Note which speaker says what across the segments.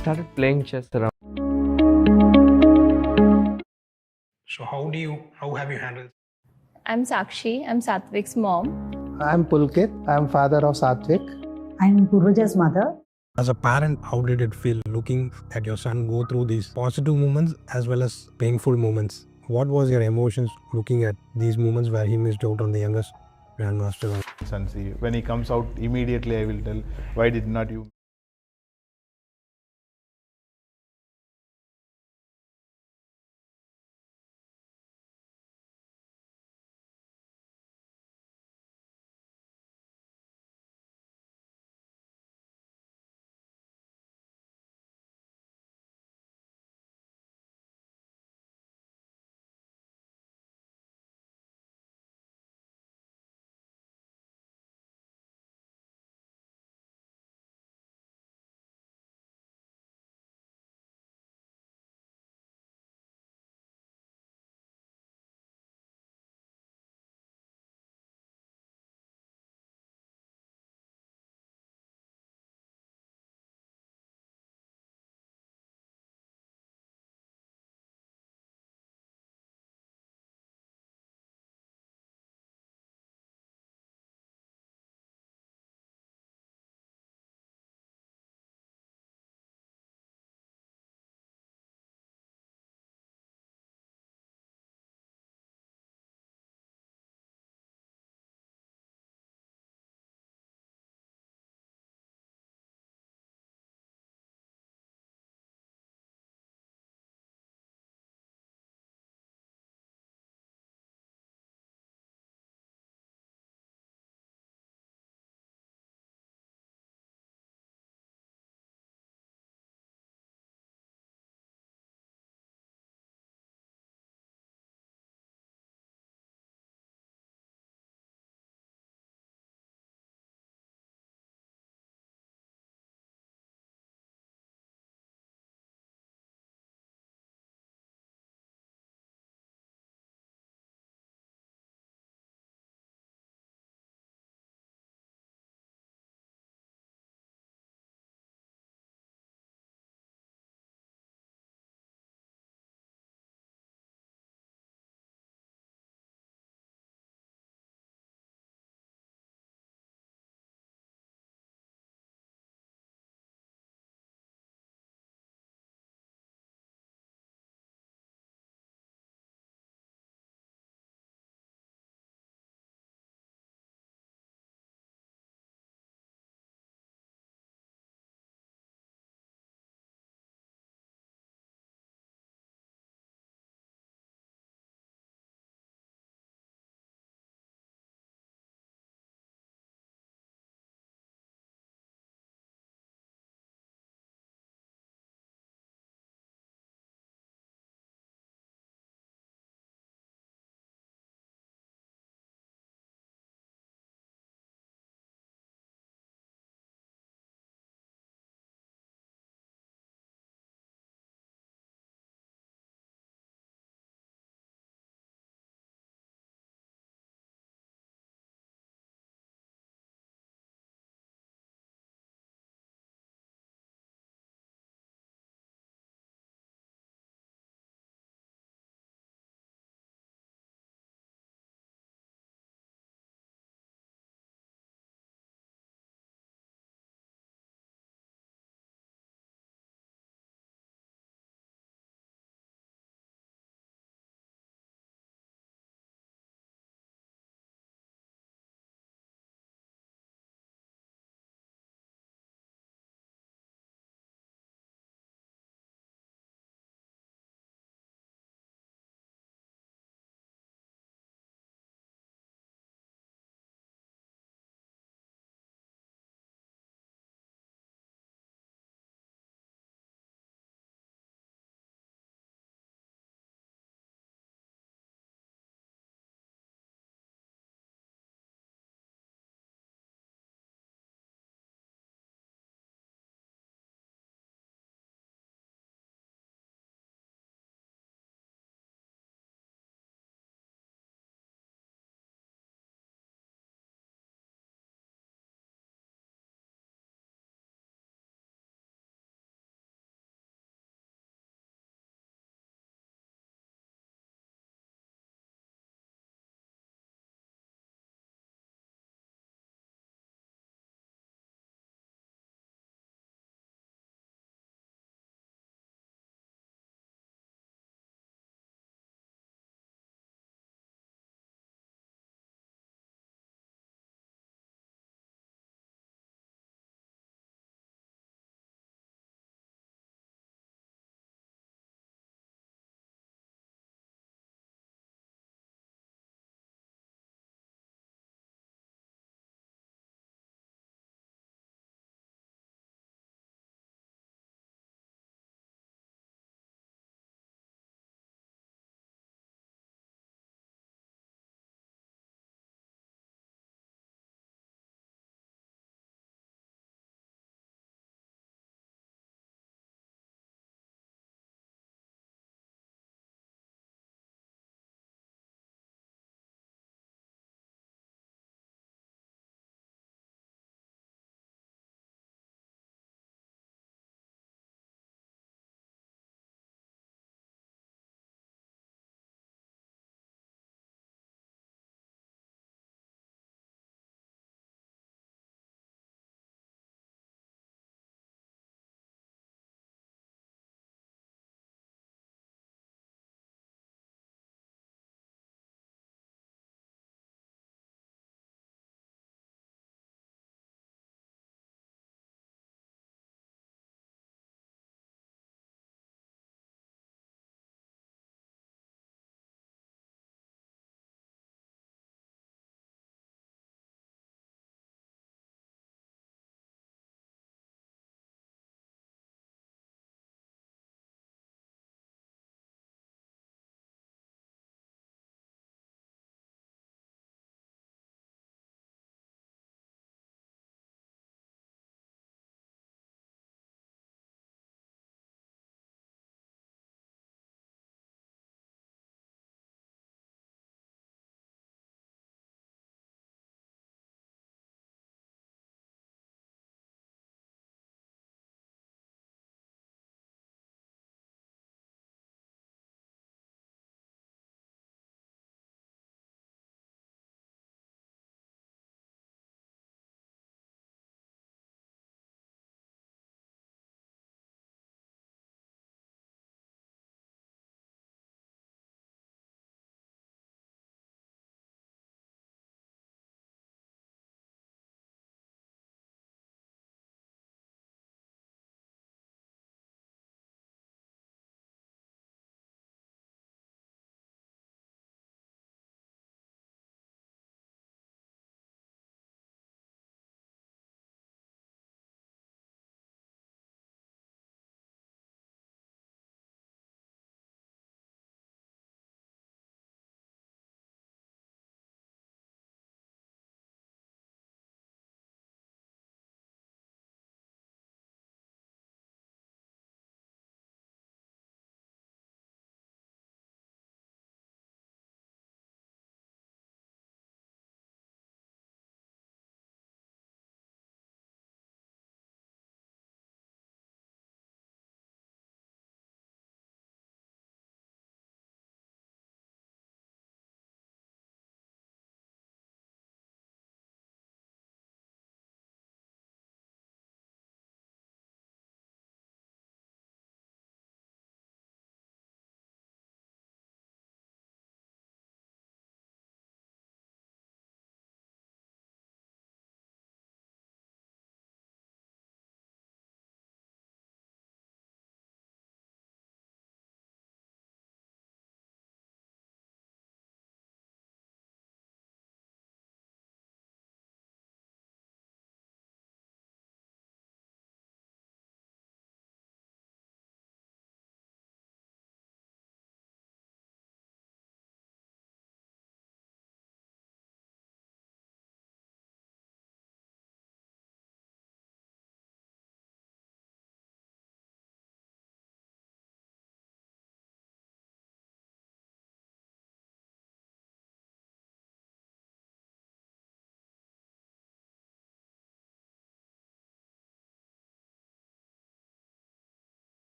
Speaker 1: started playing chess around.
Speaker 2: So how have you handled?
Speaker 3: I'm Sakshi. I'm Satvik's mom.
Speaker 4: I'm Pulkit. I'm father of Satvik.
Speaker 5: I'm Purvaja's mother.
Speaker 2: As a parent, how did it feel looking at your son go through these positive moments as well as painful moments? What was your emotions looking at these moments where he missed out on the youngest grandmaster?
Speaker 6: And see, when he comes out, immediately I will tell, why did not you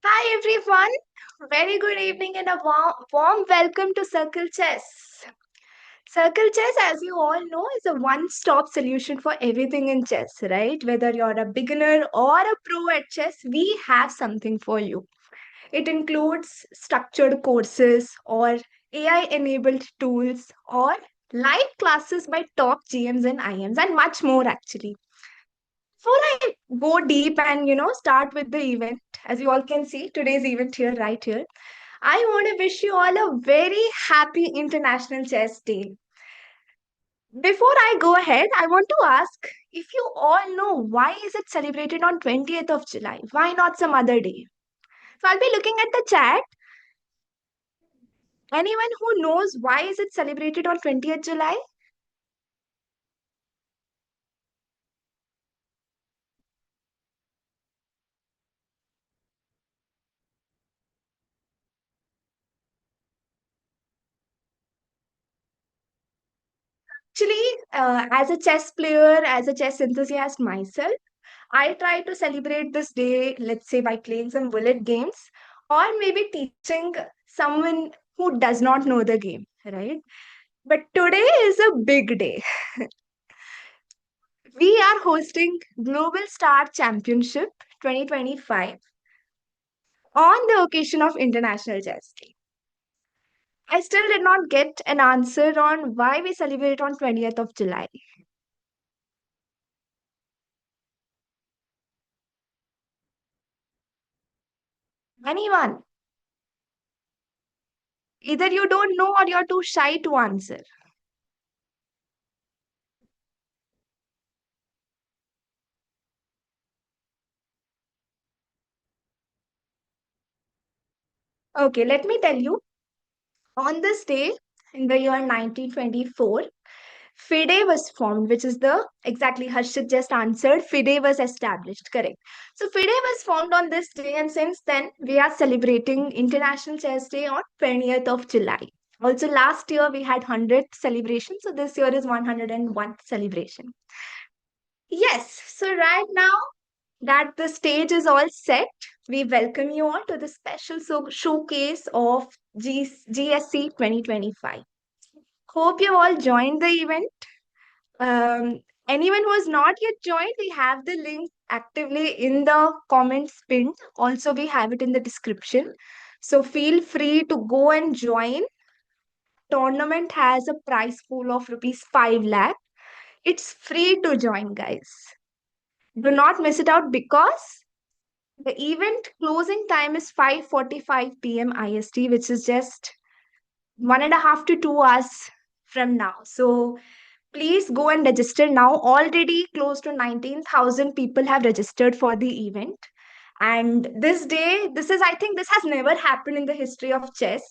Speaker 1: Hi everyone, very good evening and a warm welcome to CircleChess. CircleChess, as you all know, is a one-stop solution for everything in chess, right? Whether you're a beginner or a pro at chess, we have something for you. It includes structured courses or AI-enabled tools or live classes by top GMs and IMs and much more actually. Before I go deep and start with the event, as you all can see, today's event here, right here, I want to wish you all a very happy International Chess Day. Before I go ahead, I want to ask if you all know why is it celebrated on 20th of July? Why not some other day? So I'll be looking at the chat. Anyone who knows why is it celebrated on 20th July? Actually, as a chess player, as a chess enthusiast myself, I try to celebrate this day, let's say by playing some bullet games or maybe teaching someone who does not know the game, right? But today is a big day. We are hosting Global Star Championship 2025 on the occasion of International Chess Day. I still did not get an answer on why we celebrate on 20th of July. Anyone? Either you don't know or you're too shy to answer. Okay, let me tell you. On this day, in the year 1924, FIDE was formed, which is the exactly Harshit just answered. FIDE was established, correct. So FIDE was formed on this day, and since then we are celebrating International Chess Day on 20th of July. Also, last year we had 100th celebration, so this year is 101th celebration. Yes, so right now that the stage is all set, we welcome you all to the special showcase of GSC 2025. Hope you all joined the event. Um, Anyone who has not yet joined, we have the link actively in the comments pinned. Also, we have it in the description. So feel free to go and join. Tournament has a prize pool of rupees 5 lakh. It's free to join, guys. Do not miss it out because the event closing time is 5:45 p.m. IST, which is just 1.5 to 2 hours from now. So please go and register now. Already close to 19,000 people have registered for the event. And this day, I think this has never happened in the history of chess.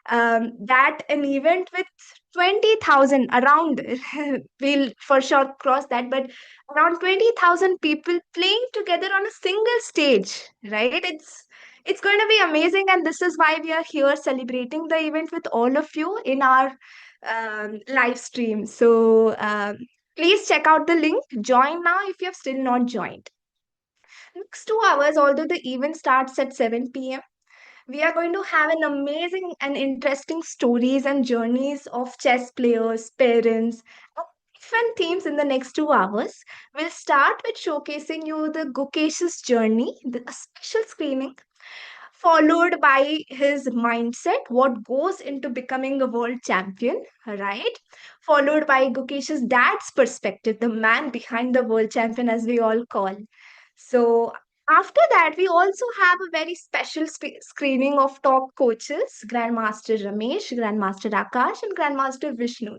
Speaker 1: That an event with 20,000 around, we'll for sure cross that, but around 20,000 people playing together on a single stage, right? It's going to be amazing. And this is why we are here celebrating the event with all of you in our live stream. So please check out the link. Join now if you have still not joined. Next 2 hours, although the event starts at 7 p.m., we are going to have an amazing and interesting stories and journeys of chess players, parents, and different themes in the next 2 hours. We'll start with showcasing you the Gukesh's journey, a special screening followed by his mindset, what goes into becoming a world champion, right? Followed by Gukesh's dad's perspective, the man behind the world champion, as we all call. So, after that, we also have a very special screening of top coaches Grandmaster Ramesh, Grandmaster Akash, and Grandmaster Vishnu.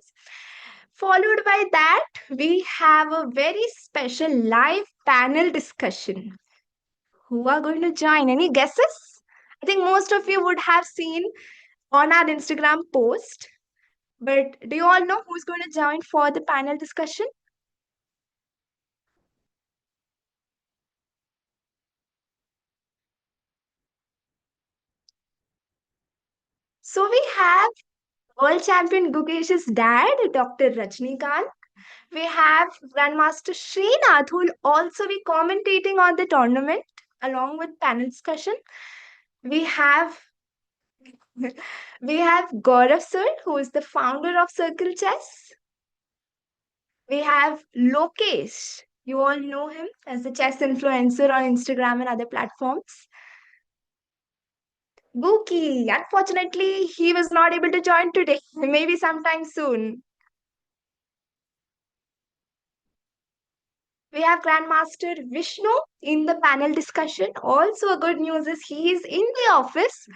Speaker 1: Followed by that, we have a very special live panel discussion. Who are going to join? Any guesses? I think most of you would have seen on our Instagram post. But do you all know who's going to join for the panel discussion? So we have world champion Gukesh's dad, Dr. Rajni Kant. We have Grandmaster Srinath, who will also be commentating on the tournament along with panel discussion. We have we have Gaurav sir, who is the founder of CircleChess. We have Lokesh. You all know him as the chess influencer on Instagram and other platforms. Guki, unfortunately, he was not able to join today. Maybe sometime soon. We have Grandmaster Vishnu in the panel discussion. Also, good news is he is in the office.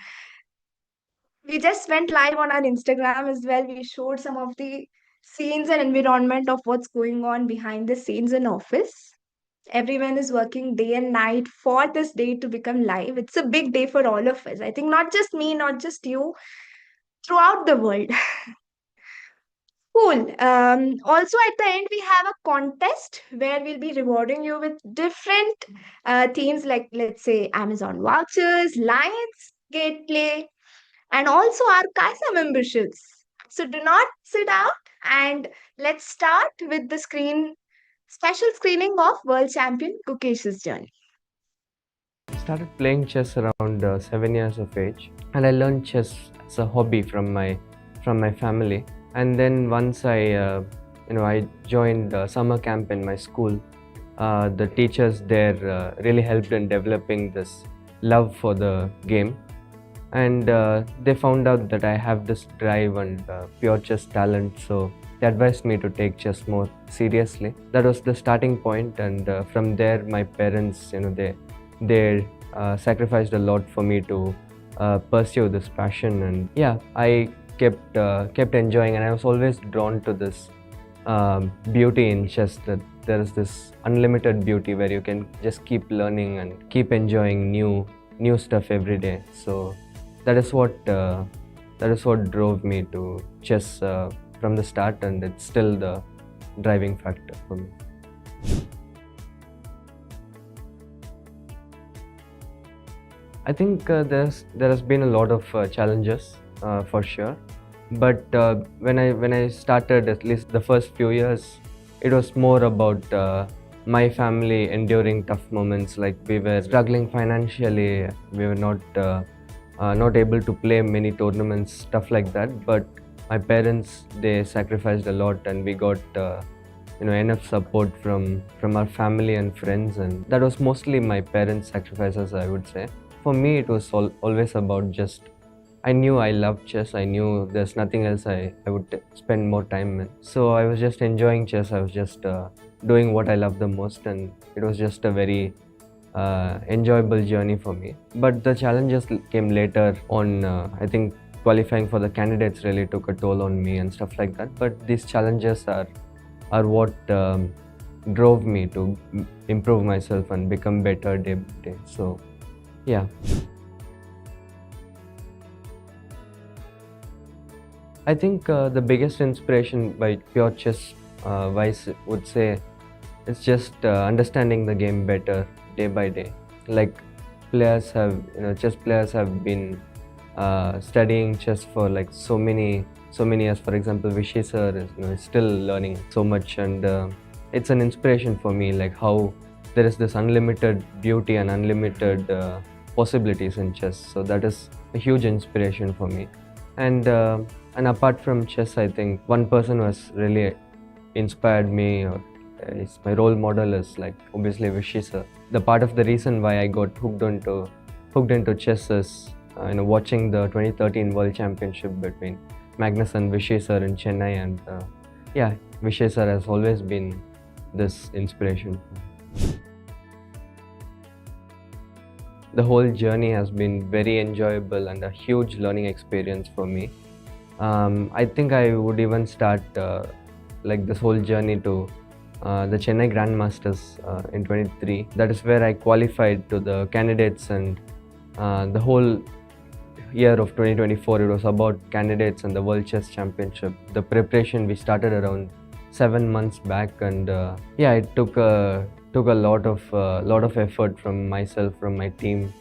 Speaker 1: We just went live on our Instagram as well. We showed some of the scenes and environment of what's going on behind the scenes in office. Everyone is working day and night for this day to become live. It's a big day for all of us. I think not just me, not just you, throughout the world. Cool. Also, at the end, we have a contest where we'll be rewarding you with different themes like, let's say, Amazon vouchers, Lions, Gateway, and also our Caissa memberships. So do not sit out and let's start with the special screening of World Champion Gukesh's journey.
Speaker 7: I started playing chess around 7 years of age, and I learned chess as a hobby from my family. And then once I joined summer camp in my school, the teachers there really helped in developing this love for the game, and they found out that I have this drive and pure chess talent, so they advised me to take chess more seriously. That was the starting point, and from there my parents, they sacrificed a lot for me to pursue this passion. And yeah, I kept enjoying, and I was always drawn to this beauty in chess, that there is this unlimited beauty where you can just keep learning and keep enjoying new stuff every day. So that is what drove me to chess from the start, and it's still the driving factor for me. I think there has been a lot of challenges for sure, but when I started, at least the first few years, it was more about my family enduring tough moments. Like, we were struggling financially, we were not able to play many tournaments, stuff like that. But my parents, they sacrificed a lot, and we got enough support from our family and friends, and that was mostly my parents' sacrifices, I would say. For me, it was always about just, I knew I loved chess. I knew there's nothing else I would spend more time in. So I was just enjoying chess. I was just doing what I love the most, and it was just a very enjoyable journey for me. But the challenges came later on. I think qualifying for the candidates really took a toll on me and stuff like that. But these challenges are what drove me to improve myself and become better day by day. So yeah. I think the biggest inspiration by pure chess wise would say it's just understanding the game better day by day. Like, chess players have been studying chess for like so many years. For example, Vishy sir is still learning so much, and it's an inspiration for me, like how there is this unlimited beauty and unlimited possibilities in chess. So that is a huge inspiration for me. And apart from chess, I think one person who has really inspired me, or is my role model, is like obviously Vishy sir. The part of the reason why I got hooked into chess is watching the 2013 World Championship between Magnus and Vishy sir in Chennai, and Vishy sir has always been this inspiration. The whole journey has been very enjoyable and a huge learning experience for me. I think I would even start this whole journey to the Chennai Grandmasters in 23. That is where I qualified to the candidates, and the whole year of 2024, it was about candidates and the World Chess Championship. The preparation, we started around 7 months back, and it took a lot of effort from myself, from my team,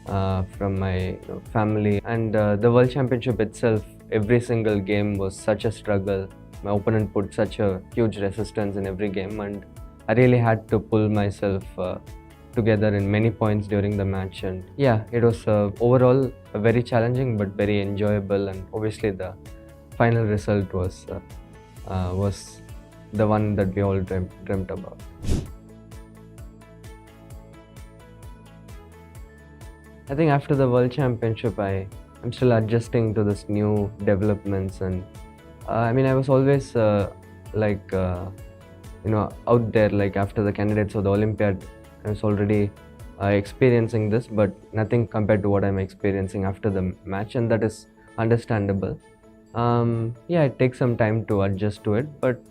Speaker 7: from my family, and the World Championship itself. Every single game was such a struggle. My opponent put such a huge resistance in every game, and I really had to pull myself together in many points during the match, and yeah, it was overall very challenging but very enjoyable, and obviously the final result was the one that we all dreamt about. I think after the World Championship, I'm still adjusting to this new developments, and I mean, I was always out there, like after the candidates of the Olympiad. I was already experiencing this, but nothing compared to what I'm experiencing after the match, and that is understandable. Yeah, it takes some time to adjust to it, but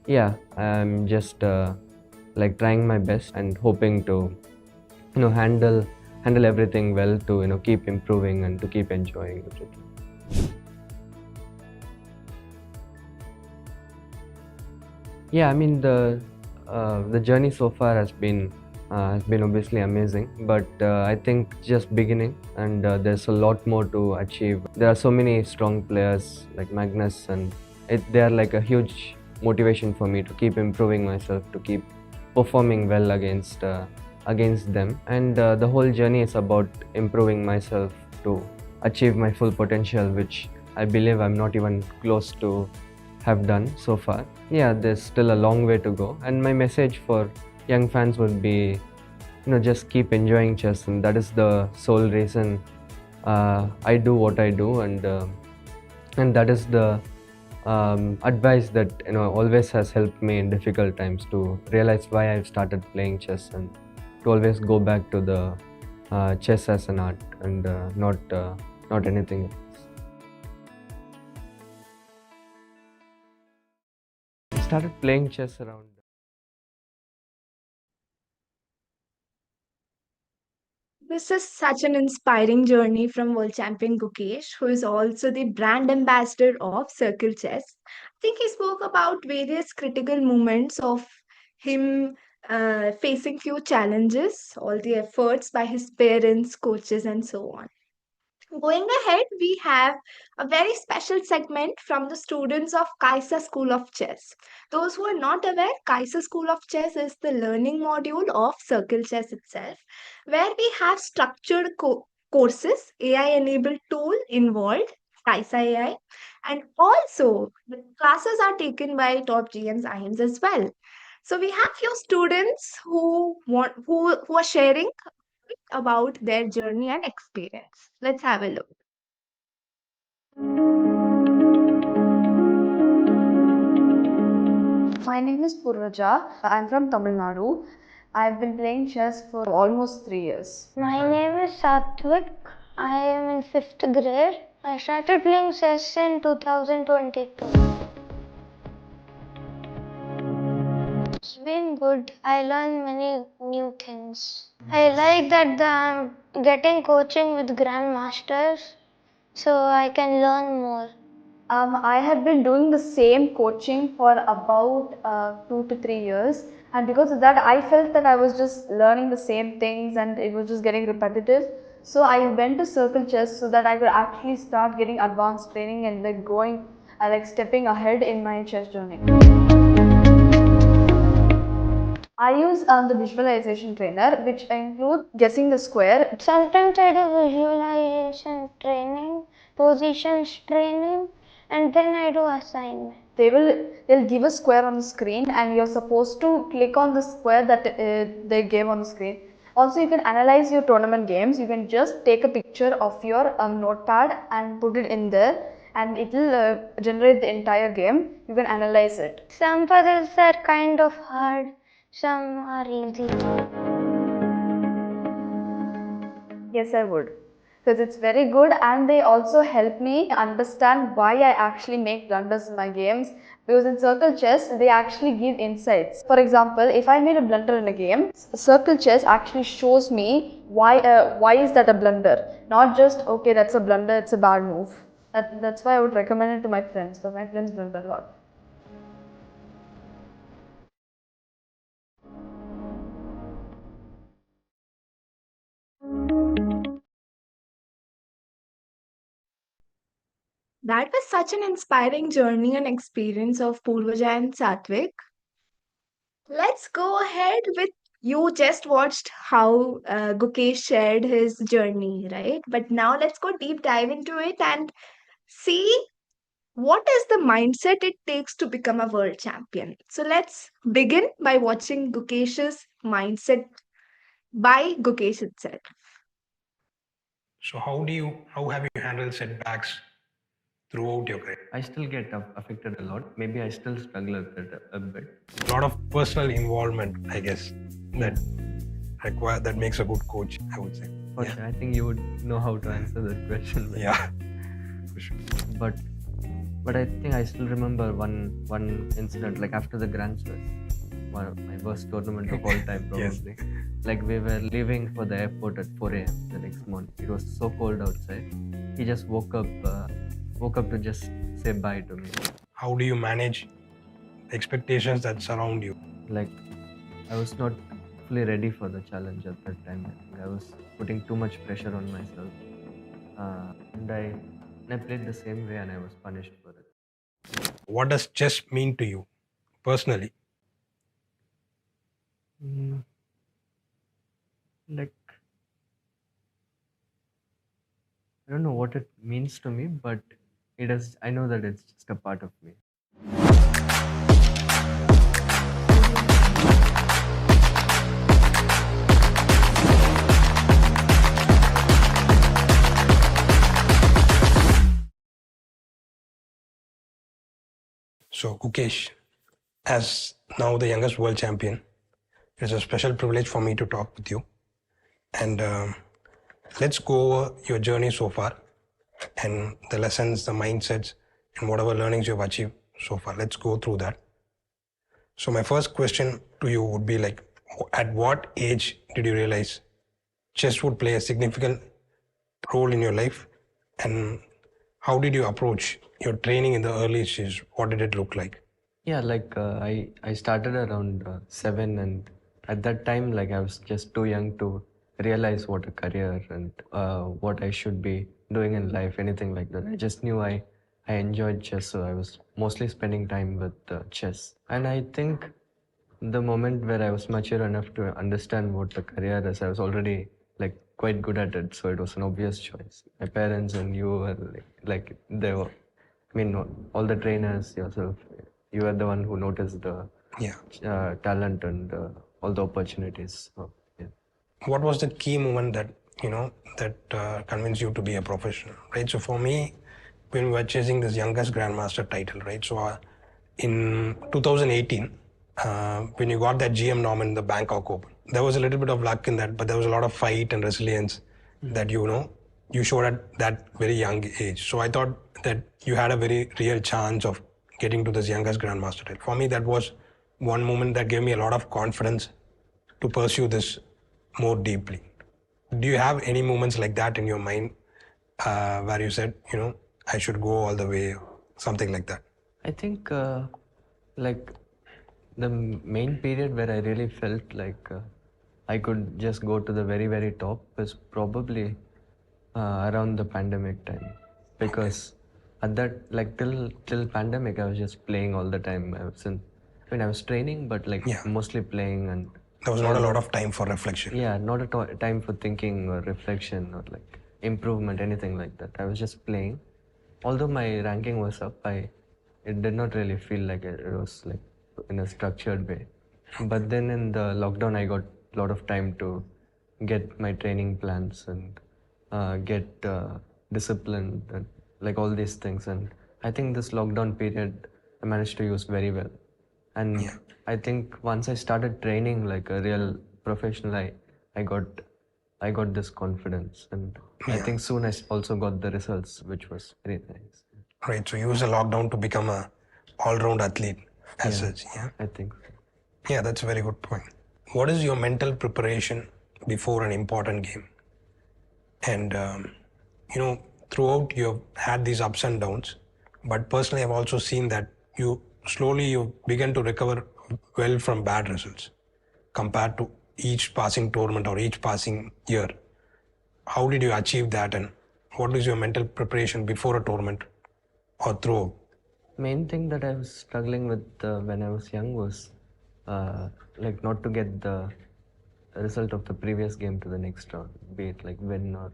Speaker 7: yeah, I'm just trying my best and hoping to handle everything well, to keep improving and to keep enjoying everything. Yeah, I mean, the journey so far has been obviously amazing, but I think just beginning, and there's a lot more to achieve. There are so many strong players like Magnus, and they are like a huge motivation for me to keep improving myself, to keep performing well against them, and the whole journey is about improving myself to achieve my full potential, which I believe I'm not even close to have done so far. Yeah, there's still a long way to go, and my message for young fans would be, just keep enjoying chess, and that is the sole reason I do what I do, and that is the advice that always has helped me in difficult times to realize why I've started playing chess, and to always go back to the chess as an art, and not anything else. I started playing chess around.
Speaker 1: This is such an inspiring journey from world champion Gukesh, who is also the brand ambassador of CircleChess. I think he spoke about various critical moments of him facing few challenges, all the efforts by his parents, coaches, and so on. Going ahead, we have a very special segment from the students of Caissa School of Chess. Those who are not aware, Caissa School of Chess is the learning module of Circle Chess itself, where we have structured courses, AI-enabled tool involved, Caissa AI, and also the classes are taken by top GM Swayams as well. So we have few students who are sharing about their journey and experience. Let's have a look.
Speaker 8: My name is Purvaja. I'm from Tamil Nadu. I've been playing chess for almost 3 years.
Speaker 9: My name is Satvik. I am in 5th grade. I started playing chess in 2022. It's been good. I learned many new things. I like that I'm getting coaching with Grandmasters so I can learn more.
Speaker 8: I have been doing the same coaching for about 2 to 3 years, and because of that I felt that I was just learning the same things and it was just getting repetitive. So I went to Circle Chess so that I could actually start getting advanced training and going stepping ahead in my chess journey. I use the visualization trainer, which includes guessing the square.
Speaker 9: Sometimes I do visualization training, positions training, and then I do assignment.
Speaker 8: They'll give a square on the screen, and you're supposed to click on the square that they gave on the screen. Also, you can analyze your tournament games. You can just take a picture of your notepad and put it in there, and it will generate the entire game. You can analyze it.
Speaker 9: Some puzzles are kind of hard, some are easy.
Speaker 8: Yes, I would. Because it's very good, and they also help me understand why I actually make blunders in my games. Because in Circle Chess, they actually give insights. For example, if I made a blunder in a game, Circle Chess actually shows me why is that a blunder. Not just, okay, that's a blunder, it's a bad move. That's why I would recommend it to my friends, because my friends blunder a lot.
Speaker 1: That was such an inspiring journey and experience of Purvaja and Satvik. Let's go ahead with You just watched how Gukesh shared his journey, right? But now let's go deep dive into it and see what is the mindset it takes to become a world champion. So let's begin by watching Gukesh's mindset by Gukesh itself.
Speaker 2: So how have you handled setbacks throughout your career?
Speaker 7: I still get affected a lot. Maybe I still struggle with it a bit.
Speaker 2: A lot of personal involvement, I guess, that makes a good coach, I would say.
Speaker 7: For sure. I think you would know how to answer that question.
Speaker 2: Yeah, for sure.
Speaker 7: But I think I still remember one incident, like after the Grandmasters, one of my worst tournament of all time probably.
Speaker 2: Yes.
Speaker 7: Like we were leaving for the airport at 4 a.m. the next morning. It was so cold outside. He just woke up to just say bye to me.
Speaker 2: How do you manage expectations that surround you?
Speaker 7: Like I was not fully ready for the challenge at that time. I think I was putting too much pressure on myself, and I played the same way, and I was punished for it.
Speaker 2: What does chess mean to you personally?
Speaker 7: Like I don't know what it means to me, but it is. I know that it's just a part of me.
Speaker 2: So Gukesh, as now the youngest world champion, it's a special privilege for me to talk with you. And let's go over your journey so far and the lessons, the mindsets, and whatever learnings you've achieved so far. Let's go through that. So my first question to you would be like, at what age did you realize chess would play a significant role in your life? And how did you approach your training in the early stages? What did it look like?
Speaker 7: Yeah, like I started around 7, and at that time, like I was just too young to realize what a career and what I should be doing in life, anything like that. I just knew I enjoyed chess, so I was mostly spending time with chess. And I think the moment where I was mature enough to understand what a career is, I was already like quite good at it, so it was an obvious choice. My parents and you were like they were, I mean, all the trainers, yourself, you were the one who noticed the talent and all the opportunities. So, yeah.
Speaker 2: What was the key moment that convinced you to be a professional, right? So for me, when we were chasing this youngest grandmaster title, right? So in 2018, when you got that GM norm in the Bangkok Open, there was a little bit of luck in that, but there was a lot of fight and resilience that you showed at that very young age. So I thought that you had a very real chance of getting to this youngest grandmaster title. For me, that was one moment that gave me a lot of confidence to pursue this more deeply. Do you have any moments like that in your mind where you said, I should go all the way, something like that?
Speaker 7: I think like the main period where I really felt like I could just go to the very, very top was probably around the pandemic time, because at that, like till pandemic, I was just playing all the time. I was training, but mostly playing, and
Speaker 2: there was not a lot of time for reflection.
Speaker 7: Yeah, not a time for thinking or reflection or like improvement, anything like that. I was just playing. Although my ranking was up, it did not really feel like it was like in a structured way. But then in the lockdown, I got a lot of time to get my training plans and get disciplined and like all these things. And I think this lockdown period I managed to use very well. And I think once I started training like a real professional, I got this confidence, and I think soon I also got the results, which was very nice.
Speaker 2: Right, so use a lockdown to become a all-round athlete as such. Yeah,
Speaker 7: I think so.
Speaker 2: Yeah, that's a very good point. What is your mental preparation before an important game? And throughout you've had these ups and downs, but personally I've also seen that you begin to recover well from bad results compared to each passing tournament or each passing year. How did you achieve that, and what is your mental preparation before a tournament or throughout?
Speaker 7: Main thing that I was struggling with when I was young was like not to get the result of the previous game to the next round, be it like win or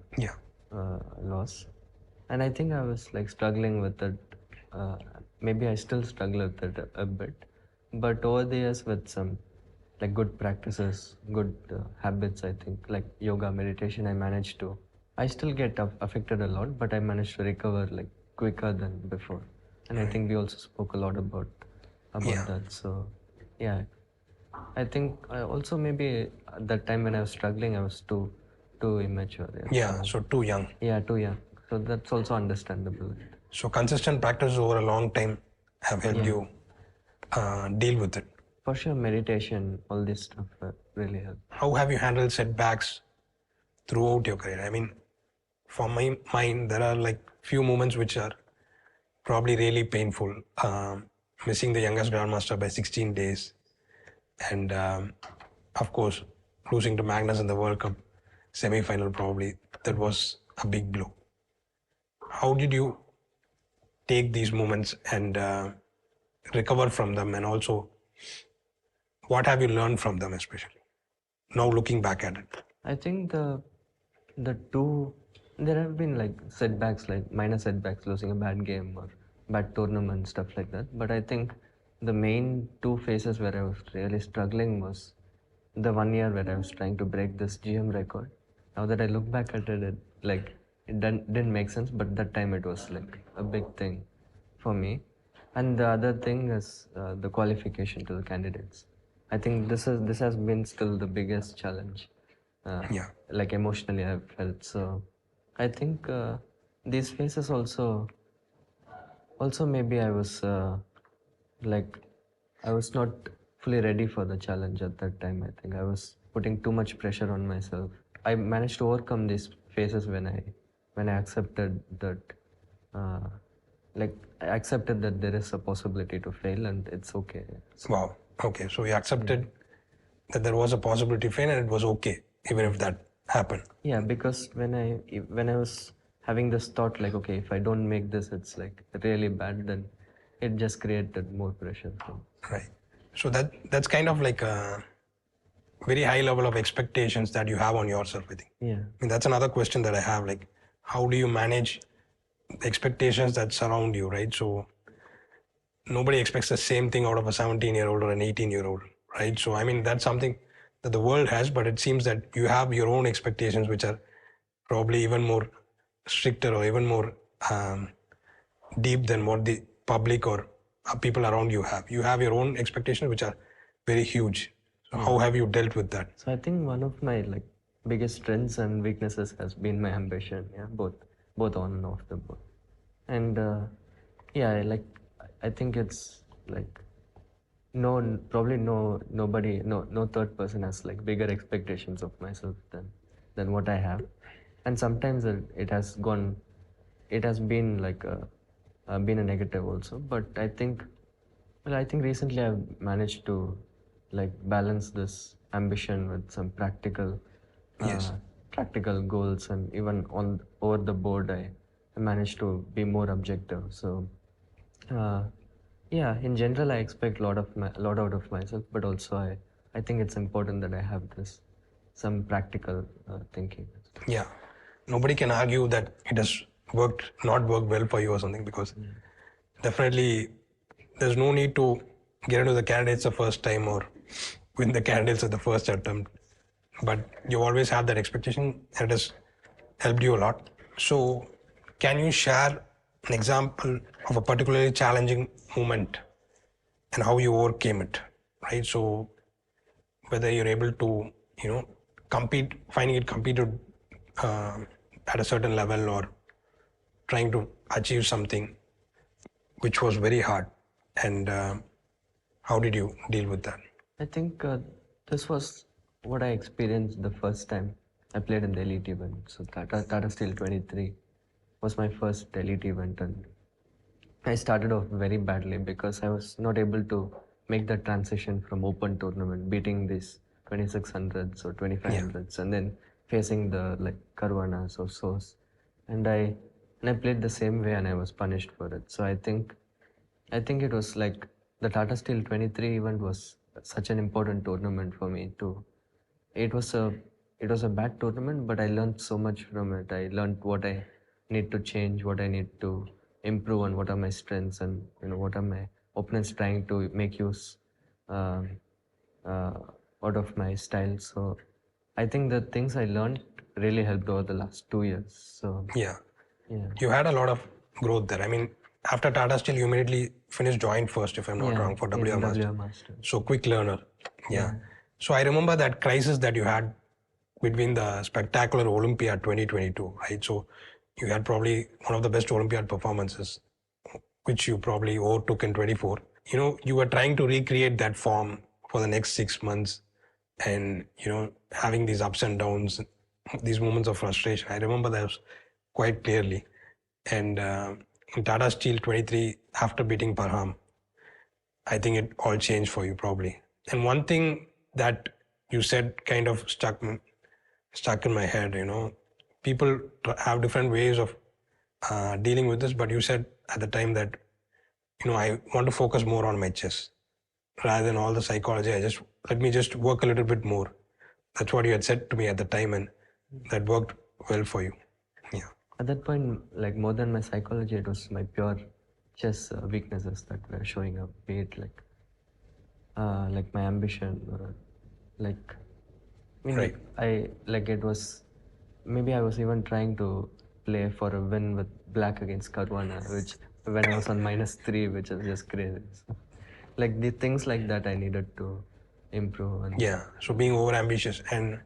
Speaker 7: loss. And I think I was like struggling with it. Maybe I still struggle with it a bit, but over the years with some like good practices, good habits, I think like yoga, meditation, I still get affected a lot, but I managed to recover like quicker than before. And I think we also spoke a lot about that. So yeah, I think I also maybe at that time when I was struggling, I was too immature.
Speaker 2: So too young.
Speaker 7: Yeah, too young. So that's also understandable.
Speaker 2: So consistent practice over a long time have helped you deal with it.
Speaker 7: For sure, meditation, all this stuff really helped.
Speaker 2: How have you handled setbacks throughout your career? I mean, for my mind, there are like few moments which are probably really painful. Missing the youngest Grandmaster by 16 days. And of course, losing to Magnus in the World Cup semi-final probably. That was a big blow. How did you take these moments and recover from them? And also, what have you learned from them especially? Now looking back at it.
Speaker 7: I think there have been like setbacks, like minor setbacks, losing a bad game or bad tournament, stuff like that. But I think the main two phases where I was really struggling was the 1 year where I was trying to break this GM record. Now that I look back at it, it didn't make sense, but that time it was like a big thing for me. And the other thing is the qualification to the candidates. I think this has been still the biggest challenge. Like emotionally I've felt. So I think these phases also maybe I was I was not fully ready for the challenge at that time. I think I was putting too much pressure on myself. I managed to overcome these phases when I accepted that I accepted that there is a possibility to fail and it's okay.
Speaker 2: Wow. Okay. So you accepted that there was a possibility to fail and it was okay, even if that happened.
Speaker 7: Yeah, because when I was having this thought like, okay, if I don't make this, it's like really bad, then it just created more pressure.
Speaker 2: Right. So that's kind of like a very high level of expectations that you have on yourself, I think.
Speaker 7: Yeah.
Speaker 2: I mean, that's another question that I have. Like, how do you manage the expectations that surround you, right? So nobody expects the same thing out of a 17-year-old or an 18-year-old, right? So, I mean, that's something that the world has, but it seems that you have your own expectations, which are probably even more stricter or even more deep than what the public or people around you have. You have your own expectations, which are very huge. So how have you dealt with that?
Speaker 7: So I think one of my biggest strengths and weaknesses has been my ambition. Yeah, both on and off the board. And I think it's no third person has bigger expectations of myself than what I have. And sometimes it has been been a negative also. But I think recently I've managed to balance this ambition with some practical goals, and even over the board I managed to be more objective. So in general I expect a lot out of myself, but also I think it's important that I have some practical thinking.
Speaker 2: Yeah, nobody can argue that it has not worked well for you or something, because definitely there's no need to get into the candidates the first time or win the candidates at the first attempt, but you always have that expectation and it has helped you a lot. So can you share an example of a particularly challenging moment and how you overcame it, right? So whether you're able to finding it competed at a certain level, or trying to achieve something which was very hard, and how did you deal with that?
Speaker 7: I think this was what I experienced the first time I played in the elite event. So Tata Steel 23 was my first elite event, and I started off very badly because I was not able to make the transition from open tournament, beating these 2600s or 2500s, and then facing the Caruanas or Source. And I played the same way and I was punished for it. So I think it was the Tata Steel 23 event was such an important tournament for me to it was a bad tournament, but I learned so much from it. I learned what I need to change, what I need to improve, and what are my strengths, and what are my opponents trying to make use um, uh, out of my style. So I think the things I learned really helped over the last 2 years. So
Speaker 2: Yeah.
Speaker 7: yeah.
Speaker 2: You had a lot of growth there. I mean, after Tata Steel, you immediately finished joint first, if I'm not wrong, for
Speaker 7: in
Speaker 2: WM Master.
Speaker 7: WM Master.
Speaker 2: So quick learner. Yeah. So I remember that crisis that you had between the spectacular Olympiad 2022, right? So you had probably one of the best Olympiad performances, which you probably overtook in 24. You were trying to recreate that form for the next 6 months, and having these ups and downs, these moments of frustration. I remember those quite clearly. And in Tata Steel 23, after beating Parham, I think it all changed for you probably. And one thing that you said kind of stuck in my head. People have different ways of dealing with this, but you said at the time that I want to focus more on my chess rather than all the psychology. Let me just work a little bit more. That's what you had said to me at the time, and that worked well for you. Yeah.
Speaker 7: At that point, like more than my psychology, it was my pure chess weaknesses that were showing up. Be it like my ambition, or like
Speaker 2: Right.
Speaker 7: it was, maybe I was even trying to play for a win with black against Caruana, which when I was on -3, which is just crazy. So, like the things like that I needed to improve. And
Speaker 2: Yeah. So being over ambitious, and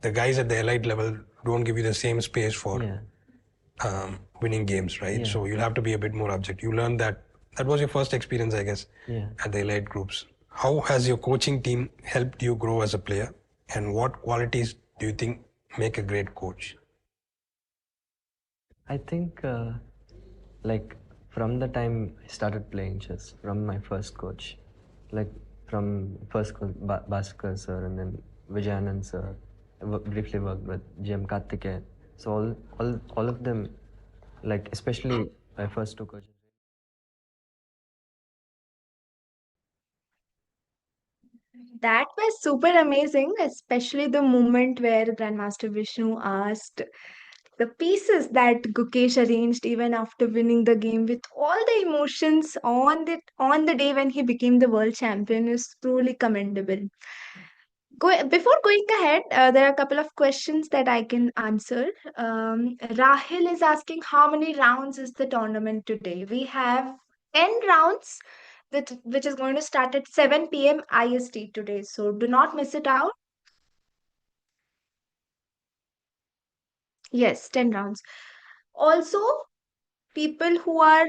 Speaker 2: the guys at the elite level don't give you the same space for winning games, right?
Speaker 7: Yeah.
Speaker 2: So you'll have to be a bit more objective. You learned that. That was your first experience, I guess,
Speaker 7: Yeah.
Speaker 2: at the elite groups. How has your coaching team helped you grow as a player, and what qualities do you think make a great coach?
Speaker 7: I think like from the time I started playing chess, from my first coach, like from first coach Bhaskar sir, and then Vijayanand sir, I briefly worked with GM Karthikeyan. So all of them, like especially my first two coaches.
Speaker 1: That was super amazing, especially the moment where Grandmaster Vishnu asked the pieces that Gukesh arranged even after winning the game with all the emotions on the day when he became the world champion is truly commendable. Before going ahead, there are a couple of questions that I can answer. Rahil is asking how many rounds is the tournament today? We have 10 rounds, which is going to start at 7 p.m. IST today. So do not miss it out. Yes, 10 rounds. Also, people who are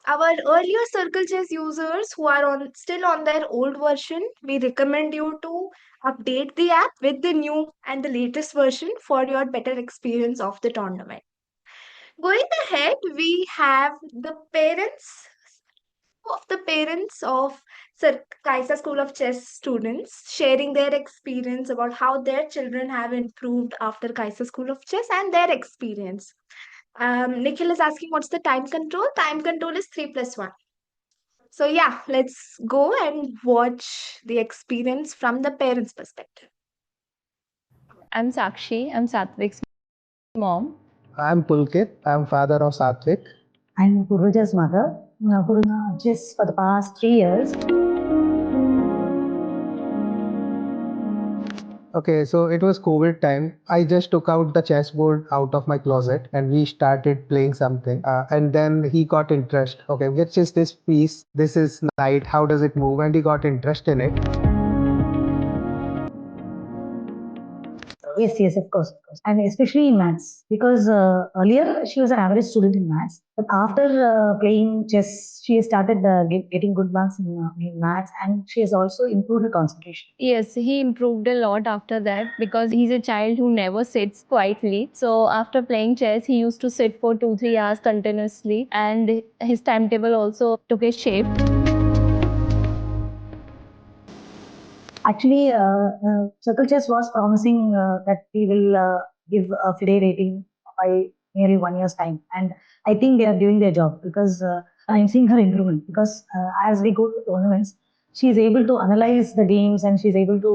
Speaker 1: our earlier CircleChess users who are still on their old version, we recommend you to update the app with the new and the latest version for your better experience of the tournament. Going ahead, we have the parents of Caissa School of Chess students sharing their experience about how their children have improved after Caissa School of Chess and their experience. Nikhil is asking what's the time control? Time control is 3 plus 1. So, yeah, let's go and watch the experience from the parents' perspective.
Speaker 3: I'm Sakshi. I'm Satvik's mom.
Speaker 4: I'm Pulkit. I'm father of Satvik.
Speaker 5: I'm Guruja's mother. Guru just for the past 3 years.
Speaker 4: Okay, so it was COVID time. I just took out the chessboard out of my closet and we started playing something. And then he got interest. Okay, which is this piece? This is knight. How does it move? And he got interest in it.
Speaker 5: Yes, of course, of course. And especially in maths, because earlier she was an average student in maths, but after playing chess, she started getting good marks in maths, and she has also improved her concentration.
Speaker 3: Yes, he improved a lot after that because he's a child who never sits quietly. So after playing chess, he used to sit for 2-3 hours continuously, and his timetable also took a shape.
Speaker 5: Actually, CircleChess was promising that we will give a FIDE rating by nearly 1 year's time. And I think they are doing their job because I'm seeing her improvement. Because as we go to tournaments, she is able to analyze the games and she is able to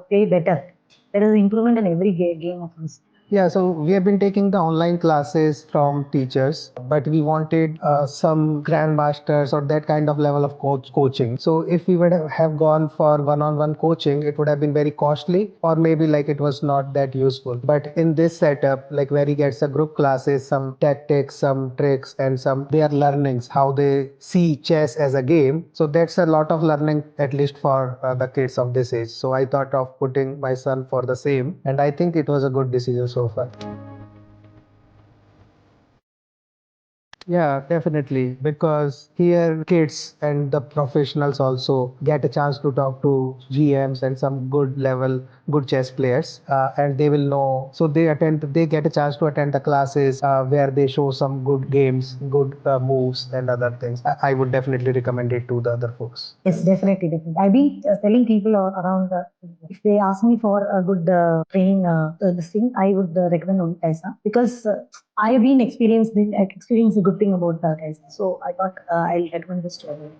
Speaker 5: play better. There is improvement in every game of hers.
Speaker 4: Yeah, so we have been taking the online classes from teachers, but we wanted some grandmasters or that kind of level of coaching. So if we would have gone for one-on-one coaching, it would have been very costly, or maybe like it was not that useful. But in this setup, like where he gets a group classes, some tactics, some tricks, and some their learnings, how they see chess as a game. So that's a lot of learning, at least for the kids of this age. So I thought of putting my son for the same, and I think it was a good decision so far. Yeah, definitely. Because here kids and the professionals also get a chance to talk to GMs and some good chess players, and they will know. So they get a chance to attend the classes where they show some good games, good moves, and other things. I would definitely recommend it to the other folks.
Speaker 5: Yes, definitely, definitely. I've been telling people around if they ask me for a good training, this thing, I would recommend only Caissa because I have been experienced a good thing about Caissa. So I thought I'll recommend this to everyone.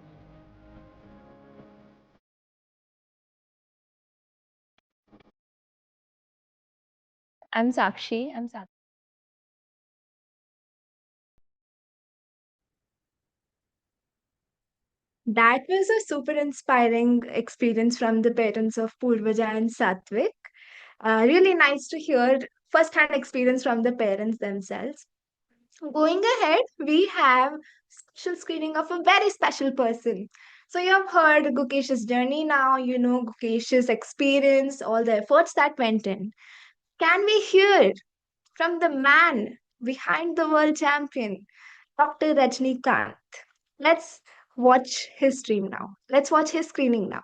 Speaker 3: I'm Sakshi.
Speaker 1: That was a super inspiring experience from the parents of Purvaja and Satvik. Really nice to hear first-hand experience from the parents themselves. Going ahead, we have special screening of a very special person. So you have heard Gukesh's journey now, you know Gukesh's experience, all the efforts that went in. Can we hear from the man behind the world champion, Dr. Rajni Kant? Let's watch his stream now. Let's watch his screening now.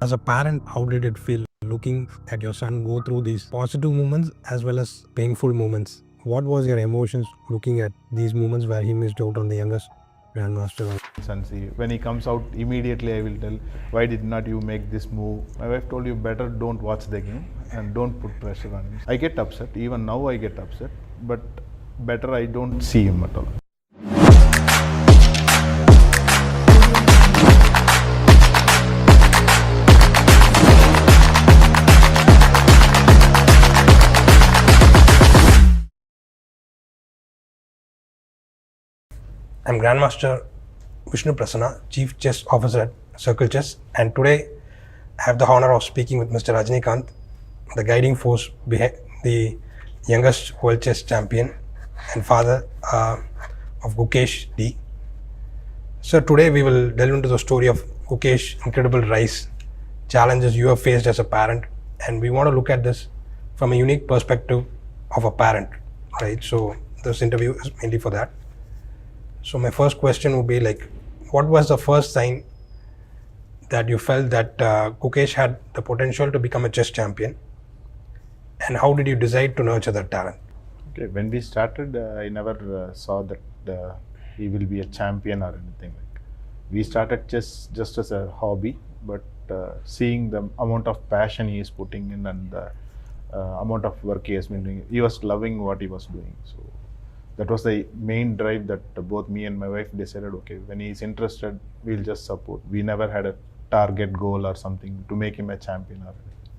Speaker 2: As a parent, how did it feel looking at your son go through these positive moments as well as painful moments? What was your emotions looking at these moments where he missed out on the youngest grandmaster?
Speaker 6: And see, when he comes out, immediately I will tell, why did not you make this move? My wife told you better don't watch the game and don't put pressure on him. I get upset, even now I get upset, but better I don't see him at all.
Speaker 2: I'm Grandmaster Vishnu Prasanna, Chief Chess Officer at CircleChess, and today I have the honor of speaking with Mr. Rajni Kant, the guiding force behind the youngest world chess champion and father of Gukesh D. So today we will delve into the story of Gukesh's incredible rise, challenges you have faced as a parent, and we want to look at this from a unique perspective of a parent, right? So this interview is mainly for that. So my first question would be like, what was the first sign that you felt that Gukesh had the potential to become a chess champion, and how did you decide to nurture that talent?
Speaker 6: Okay, when we started, I never saw that he will be a champion or anything like. We started chess just as a hobby, but seeing the amount of passion he is putting in and the amount of work he has been doing, he was loving what he was doing. So that was the main drive that both me and my wife decided, okay, when he is interested, we'll just support. We never had a target goal or something to make him a champion or anything.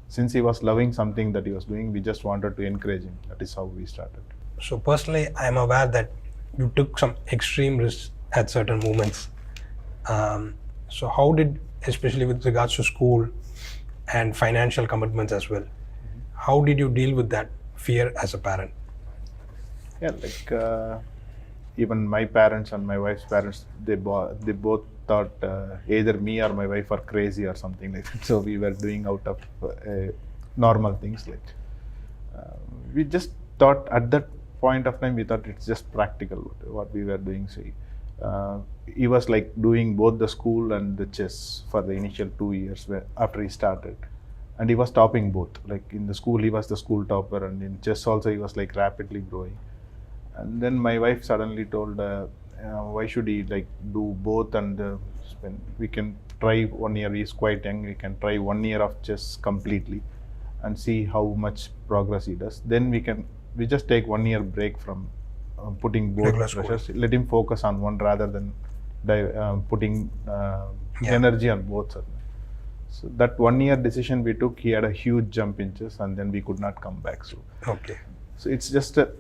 Speaker 6: Since he was loving something that he was doing, we just wanted to encourage him. That is how we started.
Speaker 2: So personally, I am aware that you took some extreme risks at certain moments. So how did, especially with regards to school and financial commitments as well, how did you deal with that fear as a parent?
Speaker 6: Yeah, like even my parents and my wife's parents, they both thought either me or my wife are crazy or something like that. So we were doing out of normal things like. We just thought at that point of time, we thought it's just practical what we were doing. So he was like doing both the school and the chess for the initial 2 years after he started. And he was topping both. Like in the school, he was the school topper, and in chess also, he was like rapidly growing. And then my wife suddenly told, why should he like do both, and when we can try 1 year, he's quite young, we can try 1 year of chess completely and see how much progress he does. Then we just take 1 year break from putting both pressures, let him focus on one rather than putting energy on both sides. So that 1 year decision we took, he had a huge jump in chess, and then we could not come back. So
Speaker 2: Okay.
Speaker 6: so it's just a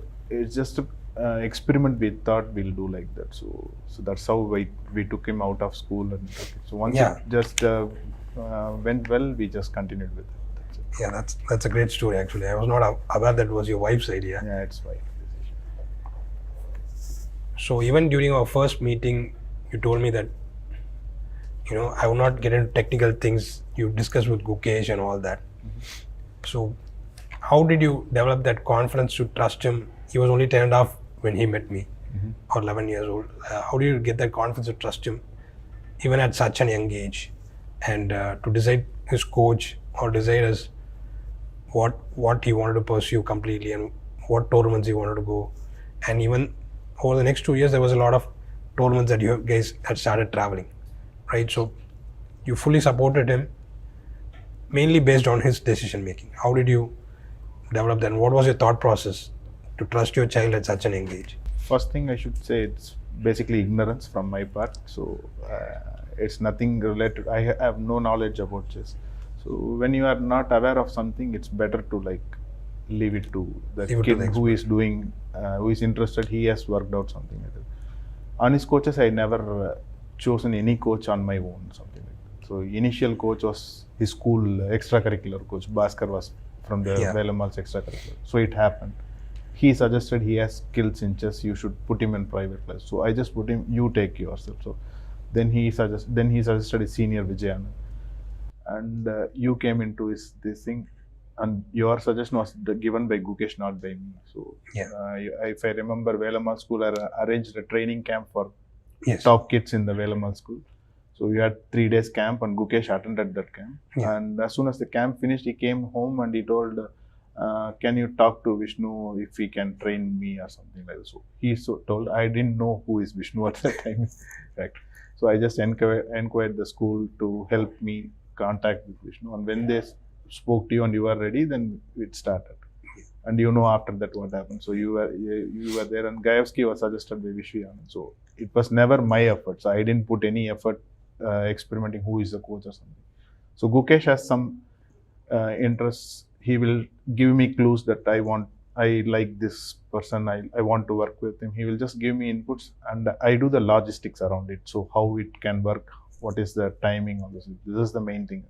Speaker 6: experiment. We thought we'll do like that. So that's how we took him out of school, and so once
Speaker 2: Yeah.
Speaker 6: it just went well, we just continued with it. That's it.
Speaker 2: Yeah, that's a great story actually. I was not aware that was your wife's idea.
Speaker 6: Yeah, it's fine.
Speaker 2: So even during our first meeting, you told me that, you know, I will not get into technical things. You discussed with Gukesh and all that. So how did you develop that confidence to trust him? He was only 10.5 when he met me, or 11 years old. How do you get that confidence to trust him, even at such a young age, and to decide his coach or decide as what he wanted to pursue completely and what tournaments he wanted to go, and even over the next 2 years there was a lot of tournaments that you guys had started traveling, right? So you fully supported him mainly based on his decision making. How did you develop that, and what was your thought process to trust your child at such an young age?
Speaker 6: First thing I should say, it's basically ignorance from my part. So it's nothing related. I have no knowledge about chess. So when you are not aware of something, it's better to like leave it to the kid who is doing, who is interested. He has worked out something like that. On his coaches, I never chosen any coach on my own, something like that. So initial coach was his school extracurricular coach. Bhaskar was from the Velamal's extracurricular. So it happened. He suggested he has skills in chess, you should put him in private class. So I just put him, you take yourself. So then he suggested his senior Vijayana. And you came into this thing, and your suggestion was given by Gukesh, not by me. So if I remember, Velamal School arranged a training camp for top kids in the Velamal School. So we had 3 days camp, and Gukesh attended that camp. And as soon as the camp finished, he came home and he told, can you talk to Vishnu if he can train me or something like that. So he told, I didn't know who is Vishnu at that time. Right. So I just inquired the school to help me contact with Vishnu, and when they spoke to you and you were ready, then it started. And you know after that what happened. So you were there, and Gayevsky was suggested by Vishnu. So it was never my effort. So I didn't put any effort experimenting who is the coach or something. So Gukesh has some interests. He will give me clues that I like this person, I want to work with him. He will just give me inputs, and I do the logistics around it. So how it can work, what is the timing of this. This is the main thing.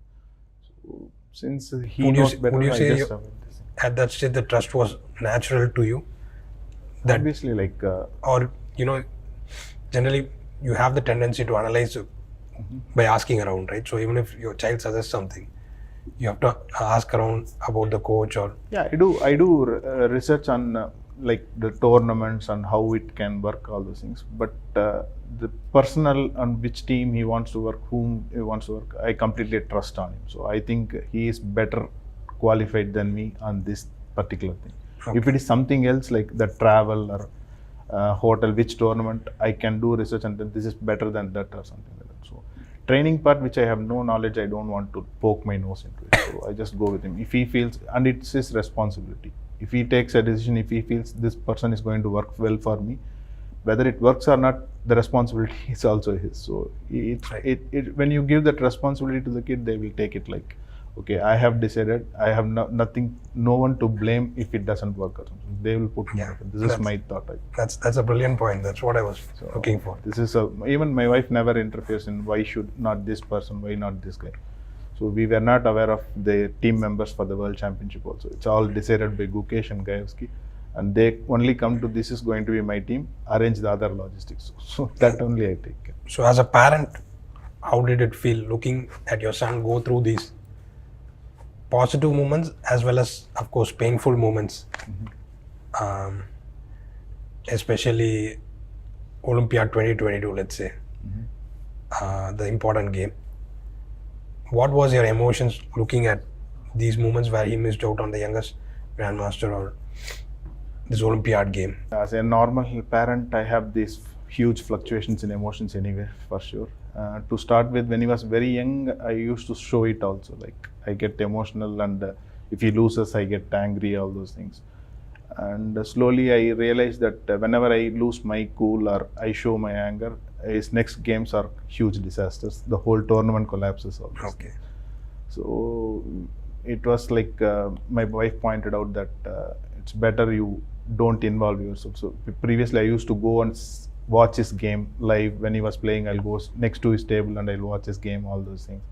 Speaker 6: So since he knows better,
Speaker 2: would you say
Speaker 6: I just
Speaker 2: at that stage the trust was natural to you? That
Speaker 6: obviously, like
Speaker 2: or you know, generally you have the tendency to analyze by asking around, right? So even if your child suggests something, you have to ask around about the coach or
Speaker 6: I do research on like the tournaments and how it can work, all those things. But the personal on which team he wants to work, whom he wants to work, I completely trust on him. So I think he is better qualified than me on this particular thing. Okay. If it is something else like the travel or hotel, which tournament, I can do research and then this is better than that or something like that. So training part, which I have no knowledge, I don't want to poke my nose into it. So I just go with him. If he feels, and it's his responsibility. If he takes a decision, if he feels this person is going to work well for me, whether it works or not, the responsibility is also his. So when you give that responsibility to the kid, they will take it like, okay, I have decided, I have no one to blame if it doesn't work or something. They will put me up. This is my thought.
Speaker 2: That's a brilliant point. That's what I was looking for.
Speaker 6: This is even my wife never interferes in why should not this person, why not this guy. So we were not aware of the team members for the World Championship also. It's all decided by Gukesh and Gayevsky. And they only come to, this is going to be my team, arrange the other logistics. So that only I take care.
Speaker 2: So as a parent, how did it feel looking at your son go through these positive moments as well as, of course, painful moments, especially Olympiad 2022, let's say, the important game. What was your emotions looking at these moments where he missed out on the youngest Grandmaster or this Olympiad game?
Speaker 6: As a normal parent, I have these huge fluctuations in emotions anyway, for sure. To start with, when he was very young, I used to show it also. Like I get emotional, and if he loses, I get angry, all those things. And slowly I realized that whenever I lose my cool or I show my anger, his next games are huge disasters. The whole tournament collapses also.
Speaker 2: Okay.
Speaker 6: So it was like my wife pointed out that it's better you don't involve yourself. So previously I used to go and watch his game live. When he was playing, I'll go next to his table and I'll watch his game, all those things.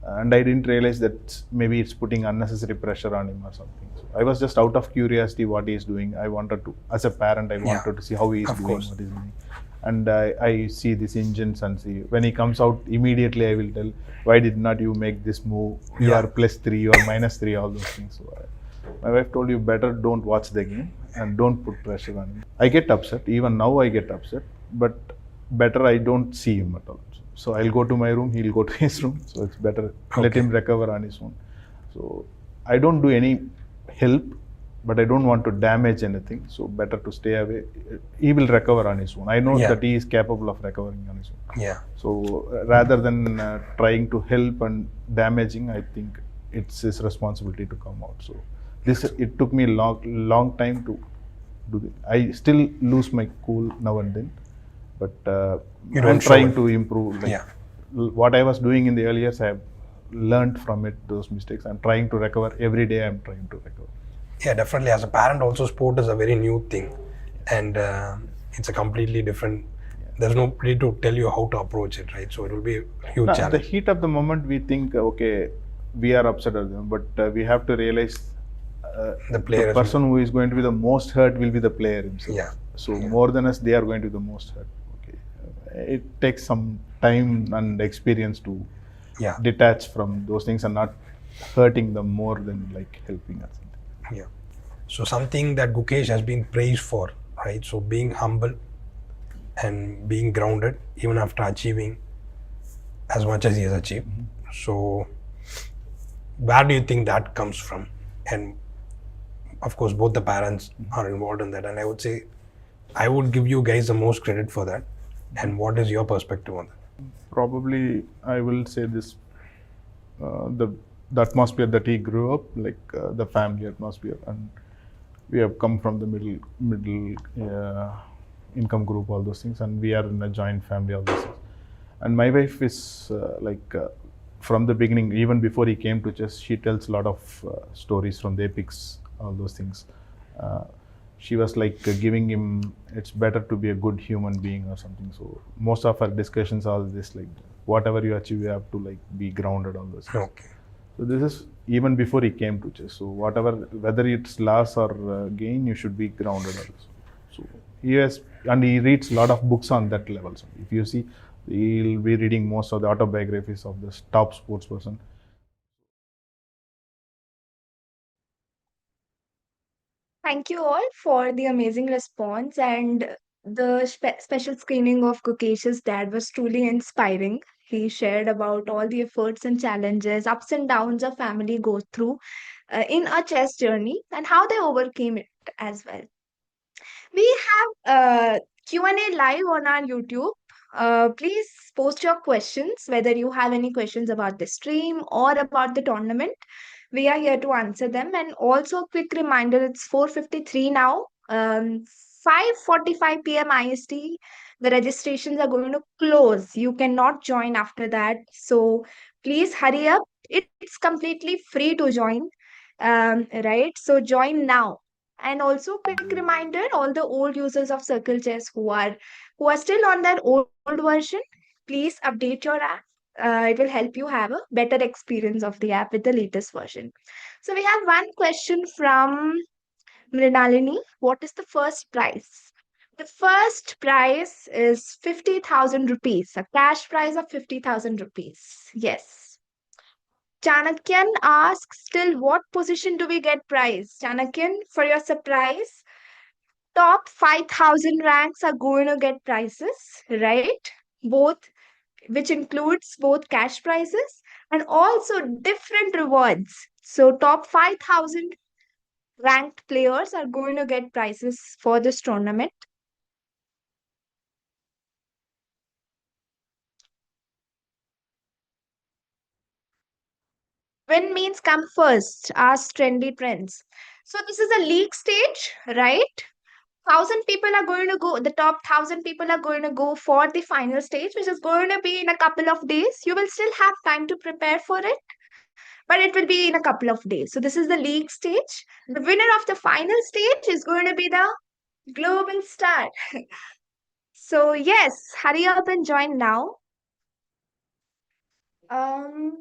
Speaker 6: And I didn't realize that maybe it's putting unnecessary pressure on him or something. So I was just out of curiosity what he is doing. I wanted to, as a parent, I wanted to see how he is doing, what he's doing. And I see these engines and see, when he comes out, immediately I will tell, why did not you make this move? You are +3, you are -3, all those things. So my wife told you better don't watch the game and don't put pressure on him. I get upset, even now I get upset, but better I don't see him at all. So I'll go to my room, he'll go to his room. So it's better, let him recover on his own. So I don't do any help, but I don't want to damage anything. So better to stay away. He will recover on his own. I know that he is capable of recovering on his own.
Speaker 2: Yeah.
Speaker 6: So rather than trying to help and damaging, I think it's his responsibility to come out. So this, it took me long time to do this. I still lose my cool now and then, but I'm trying to improve. Like, what I was doing in the earlier years, I have learned from it, those mistakes. I'm trying to recover. Every day I'm trying to recover.
Speaker 2: Yeah, definitely. As a parent also, sport is a very new thing, and it's a completely different, there's nobody to tell you how to approach it, right? So it will be a huge challenge.
Speaker 6: The heat of the moment, we think, okay, we are upset at them, but we have to realize
Speaker 2: the
Speaker 6: person who is going to be the most hurt will be the player himself.
Speaker 2: Yeah.
Speaker 6: So more than us, they are going to be the most hurt. Okay, it takes some time and experience to detach from those things and not hurting them more than like helping us.
Speaker 2: Yeah. So something that Gukesh has been praised for, right? So being humble and being grounded even after achieving as much as he has achieved. So where do you think that comes from? And of course, both the parents are involved in that. And I would say, I would give you guys the most credit for that. And what is your perspective on that?
Speaker 6: Probably, I will say this, the atmosphere that he grew up, like the family atmosphere, and we have come from the middle income group, all those things, and we are in a joint family, all those things. And my wife is from the beginning, even before he came to chess, she tells a lot of stories from the epics, all those things. She was like giving him, it's better to be a good human being or something. So most of our discussions are this, like whatever you achieve, you have to like be grounded, all those things.
Speaker 2: Okay.
Speaker 6: So this is even before he came to chess. So whatever, whether it's loss or gain, you should be grounded also. So he has, and he reads a lot of books on that level. So if you see, he'll be reading most of the autobiographies of the top sports person.
Speaker 1: Thank you all for the amazing response, and the special screening of Gukesh's dad was truly inspiring. He shared about all the efforts and challenges, ups and downs a family goes through in a chess journey and how they overcame it as well. We have Q&A live on our YouTube. Please post your questions, whether you have any questions about the stream or about the tournament. We are here to answer them. And also, quick reminder, it's 4:53 now. 5:45 p.m. IST. The registrations are going to close. You cannot join after that. So please hurry up. It's completely free to join. Right? So join now. And also, quick reminder, all the old users of CircleChess who are still on their old version, please update your app. It will help you have a better experience of the app with the latest version. So we have one question from Mrinalini. What is the first prize? The first prize is 50,000 rupees, a cash prize of 50,000 rupees. Yes. Chanakyan asks, till what position do we get prize? Chanakyan, for your surprise, top 5,000 ranks are going to get prizes, right? Both, which includes both cash prizes and also different rewards. So, top 5,000 ranked players are going to get prizes for this tournament. Win means come first, ask trendy trends. So this is a league stage, right? 1,000 people are going to go, the top 1,000 people are going to go for the final stage, which is going to be in a couple of days. You will still have time to prepare for it, but it will be in a couple of days. So this is the league stage. The winner of the final stage is going to be the global star. So yes, hurry up and join now. Um,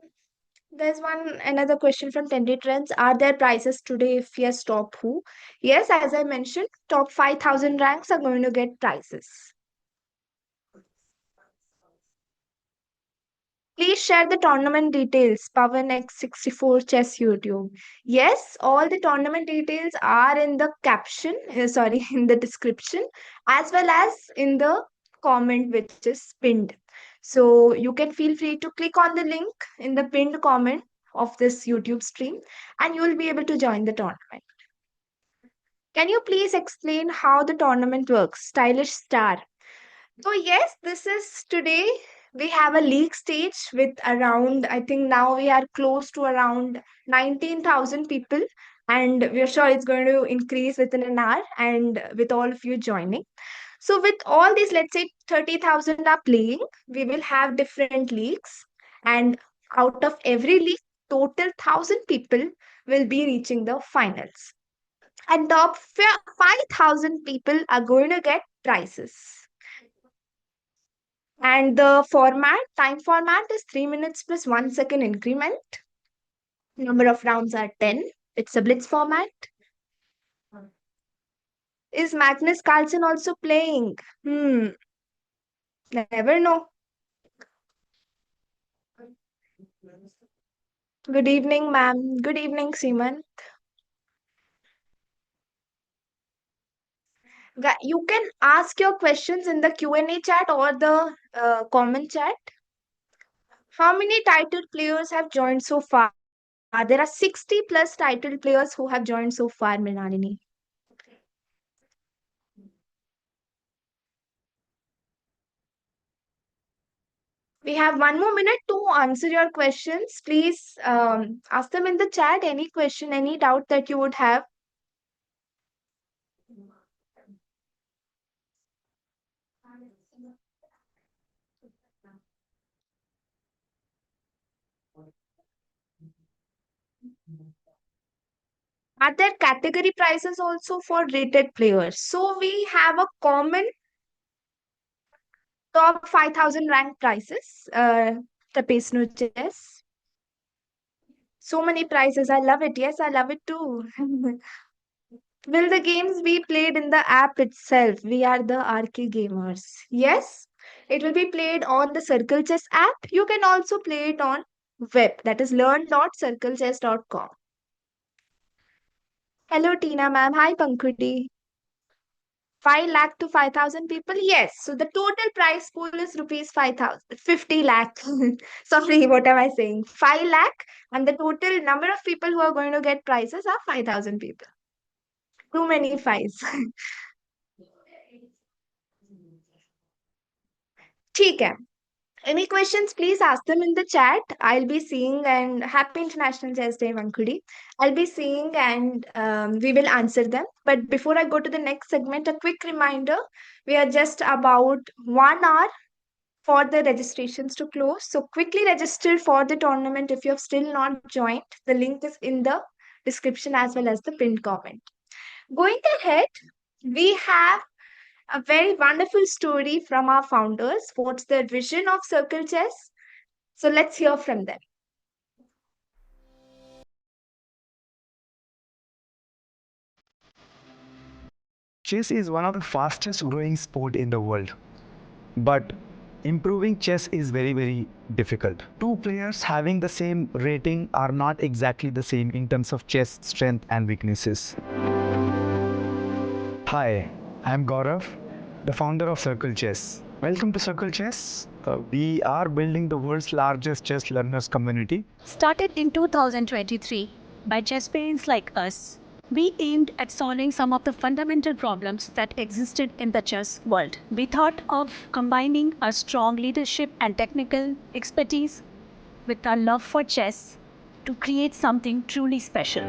Speaker 1: there's another question from Tendy Trends. Are there prizes today? If yes, top who? Yes, as I mentioned, top 5,000 ranks are going to get prizes. Please share the tournament details. Pavan X64 Chess YouTube. Yes, all the tournament details are in the caption, sorry, in the description, as well as in the comment which is pinned. So you can feel free to click on the link in the pinned comment of this YouTube stream and you will be able to join the tournament. Can you please explain how the tournament works? Stylish Star. So yes, this is today. We have a league stage with around, I think now we are close to around 19,000 people, and we're sure it's going to increase within an hour and with all of you joining. So with all these, let's say 30,000 are playing, we will have different leagues, and out of every league, total 1,000 people will be reaching the finals. And top 5,000 people are going to get prizes. And the time format is 3 minutes plus 1 second increment. Number of rounds are 10. It's a blitz format. Is Magnus Carlsen also playing? Never know. Good evening, ma'am. Good evening, Simon. You can ask your questions in the Q&A chat or the comment chat. How many titled players have joined so far? There are 60 plus titled players who have joined so far, Mrinalini. We have 1 more minute to answer your questions. Please ask them in the chat. Any question, any doubt that you would have. Are there category prizes also for rated players? So we have a common top 5,000 ranked prizes. The Pesno Chess. So many prizes. I love it. Yes, I love it too. Will the games be played in the app itself? We are the RK gamers. Yes, it will be played on the CircleChess app. You can also play it on web, that is learn.circlechess.com. Hello, Tina ma'am. Hi, Pankhudi. 5 lakh to 5,000 people? Yes. So the total prize pool is rupees 5,000, 50 lakh. Sorry, what am I saying? 5 lakh, and the total number of people who are going to get prizes are 5,000 people. Too many fives. ठीक है. Any questions, please ask them in the chat. I'll be seeing, and happy International Chess Day, Vankhudi. I'll be seeing and we will answer them. But before I go to the next segment, a quick reminder. We are just about 1 hour for the registrations to close. So quickly register for the tournament if you have still not joined. The link is in the description as well as the pinned comment. Going ahead, we have a very wonderful story from our founders. What's their vision of Circle Chess? So let's hear from them.
Speaker 10: Chess is one of the fastest growing sport in the world. But improving chess is very difficult. Two players having the same rating are not exactly the same in terms of chess strength and weaknesses. Hi, I'm Gaurav, the founder of Circle Chess. Welcome to Circle Chess. We are building the world's largest chess learners community.
Speaker 11: Started in 2023 by chess parents like us, we aimed at solving some of the fundamental problems that existed in the chess world. We thought of combining our strong leadership and technical expertise with our love for chess to create something truly special.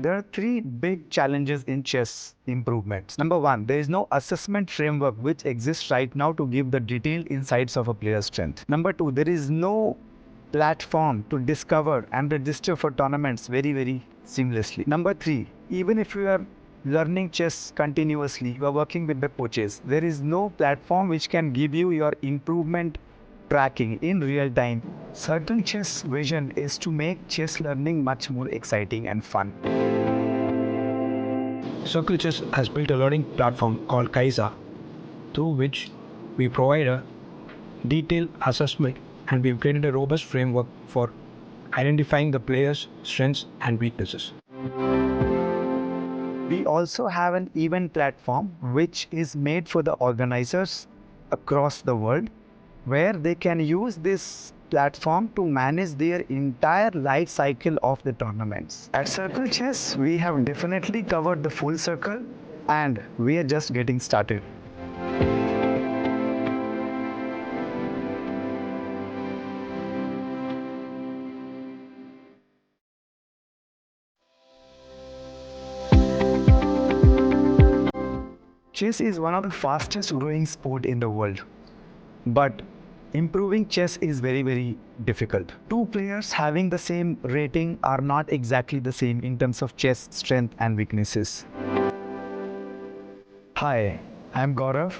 Speaker 10: There are three big challenges in chess improvements. Number one, there is no assessment framework which exists right now to give the detailed insights of a player's strength. Number two, there is no platform to discover and register for tournaments very seamlessly. Number three, even if you are learning chess continuously, you are working with the coaches, there is no platform which can give you your improvement tracking in real time. CircleChess vision is to make chess learning much more exciting and fun.
Speaker 2: CircleChess has built a learning platform called Caissa, through which we provide a detailed assessment, and we've created a robust framework for identifying the player's strengths and weaknesses.
Speaker 10: We also have an event platform which is made for the organizers across the world, where they can use this platform to manage their entire life cycle of the tournaments. At CircleChess, we have definitely covered the full circle and we are just getting started. Chess is one of the fastest growing sport in the world, but improving chess is very difficult. Two players having the same rating are not exactly the same in terms of chess strength and weaknesses. Hi, I'm Gaurav,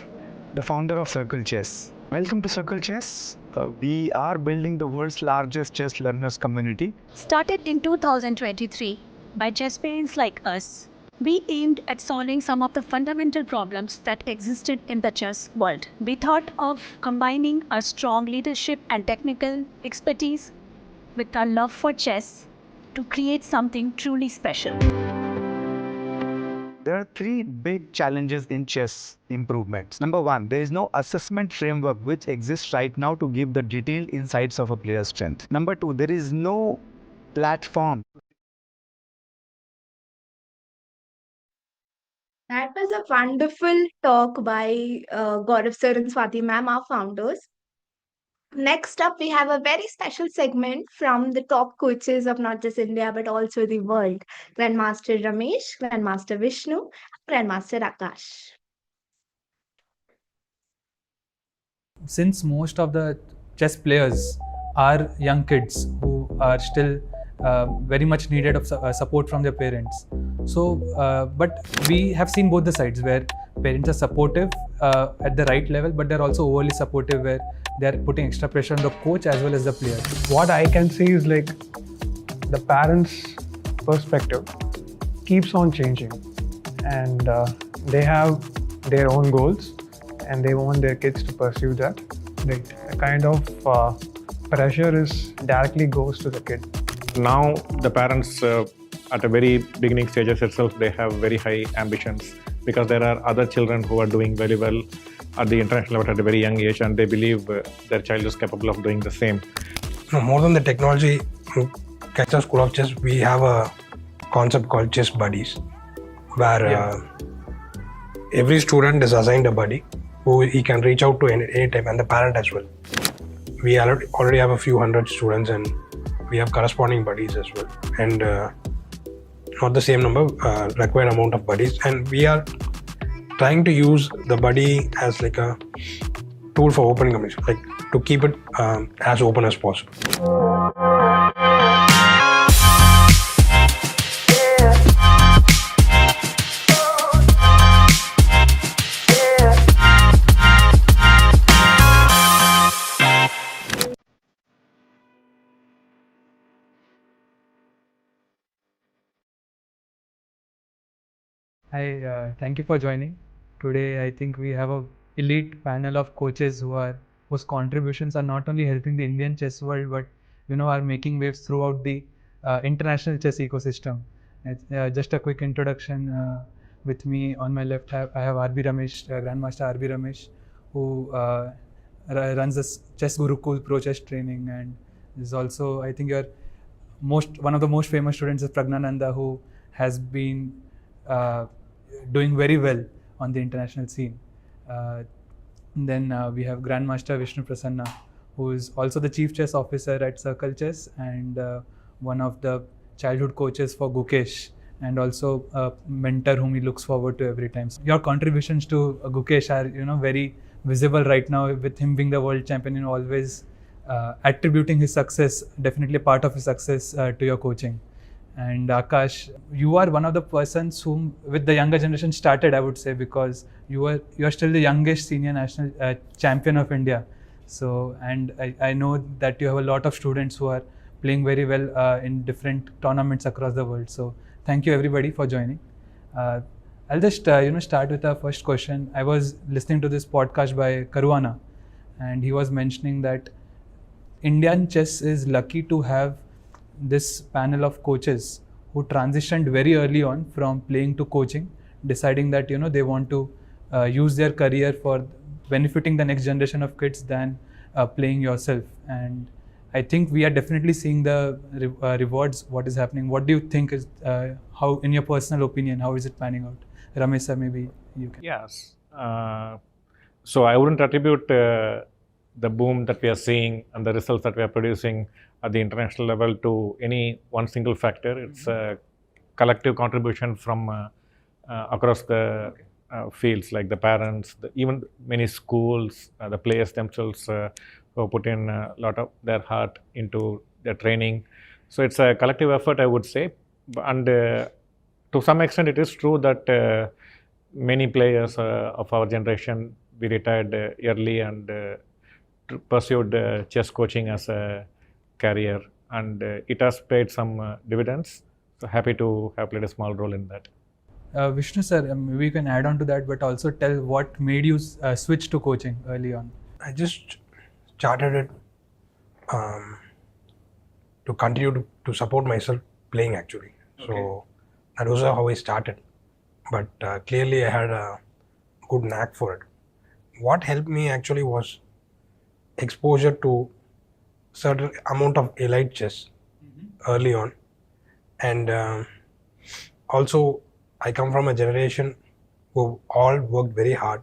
Speaker 10: the founder of CircleChess. Welcome to CircleChess. We are building the world's largest chess learners community.
Speaker 11: Started in 2023 by chess parents like us, we aimed at solving some of the fundamental problems that existed in the chess world. We thought of combining our strong leadership and technical expertise with our love for chess to create something truly special.
Speaker 10: There are three big challenges in chess improvements. Number one, there is no assessment framework which exists right now to give the detailed insights of a player's strength. Number two, there is no platform.
Speaker 1: That was a wonderful talk by Gaurav sir and Swati ma'am, our founders. Next up, we have a very special segment from the top coaches of not just India but also the world. Grandmaster Ramesh, Grandmaster Vishnu, Grandmaster Akash.
Speaker 12: Since most of the chess players are young kids who are still very much needed of support from their parents. So, but we have seen both the sides where parents are supportive at the right level, but they're also overly supportive where they're putting extra pressure on the coach as well as the player.
Speaker 2: What I can say is like the parents' perspective keeps on changing, and they have their own goals and they want their kids to pursue that. Like the kind of pressure is directly goes to the kid.
Speaker 13: Now the parents at a very beginning stages itself, they have very high ambitions because there are other children who are doing very well at the international level at a very young age, and they believe their child is capable of doing the same.
Speaker 2: No, more than the technology, in Caissa School of Chess, we have a concept called chess buddies, where every student is assigned a buddy who he can reach out to any time, and the parent as well. We already have a few hundred students, and we have corresponding buddies as well, and not the same number, required amount of buddies, and we are trying to use the buddy as like a tool for open communication, like to keep it as open as possible.
Speaker 12: Hi, thank you for joining. Today, I think we have a elite panel of coaches whose contributions are not only helping the Indian chess world, but are making waves throughout the international chess ecosystem. Just a quick introduction. With me on my left, I have RB Ramesh, Grandmaster RB Ramesh, who runs the Chess Gurukul Pro Chess Training, and is also, I think, one of the most famous students is Pragnananda, who has been doing very well on the international scene. Then we have Grandmaster Vishnu Prasanna, who is also the Chief Chess Officer at CircleChess and one of the childhood coaches for Gukesh and also a mentor whom he looks forward to every time. So your contributions to Gukesh are very visible right now, with him being the world champion, always attributing his success, definitely part of his success, to your coaching. And Akash, you are one of the persons whom with the younger generation started, I would say, because you are still the youngest senior national champion of India. So, and I know that you have a lot of students who are playing very well in different tournaments across the world. So thank you everybody for joining. I'll just start with our first question. I was listening to this podcast by Caruana, and he was mentioning that Indian chess is lucky to have this panel of coaches who transitioned very early on from playing to coaching, deciding that they want to use their career for benefiting the next generation of kids than playing yourself. And I think we are definitely seeing the rewards. What is happening? What do you think is how, in your personal opinion, how is it panning out? Ramesh sir, maybe you can.
Speaker 13: Yes. So I wouldn't attribute the boom that we are seeing and the results that we are producing at the international level to any one single factor. It's a collective contribution from across the fields, like the parents, even many schools, the players themselves who put in a lot of their heart into their training. So it's a collective effort, I would say. And to some extent, it is true that many players of our generation, we retired early and pursued chess coaching as a career, and it has paid some dividends. So happy to have played a small role in that.
Speaker 12: Vishnu sir, maybe you can add on to that, but also tell what made you switch to coaching early on.
Speaker 2: I just started it to continue to support myself playing, actually. Okay. So that was how I started. But clearly I had a good knack for it. What helped me actually was exposure to certain amount of elite chess early on. And also I come from a generation who all worked very hard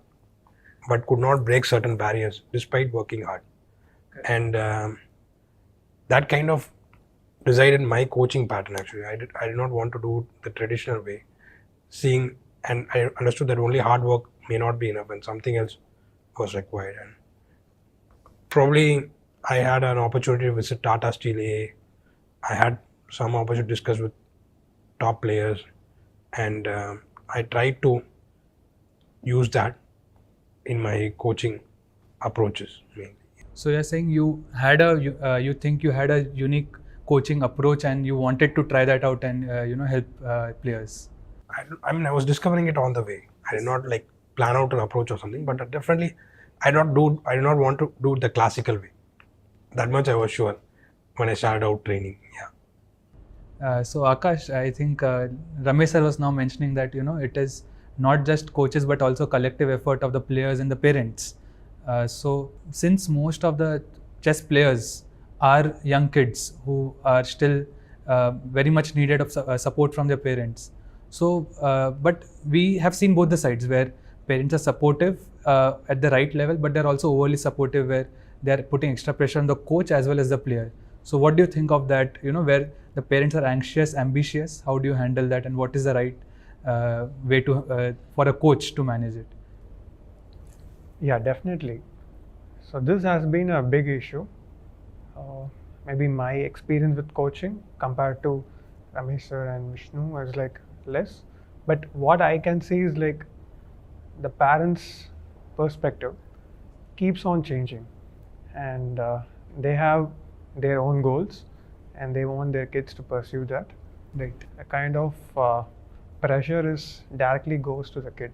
Speaker 2: but could not break certain barriers despite working hard. Okay. And that kind of resided in my coaching pattern, actually. I did not want to do the traditional way, and I understood that only hard work may not be enough and something else was required. And probably I had an opportunity to visit Tata Steel AA. I had some opportunity to discuss with top players, and I tried to use that in my coaching approaches mainly.
Speaker 12: So you're saying you think you had a unique coaching approach and you wanted to try that out and help players.
Speaker 2: I mean, I was discovering it on the way. I did not plan out an approach or something, but definitely I did not want to do it the classical way. That much I was sure when I started out training. Yeah.
Speaker 12: So Akash, I think Ramesh sir was now mentioning that it is not just coaches but also collective effort of the players and the parents. So since most of the chess players are young kids who are still very much needed of support from their parents. So, but we have seen both the sides where parents are supportive at the right level, but they're also overly supportive where they're putting extra pressure on the coach as well as the player. So what do you think of that, where the parents are anxious, ambitious? How do you handle that, and what is the right way to for a coach to manage it?
Speaker 14: Yeah, definitely. So this has been a big issue. Maybe my experience with coaching compared to Ramesh sir and Vishnu was less. But what I can see is the parents' perspective keeps on changing, and they have their own goals and they want their kids to pursue that.
Speaker 12: Right.
Speaker 14: A kind of pressure directly goes to the kid,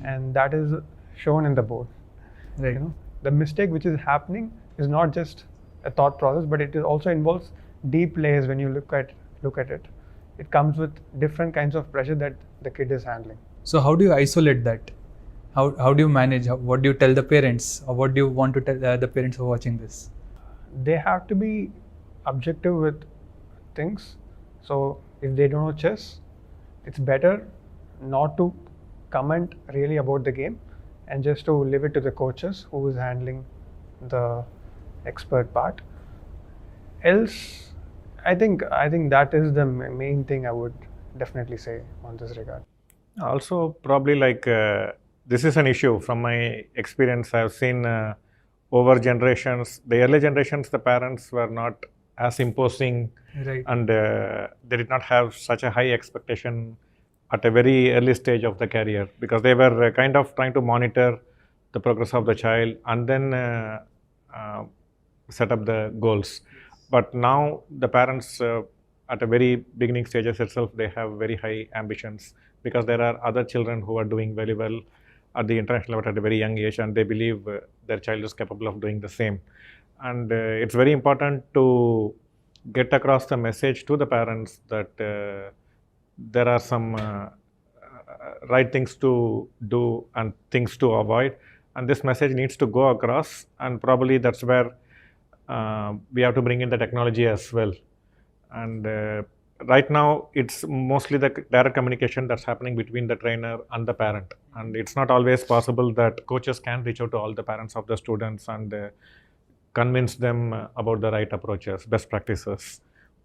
Speaker 14: and that is shown in the board.
Speaker 12: Right.
Speaker 14: The mistake which is happening is not just a thought process, but it also involves deep layers. When you look at it, it comes with different kinds of pressure that the kid is handling.
Speaker 12: So how do you isolate that? How do you manage? What do you tell the parents, or what do you want to tell the parents who are watching this?
Speaker 14: They have to be objective with things. So if they don't know chess, it's better not to comment really about the game and just to leave it to the coaches who is handling the expert part. Else, I think that is the main thing I would definitely say on this regard?
Speaker 13: Also, probably like this is an issue from my experience. I've seen over generations, the early generations, the parents were not as imposing,
Speaker 12: Right.
Speaker 13: and they did not have such a high expectation at a very early stage of the career, because they were kind of trying to monitor the progress of the child and then set up the goals. But now the parents at a very beginning stages itself, they have very high ambitions, because there are other children who are doing very well at the international level at a very young age, and they believe their child is capable of doing the same. And it's very important to get across the message to the parents that there are some right things to do and things to avoid, and this message needs to go across, and probably that's where we have to bring in the technology as well. And right now it's mostly the direct communication that's happening between the trainer and the parent, and it's not always possible that coaches can reach out to all the parents of the students and convince them about the right approaches, best practices.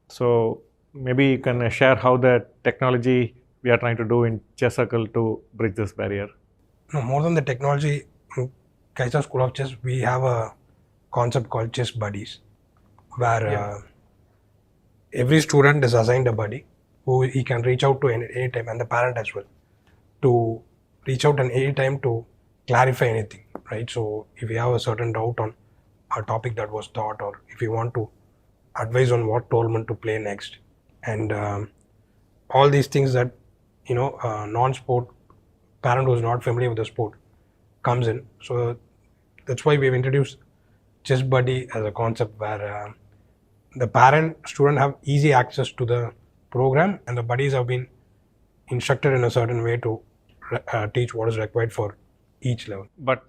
Speaker 13: So maybe you can share how the technology we are trying to do in Chess Circle to bridge this barrier.
Speaker 2: No, more than the technology, in Caissa School of Chess, we have a concept called chess buddies, where every student is assigned a buddy who he can reach out to any time, and the parent as well, to reach out at any time to clarify anything, right? So if you have a certain doubt on a topic that was taught, or if you want to advise on what tournament to play next, and all these things that, you know, non-sport parent who's not familiar with the sport comes in. So that's why we've introduced chess buddy as a concept, where the parent student have easy access to the program, and the buddies have been instructed in a certain way to teach what is required for each level.
Speaker 13: But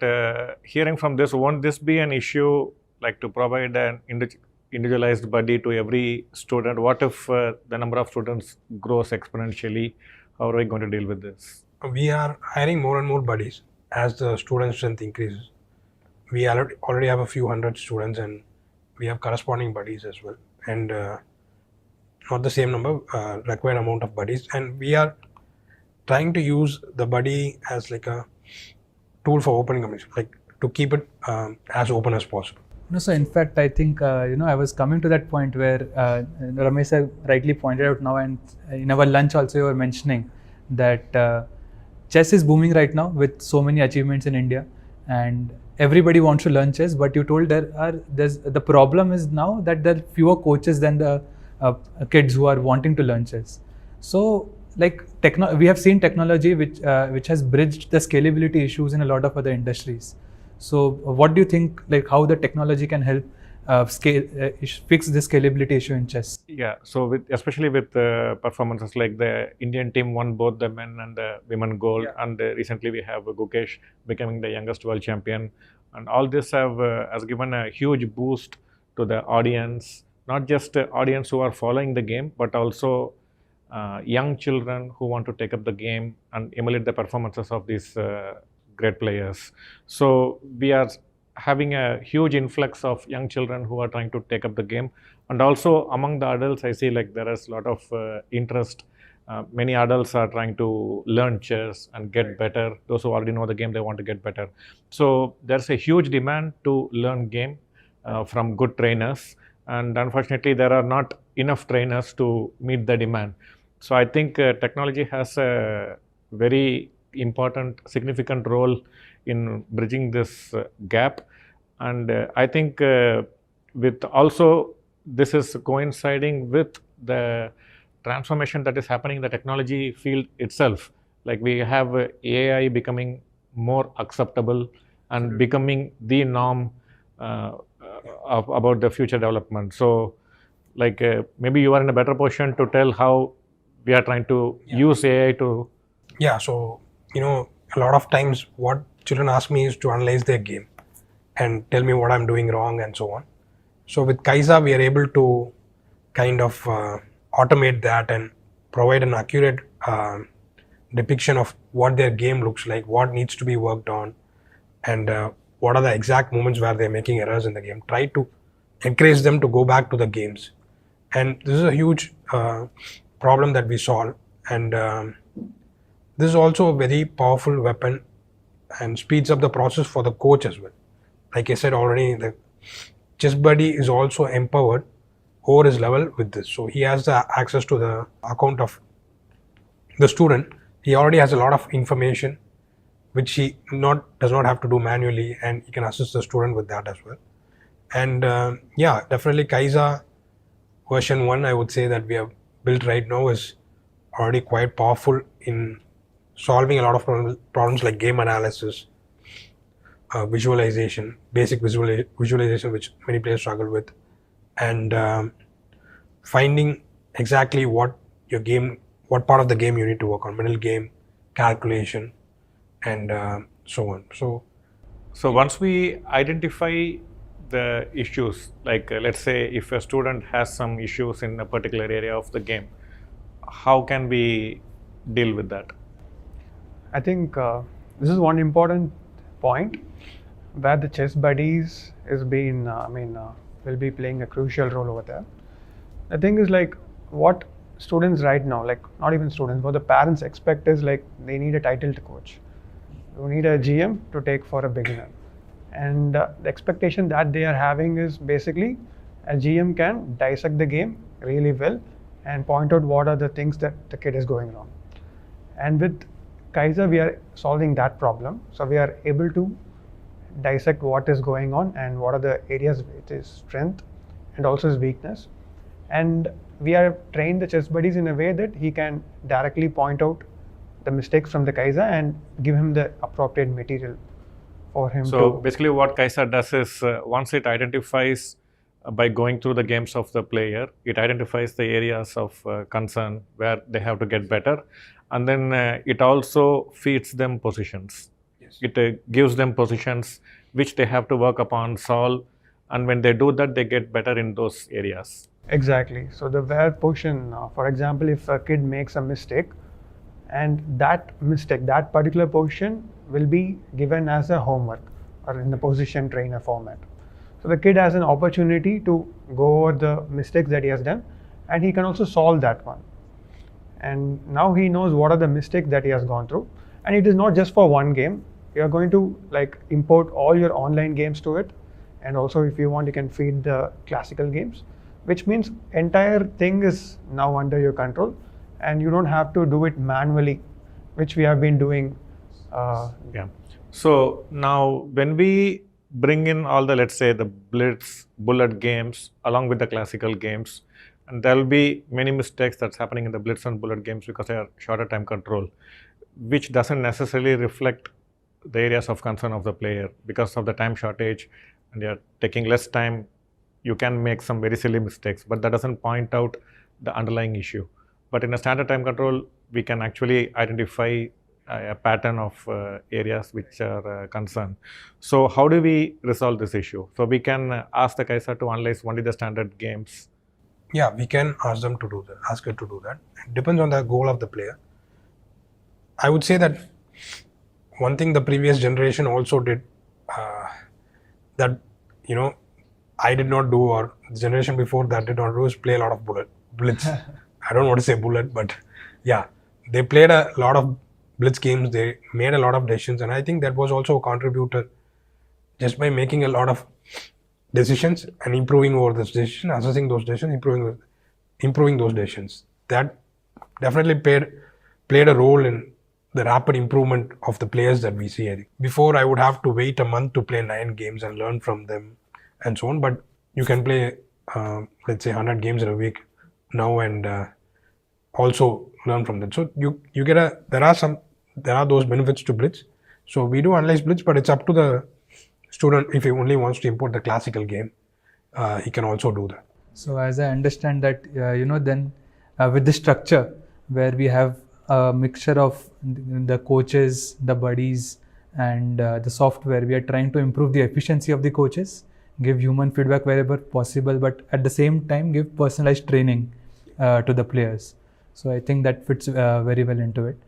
Speaker 13: hearing from this, won't this be an issue, like to provide an individualized buddy to every student? What if the number of students grows exponentially? How are we going to deal with this?
Speaker 2: We are hiring more and more buddies as the student strength increases. We already have a few hundred students, and we have corresponding buddies as well, and not the same number, required amount of buddies. And we are trying to use the buddy as like a tool for open communication, like to keep it as open as possible.
Speaker 12: No, so in fact, I think, I was coming to that point where Ramesh sir rightly pointed out now, and in our lunch also you were mentioning that chess is booming right now with so many achievements in India, and everybody wants to learn chess, but you told the problem is now that there are fewer coaches than the kids who are wanting to learn chess. So like we have seen technology which has bridged the scalability issues in a lot of other industries. So what do you think, like how the technology can help fix the scalability issue in chess?
Speaker 13: Yeah, so especially with performances like the Indian team won both the men and the women gold, and recently we have Gukesh becoming the youngest world champion, and all this has given a huge boost to the audience, not just audience who are following the game, but also young children who want to take up the game and emulate the performances of these great players. So we are having a huge influx of young children who are trying to take up the game, and also among the adults I see like there is a lot of interest. Many adults are trying to learn chess and get better. Those who already know the game, they want to get better. So there's a huge demand to learn game from good trainers, and unfortunately there are not enough trainers to meet the demand. So I think technology has a very important, significant role in bridging this gap. And I think with also this is coinciding with the transformation that is happening in the technology field itself. Like we have AI becoming more acceptable and becoming the norm about the future development. So like maybe you are in a better position to tell how we are trying to use AI to...
Speaker 2: Yeah, so a lot of times what children ask me is to analyze their game and tell me what I'm doing wrong and so on. So with Caissa, we are able to kind of automate that and provide an accurate depiction of what their game looks like, what needs to be worked on, and what are the exact moments where they're making errors in the game. Try to encourage them to go back to the games. And this is a huge problem that we solve. and this is also a very powerful weapon and speeds up the process for the coach as well. Like I said already, the chess buddy is also empowered over his level with this, so he has the access to the account of the student. He already has a lot of information which he does not have to do manually, and he can assist the student with that as well. And yeah, definitely Caissa version 1, I would say, that we have built right now is already quite powerful in solving a lot of problems like game analysis, visualization, basic visualization, which many players struggle with, and finding exactly what part of the game you need to work on, middle game, calculation, and so on.
Speaker 13: So once we identify the issues, like let's say if a student has some issues in a particular area of the game, how can we deal with that?
Speaker 14: I think this is one important point where the chess buddies will be playing a crucial role over there. The thing is, like, what students right now, like not even students, what the parents expect is like they need a title to coach. You need a GM to take for a beginner. And the expectation that they are having is basically a GM can dissect the game really well and point out what are the things that the kid is going wrong. And with Caissa, we are solving that problem. So we are able to dissect what is going on and what are the areas with his strength and also his weakness. And we are trained the chess buddies in a way that he can directly point out the mistakes from the Caissa and give him the appropriate material for him.
Speaker 13: So basically what Caissa does is once it identifies by going through the games of the player, it identifies the areas of concern where they have to get better, and then it also feeds them positions. Yes. It gives them positions which they have to work upon, solve, and when they do that, they get better in those areas.
Speaker 14: Exactly. So the where position, for example, if a kid makes a mistake, and that mistake, that particular position will be given as a homework or in the position trainer format. So the kid has an opportunity to go over the mistakes that he has done, and he can also solve that one. And now he knows what are the mistakes that he has gone through, and it is not just for one game. You are going to like import all your online games to it, and also if you want, you can feed the classical games, which means entire thing is now under your control, and you don't have to do it manually, which we have been doing.
Speaker 13: Yeah. So now when we bring in all the, let's say, the blitz, bullet games along with the classical games, and there will be many mistakes that's happening in the blitz and bullet games because they are shorter time control, which doesn't necessarily reflect the areas of concern of the player. Because of the time shortage and you're taking less time, you can make some very silly mistakes, but that doesn't point out the underlying issue. But in a standard time control, we can actually identify a pattern of areas which are concerned. So how do we resolve this issue? So we can ask the Caissa to analyze only the standard games.
Speaker 2: Yeah, we can ask them to do that, ask her to do that. It depends on the goal of the player. I would say that one thing the previous generation also did that, you know, I did not do, or the generation before that did not do, is play a lot of blitz. I don't want to say bullet, but yeah, they played a lot of blitz games. They made a lot of decisions, and I think that was also a contributor. Just by making a lot of decisions and improving over those decisions, assessing those decisions, improving those decisions, that definitely played a role in the rapid improvement of the players that we see. I think before I would have to wait a month to play 9 games and learn from them and so on, but you can play let's say 100 games in a week now and also learn from them. So you get there are those benefits to blitz. So we do analyze blitz, but it's up to the student. If he only wants to import the classical game, he can also do that.
Speaker 12: So as I understand that, then with the structure where we have a mixture of the coaches, the buddies, and the software, we are trying to improve the efficiency of the coaches, give human feedback wherever possible, but at the same time give personalized training to the players. So I think that fits very well into it.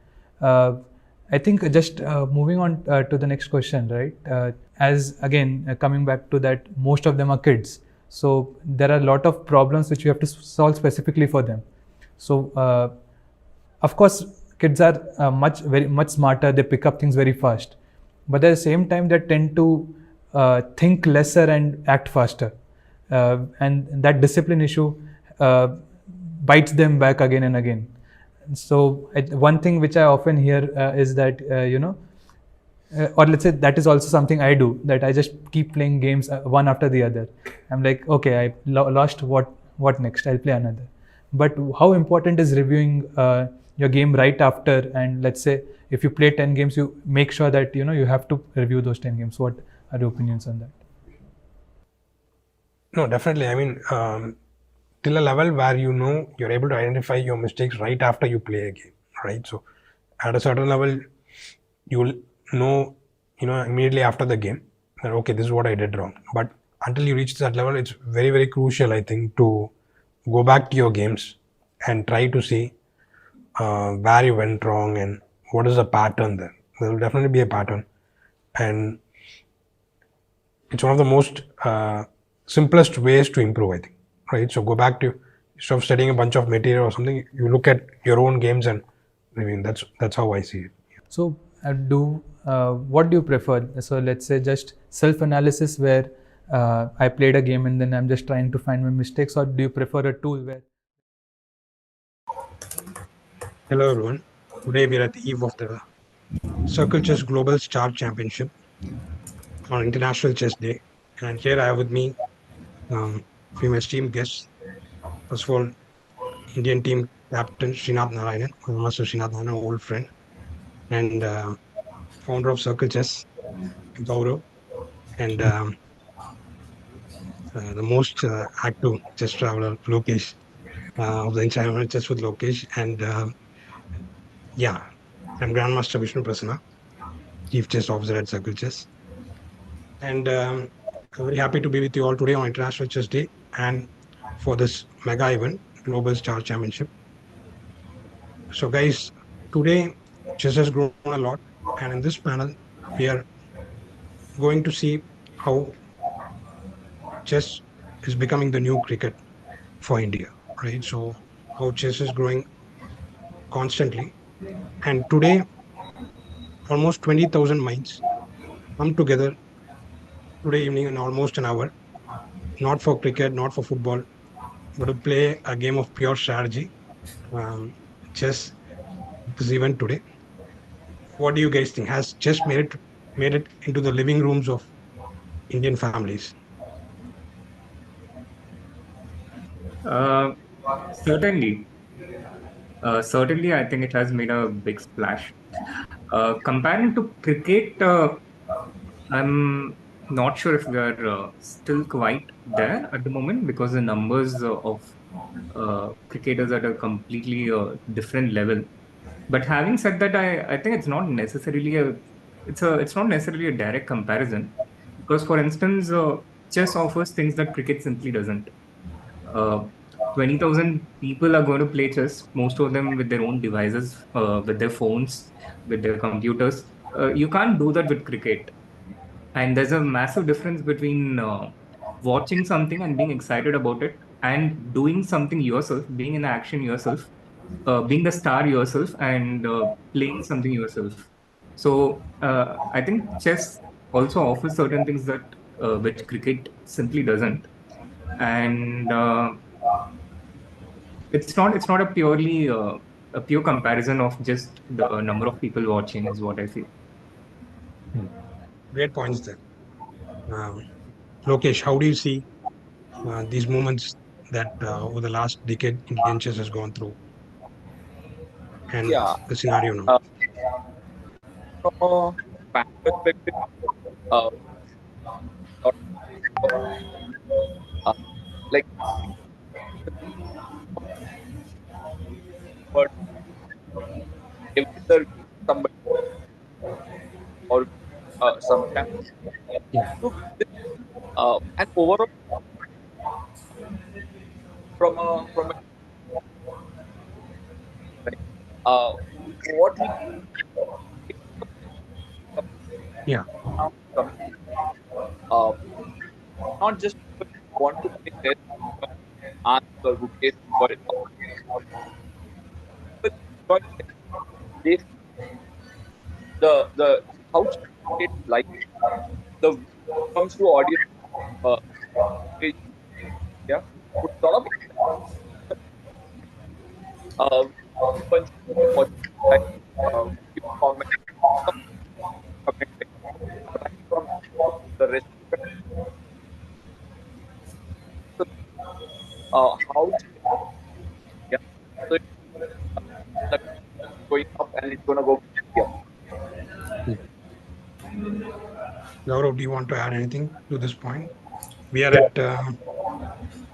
Speaker 12: I think just moving on to the next question, right? As again, coming back to that, most of them are kids. So there are a lot of problems which we have to solve specifically for them. So of course, kids are very much smarter. They pick up things very fast, but at the same time, they tend to think lesser and act faster, and that discipline issue bites them back again and again. So one thing which I often hear is that or let's say that is also something I do, that I just keep playing games one after the other. I'm like, okay, I lost, what next? I'll play another. But how important is reviewing your game right after? And let's say if you play 10 games, you make sure that you have to review those 10 games. What are your opinions on that?
Speaker 2: No, definitely. I mean, till a level where you're able to identify your mistakes right after you play a game, right? So at a certain level, you'll know immediately after the game that okay, this is what I did wrong. But until you reach that level, it's very, very crucial, I think, to go back to your games and try to see where you went wrong and what is the pattern there. There will definitely be a pattern, and it's one of the most simplest ways to improve, I think, right? So go back to, instead of studying a bunch of material or something, you look at your own games, and I mean that's how I see it.
Speaker 12: So what do you prefer? So let's say just self-analysis where I played a game and then I'm just trying to find my mistakes, or do you prefer a tool where...
Speaker 2: Hello everyone. Today we are at the eve of the CircleChess Global Star Championship on International Chess Day, and here I have with me few esteemed guests. First of all, Indian team captain Srinath Master Srinath Narayanan, old friend, and founder of CircleChess, Gaurav, and the most active chess traveler, Gukesh, of the entire Chess with Gukesh, and yeah, I'm Grandmaster Vishnu Prasanna, Chief Chess Officer at CircleChess, and I'm very happy to be with you all today on International Chess Day and for this mega event, Global Star Championship. So guys, today chess has grown a lot, and in this panel, we are going to see how chess is becoming the new cricket for India, right? So how chess is growing constantly, and today almost 20,000 minds come together today evening in almost an hour, not for cricket, not for football, but to play a game of pure strategy, chess. This event today. What do you guys think? Has chess made it into the living rooms of Indian families?
Speaker 15: Certainly. Certainly, I think it has made a big splash. Comparing to cricket, I'm not sure if we are still quite there at the moment, because the numbers of cricketers are at a completely different level. But having said that, I think it's not necessarily a direct comparison, because for instance, chess offers things that cricket simply doesn't. 20,000 people are going to play chess, most of them with their own devices, with their phones, with their computers. You can't do that with cricket. And there's a massive difference between watching something and being excited about it, and doing something yourself, being in action yourself, being the star yourself, and playing something yourself. So I think chess also offers certain things that which cricket simply doesn't. And it's not a pure comparison of just the number of people watching, is what I feel.
Speaker 2: Great points there. Lokesh, how do you see these moments that over the last decade Indian chess has gone through, and the scenario now?
Speaker 16: From a fan perspective, uh, like, but either somebody or sometimes and overall from a like, what we
Speaker 2: Yeah.
Speaker 16: Not just want to play chess, answer Gukesh, but enjoy they the how it like the comes to audience uh, page, yeah, put a lot of bunch of like give comment comment right from the rest how yeah so it's going up and it's gonna go yeah.
Speaker 2: Gaurav, do you want to add anything to this point? We are at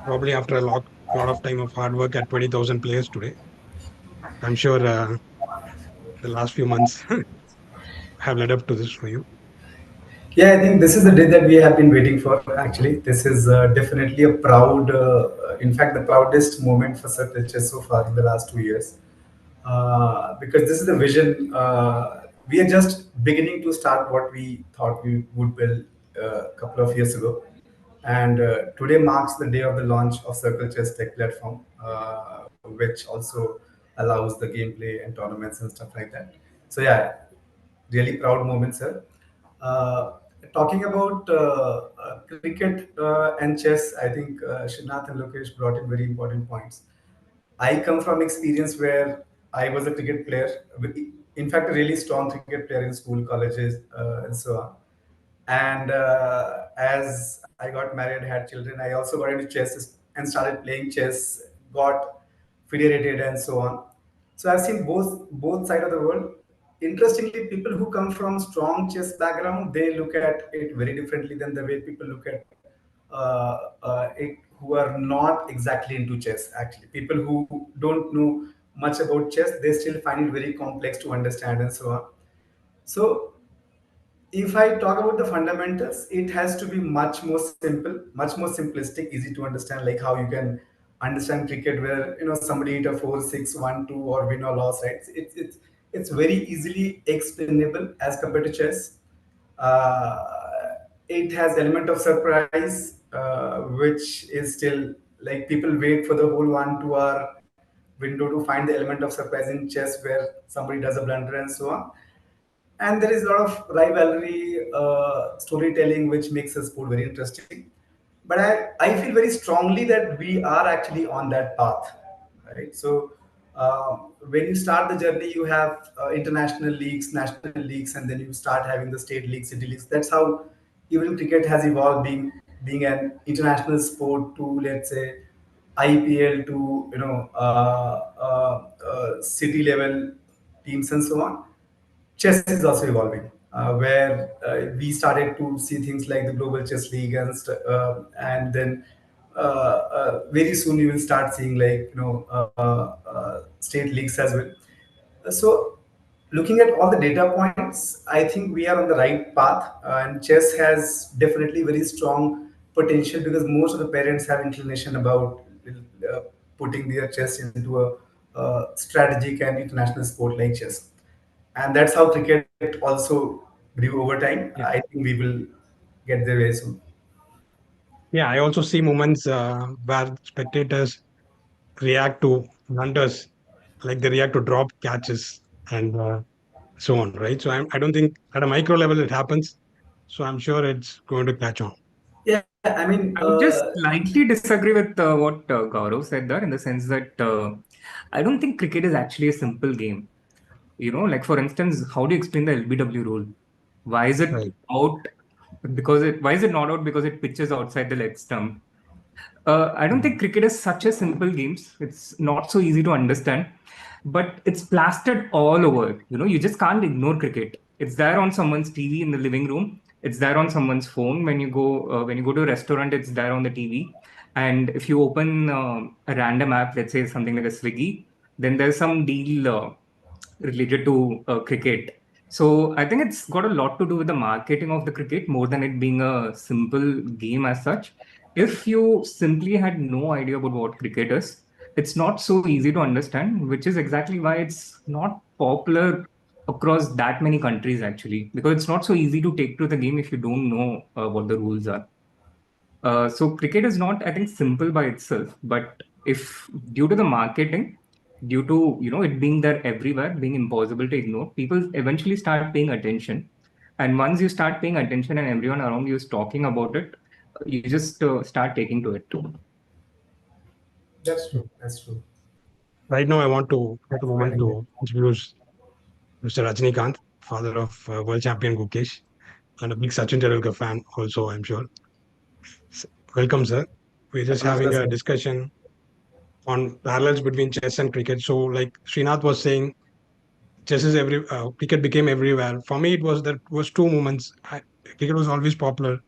Speaker 2: probably after a lot of time of hard work at 20,000 players today. I'm sure the last few months have led up to this for you.
Speaker 17: Yeah, I think this is the day that we have been waiting for. Actually, this is definitely a proud, in fact, the proudest moment for CircleChess so far in the last 2 years. Because this is the vision. We are just beginning to start what we thought we would build a couple of years ago. And today marks the day of the launch of CircleChess tech platform, which also allows the gameplay and tournaments and stuff like that. So yeah, really proud moment, sir. Uh, Talking about cricket and chess, I think Srinath and Lokesh brought in very important points. I come from experience where I was a cricket player, in fact, a really strong cricket player in school, colleges, and so on. And as I got married, had children, I also got into chess and started playing chess, got federated, and so on. So I've seen both side of the world. Interestingly, people who come from strong chess background, they look at it very differently than the way people look at it who are not exactly into chess. Actually, people who don't know much about chess, they still find it very complex to understand and so on. So if I talk about the fundamentals, it has to be much more simple, much more simplistic, easy to understand, like how you can understand cricket, where somebody hit a 4-6-1-2 or win or loss, right? It's very easily explainable as compared to chess. Uh, it has element of surprise, which is still like people wait for the whole 1 2 hour window to find the element of surprise in chess where somebody does a blunder and so on. And there is a lot of rivalry storytelling which makes the sport very interesting. But I feel very strongly that we are actually on that path, right? So when you start the journey, you have international leagues, national leagues, and then you start having the state leagues, city leagues. That's how even cricket has evolved, being an international sport to, let's say, IPL to city level teams and so on. Chess is also evolving, where we started to see things like the Global Chess League, and then very soon you will start seeing like state leagues as well. So looking at all the data points, I think we are on the right path, and chess has definitely very strong potential because most of the parents have inclination about uh, putting their chess into a strategic and international sport like chess, and that's how cricket also grew over time.
Speaker 2: Yeah.
Speaker 17: I think we will get there very soon.
Speaker 2: Yeah, I also see moments where spectators react to blunders, like they react to drop catches and so on, right? So I don't think at a micro level it happens. So I'm sure it's going to catch on.
Speaker 17: Yeah, I mean,
Speaker 15: I would just slightly disagree with what Gaurav said there, in the sense that I don't think cricket is actually a simple game. Like for instance, how do you explain the LBW rule? Why is it
Speaker 2: Right.
Speaker 15: out? Why is it not out? Because it pitches outside the leg stump. I don't think cricket is such a simple game. It's not so easy to understand, but it's plastered all over. You just can't ignore cricket. It's there on someone's TV in the living room. It's there on someone's phone when you go to a restaurant. It's there on the TV. And if you open a random app, let's say something like a Swiggy, then there's some deal related to cricket. So I think it's got a lot to do with the marketing of the cricket more than it being a simple game as such. If you simply had no idea about what cricket is, it's not so easy to understand, which is exactly why it's not popular across that many countries actually, because it's not so easy to take to the game if you don't know what the rules are. So cricket is not, I think, simple by itself, but if due to the marketing, due to it being there everywhere, being impossible to ignore, people eventually start paying attention. And once you start paying attention and everyone around you is talking about it, you just start taking to it too.
Speaker 17: That's true. That's true.
Speaker 2: Right now, I want to take a moment to introduce Mr. Rajni Kant, father of world champion Gukesh, and a big Sachin Tendulkar fan also, I'm sure. Welcome, sir. We're just having a discussion on parallels between chess and cricket. So, like Srinath was saying, chess is cricket became everywhere. For me, it was two moments. Cricket was always popular.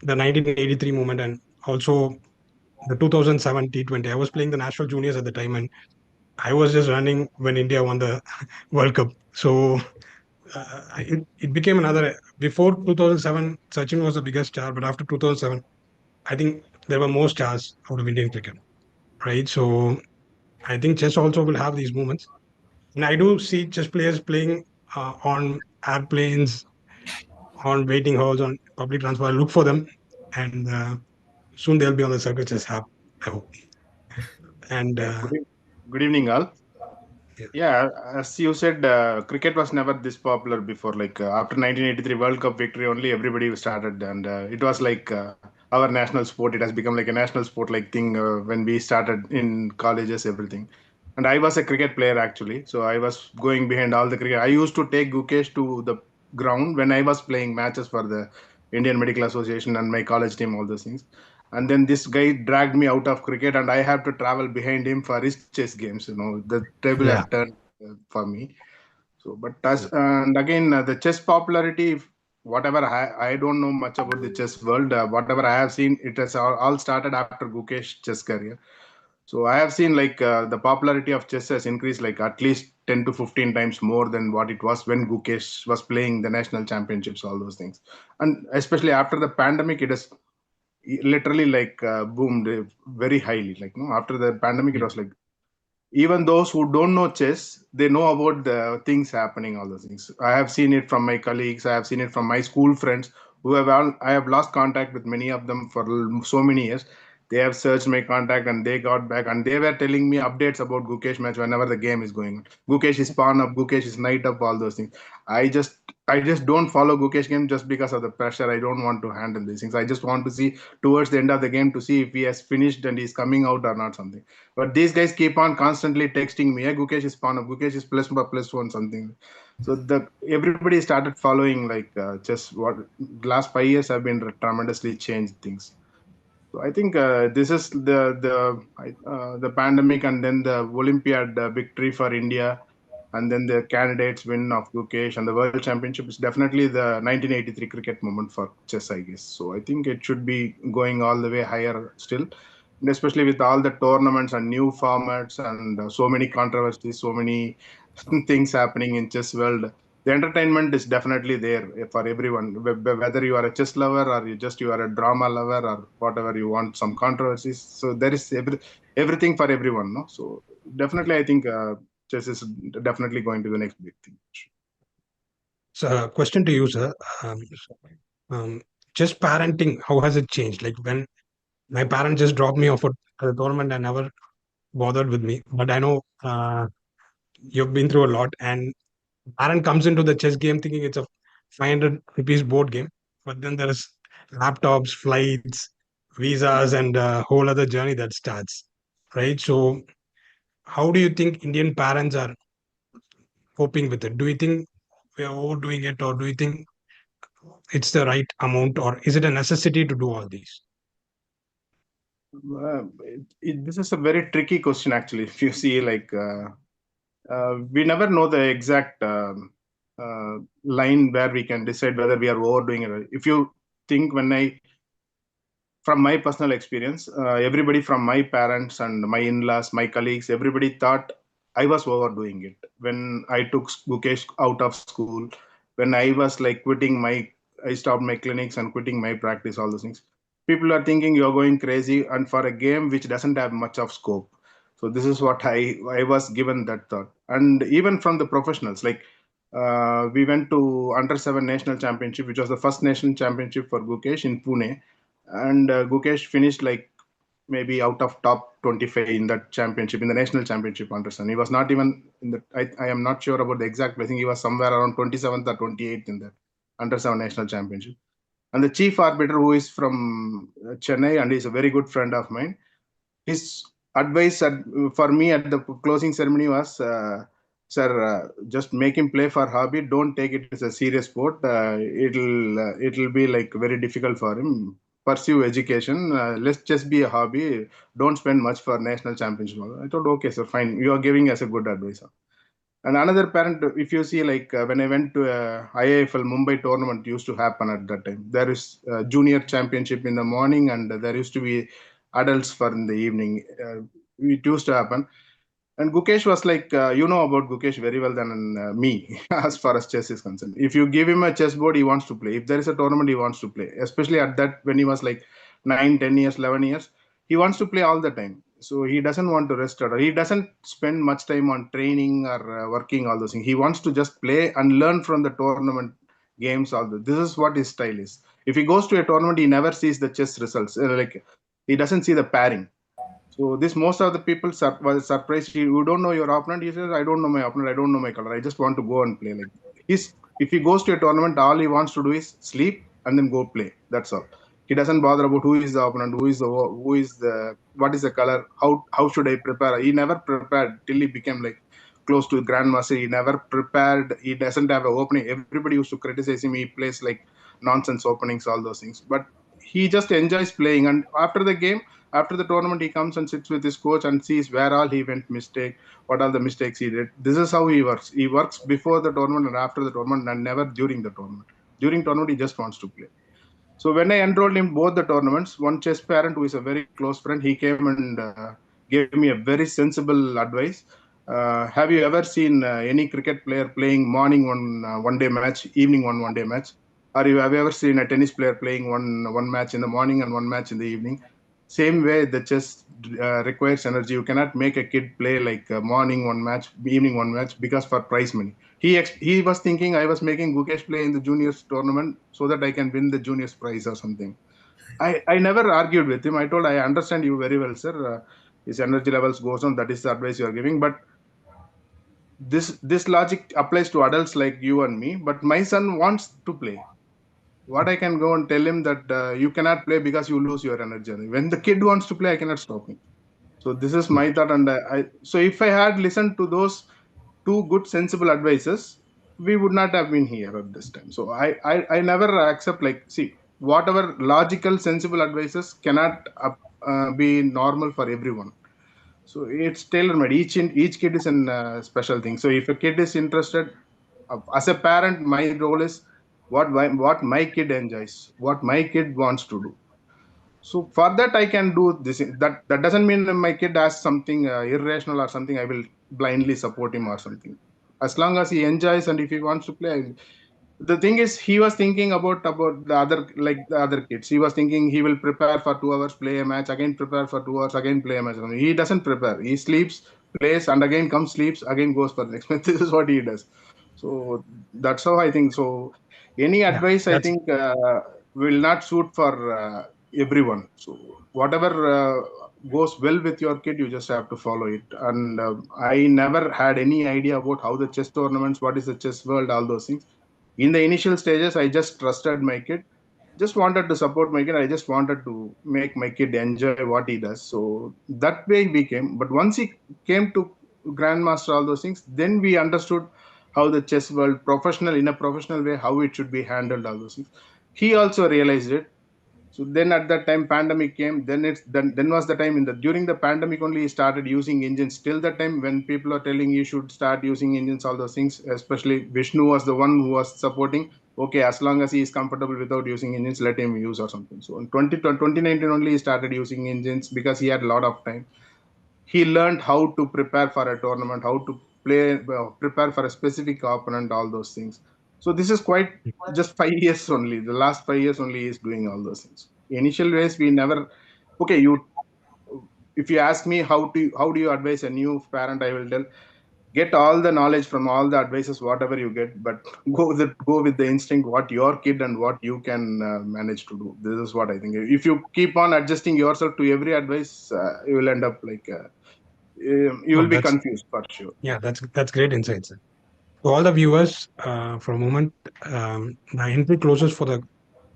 Speaker 2: The 1983 moment and also the 2007 T20. I was playing the national juniors at the time, and I was just running when India won the World Cup. So it became another. Before 2007, Sachin was the biggest star, but after 2007, I think there were more stars out of Indian cricket, right? So I think chess also will have these moments, and I do see chess players playing on airplanes, on waiting halls, on public transport. I look for them, and soon they'll be on the CircleChess app, I hope. And
Speaker 18: good evening, all. Yeah, as you said, cricket was never this popular before. Like after 1983 World Cup victory, only everybody started, and it was like our national sport. It has become like a national sport like thing when we started in colleges, everything. And I was a cricket player actually, so I was going behind all the cricket. I used to take Gukesh to the ground when I was playing matches for the Indian Medical Association and my college team, all those things. And then this guy dragged me out of cricket, and I have to travel behind him for his chess games. The table had turned for me. So, but and again, the chess popularity, whatever I don't know much about the chess world. Whatever I have seen, it has all started after Gukesh's chess career. So I have seen like the popularity of chess has increased like at least 10 to 15 times more than what it was when Gukesh was playing the national championships, all those things. And especially after the pandemic, it has literally like boomed very highly. Like after the pandemic, it was like even those who don't know chess, they know about the things happening, all those things. I have seen it from my colleagues. I have seen it from my school friends who have I have lost contact with many of them for so many years. They have searched my contact and they got back and they were telling me updates about Gukesh match whenever the game is going on. Gukesh is pawn up, Gukesh is knight up, all those things. I just don't follow Gukesh game just because of the pressure. I don't want to handle these things. I just want to see towards the end of the game to see if he has finished and he's coming out or not something. But these guys keep on constantly texting me, hey, Gukesh is pawn up, Gukesh is +1 something. So everybody started following like just what last 5 years have been tremendously changed things. So I think this is the pandemic and then the Olympiad victory for India, and then the candidates win of Gukesh and the World Championship is definitely the 1983 cricket moment for chess, I guess. So I think it should be going all the way higher still, and especially with all the tournaments and new formats and so many controversies, so many things happening in chess world. The entertainment is definitely there for everyone, whether you are a chess lover or you are a drama lover or whatever you want, some controversies. So there is everything for everyone, no? So definitely I think chess is definitely going to the next big thing.
Speaker 2: So, question to you, sir. Just parenting, how has it changed? Like when my parents just dropped me off at the tournament and never bothered with me. But I know you've been through a lot, and parent comes into the chess game thinking it's a 500 rupees board game, but then there is laptops, flights, visas, and a whole other journey that starts, right? So, how do you think Indian parents are coping with it? Do you think we are overdoing it, or do you think it's the right amount, or is it a necessity to do all these?
Speaker 18: This is a very tricky question actually. If you see, like we never know the exact line where we can decide whether we are overdoing it. If you think, from my personal experience, everybody from my parents and my in-laws, my colleagues, everybody thought I was overdoing it when I took Gukesh out of school, when I was like I stopped my clinics and quitting my practice, all those things. People are thinking you're going crazy and for a game which doesn't have much of scope. So this is what I was given that thought. And even from the professionals, like we went to Under-7 National Championship, which was the first national championship for Gukesh in Pune. And Gukesh finished like maybe out of top 25 in that championship, in the national championship under Sun. He was not even in the, I am not sure about the exact placing. He was somewhere around 27th or 28th in the under 7 national championship. And the chief arbiter, who is from Chennai and is a very good friend of mine, his advice for me at the closing ceremony was, sir, just make him play for hobby. Don't take it as a serious sport. It'll be like very difficult for him. Pursue education. Let's just be a hobby. Don't spend much for national championship. I thought, okay, sir, fine. You are giving us a good advice. And another parent, if you see, like when I went to a IIFL Mumbai tournament, used to happen at that time. There is a junior championship in the morning, and there used to be adults for in the evening. It used to happen. And Gukesh was like, you know about Gukesh very well than me, as far as chess is concerned. If you give him a chessboard, he wants to play. If there is a tournament, he wants to play. Especially at that, when he was like 9, 10 years, 11 years, he wants to play all the time. So he doesn't want to rest at all. He doesn't spend much time on training or working, all those things. He wants to just play and learn from the tournament games. This is what his style is. If he goes to a tournament, he never sees the chess results. Like he doesn't see the pairing. So this, most of the people was surprised. You don't know your opponent. He says, I don't know my opponent. I don't know my color. I just want to go and play. Like if he goes to a tournament, all he wants to do is sleep and then go play. That's all. He doesn't bother about who is the opponent, what is the color, how should I prepare. He never prepared till he became like close to Grandmaster. He never prepared. He doesn't have an opening. Everybody used to criticize him. He plays like nonsense openings, all those things. But he just enjoys playing. And after the game, after the tournament, he comes and sits with his coach and sees where all he went mistake, what are the mistakes he did. This is how he works. He works before the tournament and after the tournament, and never during the tournament. During tournament, he just wants to play. So when I enrolled in both the tournaments, one chess parent who is a very close friend, he came and gave me a very sensible advice. Have you ever seen any cricket player playing morning one day match, evening one day match? Or have you ever seen a tennis player playing one match in the morning and one match in the evening? Same way, the chess requires energy. You cannot make a kid play like morning one match, evening one match, because for prize money. He was thinking I was making Gukesh play in the juniors tournament so that I can win the juniors prize or something. I never argued with him. I told, I understand you very well, sir. His energy levels goes on. That is the advice you are giving. But this logic applies to adults like you and me. But my son wants to play. What I can go and tell him that you cannot play because you lose your energy. When the kid wants to play, I cannot stop him. So this is my thought. And so if I had listened to those two good, sensible advices, we would not have been here at this time. So I never accept, like, see, whatever logical, sensible advices cannot be normal for everyone. So it's tailor-made. Each kid is a special thing. So if a kid is interested, as a parent, my role is what my kid enjoys, what my kid wants to do. So for that, I can do this. That doesn't mean that my kid has something irrational or something, I will blindly support him or something. As long as he enjoys and if he wants to play. The thing is, he was thinking about the other kids. He was thinking he will prepare for 2 hours, play a match, again prepare for 2 hours, again play a match. He doesn't prepare. He sleeps, plays, and again comes, sleeps, again goes for the next match. This is what he does. So that's how I think. So any advice, I think, will not suit for everyone. So whatever goes well with your kid, you just have to follow it. And I never had any idea about how the chess tournaments, what is the chess world, all those things. In the initial stages, I just trusted my kid, just wanted to support my kid. I just wanted to make my kid enjoy what he does. So that way we came. But once he came to Grandmaster, all those things, then we understood how the chess world, in a professional way, how it should be handled, all those things. He also realized it. So then at that time, pandemic came. Then was the time during the pandemic only he started using engines. Till that time, when people are telling you should start using engines, all those things, especially Vishnu was the one who was supporting. Okay, as long as he is comfortable without using engines, let him use or something. So in 2019 only he started using engines because he had a lot of time. He learned how to prepare for a tournament, how to prepare for a specific opponent, all those things. So this is quite just 5 years only. The last 5 years only is doing all those things. Initial ways we never. Okay, if you ask me how do you advise a new parent, I will tell, get all the knowledge from all the advices, whatever you get, but go with the instinct what your kid and what you can manage to do. This is what I think. If you keep on adjusting yourself to every advice, you will end up like you will be confused for sure.
Speaker 2: Yeah, that's great insights. To all the viewers, for a moment, the entry closes for the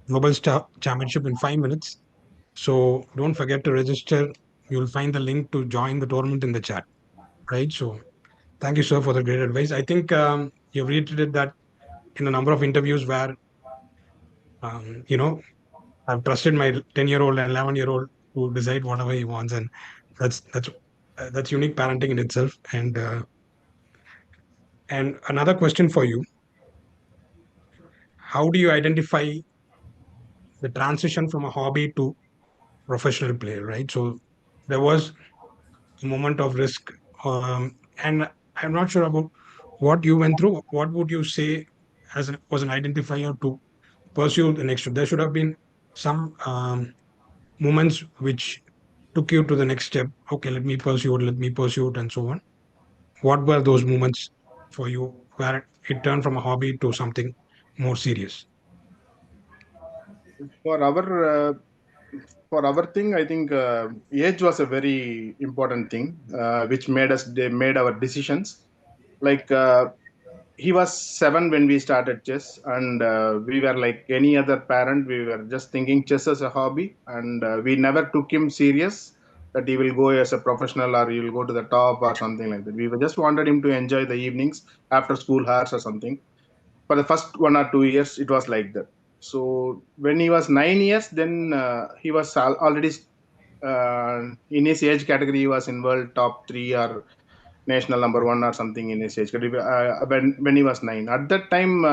Speaker 2: Global Star Championship in 5 minutes. So don't forget to register. You'll find the link to join the tournament in the chat. Right. So thank you, sir, for the great advice. I think you've reiterated that in a number of interviews where, you know, I've trusted my 10-year-old and 11-year-old to decide whatever he wants, and that's unique parenting in itself. And another question for you: how do you identify the transition from a hobby to professional player? Right. So there was a moment of risk, and I'm not sure about what you went through. What would you say was an identifier to pursue the next step? There should have been some moments which took you to the next step. Okay, let me pursue it, and so on. What were those moments for you where it turned from a hobby to something more serious?
Speaker 18: For our thing, I think age was a very important thing, which made our decisions. Like he was 7 when we started chess, and we were like any other parent. We were just thinking chess as a hobby, and we never took him serious that he will go as a professional or he will go to the top or something like that. We just wanted him to enjoy the evenings after school hours or something. For the first 1 or 2 years, it was like that. So when he was 9 years, then he was already in his age category. He was in world top 3 or national number 1 or something in his age category when he was 9. At that time,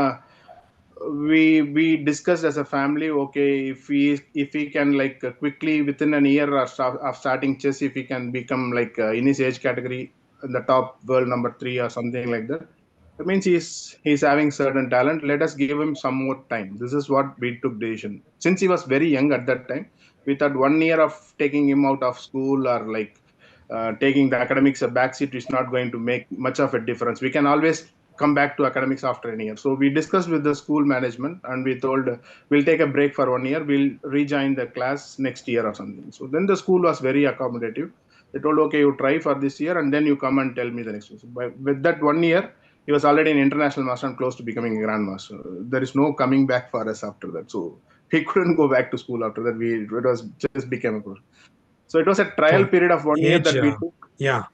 Speaker 18: we discussed as a family. Okay, if he can like quickly within an year of starting chess, if he can become like in his age category in the top world number 3 or something like that, that means he's having certain talent. Let us give him some more time. This is what we took decision. Since he was very young at that time, we thought 1 year of taking him out of school or like taking the academics a backseat is not going to make much of a difference. We can always come back to academics after a year. So we discussed with the school management and we told we'll take a break for 1 year. We'll rejoin the class next year or something. So then the school was very accommodative. They told, okay, you try for this year and then you come and tell me the next year. So with that 1 year, he was already an international master and close to becoming a grandmaster. There is no coming back for us after that. So he couldn't go back to school after that. It was just became a pro. So it was a trial period of 1 year that we took.
Speaker 2: Yeah.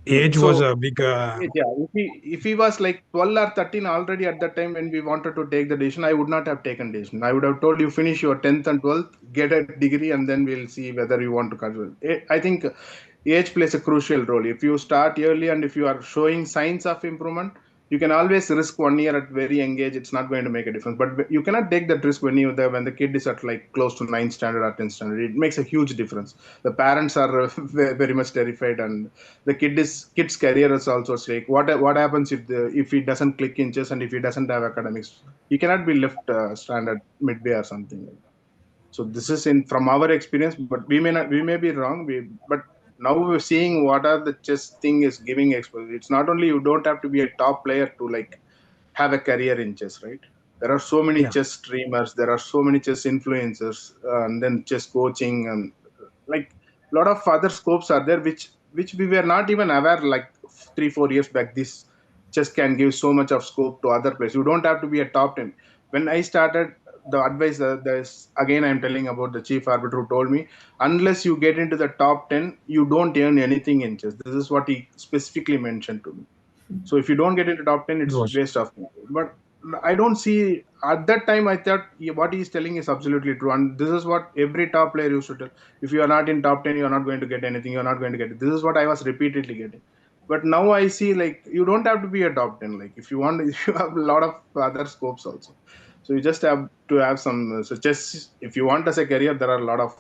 Speaker 2: Age was a big.
Speaker 18: Yeah, if he was like 12 or 13 already at that time when we wanted to take the decision, I would not have taken decision. I would have told you finish your 10th and 12th, get a degree, and then we'll see whether you want to continue. I think age plays a crucial role. If you start early and if you are showing signs of improvement, you can always risk 1 year at very young age. It's not going to make a difference. But you cannot take that risk when the kid is at like close to 9th standard or 10th standard. It makes a huge difference. The parents are very much terrified, and the kid's career is also at stake. What happens if he doesn't click in chess and if he doesn't have academics? He cannot be left stranded midway or something. So this is from our experience, but we may be wrong. But now we're seeing what are the chess thing is giving exposure. It's not only you don't have to be a top player to like have a career in chess, right? There are so many chess streamers, there are so many chess influencers, and then chess coaching, and like a lot of other scopes are there which we were not even aware like 3-4 years back. This chess can give so much of scope to other players. You don't have to be a top 10. When I started, the advice there's again I'm telling about the chief arbiter who told me, unless you get into the top 10, you don't earn anything in chess. This is what he specifically mentioned to me. So if you don't get into top 10, it's waste of time. But I don't see at that time. I thought what he's telling is absolutely true, and this is what every top player used to tell. If you are not in top 10, you are not going to get anything. You are not going to get it. This is what I was repeatedly getting. But now I see like you don't have to be a top 10. Like if you have a lot of other scopes also. So you just have to have some. So chess, if you want as a career, there are a lot of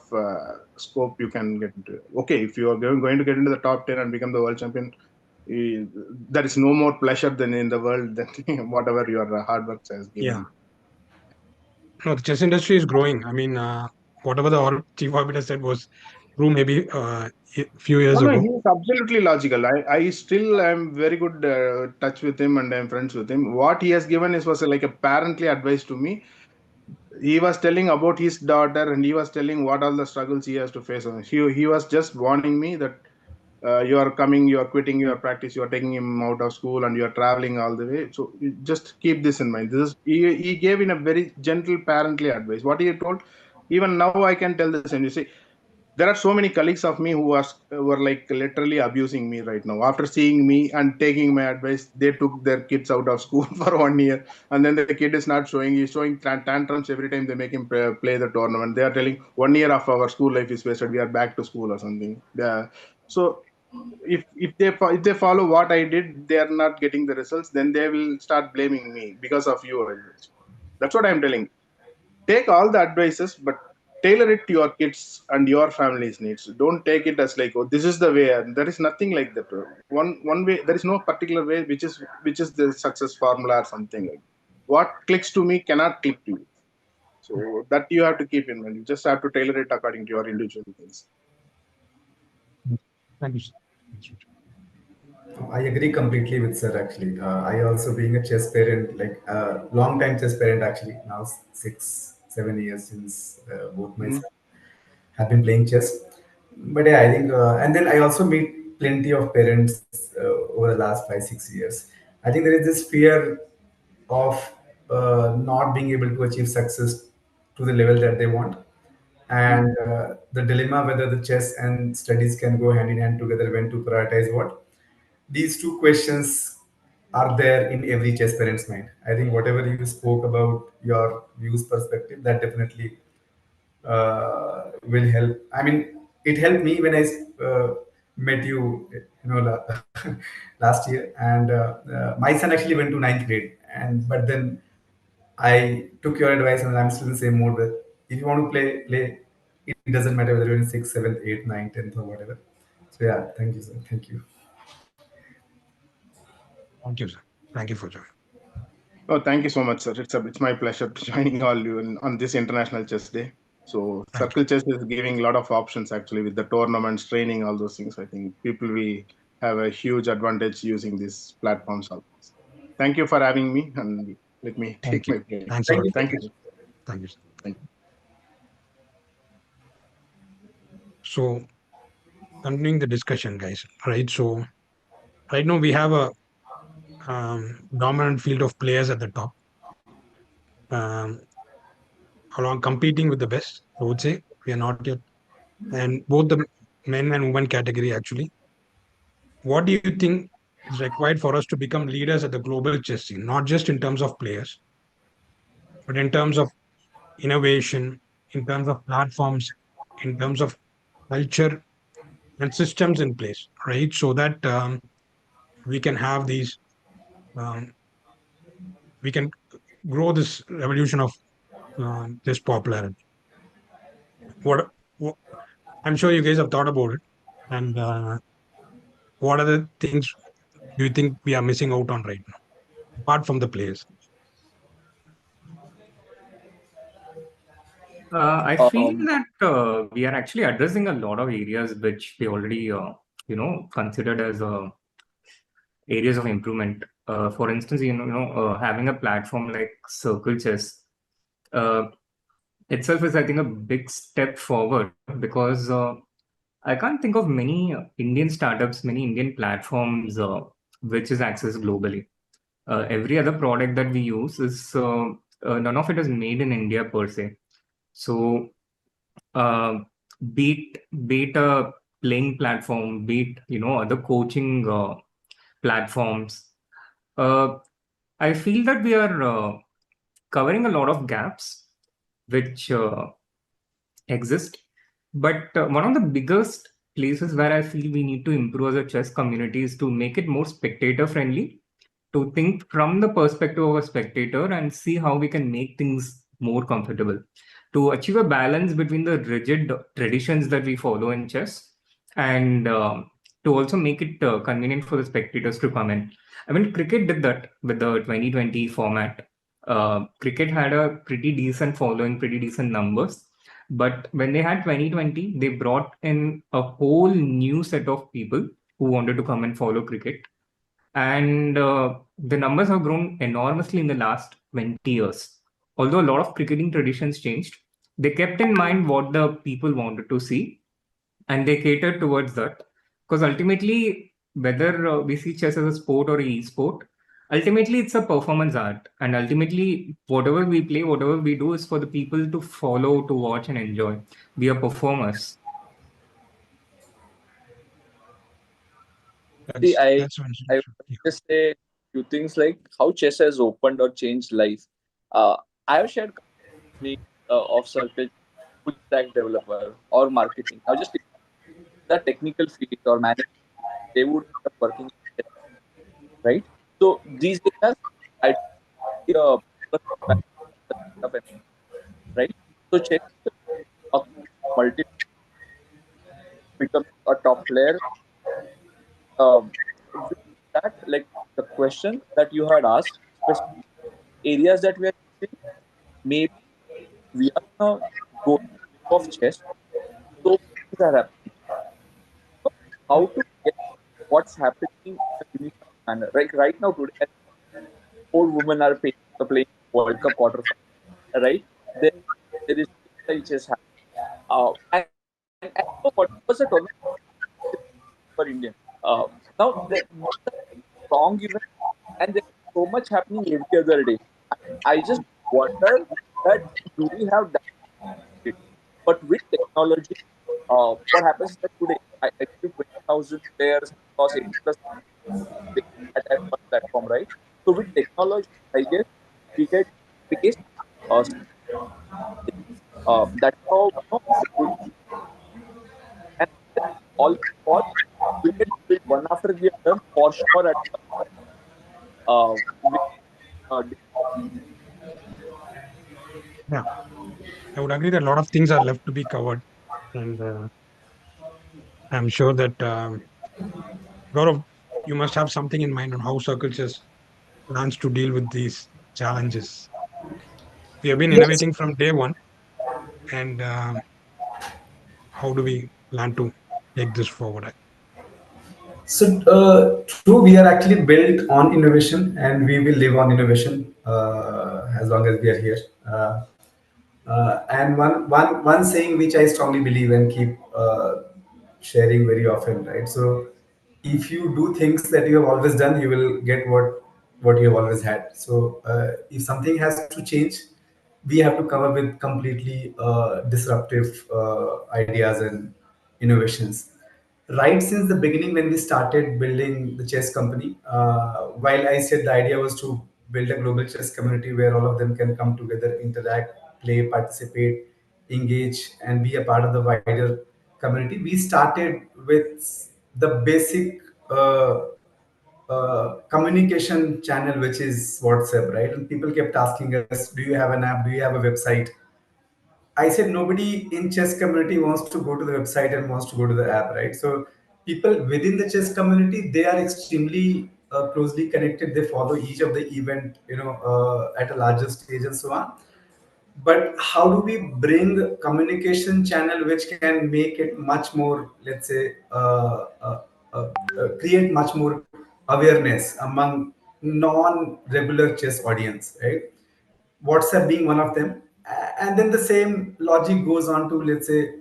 Speaker 18: scope you can get into. Okay, if you are going to get into the top 10 and become the world champion, there is no more pleasure than in the world than whatever your hard work has given.
Speaker 2: Yeah. No, the chess industry is growing. I mean, whatever the chief arbiter said was true maybe a few years
Speaker 18: No,
Speaker 2: ago.
Speaker 18: he's absolutely logical. I still am very good touch with him and I'm friends with him. What he has given is was like a parently advice to me. He was telling about his daughter and he was telling what all the struggles he has to face. He was just warning me that you are coming, you are quitting your practice, you are taking him out of school and you are traveling all the way. So you just keep this in mind. This is he gave in a very gentle parently advice. What he told, even now I can tell the same. You see, there are so many colleagues of me were like literally abusing me right now. After seeing me and taking my advice, they took their kids out of school for 1 year, and then the kid is not showing. He's showing tantrums every time they make him play the tournament. They are telling 1 year of our school life is wasted. We are back to school or something. Yeah. So if they follow what I did, they are not getting the results. Then they will start blaming me because of you. That's what I'm telling. Take all the advices, but tailor it to your kids and your family's needs. Don't take it as like, oh, this is the way. And there is nothing like that. One way. There is no particular way which is the success formula or something like. What clicks to me cannot click to you. So that you have to keep in mind. You just have to tailor it according to your individual things.
Speaker 2: Thank you.
Speaker 17: I agree completely with sir. Actually, I also being a chess parent, like a long time chess parent. Actually, now 6-7 years since both my sons have been playing chess. But yeah, I think, and then I also meet plenty of parents over the last 5-6 years. I think there is this fear of not being able to achieve success to the level that they want, and the dilemma whether the chess and studies can go hand in hand together, when to prioritize what. These two questions are there in every chess parent's mind. I think whatever you spoke about your views perspective, that definitely will help. I mean, it helped me when I met you, last year, and my son actually went to ninth grade, and but then I took your advice, and I'm still in the same mode. With if you want to play, play. It doesn't matter whether you're in 6th, 7th, 8th, 9th, 10th, or whatever. So yeah, thank you, sir. Thank you.
Speaker 2: Thank you, sir. Thank you for joining.
Speaker 18: Oh, thank you so much, sir. It's my pleasure joining all you on this International Chess Day. So Circle Chess is giving a lot of options actually with the tournaments, training, all those things. I think people will have a huge advantage using these platforms. Thank you for having me, and let me take my break.
Speaker 2: Thanks a lot.
Speaker 18: Thank you.
Speaker 2: Thank you, sir.
Speaker 18: Thank you.
Speaker 2: So, continuing the discussion, guys, right? So, right now we have a dominant field of players at the top, along competing with the best. I would say we are not yet, and both the men and women category actually. What do you think is required for us to become leaders at the global chess scene? Not just in terms of players, but in terms of innovation, in terms of platforms, in terms of culture and systems in place, right? So that we can have these, we can grow this revolution of this popularity. What I'm sure you guys have thought about it, and what are the things do you think we are missing out on right now, apart from the players?
Speaker 15: I feel that we are actually addressing a lot of areas which we already, considered as areas of improvement. For instance, having a platform like CircleChess itself is, I think, a big step forward because I can't think of many Indian startups, many Indian platforms which is accessed globally. Every other product that we use is none of it is made in India per se. So, be it a playing platform, be it other coaching platforms. I feel that we are covering a lot of gaps which exist. But one of the biggest places where I feel we need to improve as a chess community is to make it more spectator friendly, to think from the perspective of a spectator and see how we can make things more comfortable, to achieve a balance between the rigid traditions that we follow in chess and to also make it convenient for the spectators to come in. I mean, cricket did that with the 2020 format. Cricket had a pretty decent following, pretty decent numbers. But when they had 2020, they brought in a whole new set of people who wanted to come and follow cricket. And the numbers have grown enormously in the last 20 years. Although a lot of cricketing traditions changed, they kept in mind what the people wanted to see and they catered towards that. Because ultimately, whether we see chess as a sport or e-sport, ultimately it's a performance art. And ultimately, whatever we play, whatever we do is for the people to follow, to watch and enjoy. We are performers.
Speaker 16: See, I
Speaker 2: That's one.
Speaker 16: I would just say few things like how chess has opened or changed life. I have shared company of circle full stack developer or marketing. Now just the technical field or management, they would end up working in chess, right? So these areas, I uh, right. So chess multi become a top player. With that, like the question that you had asked, specific areas that we are using, maybe we are now going of chess. So things are happening. So how to get what's happening in a unified manner? Like right now today, 4 women are playing World Cup quarterfinal, right? There is chess happening. And so what was the tournament for Indian? Now these are strong events, and there's so much happening every other day. I just wonder that do we have that? But with technology, what happens is that today I give 20,000 players across 80 plus at one platform, right? So with technology, I guess we get based. Uh, that's how it would, and all we get built one after the other for sure. At with, uh,
Speaker 2: Yeah, I would agree that a lot of things are left to be covered, and I'm sure that Gaurav, you must have something in mind on how CircleChess plans to deal with these challenges. We have been
Speaker 17: Yes.
Speaker 2: innovating from day one, and how do we plan to take this forward?
Speaker 17: So, true, we are actually built on innovation and we will live on innovation as long as we are here. And one saying which I strongly believe and keep sharing very often, right? So, if you do things that you have always done, you will get what you have always had. So, if something has to change, we have to come up with completely disruptive ideas and innovations. Right since the beginning, when we started building the chess company, while I said the idea was to build a global chess community where all of them can come together, interact, play, participate, engage, and be a part of the wider community, we started with the basic communication channel, which is WhatsApp, right? And people kept asking us, "Do you have an app? Do you have a website?" I said nobody in chess community wants to go to the website and wants to go to the app, right? So people within the chess community, they are extremely closely connected. They follow each of the event, at a larger stage and so on. But how do we bring communication channel which can make it much more, let's say, create much more awareness among non-regular chess audience, right? WhatsApp being one of them. And then the same logic goes on to, let's say,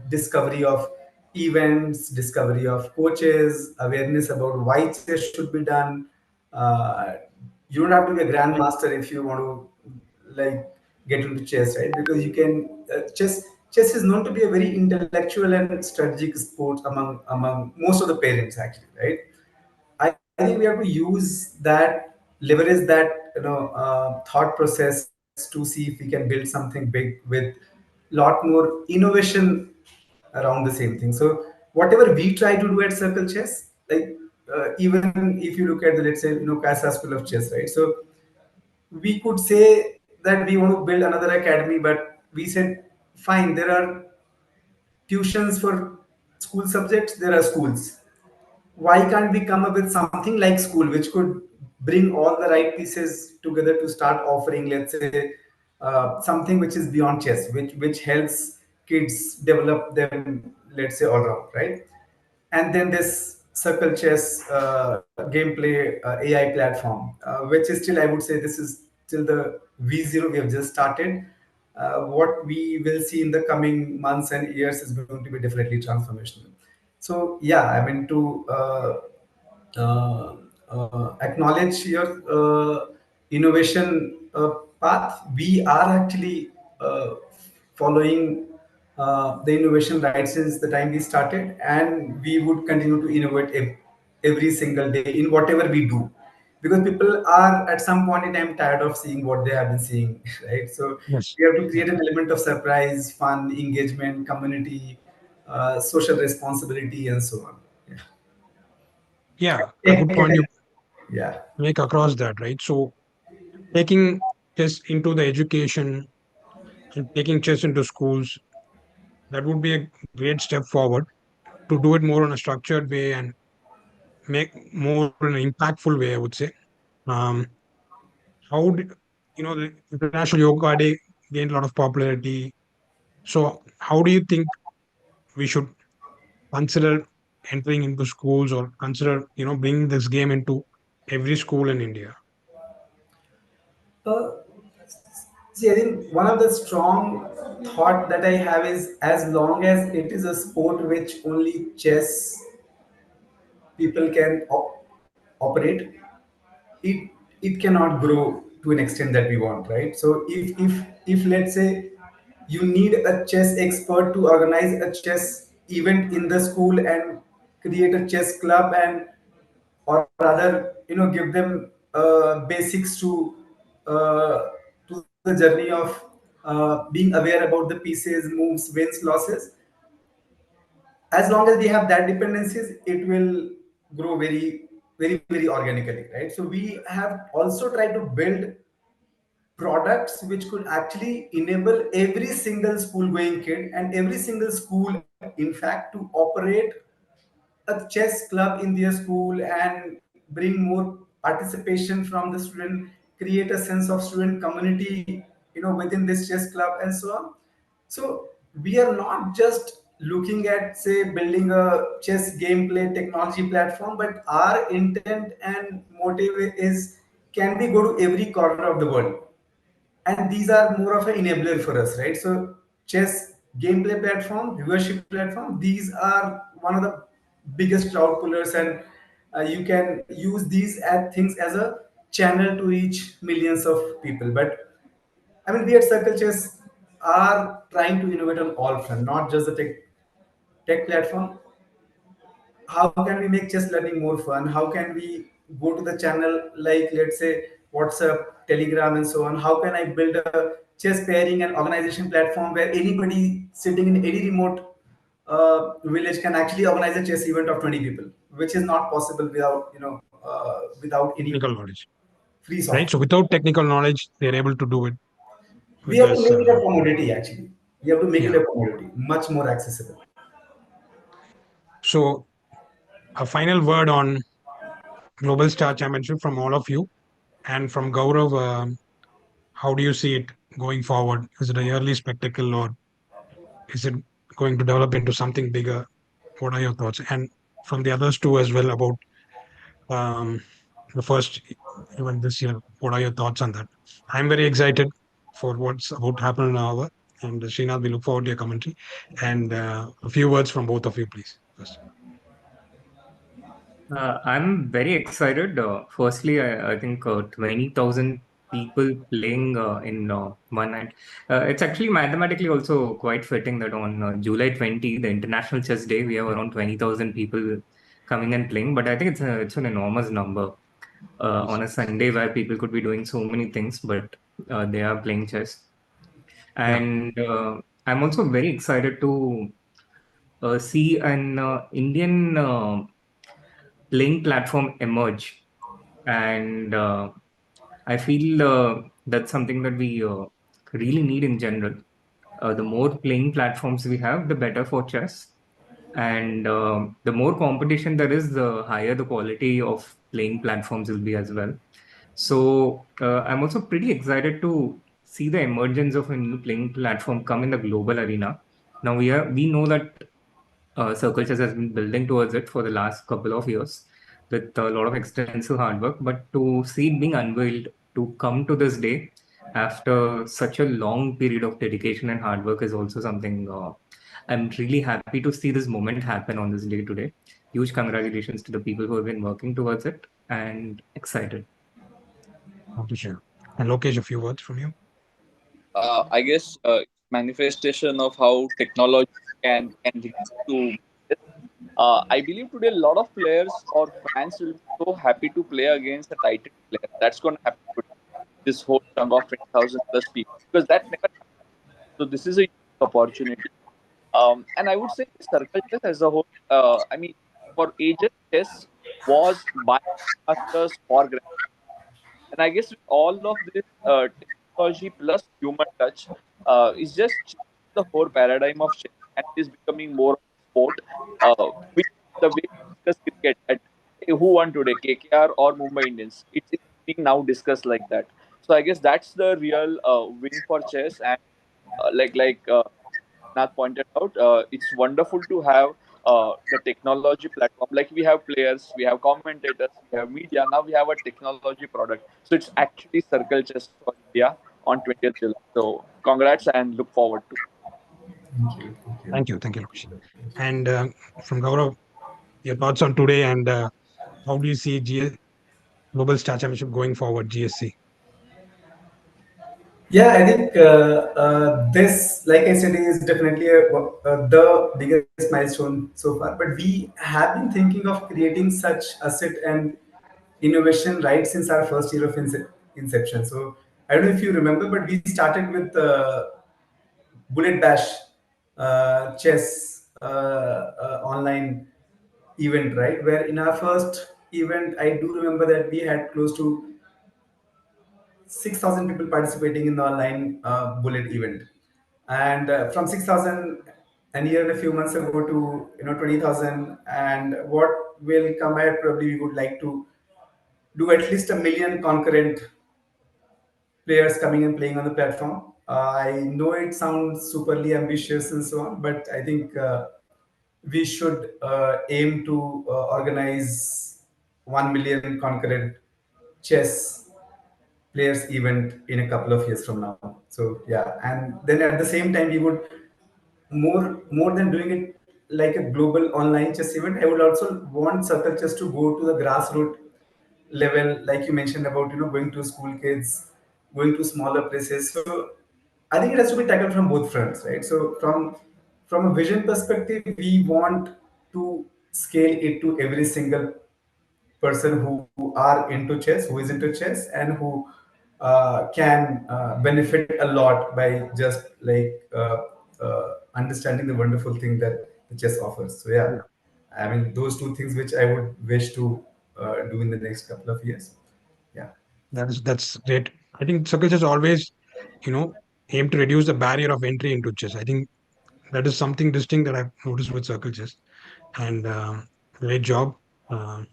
Speaker 17: discovery of events, discovery of coaches, awareness about why chess should be done. Uh, you don't have to be a grandmaster if you want to like get into chess, right? Because you can chess is known to be a very intellectual and strategic sport among most of the parents, actually, right? I think we have to use that, leverage that, thought process to see if we can build something big with lot more innovation around the same thing. So whatever we try to do at Circle Chess, like even if you look at the, let's say, Caissa School of Chess, right? So we could say that we want to build another academy, but we said, fine, there are tuitions for school subjects, there are schools. Why can't we come up with something like school which could bring all the right pieces together to start offering, let's say, something which is beyond chess, which helps kids develop them, let's say, all around, right? And then this CircleChess gameplay AI platform, which is still, I would say, this is still the V0. We have just started. What we will see in the coming months and years is going to be definitely transformational. So yeah, I mean, to uh, acknowledge your innovation path, we are actually following the innovation right since the time we started, and we would continue to innovate every single day in whatever we do, because people are at some point in time tired of seeing what they have been seeing, right? So
Speaker 2: Yes.
Speaker 17: we have to create an element of surprise, fun, engagement, community, social responsibility, and so on.
Speaker 2: Yeah, a
Speaker 17: Yeah.
Speaker 2: good point you
Speaker 17: Yeah.
Speaker 2: make across that, right? So taking chess into the education and taking chess into schools, that would be a great step forward to do it more in a structured way and make more in an impactful way, I would say. Um, how did, the International Yoga Day gained a lot of popularity. So how do you think we should consider entering into schools, or consider, bringing this game into every school in India?
Speaker 17: Uh, See, I think one of the strong thought that I have is, as long as it is a sport which only chess people can operate, it it cannot grow to an extent that we want, right? So if let's say you need a chess expert to organize a chess event in the school and create a chess club, and or rather, give them basics to the journey of being aware about the pieces, moves, wins, losses. As long as we have that dependencies, it will grow very, very, very organically, right? So we have also tried to build products which could actually enable every single school going kid and every single school, in fact, to operate a chess club in their school and bring more participation from the student, create a sense of student community, within this chess club and so on. So we are not just looking at, say, building a chess gameplay technology platform, but our intent and motive is, can we go to every corner of the world? And these are more of an enabler for us, right? So chess gameplay platform, viewership platform, these are one of the biggest crowd pullers, and you can use these as things as a channel to reach millions of people. But I mean, we at Circle Chess are trying to innovate on all fronts, not just the tech platform. How can we make chess learning more fun? How can we go to the channel, like, let's say, WhatsApp, Telegram, and so on? How can I build a chess pairing and organization platform where anybody sitting in any remote village can actually organize a chess event of 20 people, which is not possible without, without any
Speaker 2: Technical knowledge,
Speaker 17: free
Speaker 2: right?
Speaker 17: software.
Speaker 2: So without technical knowledge, they're able to do it
Speaker 17: We
Speaker 2: with
Speaker 17: have to
Speaker 2: this.
Speaker 17: make it a commodity, actually. We have to make it
Speaker 2: Yeah.
Speaker 17: a commodity, much more accessible.
Speaker 2: So a final word on Global Star Championship from all of you, and from Gaurav. How do you see it going forward? Is it a yearly spectacle, or is it going to develop into something bigger? What are your thoughts? And from the others too as well, about um, the first event this year. What are your thoughts on that? I'm very excited for what's about to happen in our. And Srinath, we look forward to your commentary. And a few words from both of you, please. First.
Speaker 15: I'm very excited. Firstly, I think 20,000 people playing in one night. It's actually mathematically also quite fitting that on July 20, the International Chess Day, we have around 20,000 people coming and playing. But I think it's an enormous number on a Sunday where people could be doing so many things, but they are playing chess. And I'm also very excited to see an Indian playing platform emerge, and I feel that's something that we really need in general. The more playing platforms we have, the better for chess, and the more competition there is, the higher the quality of playing platforms will be as well. So I'm also pretty excited to see the emergence of a new playing platform come in the global arena, Now we know that CircleChess has been building towards it for the last couple of years with a lot of extensive hard work. But to see it being unveiled, to come to this day after such a long period of dedication and hard work is also something I'm really happy to see this moment happen on this day today. Huge congratulations to the people who have been working towards it and excited.
Speaker 2: Appreciate. And Lokesh, a few words from you.
Speaker 16: I guess manifestation of how technology can lead to this. I believe today a lot of players or fans will be so happy to play against a titled player. That's going to happen today. This whole chunk of 20,000 plus people, because that never happened. So this is a unique opportunity. And I would say Circle Chess as a whole. I mean, for ages, chess was by masters for grand. And I guess with all of this technology plus human touch, is just changing the whole paradigm of chess, and it is becoming more of a sport. Which the way we discuss cricket, at who won today, KKR or Mumbai Indians? It's being now discussed like that. So I guess that's the real win for chess, and Nath pointed out, it's wonderful to have the technology platform. Like we have players, we have commentators, we have media. Now we have a technology product. So it's actually Circle Chess for India on 20th July. So congrats and look forward to.
Speaker 2: Thank you, Lokesh. And from Gaurav, your thoughts on today and how do you see Global Star Championship going forward, GSC?
Speaker 17: Yeah, I think this, like I said, is definitely the biggest milestone so far. But we have been thinking of creating such asset and innovation right since our first year of inception. So I don't know if you remember, but we started with Bullet Bash chess online event, right? Where in our first event, I do remember that we had close to 6,000 people participating in the online bullet event, and from 6,000 and here a few months ago to 20,000, and what will come ahead, probably we would like to do at least 1 million concurrent players coming and playing on the platform. I know it sounds superly ambitious and so on, but I think we should aim to organize 1 million concurrent chess players event in a couple of years from now. So yeah, and then at the same time we would more than doing it like a global online chess event, I would also want Circle Chess to go to the grassroots level, like you mentioned about going to school kids, going to smaller places. So I think it has to be tackled from both fronts, right? So from a vision perspective, we want to scale it to every single person who are into chess, who is into chess, and who can benefit a lot by just like understanding the wonderful thing that the chess offers. So yeah, I mean those two things which I would wish to do in the next couple of years. Yeah.
Speaker 2: That's great. I think Circle Chess always, aim to reduce the barrier of entry into chess. I think that is something distinct that I've noticed with Circle Chess. And great job. Uh,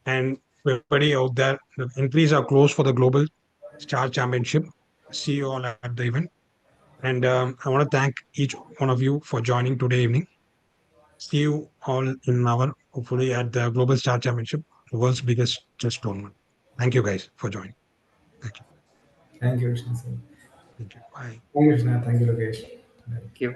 Speaker 2: and everybody out there, the entries are closed for the Global Star Championship. See you all at the event. And I want to thank each one of you for joining today evening. See you all in our, hopefully, at the Global Star Championship, the world's biggest chess tournament. Thank you guys for joining. Thank you.
Speaker 17: Thank you, Krishna.
Speaker 2: Thank you. Bye.
Speaker 17: Thank you, Krishna. Thank you, Lokesh.
Speaker 15: Thank you.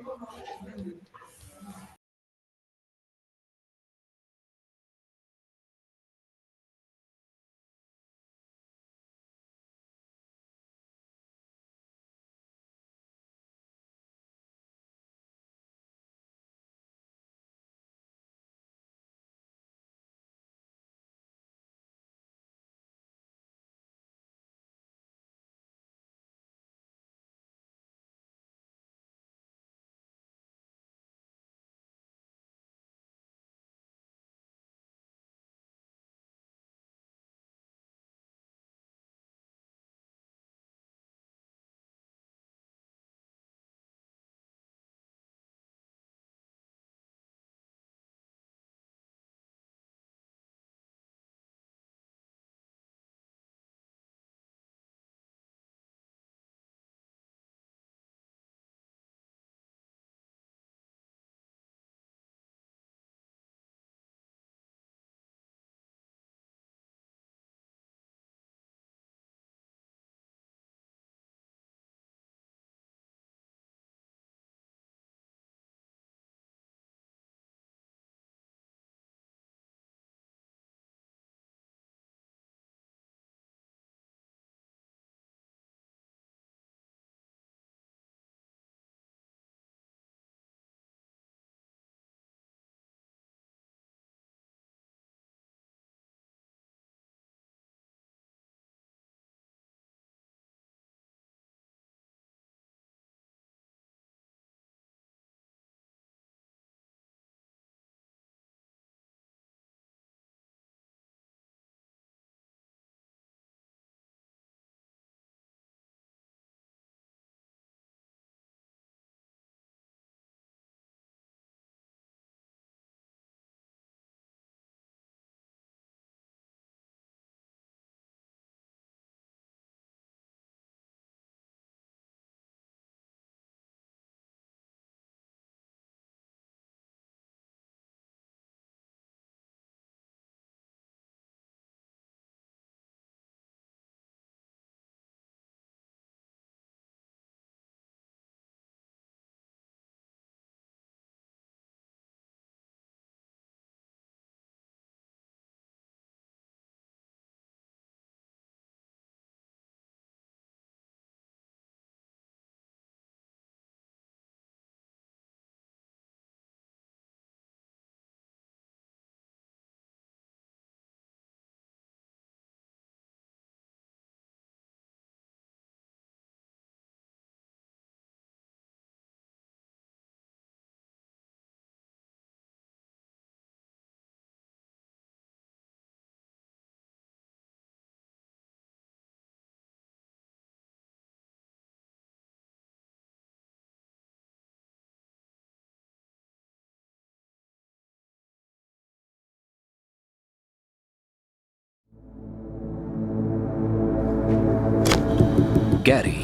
Speaker 19: Gary,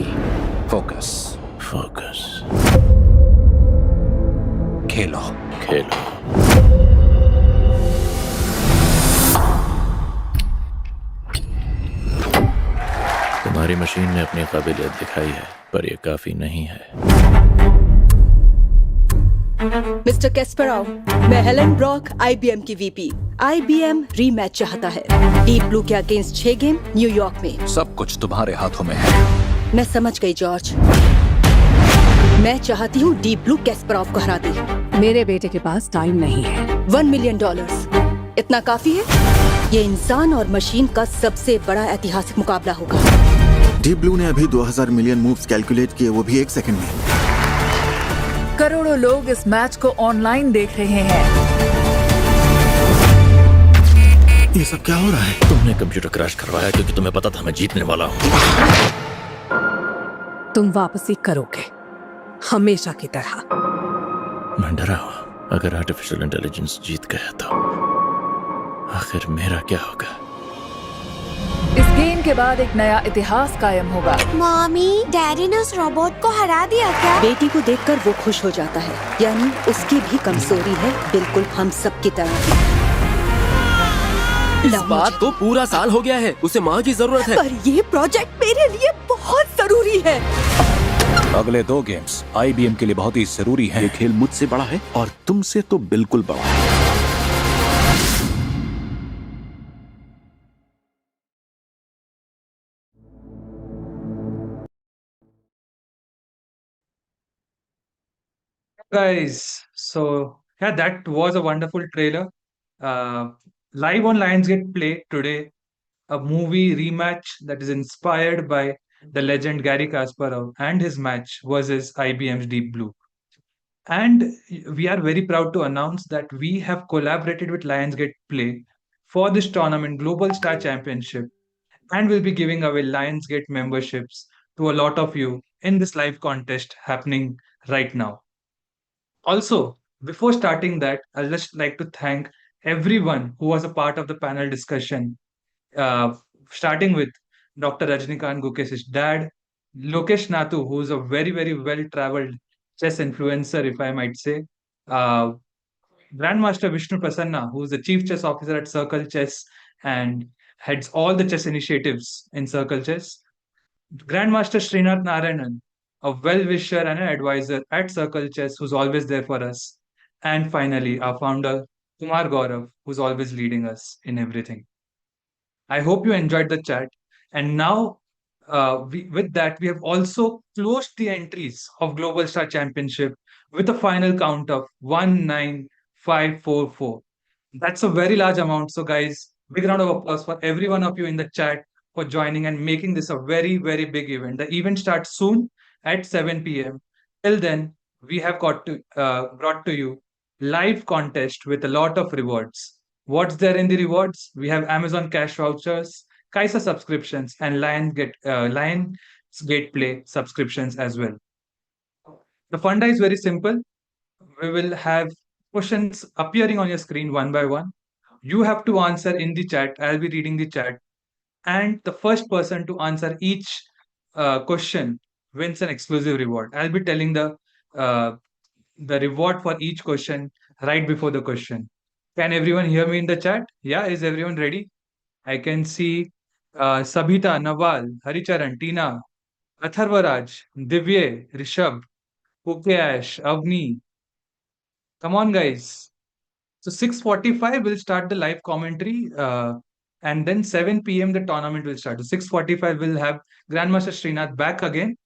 Speaker 19: focus. Focus. खेलो. खेलो. तुम्हारी machine ने अपनी काबिलियत दिखाई है, पर यह काफी नहीं है.
Speaker 20: मिस्टर कैस्परोव, मैं हेलन ब्रॉक, IBM की VP. IBM रीमैच चाहता है. डीप ब्लू के अगेंस्ट 6 गेम न्यूयॉर्क में.
Speaker 19: सब कुछ तुम्हारे हाथों में है.
Speaker 20: मैं समझ गई जॉर्ज. मैं चाहती हूँ डीप ब्लू कैस्परोव को हरा दे.
Speaker 21: मेरे बेटे के पास टाइम नहीं है.
Speaker 20: $1 मिलियन. इतना काफी है? ये इंसान और मशीन का सबसे बड़ा ऐतिहासिक मुकाबला होगा.
Speaker 22: डीप ब्लू ने अभी 2000 मिलियन मूव्स कैलकुलेट किए, वो भी 1 सेकंड में.
Speaker 21: करोड़ों लोग इस मैच को ऑनलाइन देख रहे हैं.
Speaker 22: ये सब क्या हो रहा है?
Speaker 19: तुमने कंप्यूटर क्रैश करवाया क्योंकि तुम्हें पता था मैं जीतने वाला हूँ.
Speaker 21: तुम वापसी करोगे, हमेशा की तरह.
Speaker 19: मैं डरा हूँ. अगर आर्टिफिशियल इंटेलिजेंस जीत गया तो आखिर मेरा क्या होगा?
Speaker 21: इस गेम के बाद एक नया इतिहास कायम होगा.
Speaker 23: मॉमी, डैडी ने उस रोबोट को हरा दिया क्या?
Speaker 20: बेटी को देखकर वो खुश हो जाता है. यानी उसकी भी कमजोरी है, बिल्कुल हम सब की तरह.
Speaker 24: इस बात को पूरा साल हो गया है. उसे माँ की जरूरत है.
Speaker 20: पर ये प्रोजेक्ट मेरे लिए बहुत जरूरी है.
Speaker 19: अगले 2 गेम्स IBM के लिए बहुत ही जरूरी है.
Speaker 22: ये खेल मुझसे बड़ा है और तुमसे तो बिल्कुल बड़ा है.
Speaker 12: Guys, so yeah, that was a wonderful trailer. Live on Lionsgate Play today, a movie rematch that is inspired by the legend Gary Kasparov and his match versus IBM's Deep Blue. And we are very proud to announce that we have collaborated with Lionsgate Play for this tournament, Global Star Championship, and will be giving away Lionsgate memberships to a lot of you in this live contest happening right now. Also, before starting that, I'd just like to thank everyone who was a part of the panel discussion, starting with Dr. Rajni Kant, Gukesh's dad, Lokesh Nathu, who's a very, very well-traveled chess influencer, if I might say, Grandmaster Vishnu Prasanna, who's the Chief Chess Officer at CircleChess and heads all the chess initiatives in CircleChess, Grandmaster Srinath Narayanan, a well-wisher and an advisor at CircleChess who's always there for us. And finally, our founder, Kumar Gaurav, who's always leading us in everything. I hope you enjoyed the chat. And now, with that, we have also closed the entries of Global Star Championship with a final count of 19544. That's a very large amount. So guys, big round of applause for every one of you in the chat for joining and making this a very, very big event. The event starts soon at 7 p.m. Till then, we have brought to you live contest with a lot of rewards. What's there in the rewards? We have Amazon cash vouchers, Caissa subscriptions, and Lionsgate Play subscriptions as well. The funda is very simple. We will have questions appearing on your screen one by one. You have to answer in the chat. I'll be reading the chat. And the first person to answer each question wins an exclusive reward. I'll be telling the reward for each question right before the question. Can everyone hear me in the chat? Yeah, is everyone ready? I can see Sabita, Nawal, Haricharan, Tina, Atharvaraj, Divye, Rishabh, Gukesh, Avni. Come on, guys. So 6:45 will start the live commentary, and then 7 p.m. the tournament will start. So 6:45 we'll have Grandmaster Srinath back again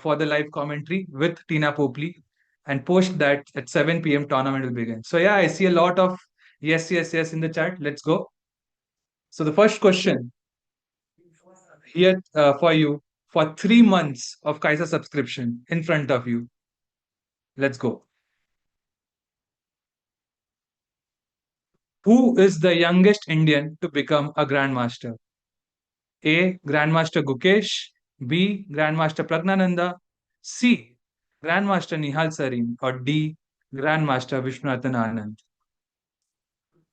Speaker 12: for the live commentary with Tina Popley, and post that at 7 p.m. tournament will begin. So yeah, I see a lot of yes, yes, yes in the chat. Let's go. So the first question here for you for 3 months of Caissa subscription in front of you. Let's go. Who is the youngest Indian to become a Grandmaster? A. Grandmaster Gukesh. B. Grandmaster Pragnananda. C. Grandmaster Nihal Sarin. Or D. Grandmaster Vishwanathan Anand.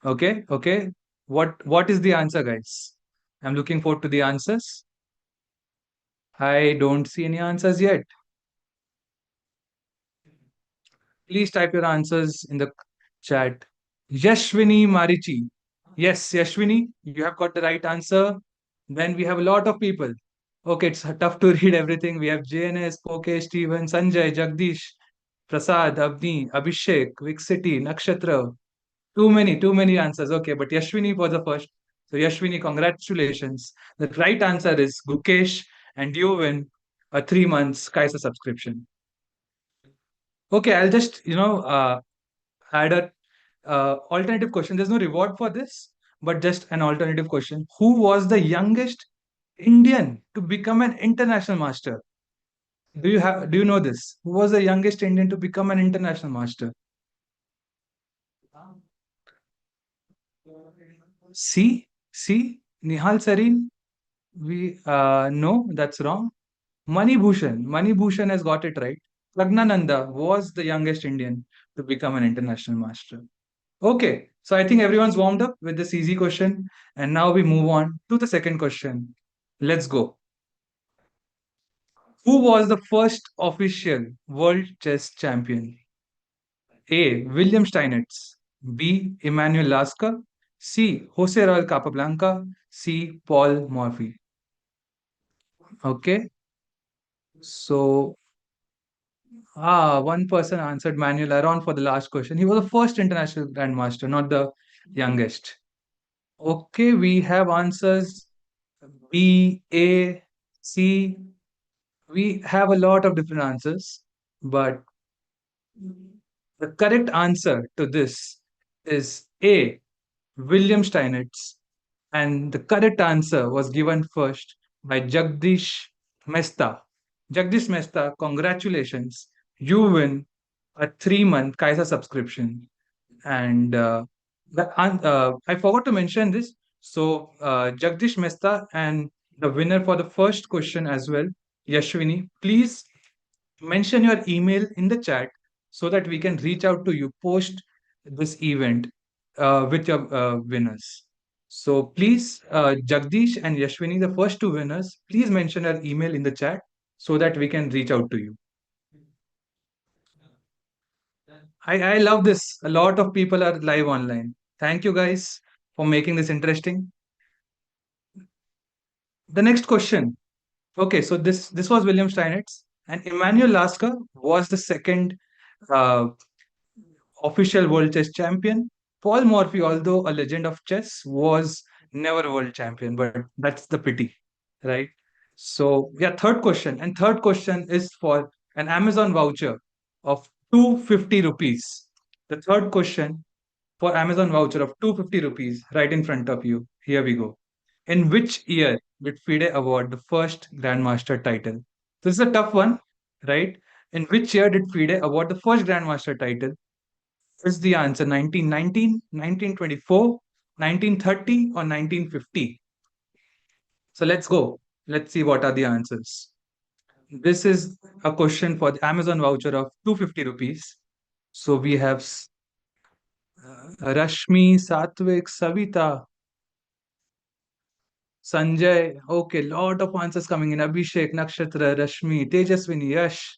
Speaker 12: Okay. What is the answer, guys? I'm looking forward to the answers. I don't see any answers yet. Please type your answers in the chat. Yashwini Marichi. Yes, Yashwini, you have got the right answer. Then we have a lot of people. Okay, it's tough to read everything. We have JNS, Poke, Steven, Sanjay, Jagdish, Prasad, Abni, Abhishek, Vixity, Nakshatra. Too many answers. Okay, but Yashwini was the first. So Yashwini, congratulations. The right answer is Gukesh, and you win a 3 months Kaisa subscription. Okay, I'll just add a alternative question. There's no reward for this, but just an alternative question. Who was the youngest Indian to become an international master? Do you know this? Who was the youngest Indian to become an international master? See, Nihal Sarin. We no, that's wrong. Mani Bhushan has got it right. Pragnananda was the youngest Indian to become an international master. Okay, so I think everyone's warmed up with this easy question, and now we move on to the second question. Let's go. Who was the first official world chess champion? A. William Steinitz. B. Emmanuel Lasker. C. Jose Royal Capablanca. C. Paul Morphy. Okay, so one person answered Manuel Aron for the last question. He was the first international grandmaster, not the youngest. Okay, we have answers B, A, C. We have a lot of different answers, but the correct answer to this is A, William Steinitz. And the correct answer was given first by Jagdish Mehta. Jagdish Mehta, congratulations. You win a 3 month Kaisa subscription. And I forgot to mention this. So, Jagdish Mehta and the winner for the first question as well, Yashwini, please mention your email in the chat so that we can reach out to you post this event with your winners. So please, Jagdish and Yashwini, the first two winners, please mention your email in the chat so that we can reach out to you. I love this. A lot of people are live online. Thank you guys for making this interesting. The next question. Okay, so this was William Steinitz, and Emmanuel Lasker was the second uh, official world chess champion. Paul Morphy, although a legend of chess, was never a world champion, but that's the pity, right? So, yeah, third question. And third question is for an Amazon voucher of 250 rupees. The third question for Amazon voucher of 250 rupees right in front of you. Here we go. In which year did FIDE award the first Grandmaster title? This is a tough one, right? In which year did FIDE award the first Grandmaster title? Is the answer 1919, 1924, 1930, or 1950? So let's go. Let's see what are the answers. This is a question for the Amazon voucher of 250 rupees. So we have Rashmi, Satvik, Savita, Sanjay. Okay, lot of answers coming in. Abhishek, Nakshatra, Rashmi, Tejaswini, Yash,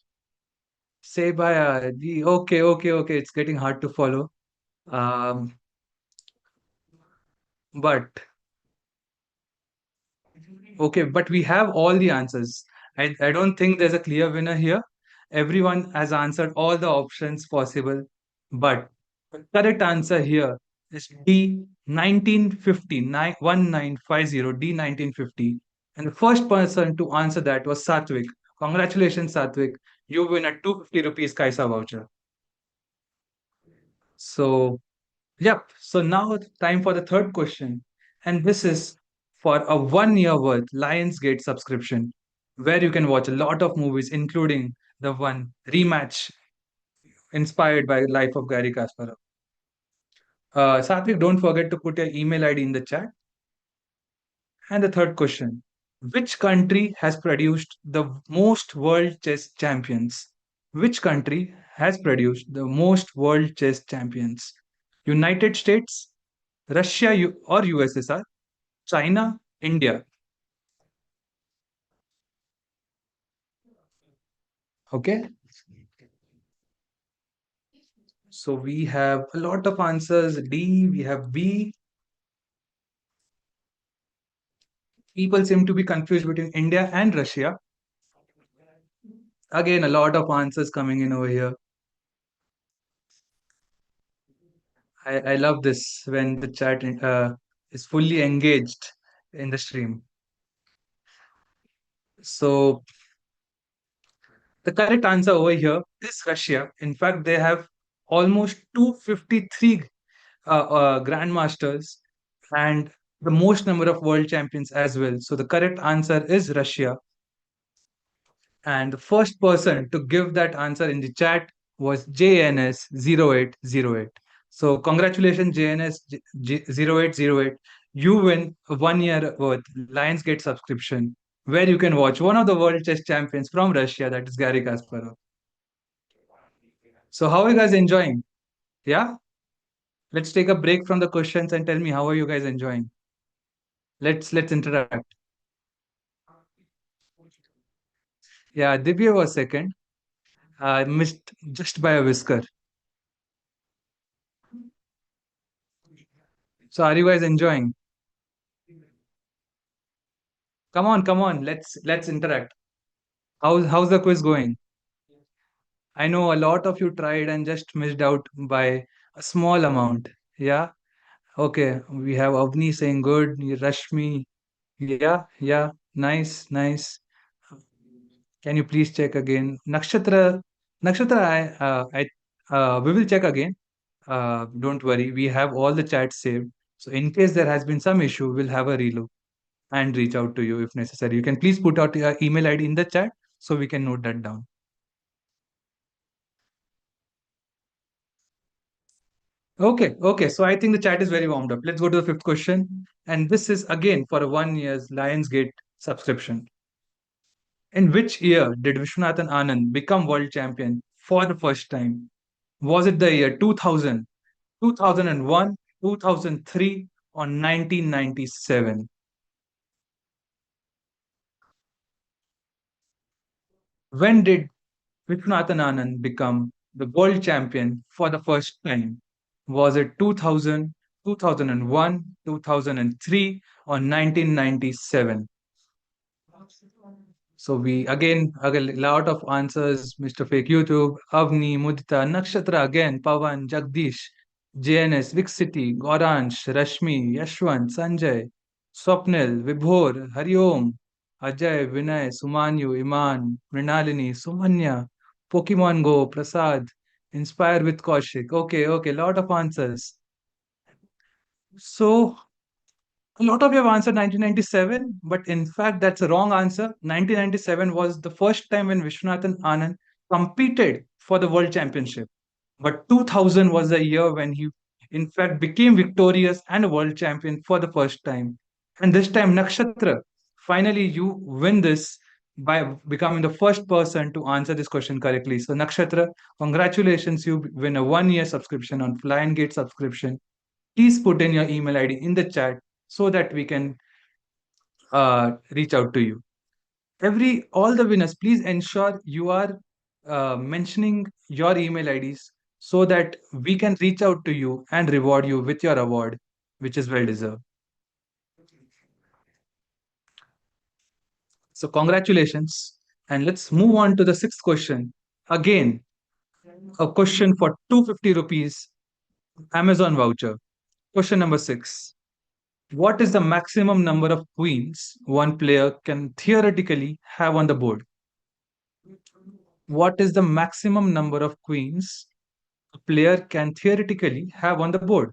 Speaker 12: Sebaya. Okay. It's getting hard to follow. But okay, but we have all the answers. I don't think there's a clear winner here. Everyone has answered all the options possible. But the correct answer here is D 1950, 1950, D 1950. And the first person to answer that was Satvik. Congratulations, Satvik. You win a 250 rupees Kaisa voucher. So, yep. So now time for the third question. And this is for a 1 year worth Lionsgate subscription, where you can watch a lot of movies, including the one Rematch, inspired by Life of Gary Kasparov. Satvik, don't forget to put your email ID in the chat. And the third question. Which country has produced the most world chess champions? Which country has produced the most world chess champions? United States, Russia or USSR, China, India. Okay. So we have a lot of answers. D, we have B. People seem to be confused between India and Russia. Again, a lot of answers coming in over here. I love this when the chat is fully engaged in the stream. So the correct answer over here is Russia. In fact, they have almost 253 grandmasters and the most number of world champions as well. So the correct answer is Russia. And the first person to give that answer in the chat was JNS0808. So congratulations, JNS0808. You win a 1 year worth Lionsgate subscription where you can watch one of the world chess champions from Russia, that is Garry Kasparov. So how are you guys enjoying? Yeah? Let's take a break from the questions and tell me how are you guys enjoying? Let's interact. Yeah, Divya was second. I missed just by a whisker. So are you guys enjoying? Come on, let's interact. How's the quiz going? I know a lot of you tried and just missed out by a small amount. Yeah. Okay. We have Avni saying good. Rashmi. Yeah. Nice. Can you please check again? Nakshatra, we will check again. Don't worry. We have all the chats saved. So in case there has been some issue, we'll have a relook and reach out to you if necessary. You can please put out your email ID in the chat so we can note that down. Okay. So I think the chat is very warmed up. Let's go to the fifth question. And this is again for a 1 year's Lionsgate subscription. In which year did Vishwanathan Anand become world champion for the first time? Was it the year 2000, 2001, 2003, or 1997? When did Vishwanathan Anand become the world champion for the first time? Was it 2000, 2001, 2003, or 1997? So we again a lot of answers. Mr. Fake YouTube, Avni, Mudita, Nakshatra again, Pavan, Jagdish, JNS, Vixity, Goransh, Rashmi, Yashwant, Sanjay, Swapnil, Vibhor, Hariom, Ajay, Vinay, Sumanyu, Iman, Mrinalini, Sumanya, Pokemon Go, Prasad, Inspire with Kaushik. Okay, lot of answers. So a lot of you have answered 1997, but in fact, that's a wrong answer. 1997 was the first time when Vishwanathan Anand competed for the World Championship. But 2000 was the year when he, in fact, became victorious and a world champion for the first time. And this time, Nakshatra, finally, you win this by becoming the first person to answer this question correctly. So, Nakshatra, congratulations, you win a 1 year subscription on Lionsgate subscription. Please put in your email ID in the chat so that we can reach out to you. All the winners, please ensure you are mentioning your email IDs so that we can reach out to you and reward you with your award, which is well deserved. So congratulations. And let's move on to the sixth question. Again, a question for 250 rupees Amazon voucher. Question number 6. What is the maximum number of queens one player can theoretically have on the board? What is the maximum number of queens a player can theoretically have on the board?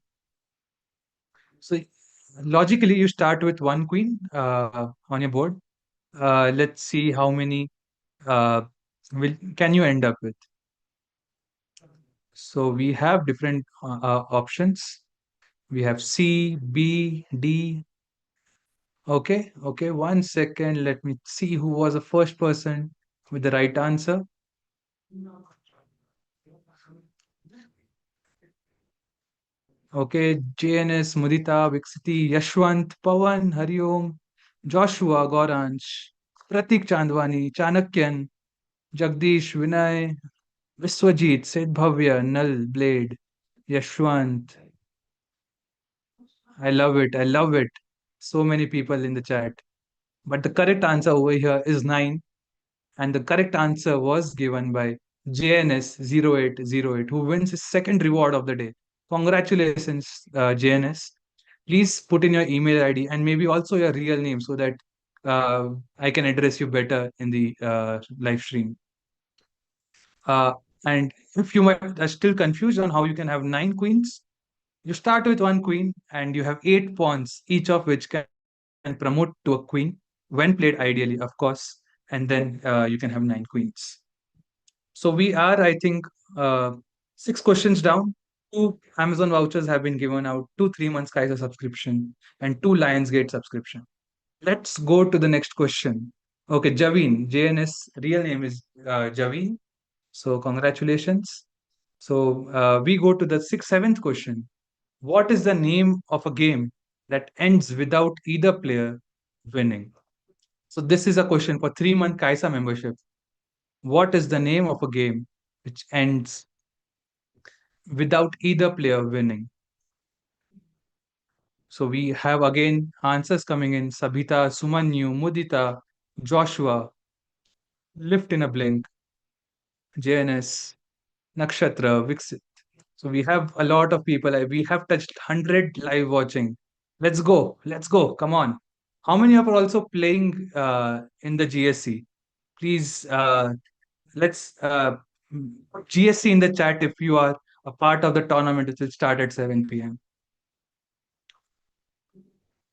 Speaker 12: So logically, you start with one queen on your board. Let's see how many can you end up with. So we have different options. We have C, B, D. Okay, 1 second. Let me see who was the first person with the right answer. Okay, JNS, Mudita, Vixity, Yashwant, Pawan, Hariom, Joshua, Goransh, Pratik Chandwani, Chanakyan, Jagdish, Vinay, Viswajit, Sid Bhavya, Nal, Blade, Yashwant. I love it. I love it. So many people in the chat. But the correct answer over here is 9. And the correct answer was given by JNS0808, who wins his second reward of the day. Congratulations, JNS. Please put in your email ID and maybe also your real name so that I can address you better in the live stream. And if you might are still confused on how you can have 9 queens, you start with 1 queen and you have 8 pawns, each of which can promote to a queen when played ideally, of course, and then you can have 9 queens. So we are, I think, 6 questions down. 2 Amazon vouchers have been given out, 2 3 months Caissa subscription, and 2 Lionsgate subscription. Let's go to the next question. Okay, Javeen, JNS real name is Javeen. So congratulations. So we go to the seventh question. What is the name of a game that ends without either player winning? So this is a question for 3-month Caissa membership. What is the name of a game which ends without either player winning? So we have again answers coming in: Sabita, Sumanyu, Mudita, Joshua, Lift in a Blink, JNS, Nakshatra, Viksit. So we have a lot of people. We have touched 100 live watching. Let's go. Let's go. Come on. How many are also playing in the GSC? Please, let's put GSC in the chat if you are a part of the tournament, which will start at 7 p.m.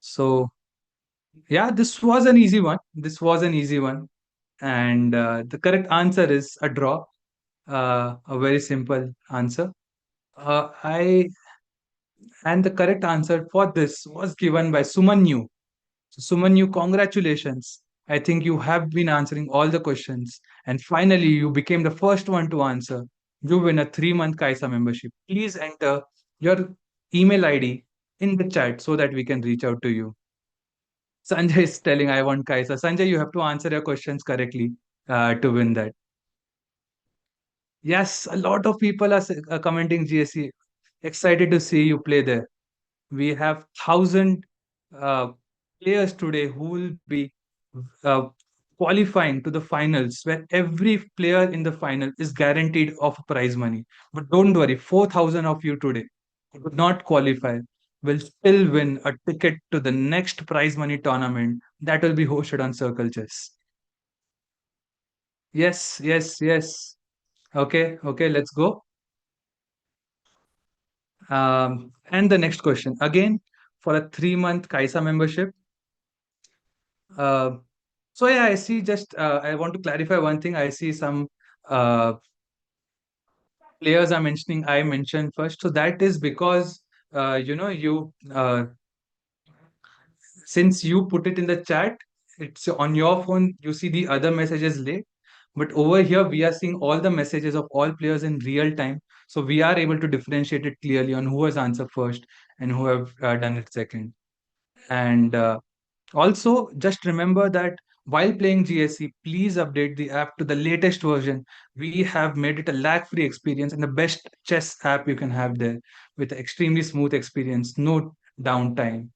Speaker 12: So, yeah, this was an easy one. This was an easy one. And the correct answer is a draw. A very simple answer. And the correct answer for this was given by Sumanyu. So Sumanyu, congratulations. I think you have been answering all the questions. And finally, you became the first one to answer. You win a 3-month Caissa membership. Please enter your email ID in the chat so that we can reach out to you. Sanjay is telling, I want Caissa. Sanjay, you have to answer your questions correctly to win that. Yes, a lot of people are commenting GSC. Excited to see you play there. We have 1,000 players today who will be uh, qualifying to the finals, where every player in the final is guaranteed of prize money. But don't worry, 4,000 of you today who could not qualify will still win a ticket to the next prize money tournament that will be hosted on CircleChess. Yes, yes, yes. Okay, okay, let's go. And the next question, again, for a 3-month Caissa membership. So yeah, I see just, I want to clarify one thing. I see some players are mentioning, I mentioned first. So that is because, since you put it in the chat, it's on your phone, you see the other messages late. But over here, we are seeing all the messages of all players in real time. So we are able to differentiate it clearly on who has answered first and who have done it second. And also, just remember that while playing GSC, please update the app to the latest version. We have made it a lag-free experience and the best chess app you can have there, with extremely smooth experience, no downtime,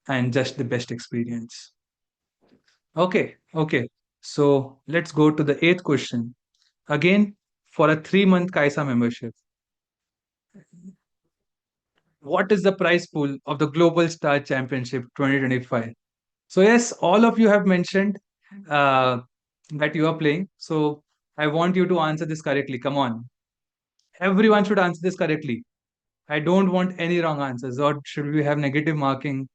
Speaker 12: and just the best experience. Okay, okay. So let's go to the 8th question. Again, for a 3-month Caissa membership. What is the prize pool of the Global Star Championship 2025? So yes, all of you have mentioned that you are playing. So I want you to answer this correctly. Come on. Everyone should answer this correctly. I don't want any wrong answers. Or should we have negative marking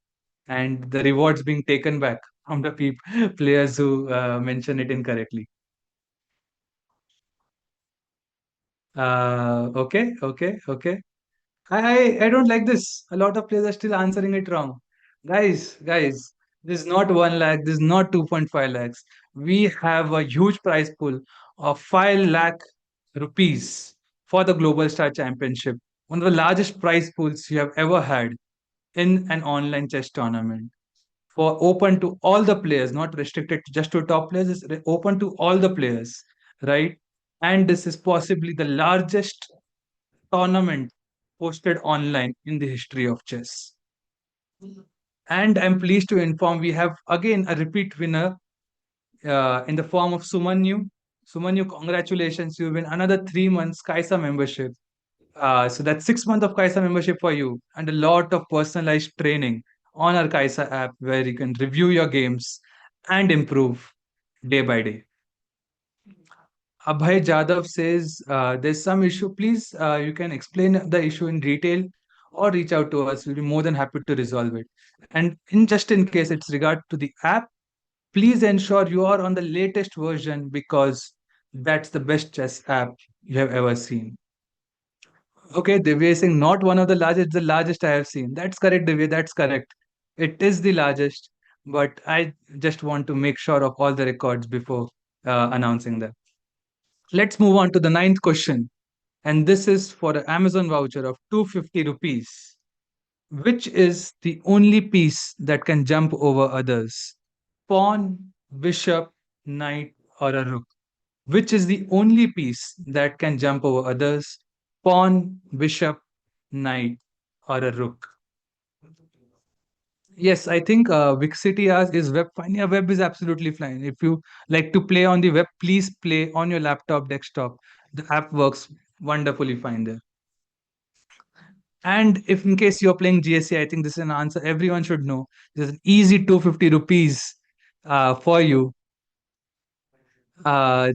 Speaker 12: and the rewards being taken back from the players who mention it incorrectly? Okay, okay, okay. I don't like this. A lot of players are still answering it wrong. Guys, this is not 1 lakh, this is not 2.5 lakhs. We have a huge prize pool of 5 lakh rupees for the Global Star Championship. One of the largest prize pools you have ever had in an online chess tournament. For open to all the players, not restricted just to top players, it's open to all the players. right? And this is possibly the largest tournament hosted online in the history of chess. And I'm pleased to inform we have again a repeat winner in the form of Sumanyu. Sumanyu, congratulations. You win another 3 months Caissa membership. So that's 6 months of Caissa membership for you and a lot of personalized training on our Caissa app where you can review your games and improve day by day. Abhay Jadhav says there's some issue. Please, you can explain the issue in detail or reach out to us. We'll be more than happy to resolve it. And just in case it's regard to the app, please ensure you are on the latest version because that's the best chess app you have ever seen. Okay, Divya is saying not one of the largest, the largest I have seen. That's correct, Divya, that's correct. It is the largest, but I just want to make sure of all the records before announcing them. Let's move on to the ninth question. And this is for an Amazon voucher of 250 rupees. Which is the only piece that can jump over others? Pawn, bishop, knight, or a rook? Which is the only piece that can jump over others? Pawn, bishop, knight, or a rook? Yes, I think Vixity asks, is web fine? Yeah, web is absolutely fine. If you like to play on the web, please play on your laptop, desktop. The app works wonderfully fine there. And if in case you're playing GSC, I think this is an answer everyone should know. There's an easy 250 rupees for you. But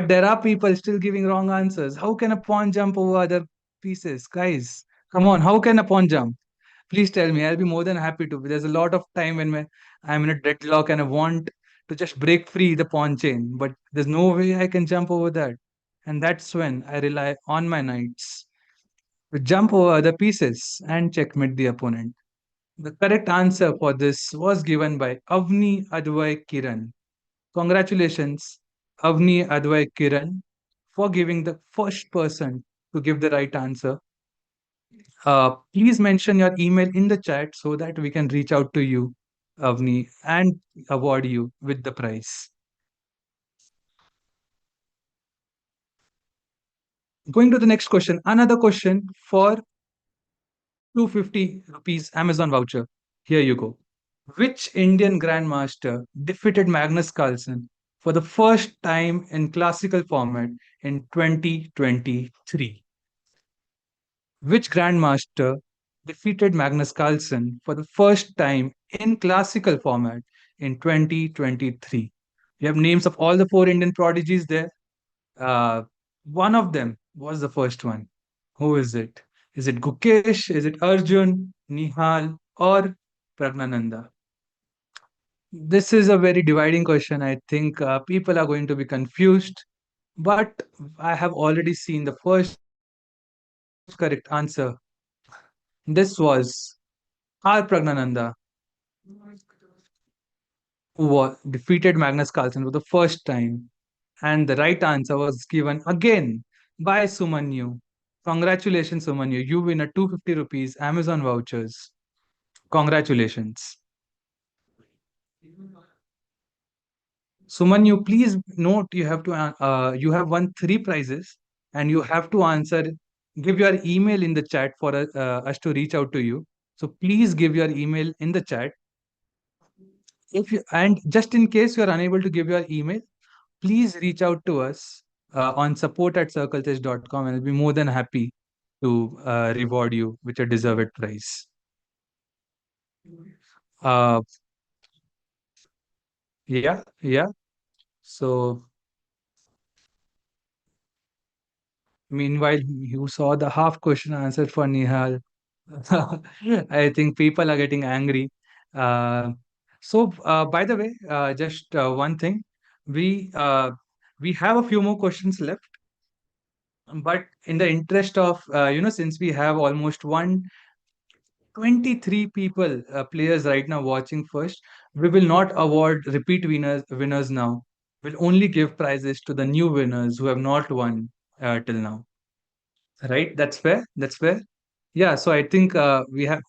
Speaker 12: there are people still giving wrong answers. How can a pawn jump over other pieces? Guys, come on, how can a pawn jump? Please tell me. I'll be more than happy to. There's a lot of time when I'm in a deadlock and I want to just break free the pawn chain, but there's no way I can jump over that. And that's when I rely on my knights to jump over other pieces and checkmate the opponent. The correct answer for this was given by Avni Advai Kiran. Congratulations, Avni Advai Kiran, for giving the first person to give the right answer. Please mention your email in the chat so that we can reach out to you, Avni, and award you with the prize. Going to the next question, another question for 250 rupees Amazon voucher. Here you go. Which Indian Grandmaster defeated Magnus Carlsen for the first time in classical format in 2023? Which Grandmaster defeated Magnus Carlsen for the first time in classical format in 2023? You have names of all the 4 Indian prodigies there. One of them was the first one. Who is it? Is it Gukesh? Is it Arjun, Nihal, or Pragnananda? This is a very dividing question. I think people are going to be confused, but I have already seen the first correct answer. This was R. Pragnananda, who defeated Magnus Carlsen for the first time. And the right answer was given again by Sumanyu. Congratulations, Sumanyu. You win a 250 rupees Amazon vouchers. Congratulations. Sumanyu, please note you have won 3 prizes and you have to answer. Give your email in the chat for us to reach out to you. So please give your email in the chat. And just in case you are unable to give your email, please reach out to us on support@circlechess.com and I'll be more than happy to reward you with a deserved prize. Yeah. So, meanwhile, you saw the half question answer for Nihal. I think people are getting angry. By the way, just one thing, we have a few more questions left, but in the interest of since we have almost 123 people players right now watching first, we will not award repeat winners now. We'll only give prizes to the new winners who have not won till now. Right? That's fair. Yeah, so I think we have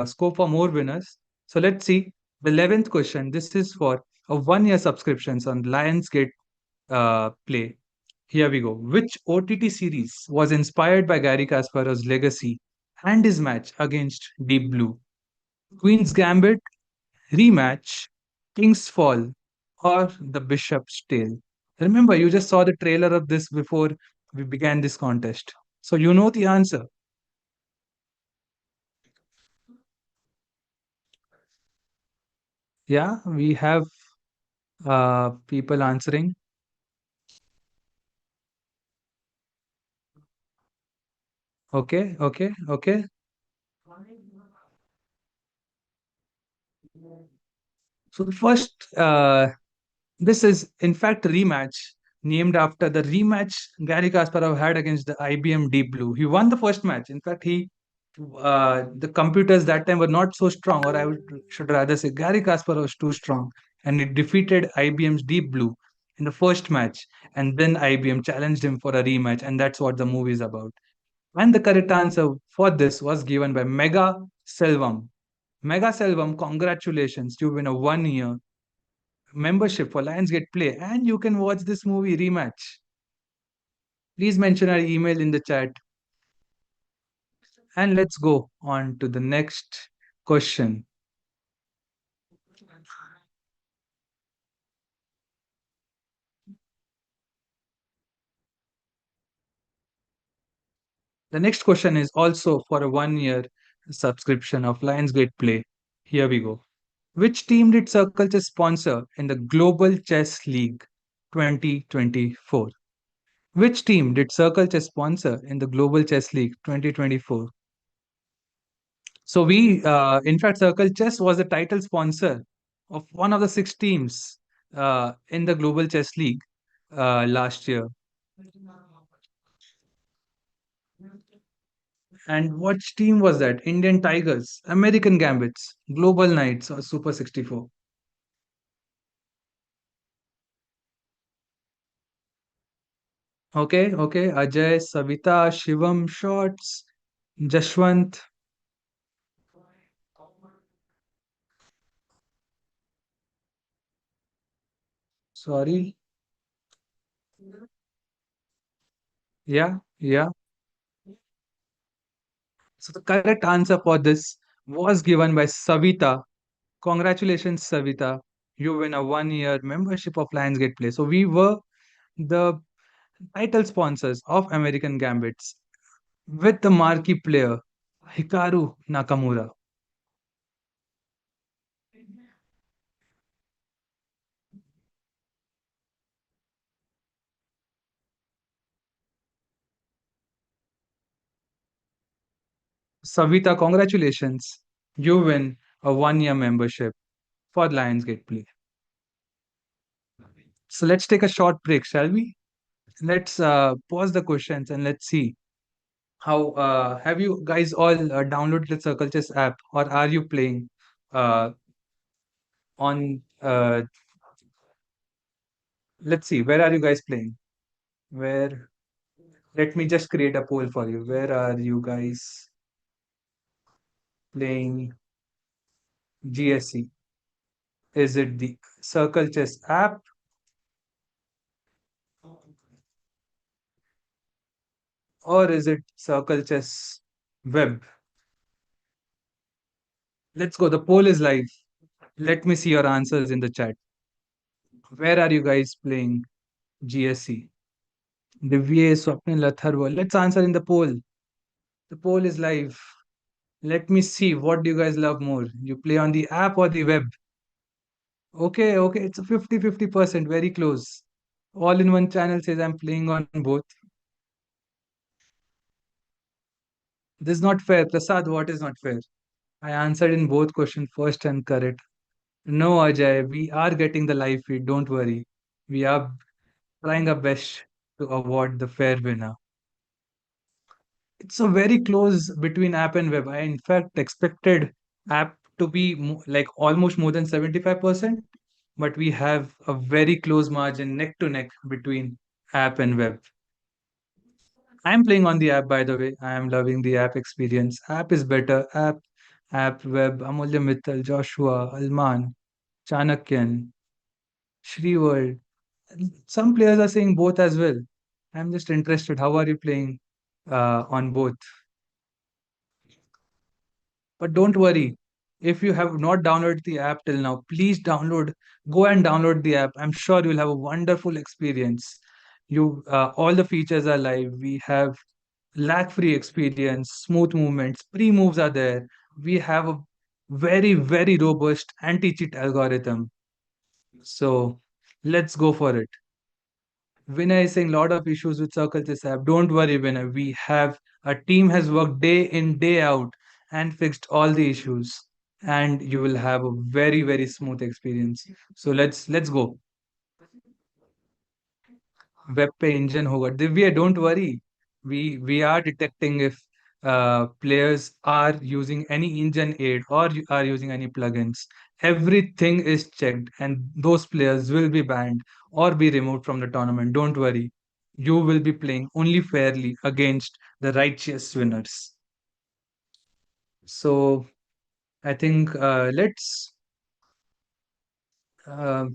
Speaker 12: scope for more winners. So let's see the 11th question. This is for a 1-year subscriptions on Lionsgate play. Here we go. Which OTT series was inspired by Gary Kasparov's legacy and his match against Deep Blue? Queen's Gambit, Rematch, King's Fall, or The Bishop's Tale? Remember, you just saw the trailer of this before we began this contest. So you know the answer. Yeah, we have people answering. Okay, okay, okay. So the first, this is in fact a rematch named after the rematch Gary Kasparov had against the IBM Deep Blue. He won the first match. In fact, the computers that time were not so strong, or should rather say Gary Kasparov was too strong, and he defeated IBM's Deep Blue in the first match, and then IBM challenged him for a rematch, and that's what the movie is about. And the correct answer for this was given by Mega Selvam. Mega Selvam, congratulations, you win a 1 year membership for Lionsgate Play, and you can watch this movie rematch. Please mention our email in the chat. And let's go on to the next question. The next question is also for a 1 year subscription of Lionsgate Play. Here we go. Which team did CircleChess sponsor in the Global Chess League 2024? Which team did CircleChess sponsor in the Global Chess League 2024? So in fact, CircleChess was the title sponsor of one of the 6 teams in the Global Chess League last year. And which team was that? Indian Tigers, American Gambits, Global Knights, or Super 64? Okay, okay. Ajay, Savita, Shivam, Shots, Jashwant. Sorry. Yeah, yeah. So the correct answer for this was given by Savita. Congratulations, Savita. You win a 1 year membership of Lionsgate Play. So we were the title sponsors of American Gambits with the marquee player Hikaru Nakamura. Savita, congratulations. You win a 1 year membership for Lionsgate Play. So let's take a short break, shall we? Let's pause the questions and let's see how have you guys all downloaded the CircleChess app, or are you playing on let's see, where are you guys playing? Where Let me just create a poll for you. Where are you guys playing GSC? Is it the CircleChess app, or is it CircleChess web? Let's go. The poll is live. Let me see your answers in the chat. Where are you guys playing GSC? Divye, Swapnil, Atharva. Let's answer in the poll. The poll is live. Let me see. What do you guys love more? You play on the app or the web? Okay, okay. It's a 50-50%. Very close. All in one channel says I'm playing on both. This is not fair. Prasad, what is not fair? I answered in both questions first and correct. No, Ajay, we are getting the live feed. Don't worry. We are trying our best to award the fair winner. It's a very close between app and web. I, in fact, expected app to be like almost more than 75%, but we have a very close margin neck to neck between app and web. I'm playing on the app, by the way. I am loving the app experience. App is better. App, web, Amulya Mittal, Joshua, Alman, Chanakyan, Shriwald. Some players are saying both as well. I'm just interested. How are you playing on both? But don't worry. If you have not downloaded the app till now, please go and download the app. I'm sure you'll have a wonderful experience. All the features are live. We have lag-free experience, smooth movements, pre-moves are there. We have a very, very robust anti-cheat algorithm. So let's go for it. Vinay is saying a lot of issues with CircleChess app. Don't worry, Vinay. A team has worked day in, day out and fixed all the issues. And you will have a very, very smooth experience. So let's go. Web पे engine होगा. Divya, don't worry. We are detecting if players are using any engine aid or are using any plugins. Everything is checked, and those players will be banned or be removed from the tournament. Don't worry. You will be playing only fairly against the righteous winners. So I think let's uh,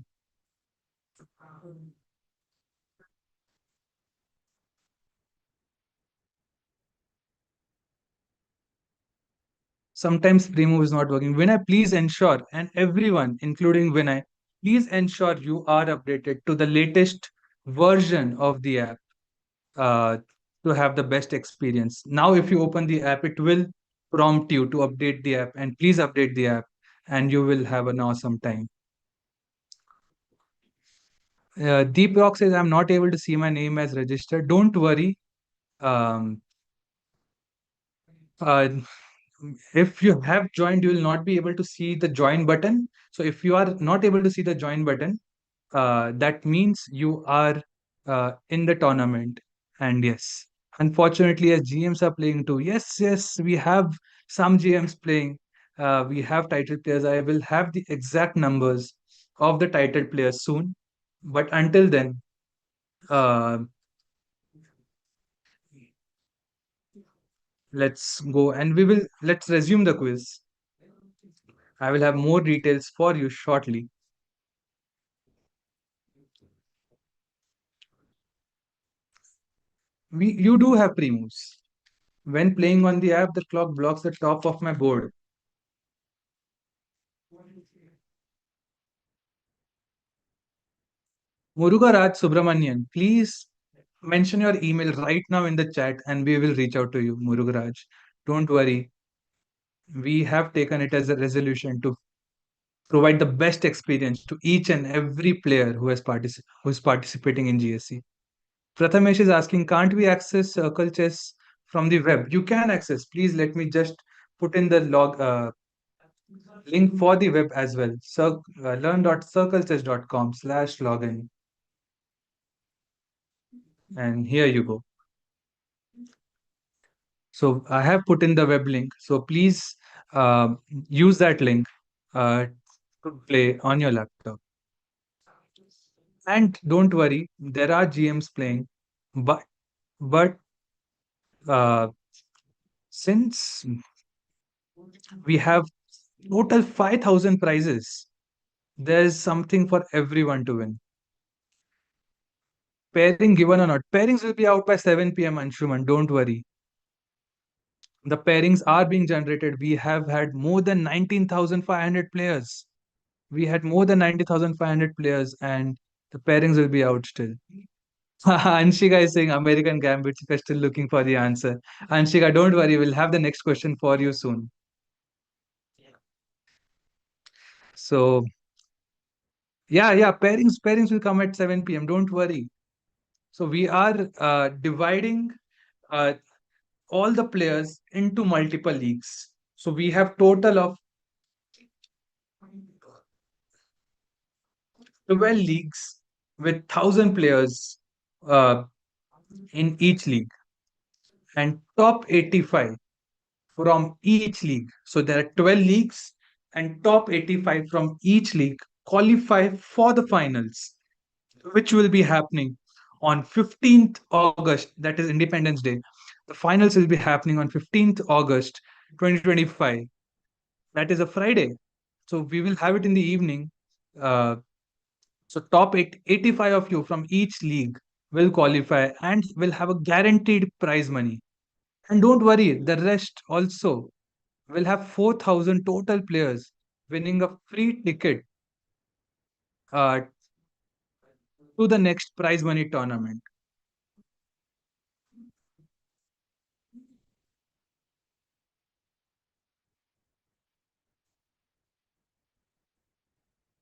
Speaker 12: sometimes Primo is not working. Vinay, please ensure, and everyone, including Vinay, please ensure you are updated to the latest version of the app uh, to have the best experience. Now, if you open the app, it will prompt you to update the app, and please update the app, and you will have an awesome time. Deep Rock says, I'm not able to see my name as registered. Don't worry. Um, uh, if you have joined, you will not be able to see the join button. So if you are not able to see the join button, that means you are in the tournament. And yes, unfortunately, as GMs are playing too. Yes, we have some GMs playing. We have title players. I will have the exact numbers of the title players soon. But until then, uh, let's go and let's resume the quiz. I will have more details for you shortly. You do have pre-moves. When playing on the app, the clock blocks the top of my board. Muruga Raj Subramanian, please mention your email right now in the chat and we will reach out to you, Muruga Raj. Don't worry. We have taken it as a resolution to provide the best experience to each and every player who is participating in GSC. Prathamesh is asking, can't we access CircleChess from the web? You can access. Please let me just put in the link for the web as well. Learn.circlechess.com/login. And here you go. So I have put in the web link. So please use that link to play on your laptop. And don't worry, there are GMs playing, but since we have total 5,000 prizes, there's something for everyone to win. Pairing given or not, pairings will be out by 7 p.m. Anshuman, don't worry. The pairings are being generated. We have had more than 19,500 players. We had more than 90,500 players, and the pairings will be out still. Anshika is saying American Gambit. We're still looking for the answer. Anshika, don't worry. We'll have the next question for you soon. So, yeah, pairings will come at 7 p.m. Don't worry. So we are dividing all the players into multiple leagues. So we have total of 12 leagues with 1,000 players uh, in each league and top 85 from each league. So there are 12 leagues and top 85 from each league qualify for the finals, which will be happening on 15th August, that is Independence Day. The finals will be happening on 15th August 2025. That is a Friday. So we will have it in the evening. So top 85 of you from each league will qualify and will have a guaranteed prize money. And don't worry, the rest also will have 4,000 total players winning a free ticket uh, to the next prize money tournament.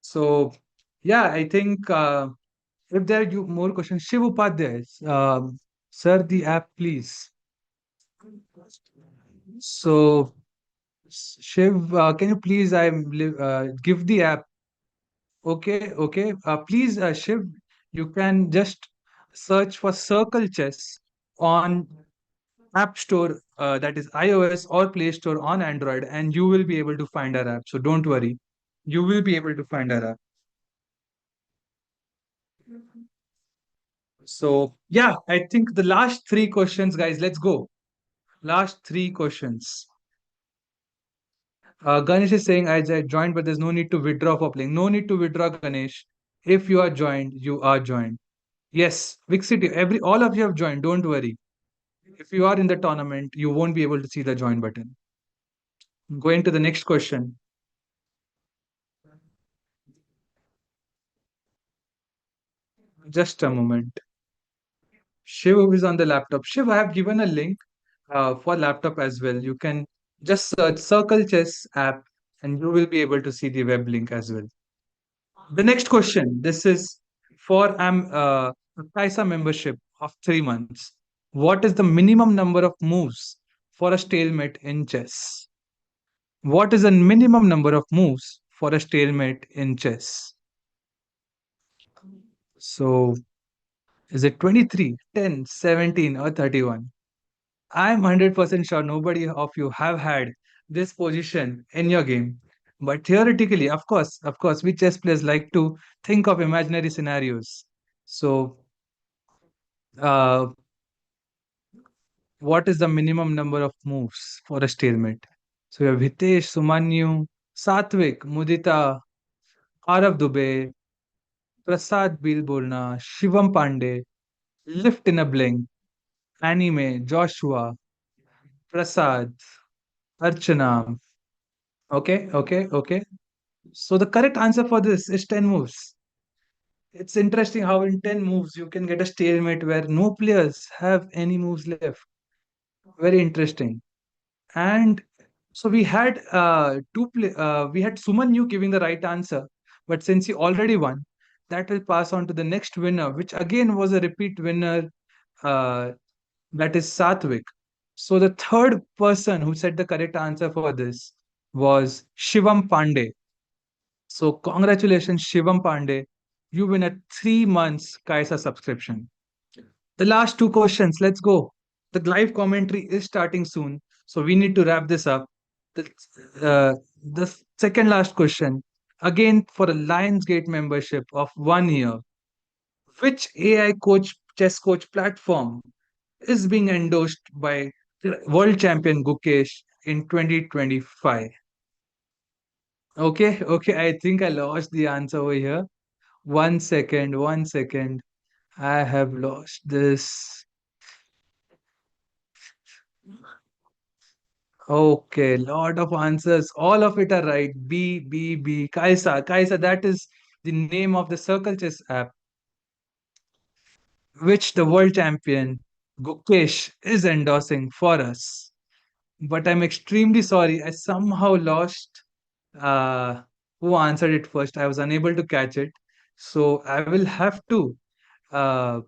Speaker 12: So, yeah, I think if there are more questions, Shiv Upadhyay, sir, the app, please. So, Shiv, can you please give the app? Okay, okay. Please, Shiv, you can just search for Circle Chess on App Store, that is iOS or Play Store on Android, and you will be able to find our app. So don't worry, you will be able to find our app. So yeah, I think the last three questions, guys. Let's go. Last three questions. Ganesh is saying I joined, but there's no need to withdraw for playing. No need to withdraw, Ganesh. If you are joined, you are joined. Yes, Vixity, all of you have joined. Don't worry. If you are in the tournament, you won't be able to see the join button. Going to the next question. Just a moment. Shiv is on the laptop. Shiv, I have given a link for laptop as well. You can just search Circle Chess app and you will be able to see the web link as well. The next question. This is for Caissa membership of 3 months. What is the minimum number of moves for a stalemate in chess? What is the minimum number of moves for a stalemate in chess? So, is it 23, 10, 17, or 31? I'm 100% sure nobody of you have had this position in your game. But theoretically, of course, we chess players like to think of imaginary scenarios. So, uh, what is the minimum number of moves for a stalemate? So, we have Hitesh, Sumanyu, Satvik, Mudita, Arav Dubey, Prasad Bilbolna, Shivam Pandey, Lift in a Blink, Anime, Joshua, Prasad, Archana. Okay, okay, okay. So the correct answer for this is 10 moves. It's interesting how in 10 moves you can get a stalemate where no players have any moves left. Very interesting. And so we had Suman Yu giving the right answer, but since he already won, that will pass on to the next winner, which again was a repeat winner, uh, that is Satvik. So the third person who said the correct answer for this was Shivam Pandey. So congratulations, Shivam Pandey. You win a 3 months Caissa subscription. The last two questions, let's go. The live commentary is starting soon, so we need to wrap this up. The, the second last question, again for a Lionsgate membership of 1 year. Which AI chess coach platform is being endorsed by world champion Gukesh in 2025? Okay, okay, I think I lost the answer over here. 1 second, 1 second. I have lost this. Okay, lot of answers. All of it are right. B, B, B. Caissa, Caissa, that is the name of the Circle Chess app, which the world champion Gukesh is endorsing for us. But I'm extremely sorry. I somehow lost uh, who answered it first. I was unable to catch it. So I will have to uh,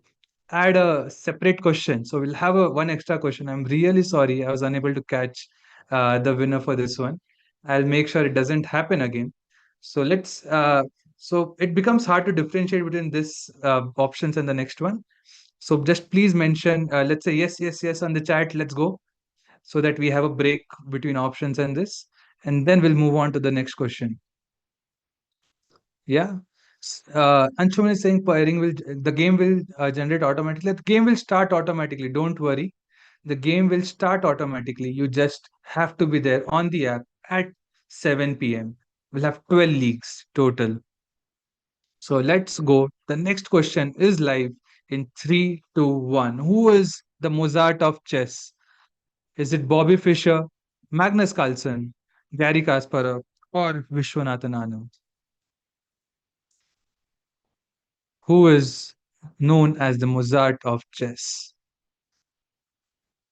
Speaker 12: add a separate question. So we'll have one extra question. I'm really sorry. I was unable to catch the winner for this one. I'll make sure it doesn't happen again. So so it becomes hard to differentiate between this options and the next one. So just please mention, let's say yes, yes, yes on the chat. Let's go so that we have a break between options and this. And then we'll move on to the next question. Yeah. Anshuman is saying the game will generate automatically. The game will start automatically. Don't worry. The game will start automatically. You just have to be there on the app at 7 p.m. We'll have 12 leagues total. So let's go. The next question is live in 3, 2, 1. Who is the Mozart of chess? Is it Bobby Fischer, Magnus Carlsen, Gary Kasparov, or Vishwanathan Anand? Who is known as the Mozart of chess?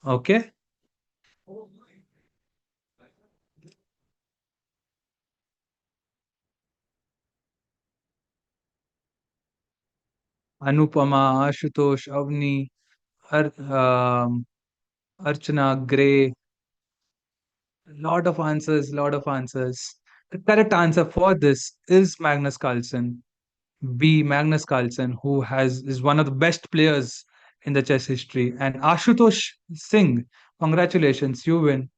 Speaker 12: Okay. Anupama, Ashutosh, Avni, Archana, Gray. Lot of answers, lot of answers. The correct answer for this is Magnus Carlsen. B. Magnus Carlsen, who is one of the best players in the chess history. And Ashutosh Singh, congratulations, you win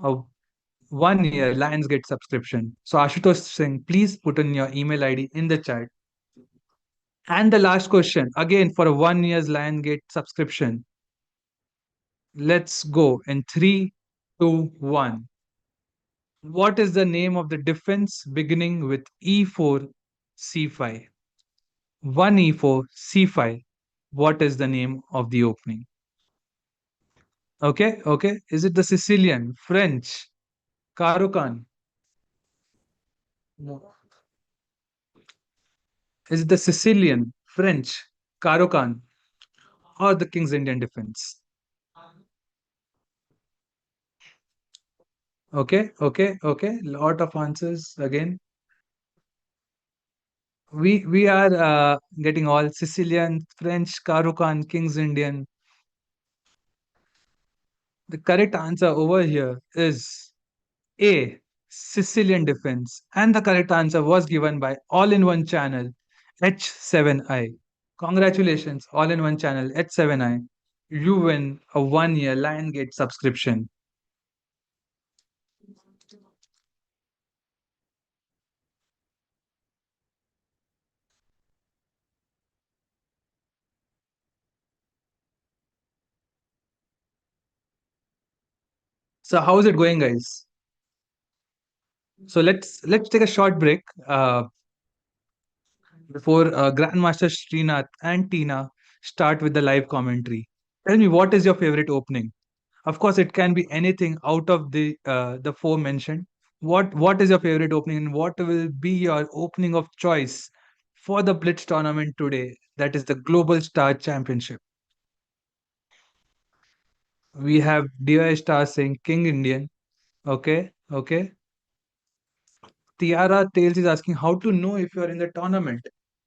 Speaker 12: a 1 year Lionsgate subscription. So Ashutosh Singh, please put in your email ID in the chat. And the last question, again for a 1 year's Lionsgate subscription. Let's go in 3, 2, 1. What is the name of the defense beginning with E4, C5? 1 E4, C5. What is the name of the opening? Okay, okay. Is it the Sicilian, French, Caro-Kann? Is it the Sicilian, French, Caro-Kann, or the King's Indian defense? Okay, okay, okay. Lot of answers again. We are getting all Sicilian, French, Caro-Kann, King's Indian. The correct answer over here is A, Sicilian defense. And the correct answer was given by all-in-one channel H7i. Congratulations, all-in-one channel H7i. You win a 1 year Lionsgate subscription. So how is it going, guys? So let's take a short break before Grandmaster Srinath and Tina start with the live commentary. Tell me, what is your favorite opening? Of course, it can be anything out of the four mentioned. What is your favorite opening, and what will be your opening of choice for the Blitz tournament today? That is the Global Star Championship. We have DI Star saying King Indian. Okay, okay. Tiara Tales is asking how to know if you are in the tournament.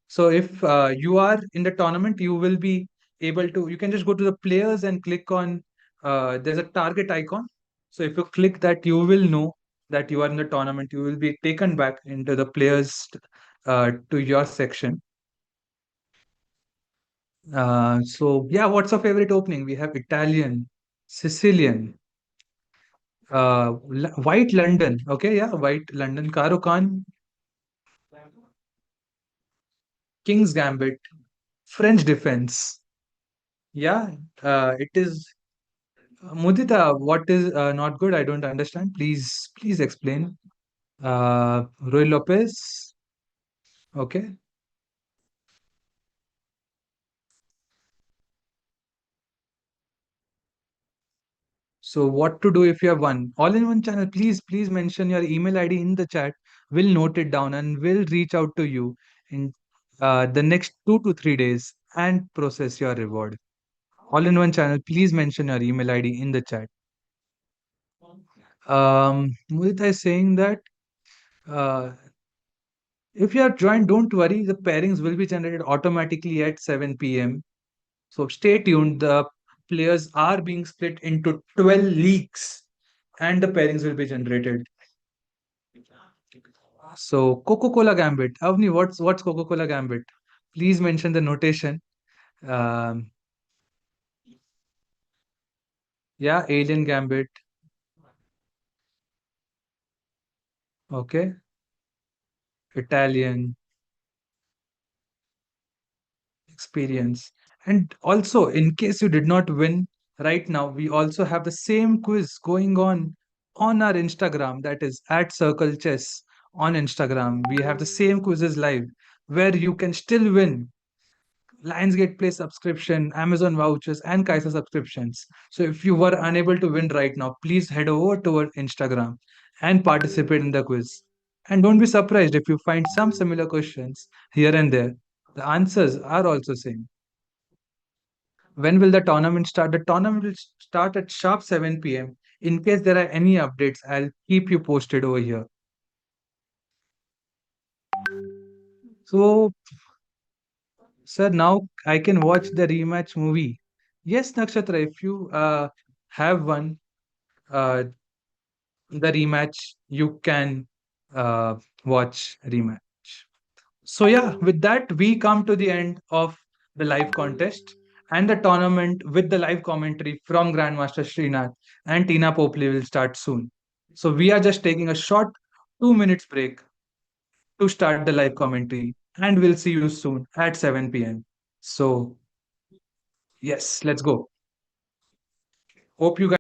Speaker 12: So if you are in the tournament, you will be able to, you can just go to the players and click on, there's a target icon. So if you click that, you will know that you are in the tournament. You will be taken back into the players to your section. So yeah, what's your favorite opening? We have Italian, Sicilian, White London. Okay, yeah, White London, Caro-Kann, King's Gambit, French defense. Yeah, it is. Mudita, what is not good? I don't understand. Please explain. Roy Lopez. Okay. So what to do if you have one all-in-one channel? Please mention your email ID in the chat. We'll note it down and we'll reach out to you in the next 2 to 3 days and process your reward. All-in-one channel. Please mention your email ID in the chat. Mudita is saying that if you are joined, don't worry, the pairings will be generated automatically at 7 p.m. So stay tuned. The players are being split into 12 leagues and the pairings will be generated. So Coca-Cola Gambit. Avni, what's Coca-Cola Gambit? Please mention the notation. Yeah, Alien Gambit. Okay. Italian experience. And also, in case you did not win right now, we also have the same quiz going on our Instagram, that is at CircleChess on Instagram. We have the same quizzes live. where you can still win Lionsgate Play subscription, Amazon vouchers, and Caissa subscriptions. So if you were unable to win right now, please head over to our Instagram and participate in the quiz. And don't be surprised if you find some similar questions here and there. The answers are also same. When will the tournament start? The tournament will start at sharp 7 p.m. In case there are any updates, I'll keep you posted over here. So, sir, now I can watch the rematch movie. Yes, Nakshatra, if you have one, uh, the rematch, you can uh, watch rematch. So yeah, with that, we come to the end of the live contest and the tournament with the live commentary from Grandmaster Srinath and Tina Popley will start soon. So we are just taking a short 2 minutes break to start the live commentary and we'll see you soon at 7 p.m. So yes, let's go. Hope you guys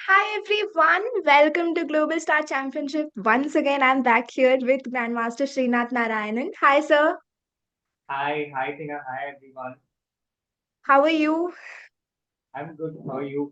Speaker 1: Hi everyone, welcome to Global Star Championship. Once again, I'm back here with Grandmaster Srinath Narayanan. Hi sir,
Speaker 15: Hi Tina, hi everyone.
Speaker 1: how are you?
Speaker 15: I'm good. How are you?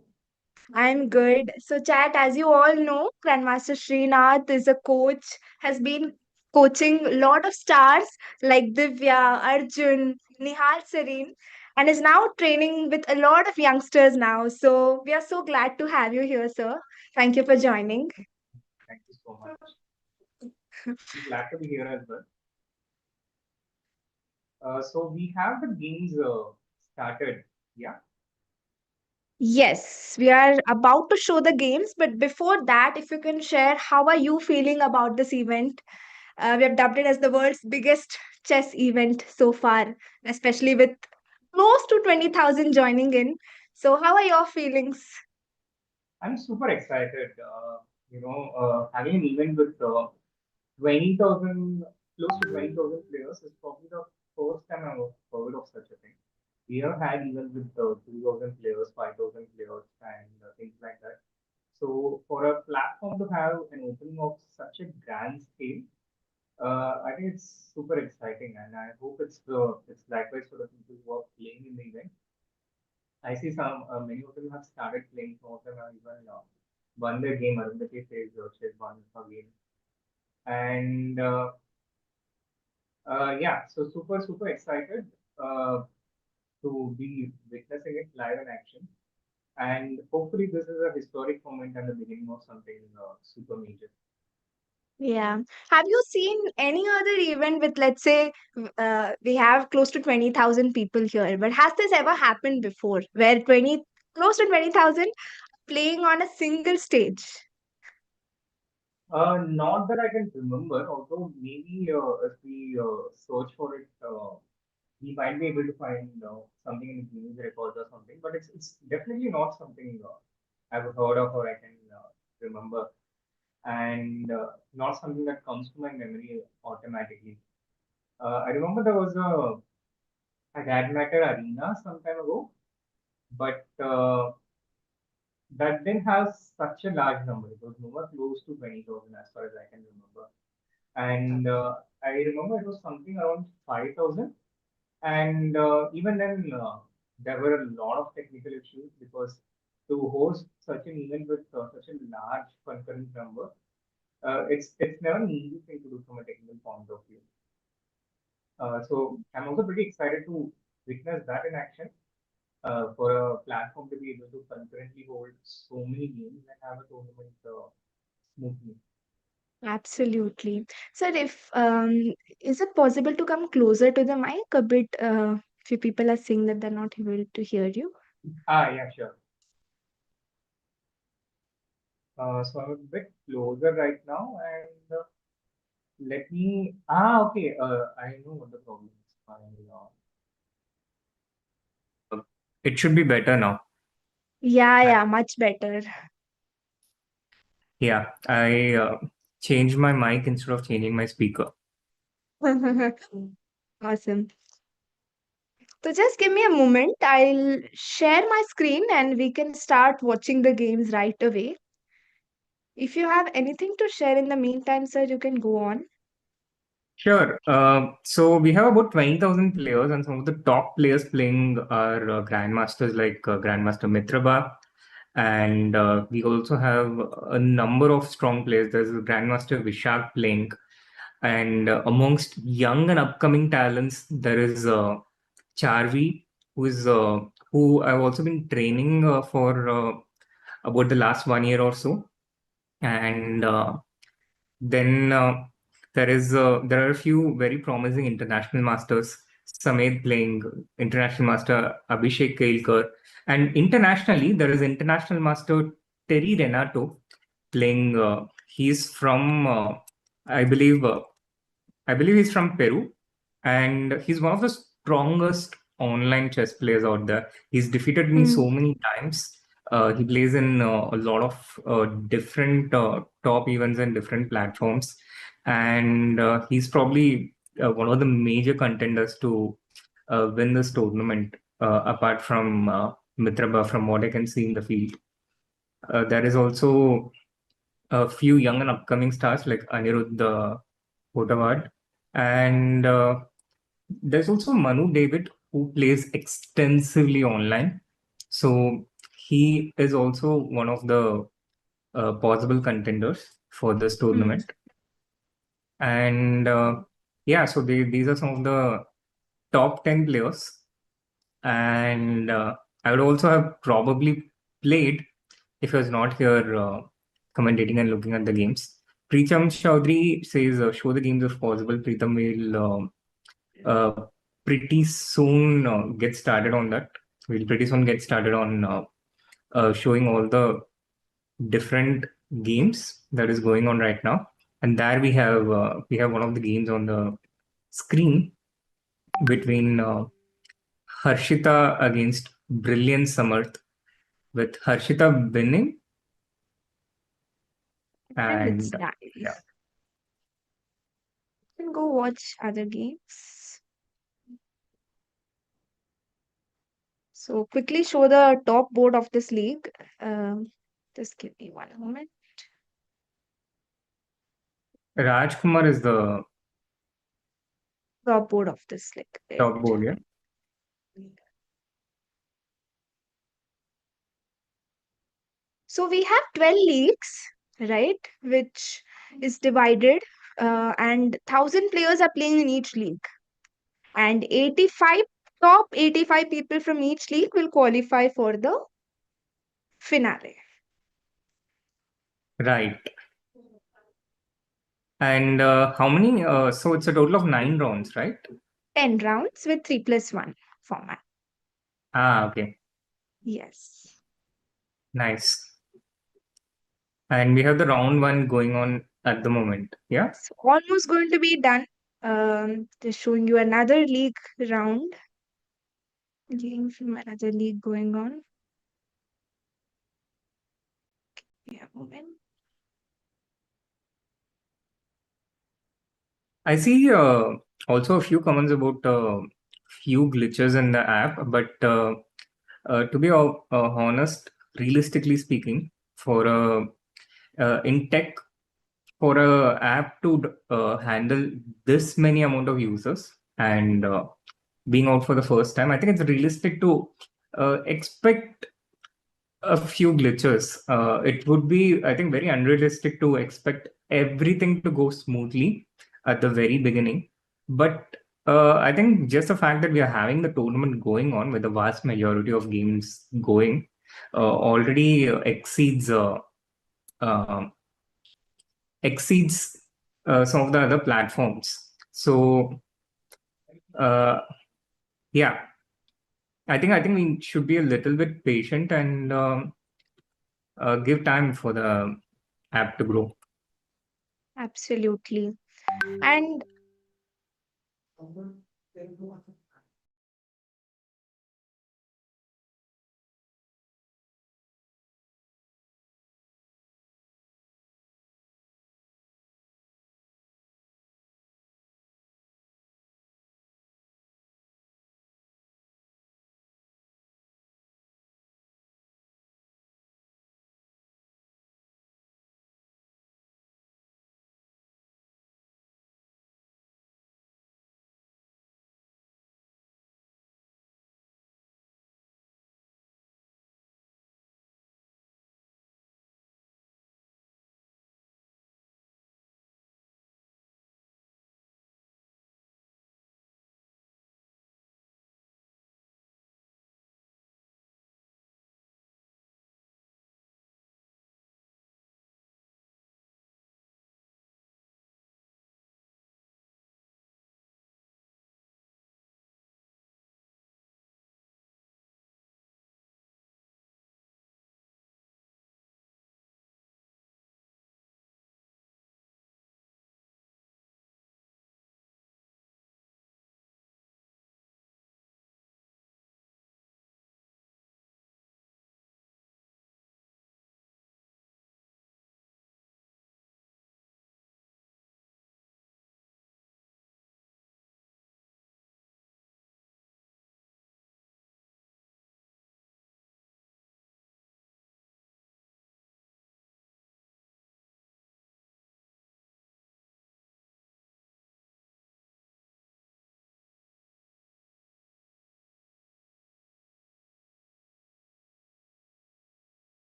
Speaker 1: I'm good. So chat, as you all know, Grandmaster Srinath is a coach, has been coaching a lot of stars like Divya, Arjun, Nihal Serene, and is now training with a lot of youngsters now. So we are so glad to have you here, sir. Thank you for joining.
Speaker 15: Thank you so much. I'm glad to be here as well. So we have the games started. Yeah.
Speaker 1: Yes, we are about to show the games, but before that, if you can share, how are you feeling about this event? We have dubbed it as the world's biggest chess event so far, especially with close to 20,000 joining in. So, how are your feelings?
Speaker 15: I'm super excited. Having an event with 20,000, close to 20,000 players is probably the first time I've heard of such a thing. We have had events with 2,000 players, 5,000 players, and things like that. So for a platform to have an opening of such a grand scale, I think it's super exciting, and I hope it's likewise for the people who are playing in the event. I see some many of them have started playing. Some of them have even won their game. Arundhati says she's won her game, and yeah, so super excited to be witnessing it live in action, and hopefully this is a historic moment and the beginning of something super major.
Speaker 1: Yeah. Have you seen any other event with, let's say, we have close to 20,000 people here, but has this ever happened before where close to 20,000 playing on a single stage?
Speaker 15: Not that I can remember, although maybe if we search for it, we might be able to find something in the Guinness records or something. But it's definitely not something I've heard of or I can remember, and not something that comes to my memory automatically. I remember there was a Grandmaster arena some time ago, but that didn't have such a large number. It was nowhere close to 20,000 as far as I can remember. And I remember it was something around 5,000. And even then, there were a lot of technical issues because to host such an event with such a large concurrent number, it's never an easy thing to do from a technical point of view. So I'm also pretty excited to witness that in action. For a platform to be able to concurrently hold so many games and have a tournament smoothly.
Speaker 1: Absolutely. Sir, if is it possible to come closer to the mic a bit? Few people are saying that they're not able to hear you.
Speaker 15: Yeah, sure. So I'm a bit closer right now, and let me. Okay. I know what the problem is. It should be better now.
Speaker 1: Yeah, much better.
Speaker 15: Yeah, I changed my mic instead of changing my speaker.
Speaker 1: Awesome. So just give me a moment. I'll share my screen and we can start watching the games right away. If you have anything to share in the meantime, sir, you can go on.
Speaker 15: Sure. So we have about 20,000 players, and some of the top players playing are grandmasters like Grandmaster Mitraba. And we also have a number of strong players. There's Grandmaster Vishak playing. And amongst young and upcoming talents, there is Charvi, who I've also been training for about the last 1 year or so. And then there are a few very promising international masters. Samed playing international master Abhishek Kailkar, and internationally there is international master Terry Renato playing. He's from I believe he's from Peru, and he's one of the strongest online chess players out there. He's defeated me so many times. He plays in a lot of different top events and different platforms, and he's probably one of the major contenders to win this tournament. Apart from Mitraba, from what I can see in the field. There is also a few young and upcoming stars like Anirudh Potawad, and there's also Manu David, who plays extensively online. So he is also one of the possible contenders for this tournament. And yeah, so these are some of the top 10 players. And I would also have probably played if I was not here commentating and looking at the games. Preetham Chaudhary says, show the games if possible. Preetham will pretty soon get started on that. We'll pretty soon get started on showing all the different games that is going on right now. And there we have one of the games on the screen between Harshita against Brilliant Samarth, with Harshita winning.
Speaker 1: And it's
Speaker 15: And
Speaker 1: nice.
Speaker 15: yeah.
Speaker 1: You can go watch other games. So quickly show the top board of this league. Just give me one moment.
Speaker 15: Rajkumar is the
Speaker 1: Top board of this league.
Speaker 15: top board, yeah.
Speaker 1: So we have 12 leagues, right? Which is divided, and 1,000 players are playing in each league. And 85 top 85 people from each league will qualify for the finale.
Speaker 15: Right. And how many? So it's a total of 9 rounds, right?
Speaker 1: 10 rounds with 3+1 format.
Speaker 15: Ah, okay.
Speaker 1: Yes.
Speaker 15: Nice. And we have the round 1 going on at the moment. Yeah.
Speaker 1: So almost going to be done. Just showing you another league round. Game from another league going on. Yeah, moment.
Speaker 15: I see also a few comments about few glitches in the app, but to be honest, realistically speaking, for in tech, for a app to handle this many amount of users and being out for the first time, I think it's realistic to expect a few glitches. It would be, I think, very unrealistic to expect everything to go smoothly at the very beginning. But I think just the fact that we are having the tournament going on with the vast majority of games going already exceeds some of the other platforms. So yeah, I think we should be a little bit patient and give time for the app to grow.
Speaker 1: Absolutely. And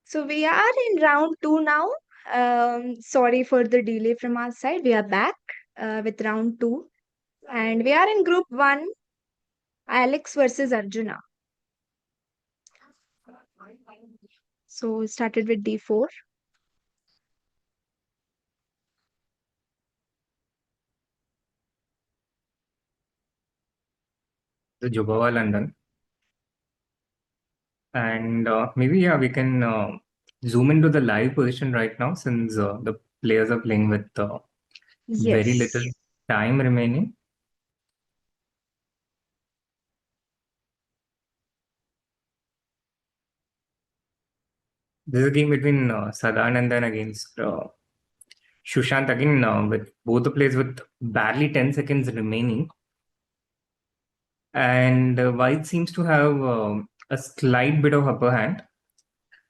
Speaker 1: So we are in round 2 now. Sorry for the delay from our side. We are back with round 2. And we are in group 1, Alex versus Arjuna. So started with D4.
Speaker 15: The Jubawa, London. And maybe, yeah, we can zoom into the live position right now since the players are playing with very little
Speaker 1: Yes.
Speaker 15: time remaining. This is a game between Sadanandan against Shushant again with both the players with barely 10 seconds remaining. And White seems to have a slight bit of upper hand.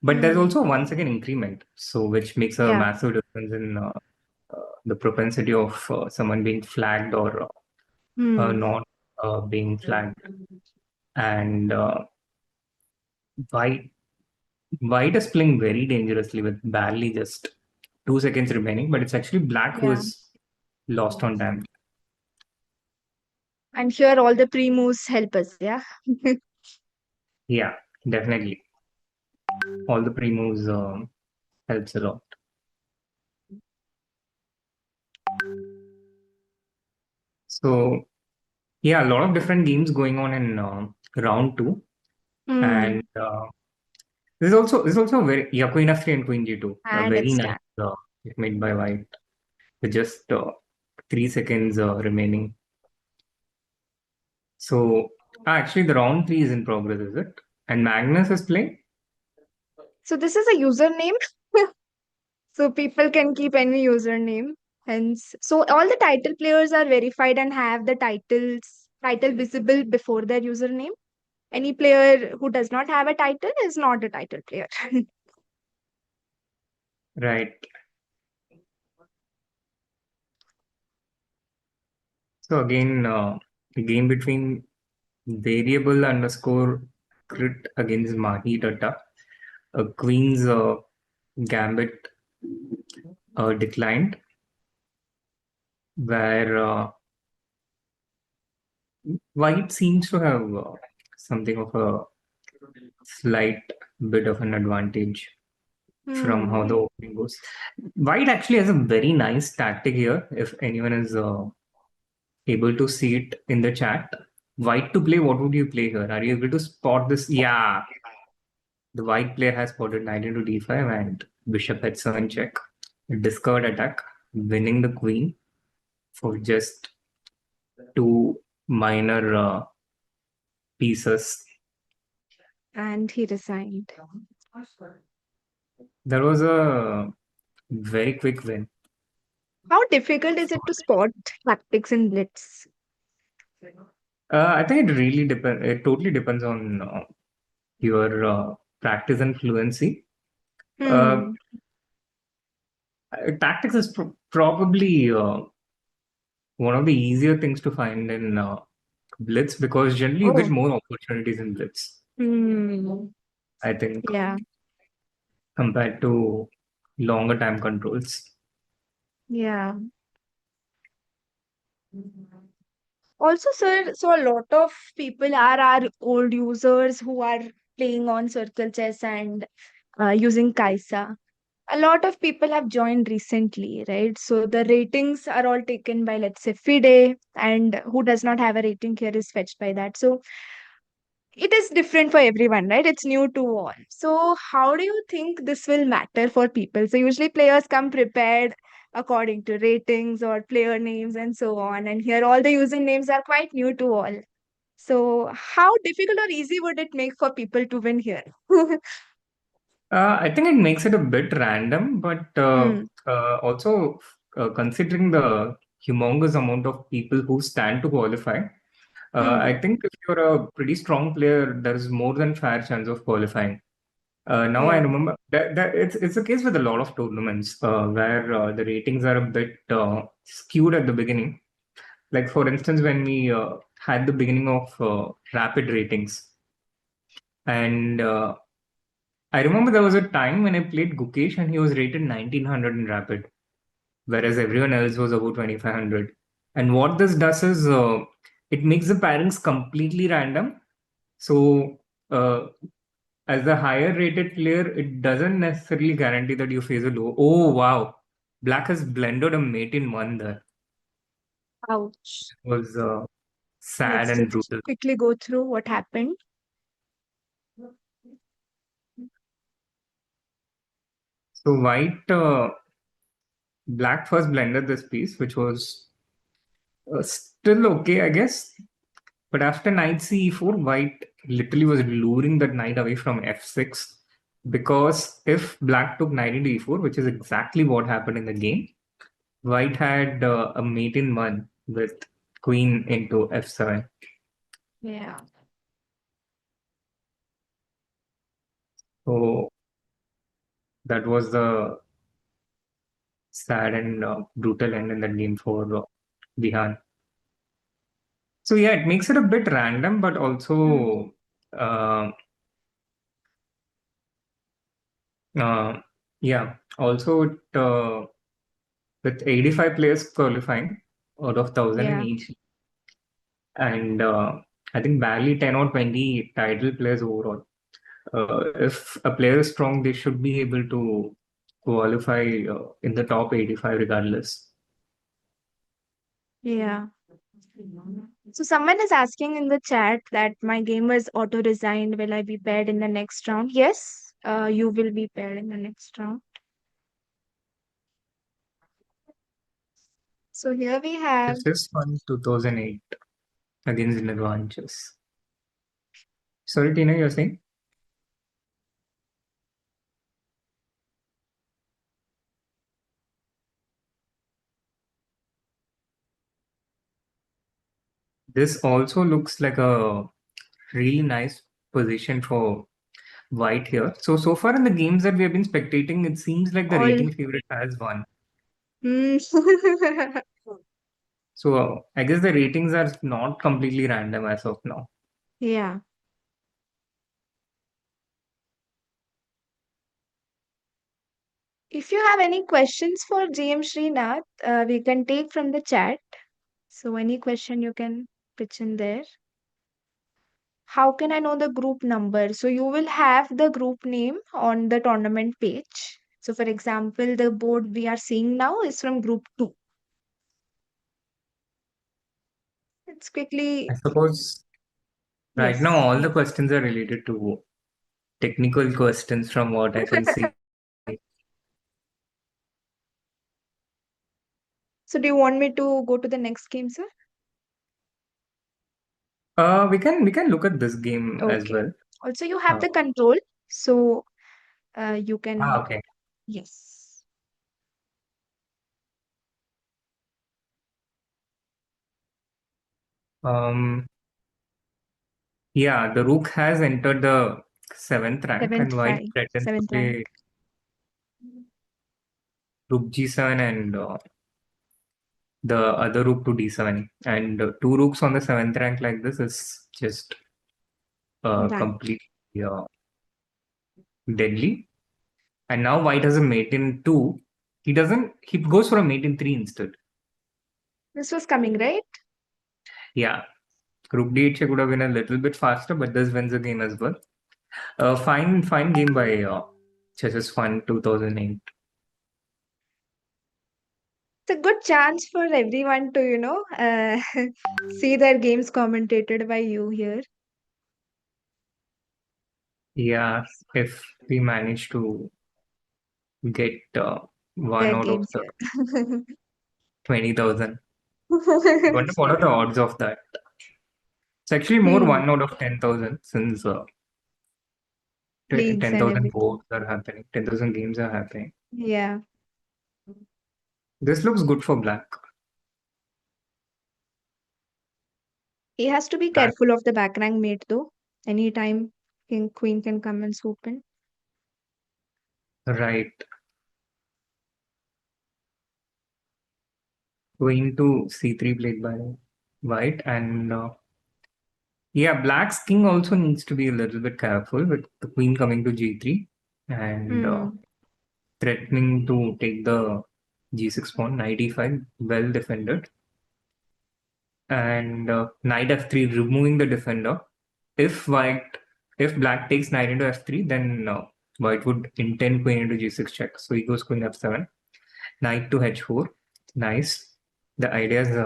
Speaker 15: But there's also a 1 second increment, so which makes a
Speaker 1: Yeah.
Speaker 15: massive difference in the propensity of someone being flagged or not being flagged. And White is playing very dangerously with barely just 2 seconds remaining, but it's actually Black who
Speaker 1: Yeah.
Speaker 15: is lost on damage.
Speaker 1: And here all the pre-moves help us, yeah?
Speaker 15: Yeah, definitely. All the pre-moves helps a lot. So, yeah, a lot of different games going on in round 2. And this is also very Queen F3 and Queen G2.
Speaker 1: I
Speaker 15: A very nice
Speaker 1: understand.
Speaker 15: made by White with just 3 seconds remaining. So actually the round 3 is in progress, is it? And Magnus is playing?
Speaker 1: So this is a username. So people can keep any username. Hence, so all the title players are verified and have the title visible before their username. Any player who does not have a title is not a title player.
Speaker 15: Right. So again, the game between variable underscore crit against Mahi Data. Queen's gambit declined, where White seems to have something of a slight bit of an advantage from how the opening goes. White actually has a very nice tactic here. If anyone is able to see it in the chat, White to play, what would you play here? Are you able to spot this? Yeah. The White player has spotted knight into d5 and bishop h7 check. Discard attack, winning the queen for just 2 minor pieces.
Speaker 1: And he resigned.
Speaker 15: There was a very quick win.
Speaker 1: How difficult is it to spot tactics in blitz?
Speaker 15: I think it really depends. It totally depends on your practice and fluency. Tactics is probably one of the easier things to find in blitz because generally you get more opportunities in blitz. I think.
Speaker 1: Yeah.
Speaker 15: Compared to longer time controls.
Speaker 1: Yeah. Also, sir, so a lot of people are our old users who are playing on CircleChess and using Caissa. A lot of people have joined recently, right? So the ratings are all taken by, let's say, FIDE, and who does not have a rating here is fetched by that. So it is different for everyone, right? It's new to all. So how do you think this will matter for people? So usually players come prepared according to ratings or player names and so on. And here all the usernames are quite new to all. So how difficult or easy would it make for people to win here?
Speaker 15: I think it makes it a bit random, but also considering the humongous amount of people who stand to qualify, I think if you're a pretty strong player, there's more than fair chance of qualifying. Now I remember that it's a case with a lot of tournaments where the ratings are a bit skewed at the beginning. Like for instance, when we had the beginning of rapid ratings, and I remember there was a time when I played Gukesh and he was rated 1900 in Rapid, whereas everyone else was about 2500. And what this does is it makes the pairings completely random. So as the higher rated player, it doesn't necessarily guarantee that you face a low. Oh, wow. Black has blended a mate in one there.
Speaker 1: Ouch.
Speaker 15: It was sad
Speaker 1: Let's
Speaker 15: and
Speaker 1: just
Speaker 15: brutal.
Speaker 1: quickly go through what happened.
Speaker 15: So black first blended this piece, which was still okay, I guess. But after knight ce4, white literally was luring that knight away from f6. Because if black took knight into e4, which is exactly what happened in the game, white had a mate in one with queen into f7.
Speaker 1: Yeah.
Speaker 15: So that was the sad and brutal end in that game for Vihan. So yeah, it makes it a bit random, but also yeah, also it with 85 players qualifying out of 1000 in
Speaker 1: Yeah.
Speaker 15: each, and I think barely 10 or 20 title players overall. If a player is strong, they should be able to qualify in the top 85 regardless.
Speaker 1: Yeah. So someone is asking in the chat that my game was auto-resigned. Will I be paired in the next round? Yes, you will be paired in the next round. So here we have
Speaker 15: This is Fun 2008 against Nirvan Chess. Sorry, Tina, you're saying? This also looks like a really nice position for white here. So far in the games that we have been spectating, it seems like the
Speaker 1: all.
Speaker 15: rating favorite has won.
Speaker 1: Hmm.
Speaker 15: So I guess the ratings are not completely random as of now.
Speaker 1: Yeah. If you have any questions for GM Srinath, we can take from the chat. So any question you can pitch in there. How can I know the group number? So you will have the group name on the tournament page. So for example, the board we are seeing now is from group 2. Let's quickly.
Speaker 15: I suppose right now
Speaker 1: Yes.
Speaker 15: all the questions are related to technical questions from what I can see.
Speaker 1: So do you want me to go to the next game, sir?
Speaker 15: We can look at this game as
Speaker 1: Okay.
Speaker 15: well.
Speaker 1: Also, you have the control, so you can.
Speaker 15: Okay.
Speaker 1: Yes.
Speaker 15: Yeah, the rook has entered the 7th rank,
Speaker 1: Seventh
Speaker 15: and white
Speaker 1: file.
Speaker 15: threatens to
Speaker 1: 7th
Speaker 15: play
Speaker 1: rank.
Speaker 15: rook g7 and the other rook to d7. And 2 rooks on the 7th rank like this is just
Speaker 1: Done.
Speaker 15: completely deadly. And now white has a mate in 2. He goes for a mate in 3 instead.
Speaker 1: This was coming, right?
Speaker 15: Yeah. Rook d8 could have been a little bit faster, but this wins the game as well. Fine game by Chess Fun 2008.
Speaker 1: It's a good chance for everyone to, see their games commentated by you here.
Speaker 15: Yeah, if we manage to get one
Speaker 1: Their
Speaker 15: out of
Speaker 1: games
Speaker 15: the
Speaker 1: here.
Speaker 15: 20,000. I wonder what are the odds of that? It's actually more 1 out of 10,000 since
Speaker 1: Leagues and
Speaker 15: 10,000
Speaker 1: everything.
Speaker 15: votes are happening, 10,000 games are happening.
Speaker 1: Yeah.
Speaker 15: This looks good for black.
Speaker 1: He has to be careful of the back rank mate though. Anytime king queen can come and swoop in.
Speaker 15: Right. Queen to c3 played by white, and yeah, black's king also needs to be a little bit careful with the queen coming to g3. and threatening to take the g6 pawn. Knight e5, well defended, and knight f3, removing the defender. If black takes knight into f3, then white would intend queen into g6 check. So he goes queen f7, knight to h4. Nice. The idea is,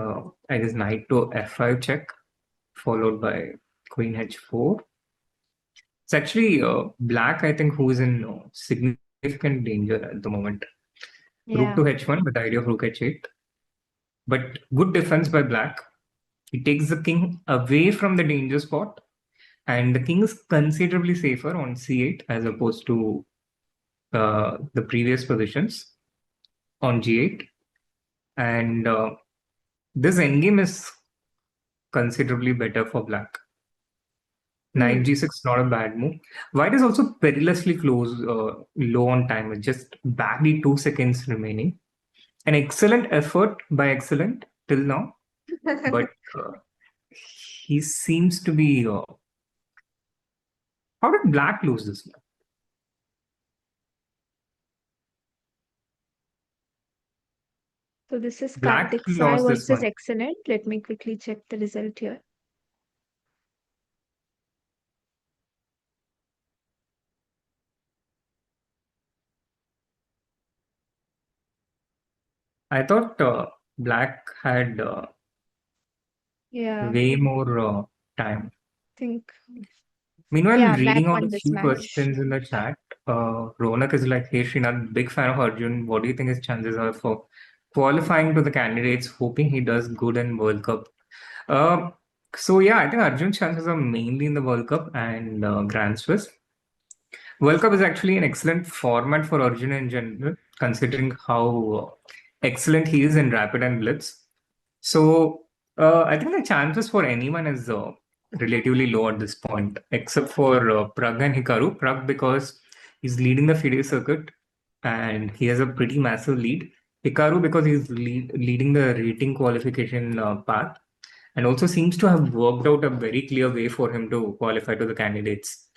Speaker 15: I guess, knight to f5 check, followed by queen h4. It's actually black, I think, who is in significant danger at the moment. Rook to h1 with the idea of rook h8. But good defense by black. He takes the king away from the danger spot, and the king is considerably safer on c8 as opposed to the previous positions on g8. And this endgame is considerably better for black. Knight g6 not a bad move. White is also perilously close, low on time, with just barely 2 seconds remaining. An excellent effort by excellent till now, but he seems to be. How did black lose this one?
Speaker 1: So this is
Speaker 15: Black
Speaker 1: Kartik Sai
Speaker 15: lost this
Speaker 1: versus
Speaker 15: one.
Speaker 1: excellent. Let me quickly check the result here.
Speaker 15: I thought black had
Speaker 1: Yeah,
Speaker 15: way more time.
Speaker 1: think.
Speaker 15: Meanwhile,
Speaker 1: Yeah, black
Speaker 15: reading out
Speaker 1: won
Speaker 15: a
Speaker 1: this
Speaker 15: few
Speaker 1: match.
Speaker 15: questions in the chat, Ronak is like, hey Srinath, big fan of Arjun. What do you think his chances are for qualifying to the candidates? Hoping he does good in World Cup. So yeah, I think Arjun's chances are mainly in the World Cup and Grand Swiss. World Cup is actually an excellent format for Arjun in general, considering how excellent he is in Rapid and Blitz. So I think the chances for anyone is relatively low at this point, except for Prag and Hikaru. Prag because he's leading the FIDE circuit and he has a pretty massive lead. Hikaru because he's leading the rating qualification path, and also seems to have worked out a very clear way for him to qualify to the candidates.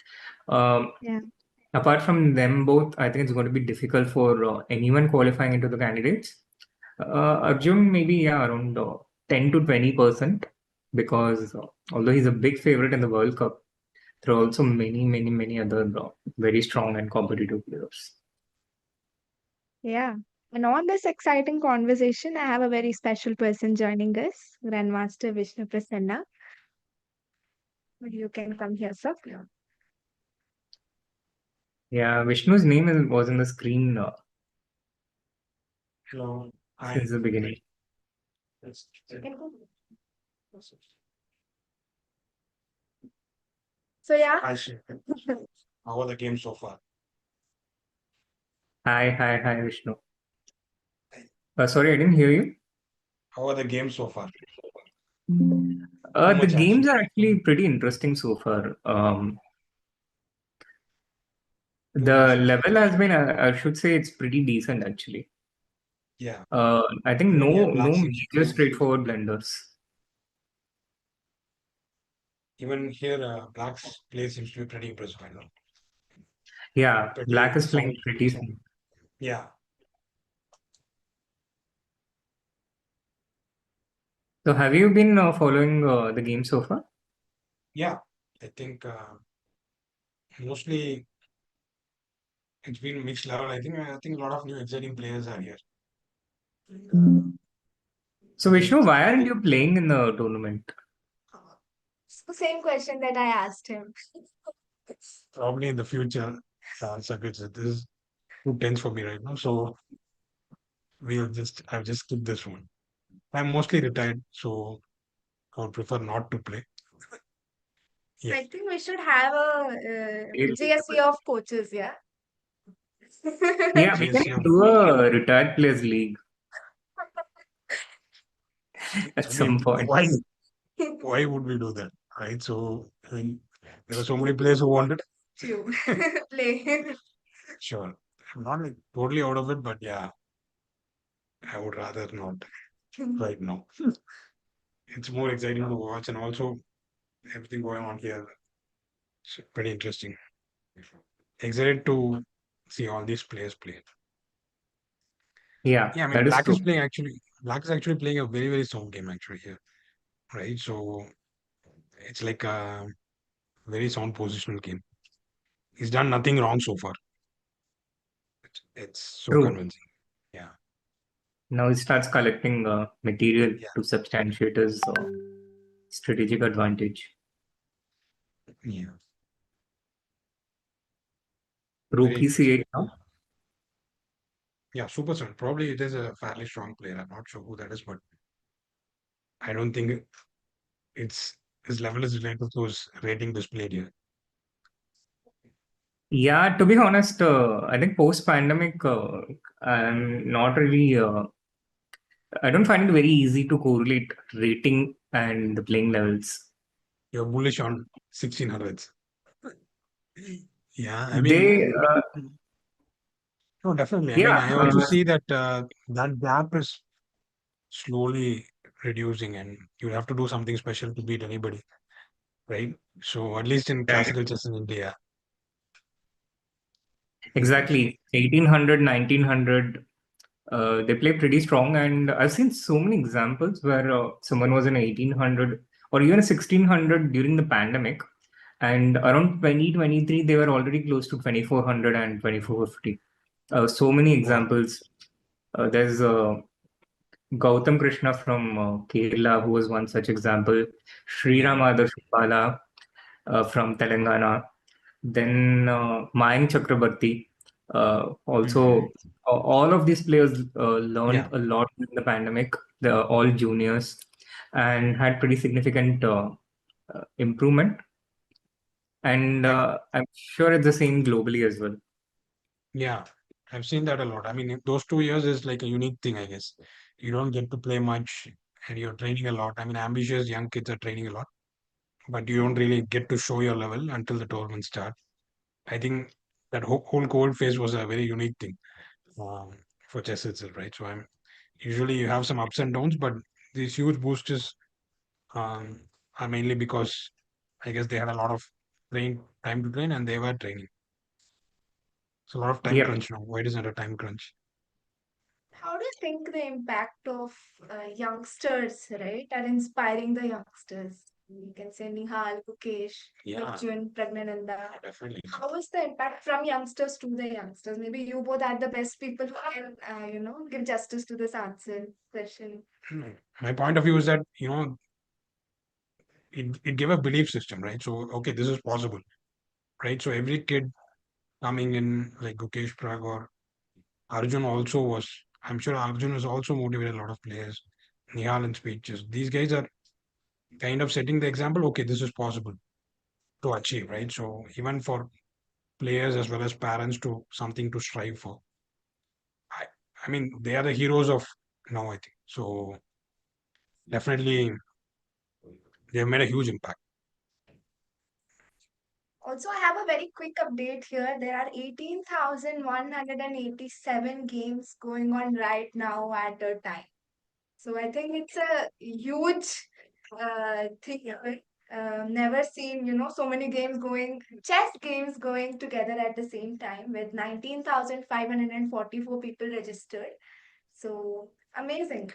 Speaker 1: Yeah.
Speaker 15: Apart from them both, I think it's going to be difficult for anyone qualifying into the candidates. Arjun maybe around 10 to 20%, because although he's a big favorite in the World Cup, there are also many other very strong and competitive players.
Speaker 1: Yeah. And on this exciting conversation, I have a very special person joining us, Grandmaster Vishnu Prasanna. You can come here, sir.
Speaker 15: Yeah, Vishnu's name was in the screen
Speaker 2: Hello.
Speaker 15: since the beginning.
Speaker 1: You can go. So yeah.
Speaker 2: Hi, Sri. How are the games so far?
Speaker 15: Hi, Vishnu. Sorry, I didn't hear you.
Speaker 2: How are the games so far?
Speaker 15: The games are actually pretty interesting so far. The level has been, I should say, it's pretty decent actually.
Speaker 2: Yeah.
Speaker 15: I think
Speaker 2: Even here,
Speaker 15: no
Speaker 2: Black seems to
Speaker 15: major
Speaker 2: be-
Speaker 15: straightforward blunders.
Speaker 2: Even here, Black's play seems to be pretty impressive. I know.
Speaker 15: Yeah,
Speaker 2: Pretty
Speaker 15: black is playing
Speaker 2: sound.
Speaker 15: pretty smooth.
Speaker 2: Yeah.
Speaker 15: So have you been following the game so far?
Speaker 2: Yeah. I think mostly it's been mixed level. I think a lot of new exciting players are here.
Speaker 15: So Vishnu, why aren't you playing in the tournament?
Speaker 1: It's the same question that I asked him.
Speaker 2: Probably in the future, circuits. This is too tense for me right now. So I've just skipped this one. I'm mostly retired, so I would prefer not to play. Yeah.
Speaker 1: I think we should have a GSC of coaches, yeah?
Speaker 15: Yeah, we can do a retired players league at some point.
Speaker 2: Why would we do that? Right. So I mean, there are so many players who want it.
Speaker 1: You play.
Speaker 2: Sure. I'm not like totally out of it, but yeah, I would rather not right now. It's more exciting to watch, and also everything going on here. It's pretty interesting. Excited to see all these players play.
Speaker 15: Yeah,
Speaker 2: Yeah, I mean,
Speaker 15: that is
Speaker 2: Black
Speaker 15: true.
Speaker 2: is actually playing a very, very sound game actually here, right? So it's like a very sound positional game. He's done nothing wrong so far. It's so
Speaker 15: True.
Speaker 2: convincing. Yeah.
Speaker 15: Now he starts collecting material
Speaker 2: Yeah.
Speaker 15: to substantiate his strategic advantage.
Speaker 2: Yeah.
Speaker 15: Rook
Speaker 2: Very
Speaker 15: E8 now.
Speaker 2: Yeah, super strong. Probably it is a fairly strong player. I'm not sure who that is, but I don't think it's his level is related to his rating displayed here.
Speaker 15: Yeah, to be honest, I think post-pandemic, I'm not really. I don't find it very easy to correlate rating and the playing levels.
Speaker 2: You're bullish on 1600s. Yeah, I
Speaker 15: They,
Speaker 2: mean, no, definitely. I mean,
Speaker 15: yeah,
Speaker 2: I also see that that gap is slowly reducing, and you have to do something special to beat anybody, right? So at least in classical chess in India.
Speaker 15: exactly 1800, 1900. They play pretty strong, and I've seen so many examples where someone was in 1800 or even 1600 during the pandemic, and around 2023 they were already close to 2400 and 2450. So many examples. There's Gautam Krishna from Kerala, who was one such example. Sriram Adarshpala from Telangana. Then Mayank Chakrabarti. Also, all of these players learned a lot in the pandemic. They're all juniors and had pretty significant improvement. And I'm sure it's the same globally as well.
Speaker 2: Yeah, I've seen that a lot. I mean, those 2 years is like a unique thing, I guess. You don't get to play much and you're training a lot. I mean, ambitious young kids are training a lot, but you don't really get to show your level until the tournament start. I think that whole cold phase was a very unique thing for chess itself, right? So usually you have some ups and downs, but these huge boosters um, are mainly because I guess they had a lot of time to train and they were training. It's a lot of time crunch now. Why isn't a time crunch?
Speaker 1: How do you think the impact of youngsters, right, are inspiring the youngsters? You can say Nihal, Gukesh, Arjun, Pragnananda.
Speaker 2: Definitely.
Speaker 1: How is the impact from youngsters to the youngsters? Maybe you both are the best people who can, give justice to this answer question.
Speaker 2: My point of view is that, it gave a belief system, right? So, okay, this is possible, right? So every kid coming in, like Gukesh Prag or Arjun also was, I'm sure Arjun has also motivated a lot of players. Nihal in speeches. These guys are kind of setting the example, okay, this is possible to achieve, right? So even for players as well as parents to something to strive for. I mean, they are the heroes of now, I think. So definitely they have made a huge impact.
Speaker 1: Also, I have a very quick update here. There are 18,187 games going on right now at a time. So I think it's a huge thing. Never seen, so many chess games going together at the same time with 19,544 people registered. So amazing.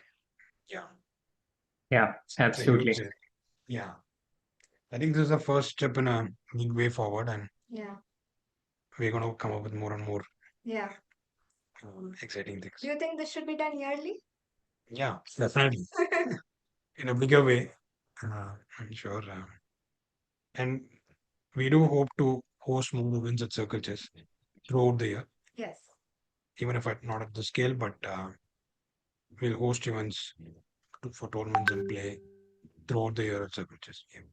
Speaker 2: Yeah.
Speaker 15: Yeah, absolutely.
Speaker 2: Yeah. I think this is the first step in a big way forward, and
Speaker 1: yeah,
Speaker 2: we're going to come up with more and more
Speaker 1: yeah.
Speaker 2: exciting things.
Speaker 1: Do you think this should be done yearly?
Speaker 2: Yeah, definitely. In a bigger way, I'm sure. And we do hope to host more events at CircleChess throughout the year.
Speaker 1: Yes.
Speaker 2: Even if not at the scale, but we'll host events for tournaments and play throughout the year at CircleChess. Yeah.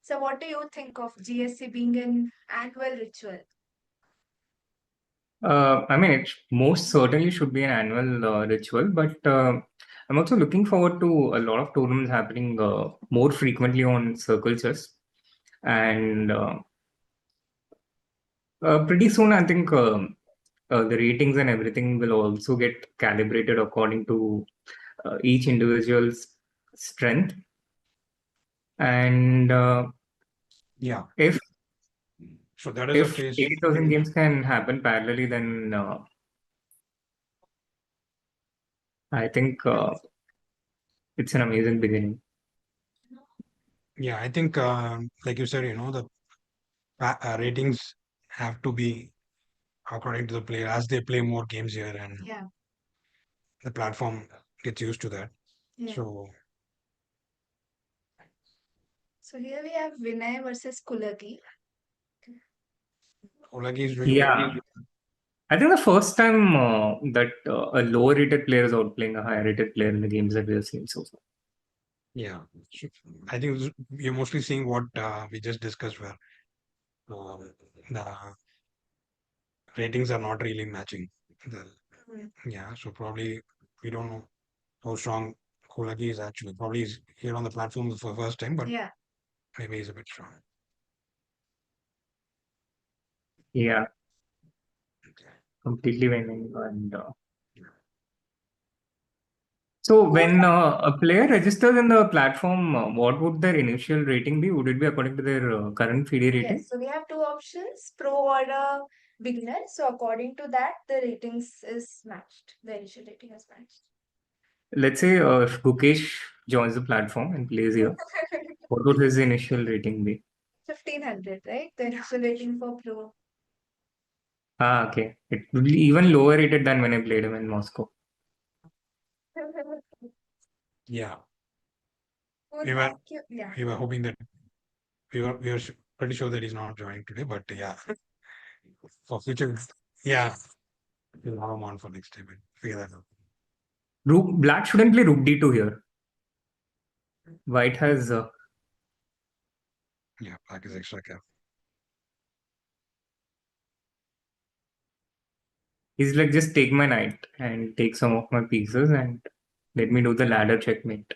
Speaker 1: So what do you think of GSC being an annual ritual?
Speaker 15: I mean, it most certainly should be an annual ritual, but I'm also looking forward to a lot of tournaments happening more frequently on CircleChess. And pretty soon, I think the ratings and everything will also get calibrated according to each individual's strength. And
Speaker 2: yeah,
Speaker 15: if
Speaker 2: So that is a
Speaker 15: If
Speaker 2: phase.
Speaker 15: 80,000 games can happen parallelly, then I think it's an amazing beginning.
Speaker 2: Yeah, I think, like you said, the ratings have to be according to the player as they play more games here, and the platform gets used to that. So
Speaker 1: here we have Vinay versus Kulagi.
Speaker 2: Kulagi is doing
Speaker 15: Yeah. I think the first time that a lower rated player is outplaying a higher rated player in the games that we have seen so far.
Speaker 2: Yeah, I think you're mostly seeing what we just discussed, where the ratings are not really matching. Yeah, so probably we don't know how strong Kulagi is actually. Probably he's here on the platform for the first time, but maybe he's a bit strong.
Speaker 15: Yeah. Completely winning. And so when a player registers in the platform, what would their initial rating be? Would it be according to their current FIDE rating?
Speaker 1: Yes, so we have two options, pro or a beginner. So according to that, the ratings is matched. The initial rating is matched.
Speaker 15: Let's say if Gukesh joins the platform and plays here, what would his initial rating be?
Speaker 1: 1500, right? The initial rating for pro.
Speaker 15: Ah, okay. It would be even lower rated than when I played him in Moscow.
Speaker 2: Yeah.
Speaker 1: Well,
Speaker 2: We were,
Speaker 1: thank you. Yeah.
Speaker 2: we were hoping that we were pretty sure that he's not joining today, but yeah, for future, yeah, we'll have him on for next time and figure that out.
Speaker 15: Black shouldn't play Rook D2 here. White has
Speaker 2: yeah, black is extra careful.
Speaker 15: he's like, just take my knight and take some of my pieces and let me do the ladder checkmate.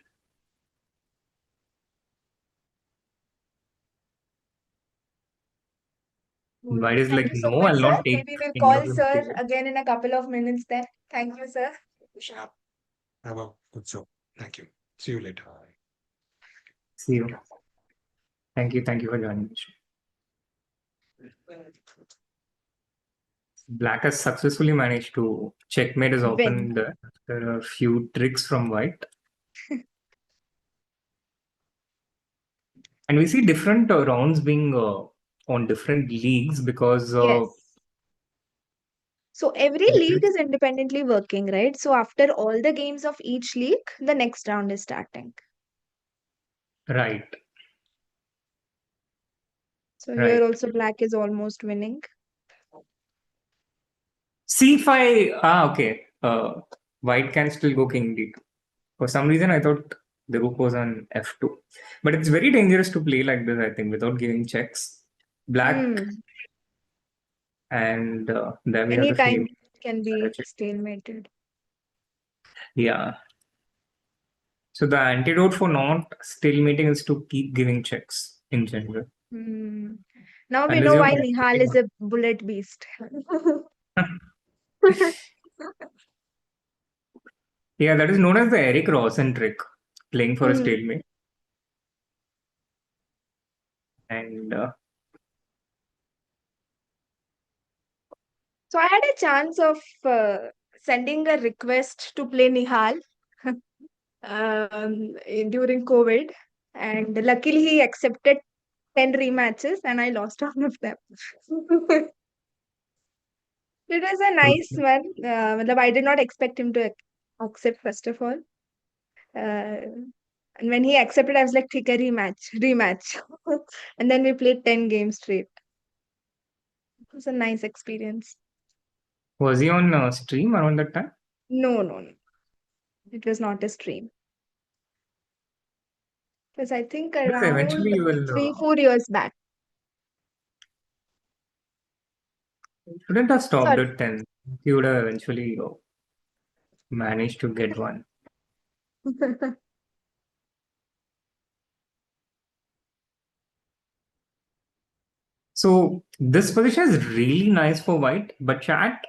Speaker 15: White is
Speaker 1: Thank
Speaker 15: like,
Speaker 1: you so
Speaker 15: no,
Speaker 1: much,
Speaker 15: I'll
Speaker 1: sir.
Speaker 15: not take
Speaker 1: Maybe we'll
Speaker 15: any
Speaker 1: call
Speaker 15: of your
Speaker 1: sir
Speaker 15: pieces.
Speaker 1: again in a couple of minutes then. Thank you, sir.
Speaker 2: Have a good show. Thank you. See you later.
Speaker 15: See you. Thank you for joining the show. Black has successfully managed to checkmate his opponent there. There are a few tricks from White. And we see different rounds being on different leagues because
Speaker 1: So every league is independently working, right? So after all the games of each league, the next round is starting.
Speaker 15: right.
Speaker 1: So here also black is almost winning.
Speaker 15: C5. Okay. White can still go king d2. For some reason, I thought the rook was on f2. But it's very dangerous to play like this, I think, without giving checks. Black and then we have
Speaker 1: Any
Speaker 15: the
Speaker 1: kind can be stalemated.
Speaker 15: Yeah. So the antidote for not stalemating is to keep giving checks in general.
Speaker 1: Now we
Speaker 15: Unless
Speaker 1: know
Speaker 15: you're
Speaker 1: why Nihal is a bullet beast.
Speaker 15: Yeah, that is known as the Eric Rosen trick, playing for a stalemate. And
Speaker 1: so I had a chance of sending a request to play Nihal during COVID, and luckily he accepted 10 rematches and I lost all of them. It was a nice one. I did not expect him to accept, first of all. And when he accepted, I was like, take a rematch. And then we played 10 games straight. It was a nice experience.
Speaker 15: Was he on stream around that time?
Speaker 1: No. It was not a stream. It was, I think, around
Speaker 15: Eventually you will,
Speaker 1: 3-4 years back.
Speaker 15: Shouldn't have stopped at 10. He would have eventually managed to get one. So this position is really nice for White, but chat,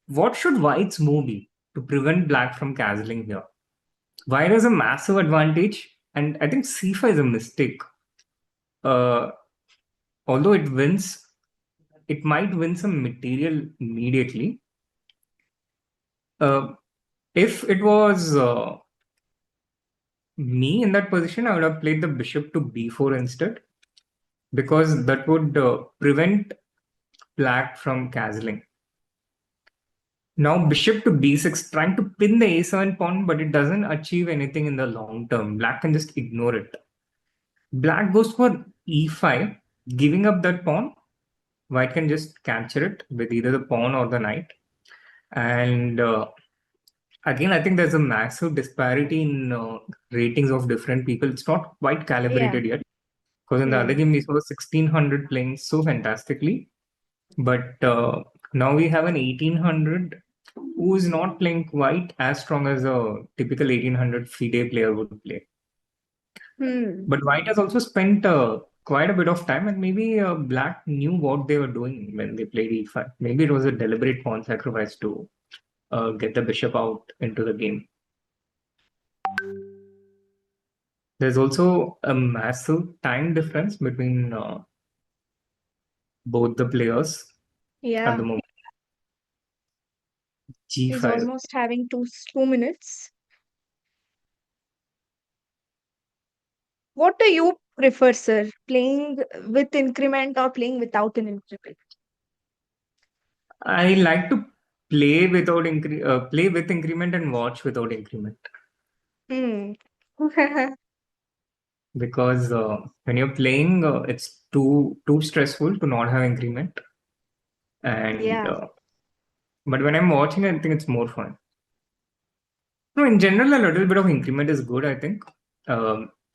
Speaker 15: what should White's move be to prevent Black from castling here? White has a massive advantage, and I think c5 is a mistake. Although it wins, it might win some material immediately. If it was me in that position, I would have played the bishop to b4 instead, because that would prevent black from castling. Now bishop to b6, trying to pin the a7 pawn, but it doesn't achieve anything in the long term. Black can just ignore it. Black goes for e5, giving up that pawn. White can just capture it with either the pawn or the knight. And again, I think there's a massive disparity in ratings of different people. It's not quite calibrated yet. Because in the other game, we saw 1600 playing so fantastically. But now we have an 1800 who is not playing quite as strong as a typical 1800 FIDE player would play. But White has also spent quite a bit of time, and maybe Black knew what they were doing when they played e5. Maybe it was a deliberate pawn sacrifice to get the bishop out into the game. There's also a massive time difference between both the players at the moment.
Speaker 1: He's
Speaker 15: G5.
Speaker 1: almost having 2 minutes. What do you prefer, sir? Playing with increment or playing without an increment?
Speaker 15: I like to play without play with increment and watch without increment. Because when you're playing, it's too stressful to not have increment. And but when I'm watching, I think it's more fun. No, in general, a little bit of increment is good, I think.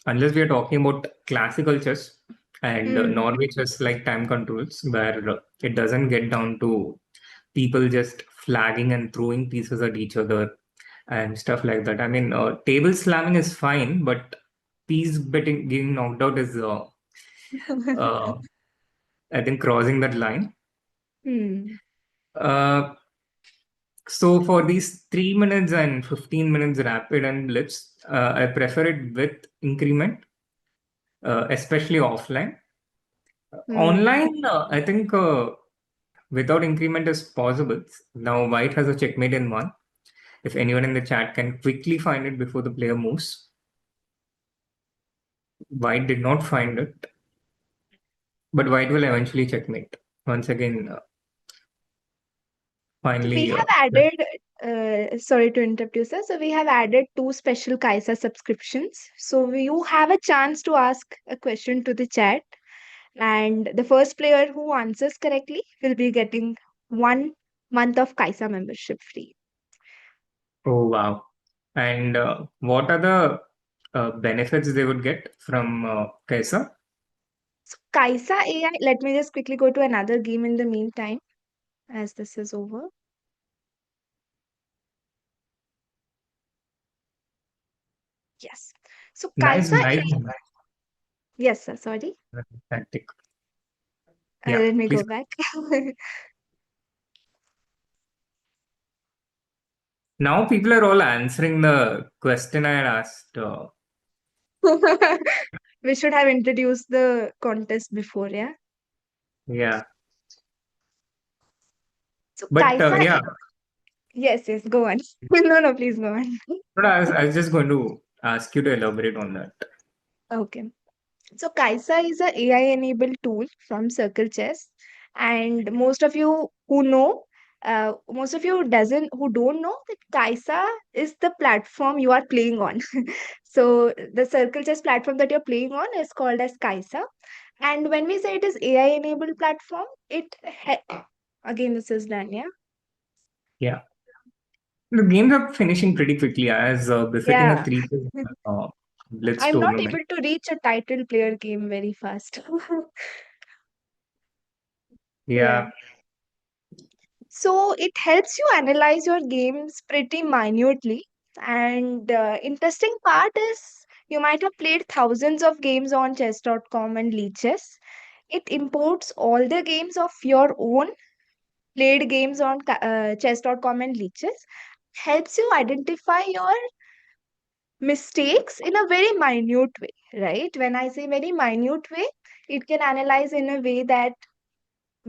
Speaker 15: Unless we are talking about classical chess and Norway chess like time controls, where it doesn't get down to people just flagging and throwing pieces at each other and stuff like that. I mean, table slamming is fine, but piece betting getting knocked out is, I think, crossing that line. So for these 3 minutes and 15 minutes rapid and blitz, I prefer it with increment, especially offline. Online, I think without increment is possible. Now White has a checkmate in one. If anyone in the chat can quickly find it before the player moves. White did not find it, but White will eventually checkmate. Once again, finally.
Speaker 1: We have added, sorry to interrupt you, sir. So we have added 2 special Caissa subscriptions. So you have a chance to ask a question to the chat. And the first player who answers correctly will be getting 1 month of Caissa membership free.
Speaker 15: Oh, wow. And what are the benefits they would get from Caissa?
Speaker 1: So Caissa AI, let me just quickly go to another game in the meantime, as this is over. Yes. So
Speaker 15: Nice.
Speaker 1: Caissa AI. Yes, sir. Sorry.
Speaker 15: Tactic.
Speaker 1: Let me
Speaker 15: please.
Speaker 1: go back.
Speaker 15: Now people are all answering the question I had asked.
Speaker 1: We should have introduced the contest before, yeah?
Speaker 15: Yeah.
Speaker 1: So
Speaker 15: But
Speaker 1: Caissa,
Speaker 15: yeah.
Speaker 1: Yes, go on. No, please go on.
Speaker 15: But I was just going to ask you to elaborate on that.
Speaker 1: Okay. So Caissa is a AI-enabled tool from CircleChess, and most of you who know, most of you who don't know that Caissa is the platform you are playing on. So the CircleChess platform that you're playing on is called as Caissa, and when we say it is AI-enabled platform, again this is done, yeah.
Speaker 15: Yeah. The games are finishing pretty quickly as befitting a 3-player blitz
Speaker 1: I'm not
Speaker 15: tournament.
Speaker 1: able to reach a title player game very fast.
Speaker 15: Yeah.
Speaker 1: So it helps you analyze your games pretty minutely. And interesting part is you might have played thousands of games on chess.com and Chess. It imports all the games of your own played games on chess.com and Chess. Helps you identify your mistakes in a very minute way, right? When I say very minute way, it can analyze in a way that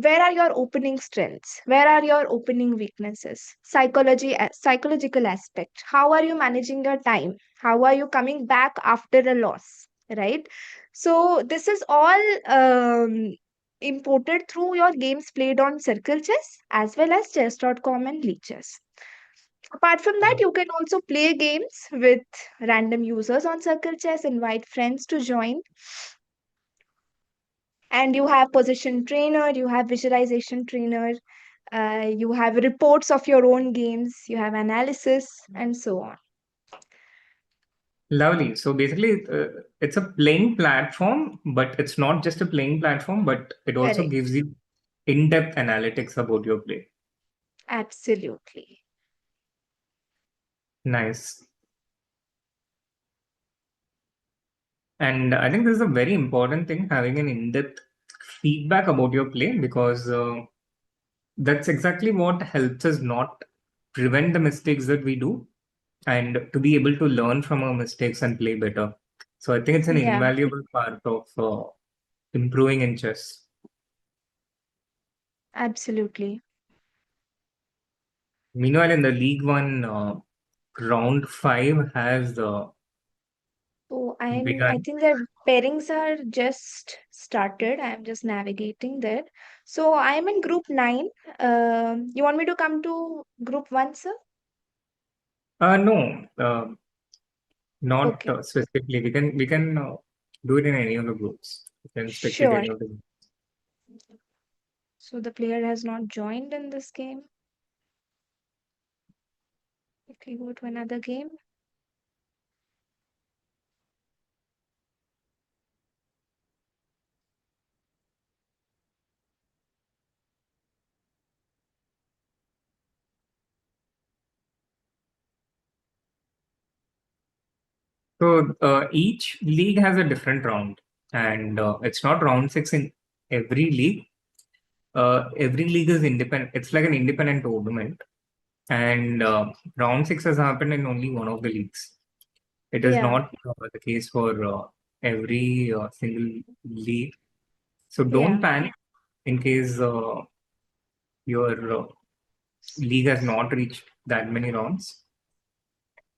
Speaker 1: where are your opening strengths? Where are your opening weaknesses? Psychological aspect. How are you managing your time? How are you coming back after a loss? Right? So this is all imported through your games played on CircleChess as well as chess.com and League Chess. Apart from that, you can also play games with random users on CircleChess, invite friends to join, and you have position trainer, you have visualization trainer, you have reports of your own games, you have analysis, and so on.
Speaker 15: Lovely. So basically, it's a playing platform, but it's not just a playing platform, but it also
Speaker 1: Correct.
Speaker 15: gives you in-depth analytics about your play.
Speaker 1: Absolutely.
Speaker 15: Nice. And I think this is a very important thing, having an in-depth feedback about your play, because that's exactly what helps us not prevent the mistakes that we do and to be able to learn from our mistakes and play better. So I think it's an
Speaker 1: Yeah.
Speaker 15: invaluable part of improving in chess.
Speaker 1: Absolutely.
Speaker 15: Meanwhile, in the League One, round 5 has
Speaker 1: So I
Speaker 15: begun.
Speaker 1: think the pairings are just started. I'm just navigating there. So I'm in group 9. You want me to come to group 1, sir?
Speaker 15: No, not
Speaker 1: Okay.
Speaker 15: specifically. We can do it in any of the groups. You can spectate
Speaker 1: Sure.
Speaker 15: any of the.
Speaker 1: So the player has not joined in this game. Okay, go to another game.
Speaker 15: So each league has a different round, and it's not round 6 in every league. Every league is independent. It's like an independent tournament, and round 6 has happened in only one of the leagues. It is
Speaker 1: Yeah.
Speaker 15: not the case for every single league. So
Speaker 1: Yeah.
Speaker 15: don't panic in case your league has not reached that many rounds.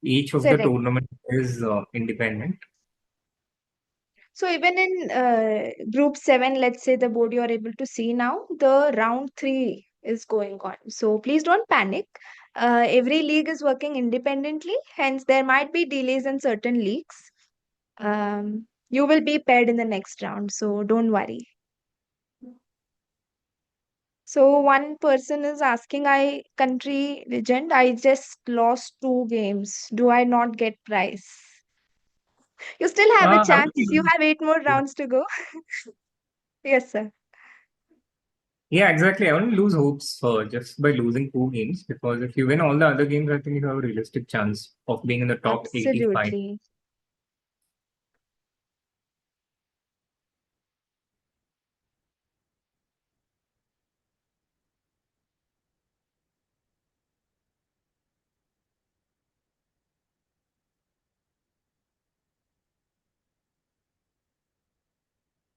Speaker 15: Each of the
Speaker 1: Correct.
Speaker 15: tournament is independent.
Speaker 1: So even in group 7, let's say the board you're able to see now, the round 3 is going on. So please don't panic. Every league is working independently, hence there might be delays in certain leagues. You will be paired in the next round, so don't worry. So one person is asking, I country legend, I just lost 2 games. Do I not get prize? You still have a
Speaker 15: I
Speaker 1: chance.
Speaker 15: would
Speaker 1: You have 8 more rounds to go. Yes, sir.
Speaker 15: Yeah, exactly. I wouldn't lose hopes just by losing 2 games, because if you win all the other games, I think you have a realistic chance of being in the top 85.
Speaker 1: Absolutely.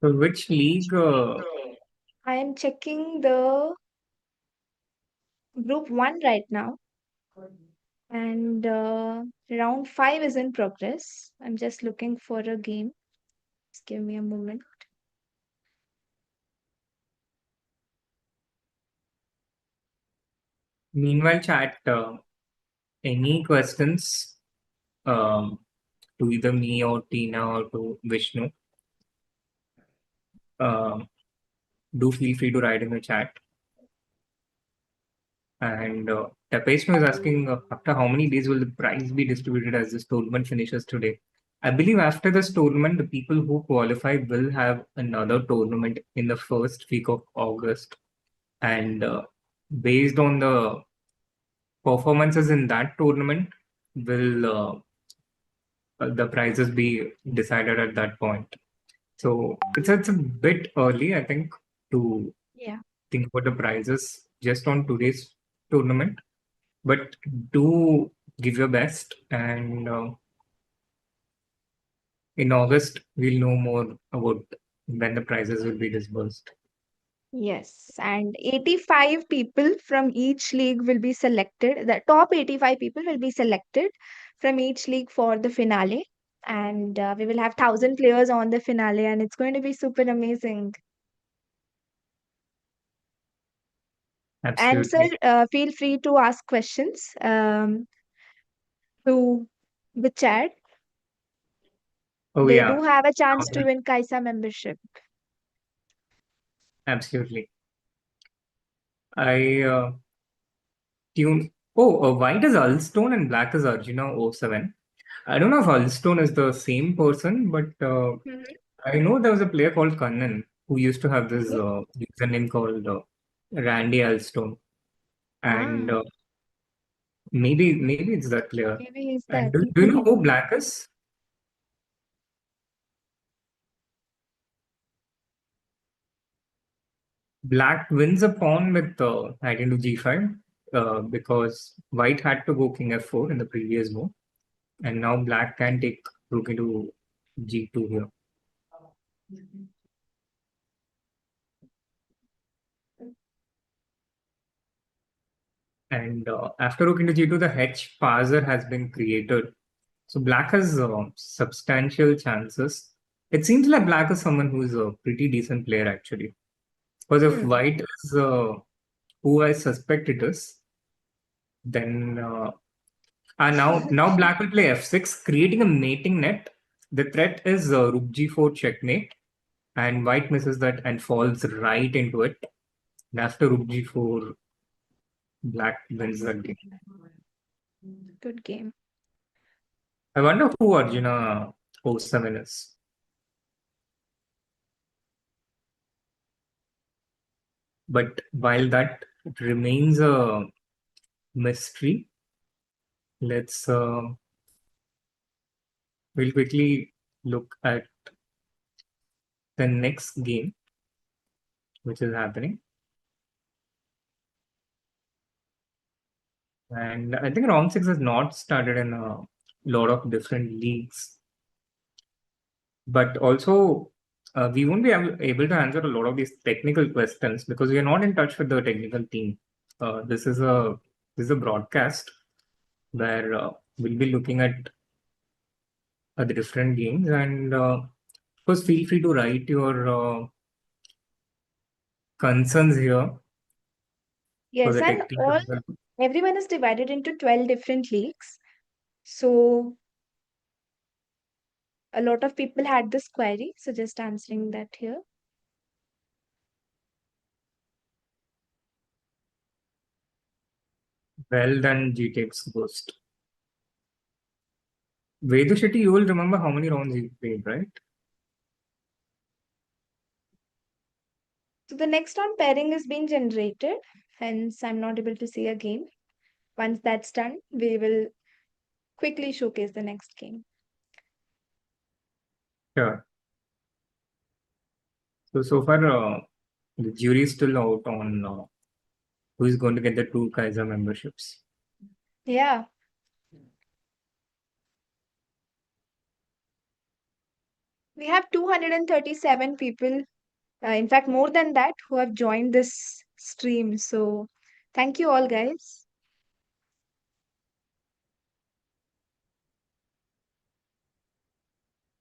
Speaker 15: So which league?
Speaker 1: I am checking the group 1 right now, and round 5 is in progress. I'm just looking for a game. Just give me a moment.
Speaker 15: Meanwhile, chat, any questions to either me or Tina or to Vishnu? Do feel free to write in the chat. And Tapeshnu is asking, after how many days will the prize be distributed as this tournament finishes today? I believe after this tournament, the people who qualify will have another tournament in the first week of August. And based on the performances in that tournament, will the prizes be decided at that point. So it's a bit early, I think, to
Speaker 1: Yeah.
Speaker 15: think about the prizes just on today's tournament. But do give your best, and in August we'll know more about when the prizes will be disbursed.
Speaker 1: Yes, and 85 people from each league will be selected. The top 85 people will be selected from each league for the finale. And we will have 1,000 players on the finale, and it's going to be super amazing. And sir,
Speaker 15: Absolutely.
Speaker 1: feel free to ask questions to the chat.
Speaker 15: Oh
Speaker 1: They
Speaker 15: yeah,
Speaker 1: do have a chance to win Caissa membership.
Speaker 15: absolutely. I tune. Oh, white is Ulstone and black is Arjuna 07. I don't know if Ulstone is the same person, but I know there was a player called Kannan who used to have this username called Randy Ulstone, and maybe it's that player.
Speaker 1: Maybe he's
Speaker 15: And
Speaker 1: that.
Speaker 15: do you know who black is? Black wins a pawn with knight into g5 because white had to go king f4 in the previous move, and now black can take rook into g2 here. And after rook into g2, the H parser has been created. So black has substantial chances. It seems like black is someone who is a pretty decent player actually. Because if white is who I suspect it is, then now black will play f6, creating a mating net. The threat is rook g4 checkmate, and white misses that and falls right into it. And after rook g4, black wins that game.
Speaker 1: Good game.
Speaker 15: I wonder who Arjuna 07 is. But while that remains a mystery, let's we'll quickly look at the next game which is happening. And I think round 6 has not started in a lot of different leagues. But also, we won't be able to answer a lot of these technical questions because we are not in touch with the technical team. This is a broadcast where we'll be looking at the different games, and of course, feel free to write your concerns here.
Speaker 1: Yes, and everyone is divided into 12 different leagues. So a lot of people had this query, so just answering that here.
Speaker 15: Well done, G takes Ghost. Vedu Shetty, you will remember how many rounds you played, right?
Speaker 1: So the next round pairing is being generated, hence I'm not able to see a game. Once that's done, we will quickly showcase the next game.
Speaker 15: Sure. So far, the jury is still out on who is going to get the 2 Caissa memberships.
Speaker 1: Yeah. We have 237 people, in fact, more than that, who have joined this stream. So thank you all, guys.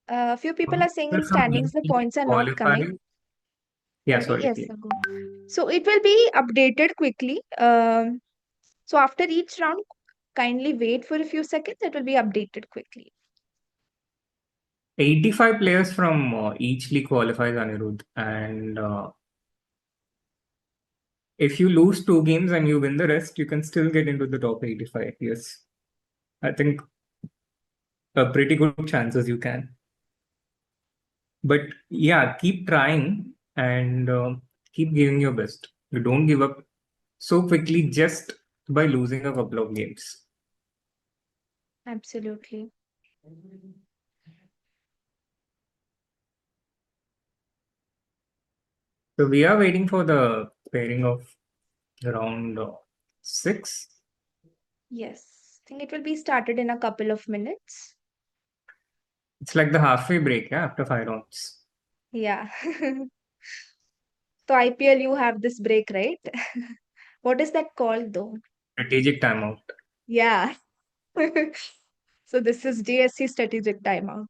Speaker 1: A few people are saying in standings the points are not coming.
Speaker 15: Yeah,
Speaker 1: Okay,
Speaker 15: sorry.
Speaker 1: yes, I'll go. So it will be updated quickly. So after each round, kindly wait for a few seconds. It will be updated quickly.
Speaker 15: 85 players from each league qualifies, Anirudh, and if you lose 2 games and you win the rest, you can still get into the top 85. Yes, I think a pretty good chances you can. But yeah, keep trying and keep giving your best. You don't give up so quickly just by losing a couple of games.
Speaker 1: Absolutely.
Speaker 15: So we are waiting for the pairing of round 6.
Speaker 1: Yes, I think it will be started in a couple of minutes.
Speaker 15: It's like the halfway break, yeah, after 5 rounds.
Speaker 1: Yeah. So IPL, you have this break, right? What is that called though?
Speaker 15: Strategic timeout.
Speaker 1: Yeah. So this is GSC strategic timeout.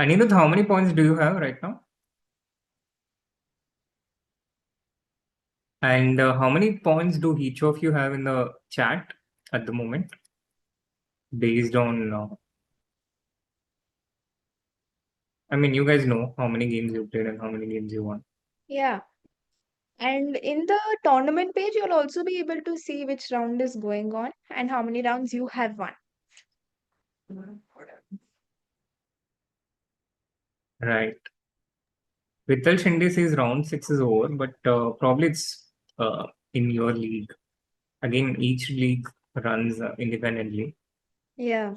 Speaker 15: Anirudh, how many points do you have right now? And how many points do each of you have in the chat at the moment? Based on, I mean, you guys know how many games you played and how many games you won.
Speaker 1: Yeah. And in the tournament page, you'll also be able to see which round is going on and how many rounds you have won.
Speaker 15: Right. Vital Shinde says round 6 is over, but probably it's in your league. Again, each league runs independently.
Speaker 1: Yeah.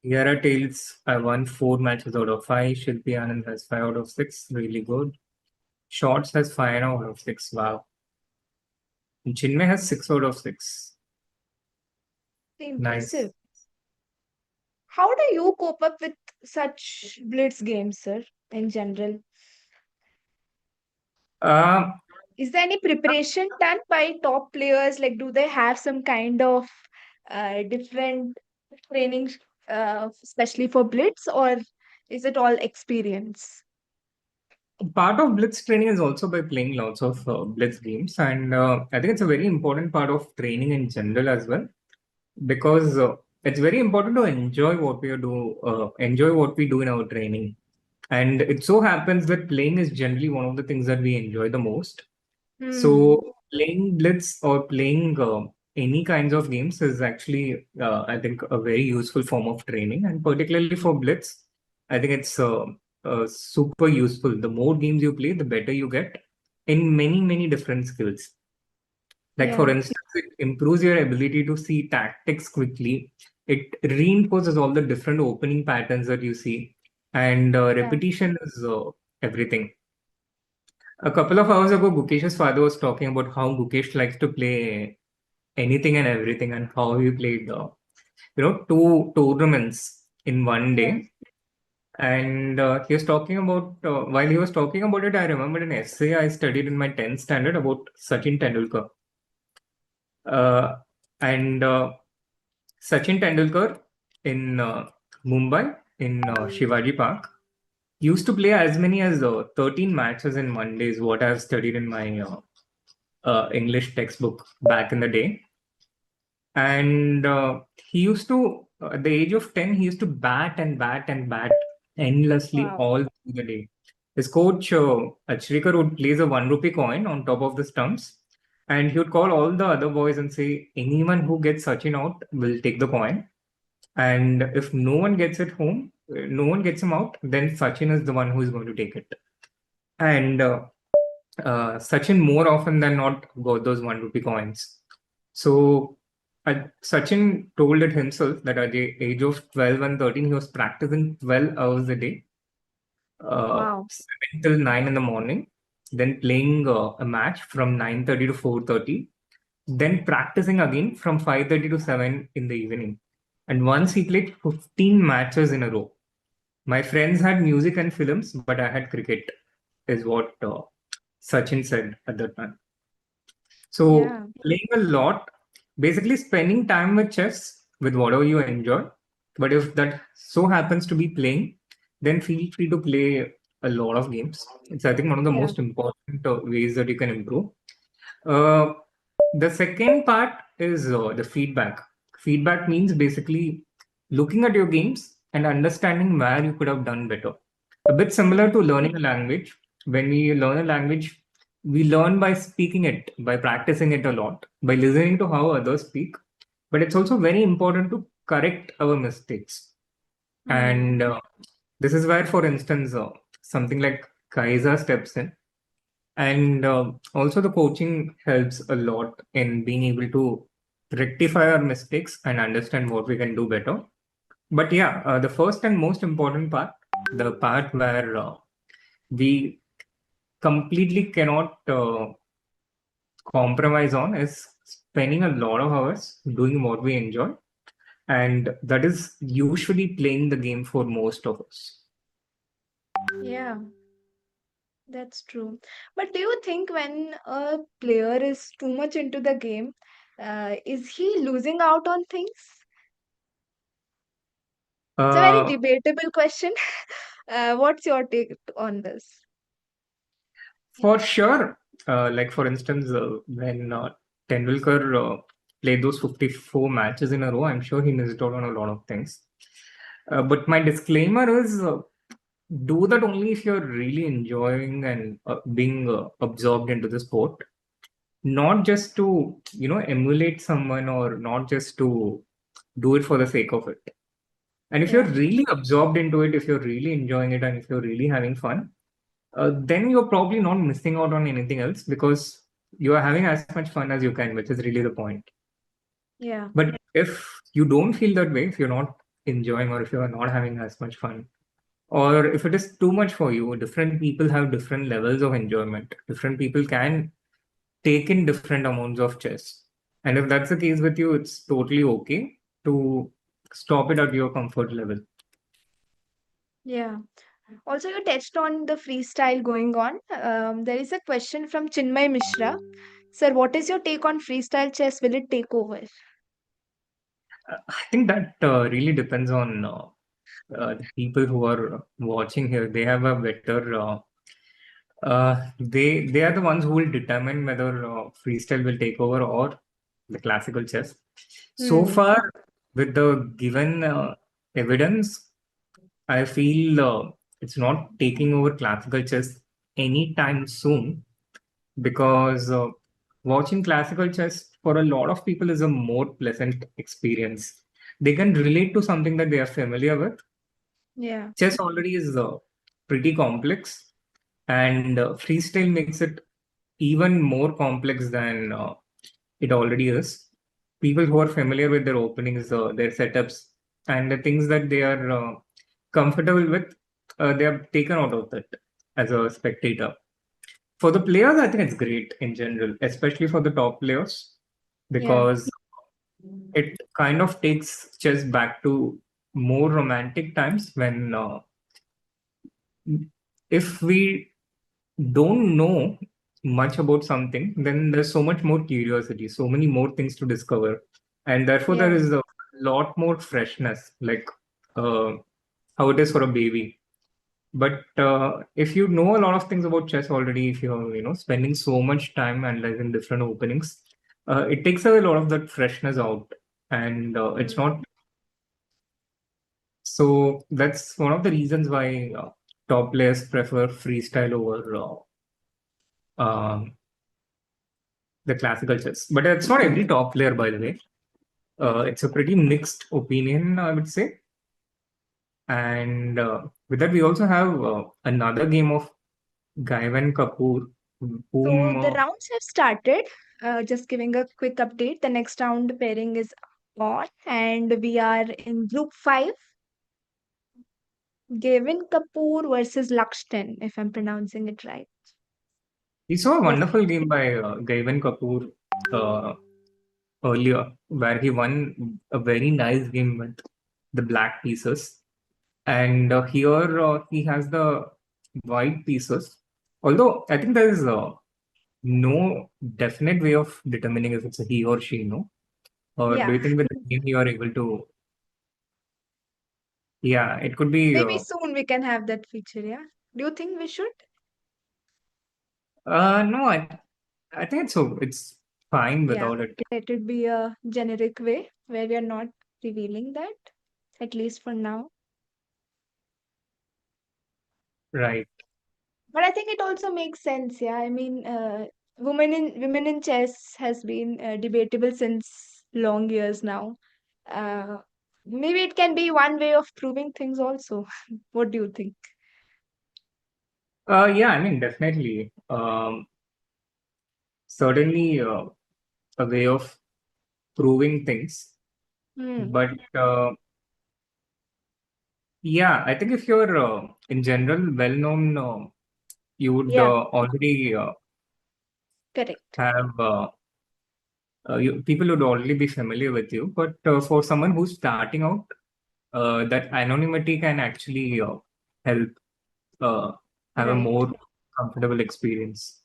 Speaker 15: Yara Tales, I won 4 matches out of 5. Shilpi Anand has 5 out of 6. Really good. Shorts has 5 out of 6. Wow. And Chinmay has 6 out of 6.
Speaker 1: Impressive.
Speaker 15: Nice.
Speaker 1: How do you cope up with such blitz games, sir, in general? Is there any preparation done by top players? Like, do they have some kind of different training, especially for blitz, or is it all experience?
Speaker 15: Part of blitz training is also by playing lots of blitz games, and I think it's a very important part of training in general as well, because it's very important to enjoy what we do in our training. And it so happens that playing is generally one of the things that we enjoy the most. So playing blitz or playing any kinds of games is actually, I think, a very useful form of training, and particularly for blitz, I think it's super useful. The more games you play, the better you get in many different skills. Like for instance, it improves your ability to see tactics quickly. It reinforces all the different opening patterns that you see, and repetition is everything. A couple of hours ago, Gukesh's father was talking about how Gukesh likes to play anything and everything, and how he played, 2 tournaments in one day. And he was talking about, while he was talking about it, I remembered an essay I studied in my 10th standard about Sachin Tendulkar. And Sachin Tendulkar in Mumbai, in Shivaji Park, used to play as many as 13 matches in one day, is what I've studied in my English textbook back in the day. And he used to, at the age of 10, he used to bat endlessly all through the day. His coach, Achrikar, would place a 1 rupee coin on top of the stumps, and he would call all the other boys and say, anyone who gets Sachin out will take the coin. And if no one gets it home, no one gets him out, then Sachin is the one who is going to take it. And Sachin more often than not got those 1 rupee coins. So Sachin told it himself that at the age of 12 and 13, he was practicing 12 hours a day, 7 till 9 in the morning, then playing a match from 9:30 to 4:30, then practicing again from 5:30 to 7 in the evening. And once he played 15 matches in a row. My friends had music and films, but I had cricket, is what Sachin said at that time. So playing a lot, basically spending time with chess, with whatever you enjoy. But if that so happens to be playing, then feel free to play a lot of games. It's, I think, one of the most important ways that you can improve. The second part is the feedback. Feedback means basically looking at your games and understanding where you could have done better. A bit similar to learning a language. When we learn a language, we learn by speaking it, by practicing it a lot, by listening to how others speak. But it's also very important to correct our mistakes. And this is where, for instance, something like Caissa steps in. And also the coaching helps a lot in being able to rectify our mistakes and understand what we can do better. But yeah, the first and most important part, the part where we completely cannot compromise on, is spending a lot of hours doing what we enjoy. And that is usually playing the game for most of us.
Speaker 1: Yeah, that's true. But do you think when a player is too much into the game, is he losing out on things? It's a very
Speaker 15: Uh,
Speaker 1: debatable question. What's your take on this?
Speaker 15: for sure. Like for instance, when Tendulkar played those 54 matches in a row, I'm sure he missed out on a lot of things. But my disclaimer is do that only if you're really enjoying and being absorbed into the sport, not just to emulate someone or not just to do it for the sake of it. And if you're
Speaker 1: Yeah.
Speaker 15: really absorbed into it, if you're really enjoying it, and if you're really having fun, then you're probably not missing out on anything else because you are having as much fun as you can, which is really the point.
Speaker 1: Yeah.
Speaker 15: But if you don't feel that way, if you're not enjoying or if you're not having as much fun, or if it is too much for you, different people have different levels of enjoyment. Different people can take in different amounts of chess. And if that's the case with you, it's totally okay to stop it at your comfort level.
Speaker 1: Yeah. Also, you touched on the freestyle going on. There is a question from Chinmay Mishra. Sir, what is your take on freestyle chess? Will it take over?
Speaker 15: I think that really depends on the people who are watching here. They have a better. They are the ones who will determine whether freestyle will take over or the classical chess. So
Speaker 1: Hmm.
Speaker 15: far, with the given evidence, I feel it's not taking over classical chess anytime soon because watching classical chess for a lot of people is a more pleasant experience. They can relate to something that they are familiar with.
Speaker 1: Yeah.
Speaker 15: Chess already is pretty complex, and freestyle makes it even more complex than it already is. People who are familiar with their openings, their setups, and the things that they are comfortable with, they are taken out of it as a spectator. For the players, I think it's great in general, especially for the top players,
Speaker 1: Yeah.
Speaker 15: because it kind of takes chess back to more romantic times when if we don't know much about something, then there's so much more curiosity, so many more things to discover, and therefore there
Speaker 1: Yeah.
Speaker 15: is a lot more freshness, like how it is for a baby. But if you know a lot of things about chess already, if you're spending so much time analyzing different openings, it takes away a lot of that freshness out, and it's not. So that's one of the reasons why top players prefer freestyle over the classical chess. But it's not every top player, by the way. It's a pretty mixed opinion, I would say. And with that, we also have another game of Gaivan Kapoor,
Speaker 1: So
Speaker 15: whom
Speaker 1: the rounds have started. Just giving a quick update. The next round pairing is on, and we are in group 5. Gavin Kapoor versus Lakshtan, if I'm pronouncing it right.
Speaker 15: we saw a
Speaker 1: Yes.
Speaker 15: wonderful game by Gaivan Kapoor earlier, where he won a very nice game with the black pieces. And here he has the white pieces. Although I think there is no definite way of determining if it's a he or she, no? Or do
Speaker 1: Yeah.
Speaker 15: you think with the game you are able to? Yeah, it could be.
Speaker 1: Maybe soon we can have that feature, yeah? Do you think we should?
Speaker 15: No, I think it's fine
Speaker 1: Yeah.
Speaker 15: without it.
Speaker 1: Let it be a generic way where we are not revealing that, at least for now.
Speaker 15: Right.
Speaker 1: But I think it also makes sense, yeah. I mean, women in chess has been debatable since long years now. Uh, Maybe it can be one way of proving things also. What do you think?
Speaker 15: Yeah, I mean, definitely. Certainly a way of proving things.
Speaker 1: Hmm.
Speaker 15: But yeah, I think if you're in general well known, you would
Speaker 1: Yeah,
Speaker 15: already
Speaker 1: correct.
Speaker 15: have people would already be familiar with you. But for someone who's starting out, that anonymity can actually help. have a
Speaker 1: Right.
Speaker 15: more comfortable experience.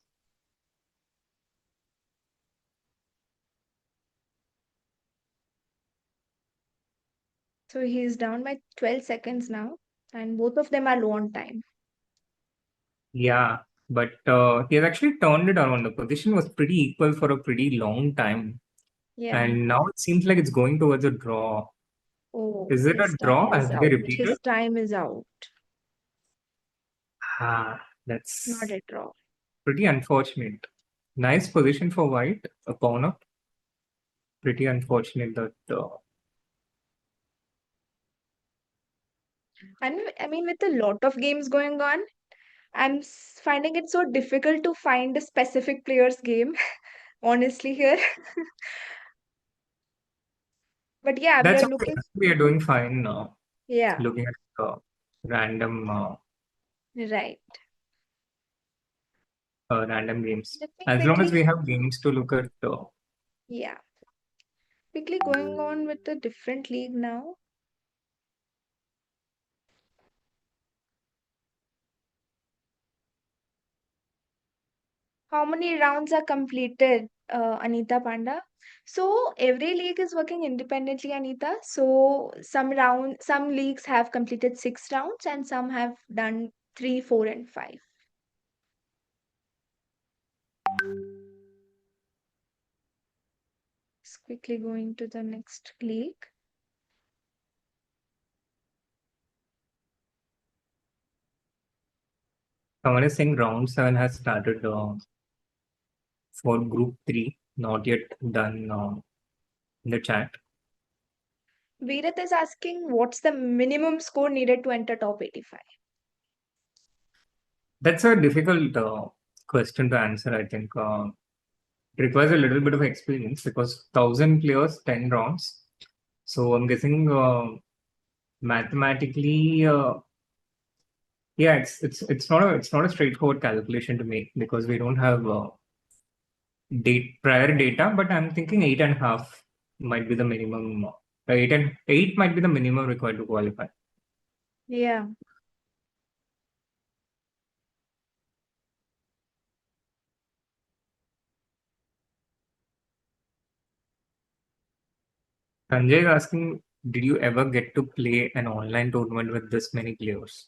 Speaker 1: So he's down by 12 seconds now, and both of them are low on time.
Speaker 15: Yeah, but he has actually turned it around. The position was pretty equal for a pretty long time.
Speaker 1: Yeah.
Speaker 15: And now it seems like it's going towards a draw.
Speaker 1: Oh,
Speaker 15: Is it a
Speaker 1: his
Speaker 15: draw?
Speaker 1: time is
Speaker 15: Have they
Speaker 1: out.
Speaker 15: repeated?
Speaker 1: His time is out.
Speaker 15: That's
Speaker 1: Not a draw.
Speaker 15: pretty unfortunate. Nice position for white, a pawn up. Pretty unfortunate that
Speaker 1: And I mean, with a lot of games going on, I'm finding it so difficult to find a specific player's game, honestly, here. But yeah, we
Speaker 15: that's
Speaker 1: are
Speaker 15: okay.
Speaker 1: looking.
Speaker 15: We are doing fine now.
Speaker 1: Yeah,
Speaker 15: Looking at random
Speaker 1: right.
Speaker 15: random games.
Speaker 1: Let me
Speaker 15: As long as
Speaker 1: quickly,
Speaker 15: we have games to look at,
Speaker 1: yeah, quickly going on with a different league now. How many rounds are completed, Anita Panda? So every league is working independently, Anita. So some leagues have completed 6 rounds, and some have done 3, 4, and 5. Just quickly going to the next league.
Speaker 15: someone is saying round 7 has started for group 3, not yet done in the chat.
Speaker 1: Virat is asking what's the minimum score needed to enter top 85?
Speaker 15: That's a difficult question to answer, I think. It requires a little bit of experience because 1,000 players, 10 rounds. So I'm guessing mathematically, yeah, it's not a straightforward calculation to make because we don't have prior data. But I'm thinking 8.5 might be the minimum. 8 might be the minimum required to qualify.
Speaker 1: Yeah.
Speaker 15: Sanjay is asking, did you ever get to play an online tournament with this many players?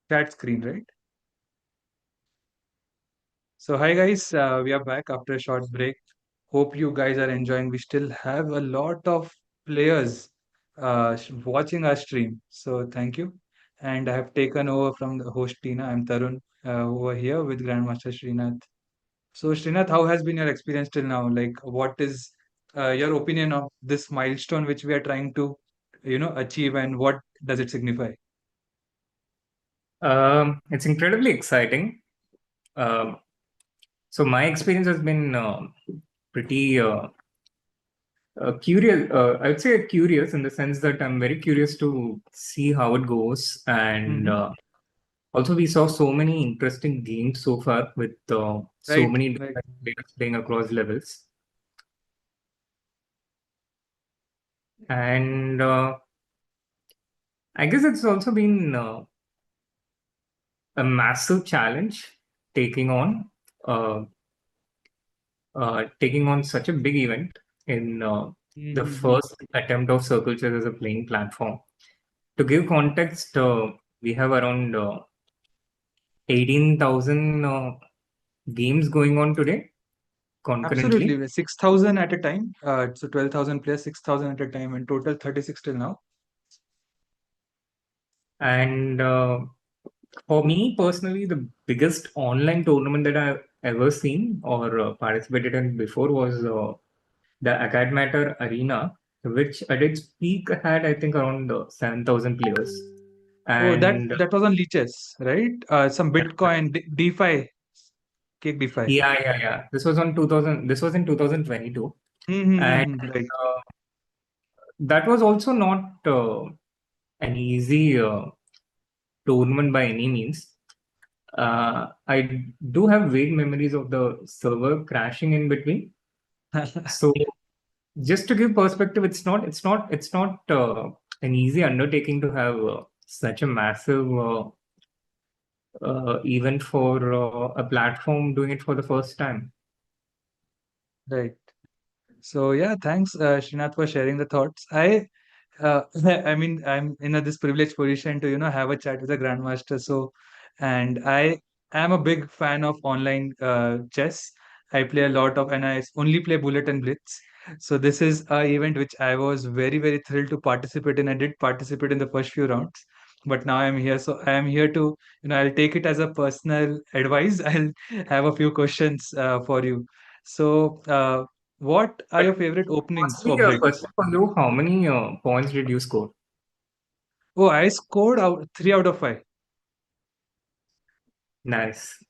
Speaker 12: chat screen, right? So hi guys, we are back after a short break. Hope you guys are enjoying. We still have a lot of players watching our stream. So thank you. And I have taken over from the host Tina. I'm Tarun over here with Grandmaster Srinath. So Srinath, how has been your experience till now? Like, what is your opinion of this milestone which we are trying to, achieve, and what does it signify?
Speaker 15: It's incredibly exciting. So my experience has been pretty curious. I would say curious in the sense that I'm very curious to see how it goes, and also we saw so many interesting games so far with so
Speaker 12: Right,
Speaker 15: many
Speaker 12: right.
Speaker 15: different players playing across levels, and I guess it's also been a massive challenge taking on. Taking on such a big event in the first attempt of CircleChess as a playing platform. To give context, we have around 18,000 games going on today concurrently.
Speaker 12: Absolutely, 6,000 at a time. So 12,000 players, 6,000 at a time, and total 36 till now.
Speaker 15: And for me personally, the biggest online tournament that I've ever seen or participated in before was the Academator Arena, which at its peak had, I think, around 7,000 players.
Speaker 12: Oh,
Speaker 15: And
Speaker 12: that was on Leeches, right? Some Bitcoin, DeFi, Cake DeFi.
Speaker 15: yeah. This was on 2000. This was in 2022, and
Speaker 12: Right.
Speaker 15: that was also not an easy tournament by any means. I do have vague memories of the server crashing in between. So, just to give perspective, it's not an easy undertaking to have such a massive event for a platform doing it for the first time.
Speaker 12: Right. So yeah, thanks, Srinath, for sharing the thoughts. I mean, I'm in this privileged position to have a chat with a grandmaster. So, and I am a big fan of online chess. I play a lot of, and I only play Bullet and Blitz. So this is a event which I was very, very thrilled to participate in. I did participate in the first few rounds, but now I'm here. So I am here to, I'll take it as a personal advice. I'll have a few questions for you. So, what are your favorite openings
Speaker 15: Firstly,
Speaker 12: for
Speaker 15: a
Speaker 12: Blitz?
Speaker 15: question for you: how many points did you score?
Speaker 12: Oh, I scored 3 out of 5.
Speaker 15: Nice.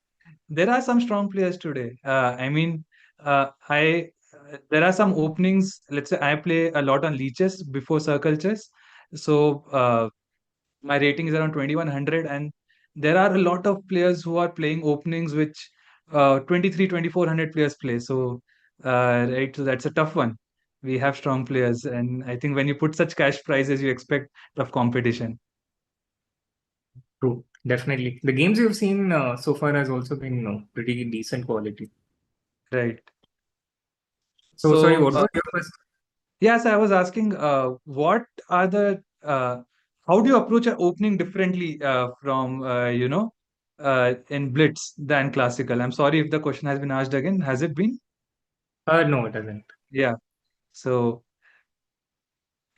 Speaker 12: There are some strong players today. I mean, there are some openings. Let's say I play a lot on leeches before CircleChess, so my rating is around 2100, and there are a lot of players who are playing openings which 23, 2400 players play. So, right, so that's a tough one. We have strong players, and I think when you put such cash prizes, you expect tough competition.
Speaker 15: True, definitely. The games you've seen so far has also been pretty decent quality.
Speaker 12: Right.
Speaker 15: So, sorry, what was your question?
Speaker 12: Yes, I was asking, what are how do you approach an opening differently from, in Blitz than classical? I'm sorry if the question has been asked again. Has it been?
Speaker 15: No, it hasn't.
Speaker 12: Yeah. So,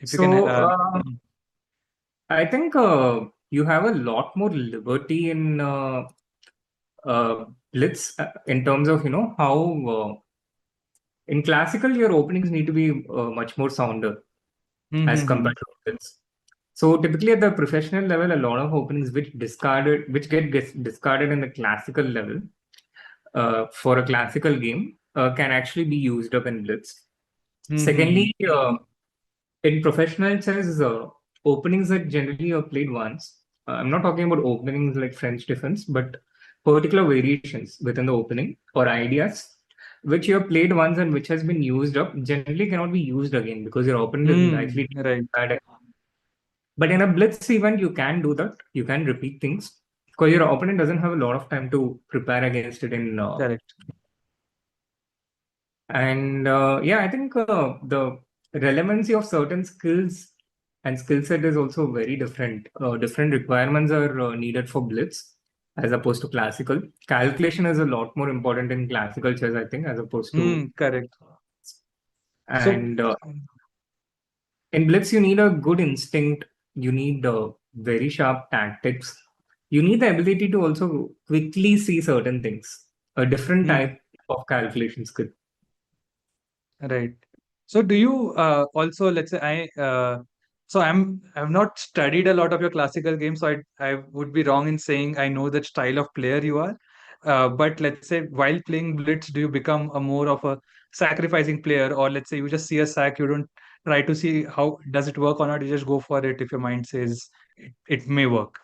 Speaker 12: if you
Speaker 15: So,
Speaker 12: can.
Speaker 15: I think you have a lot more liberty in Blitz in terms of, how in classical, your openings need to be much more sounder as compared to Blitz. So typically at the professional level, a lot of openings which get discarded in the classical level for a classical game can actually be used up in Blitz. Secondly, in professional chess, openings that generally are played once. I'm not talking about openings like French defense, but particular variations within the opening or ideas which you have played once and which has been used up generally cannot be used again because your opponent is likely to
Speaker 12: Right.
Speaker 15: bad. But in a blitz event, you can do that. You can repeat things because your opponent doesn't have a lot of time to prepare against it in.
Speaker 12: Correct.
Speaker 15: And yeah, I think the relevancy of certain skills and skill set is also very different. Different requirements are needed for blitz as opposed to classical. Calculation is a lot more important in classical chess, I think, as opposed to.
Speaker 12: Correct.
Speaker 15: And in blitz, you need a good instinct. You need very sharp tactics. You need the ability to also quickly see certain things. A different type of calculation skill.
Speaker 12: Right. So do you also, let's say I've not studied a lot of your classical games, so I would be wrong in saying I know that style of player you are. But let's say while playing blitz, do you become a more of a sacrificing player, or let's say you just see a sack, you don't try to see how does it work or not, you just go for it if your mind says it may work?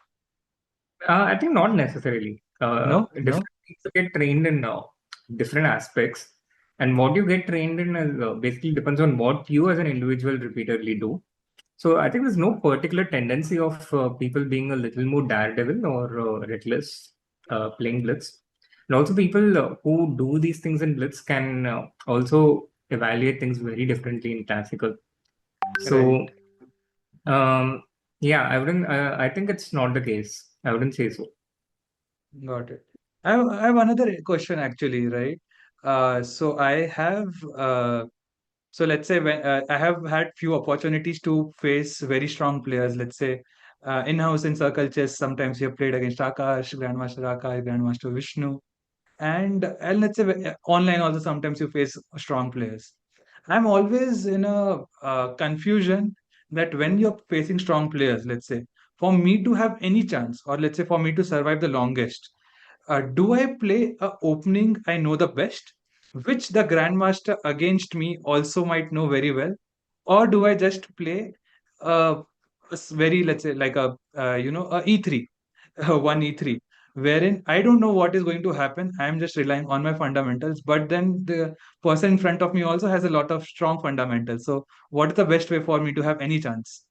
Speaker 15: I think not necessarily. Different people get trained in different aspects, and what you get trained in is basically depends on what you as an individual repeatedly do. So I think there's no particular tendency of people being a little more daredevil or reckless playing blitz. And also people who do these things in blitz can also evaluate things very differently in classical. So yeah, I wouldn't. I think it's not the case. I wouldn't say so.
Speaker 12: Got it. I have another question actually, right? So I have so let's say when I have had few opportunities to face very strong players, let's say in-house in Circle Chess, sometimes you have played against Akash, Grandmaster Akash, Grandmaster Vishnu, and let's say online also sometimes you face strong players. I'm always in a confusion that when you're facing strong players, let's say, for me to have any chance, or let's say for me to survive the longest, do I play a opening I know the best, which the grandmaster against me also might know very well, or do I just play very, let's say, like a a e3, one e3, wherein I don't know what is going to happen. I'm just relying on my fundamentals, but then the person in front of me also has a lot of strong fundamentals. So, what is the best way for me to have any chance?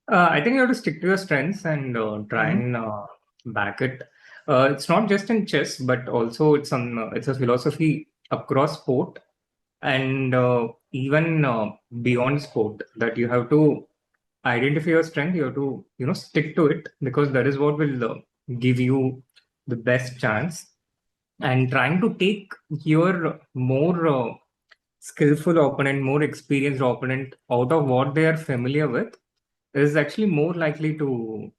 Speaker 15: I think you have to stick to your strengths and try and back it. It's not just in chess, but also it's a philosophy across sport and even beyond sport, that you have to identify your strength. You have to stick to it, because that is what will give you the best chance. And trying to take your more skillful opponent, more experienced opponent out of what they are familiar with is actually more likely to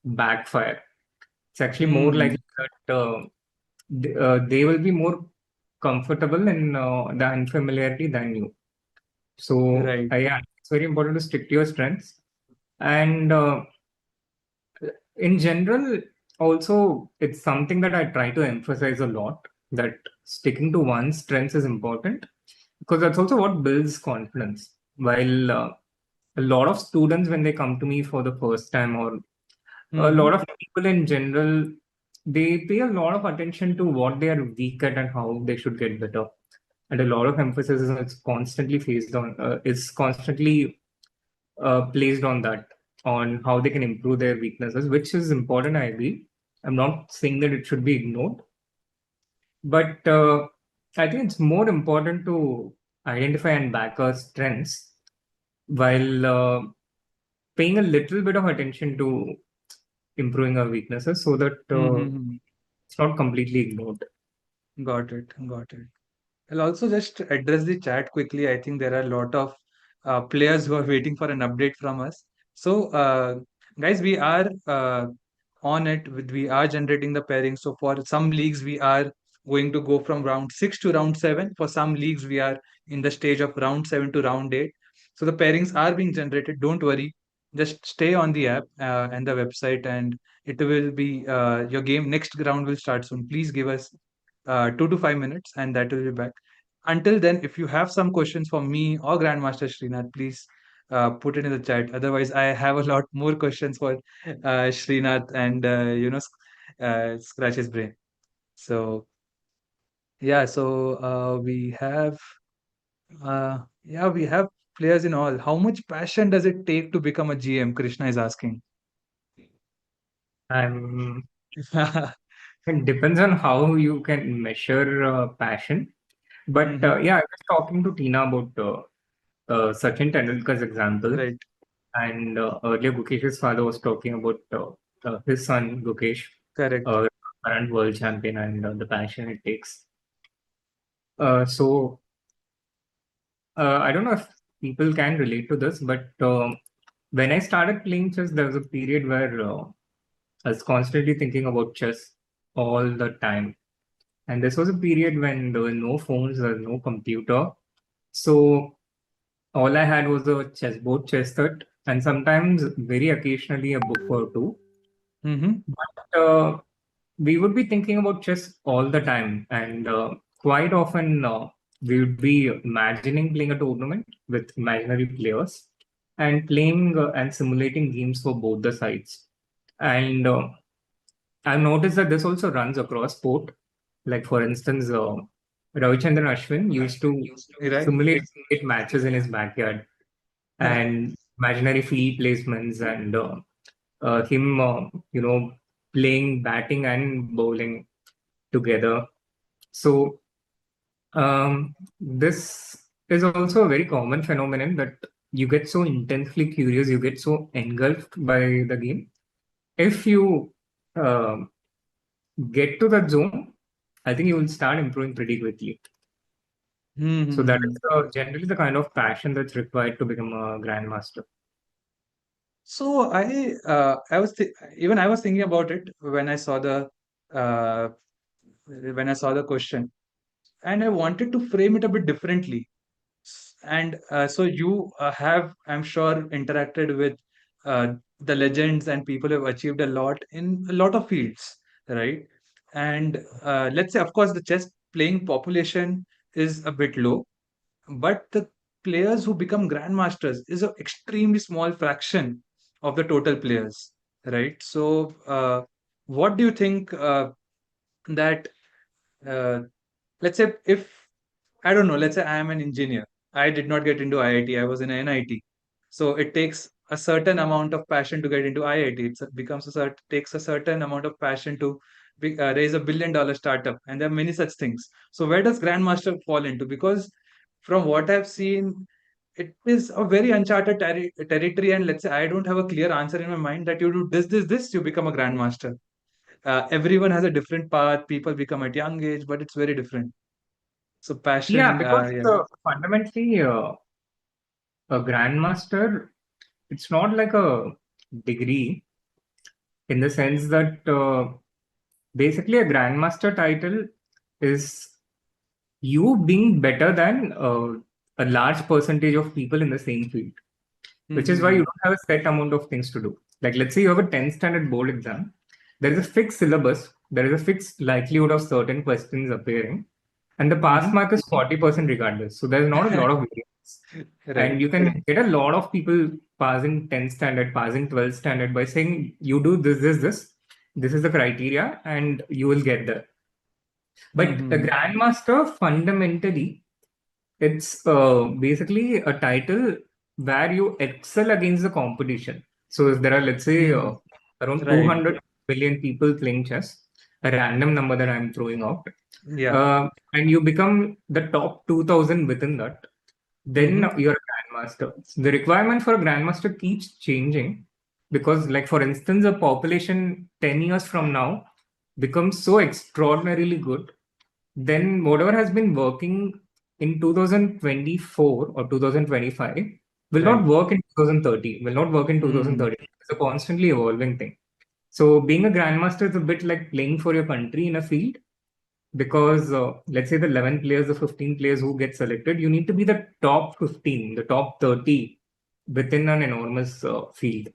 Speaker 15: backfire. It's actually more likely that they will be more comfortable in the unfamiliarity than you. So yeah, it's very important to stick to your strengths. And in general, also, it's something that I try to emphasize a lot, that sticking to one's strengths is important, because that's also what builds confidence. While a lot of students, when they come to me for the first time, or a lot of people in general, they pay a lot of attention to what they are weak at and how they should get better. And a lot of emphasis is constantly placed on that, on how they can improve their weaknesses, which is important, I agree. I'm not saying that it should be ignored, but I think it's more important to identify and back our strengths while paying a little bit of attention to improving our weaknesses, so that it's not completely ignored.
Speaker 12: Got it. I'll also just address the chat quickly. I think there are a lot of players who are waiting for an update from us. So, guys, we are on it. We are generating the pairings. So, for some leagues, we are going to go from round 6 to round 7. For some leagues, we are in the stage of round 7 to round 8. So, the pairings are being generated. Don't worry. Just stay on the app and the website, and it will be your game. Next round will start soon. Please give us 2 to 5 minutes, and that will be back. Until then, if you have some questions for me or Grandmaster Srinath, please put it in the chat. Otherwise, I have a lot more questions for Srinath and scratch his brain. So yeah, so we have players in all. How much passion does it take to become a GM? Krishna is asking.
Speaker 15: It depends on how you can measure passion. But yeah, I was talking to Tina about Sachin Tendulkar's example.
Speaker 12: Right.
Speaker 15: And earlier, Gukesh's father was talking about his son, Gukesh,
Speaker 12: Correct.
Speaker 15: Current world champion, and the passion it takes. So I don't know if people can relate to this, but when I started playing chess, there was a period where I was constantly thinking about chess all the time. And this was a period when there were no phones, there was no computer. So all I had was a chessboard, chess set, and sometimes, very occasionally, a book or two. But we would be thinking about chess all the time, and quite often we would be imagining playing a tournament with imaginary players and playing and simulating games for both the sides. And I've noticed that this also runs across sport. Like, for instance, Ravichandran Ashwin used to simulate cricket matches in his backyard and imaginary field placements and him, playing batting and bowling together. So this is also a very common phenomenon that you get so intensely curious, you get so engulfed by the game. If you get to that zone, I think you will start improving pretty quickly. So that is generally the kind of passion that's required to become a grandmaster.
Speaker 12: So I was thinking about it when I saw the question, and I wanted to frame it a bit differently. And so you have, I'm sure, interacted with the legends and people who have achieved a lot in a lot of fields, right? And let's say, of course, the chess playing population is a bit low, but the players who become grandmasters is an extremely small fraction of the total players, right? So what do you think that let's say, if I don't know, let's say I am an engineer, I did not get into IIT, I was in NIT, so it takes a certain amount of passion to get into IIT. It takes a certain amount of passion to raise $1 billion startup, and there are many such things. So where does grandmaster fall into? Because from what I've seen, it is a very uncharted territory, and let's say I don't have a clear answer in my mind that you do this, you become a grandmaster. Everyone has a different path. People become at young age, but it's very different. So passion.
Speaker 15: Yeah, because fundamentally, a grandmaster, it's not like a degree in the sense that basically a grandmaster title is you being better than a large percentage of people in the same field, which is why you don't have a set amount of things to do. Like, let's say you have a 10th standard board exam, there is a fixed syllabus, there is a fixed likelihood of certain questions appearing, and the pass mark is 40% regardless. So there's not a lot of variance. And you can get a lot of people passing 10th standard, passing 12th standard by saying, you do this is the criteria, and you will get there. But a grandmaster, fundamentally, it's basically a title where you excel against the competition. So if there are, let's say, around 200 billion people playing chess, a random number that I'm throwing out, and you become the top 2000 within that, then you're a grandmaster. The requirement for a grandmaster keeps changing because, like, for instance, a population 10 years from now becomes so extraordinarily good, then whatever has been working in 2024 or 2025 will not work in 2030, will not work in 2030. It's a constantly evolving thing. So being a grandmaster is a bit like playing for your country in a field, because let's say the 11 players, the 15 players who get selected, you need to be the top 15, the top 30 within an enormous field.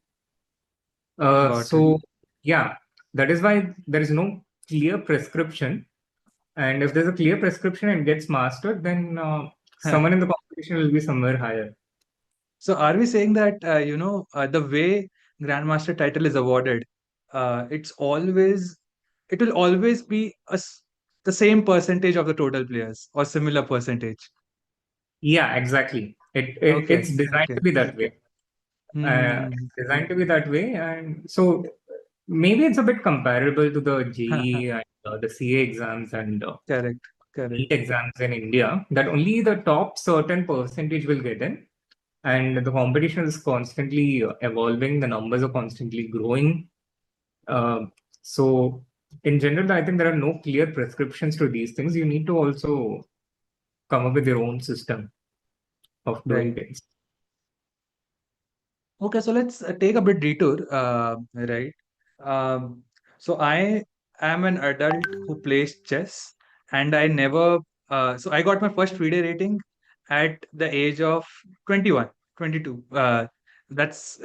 Speaker 15: So yeah, that is why there is no clear prescription. And if there's a clear prescription and gets mastered, then someone in the competition will be somewhere higher.
Speaker 12: So are we saying that, the way grandmaster title is awarded, it will always be the same percentage of the total players or similar percentage?
Speaker 15: Yeah, exactly. It's designed to be that way. Designed to be that way. And so maybe it's a bit comparable to the JEE and the CA exams and
Speaker 12: correct
Speaker 15: NEET exams in India, that only the top certain percentage will get in. and the competition is constantly evolving. The numbers are constantly growing. So in general, I think there are no clear prescriptions to these things. You need to also come up with your own system of doing things.
Speaker 12: Okay, so let's take a bit detour, right? So I am an adult who plays chess, and I never. So I got my first FIDE rating at the age of 21, 22. That's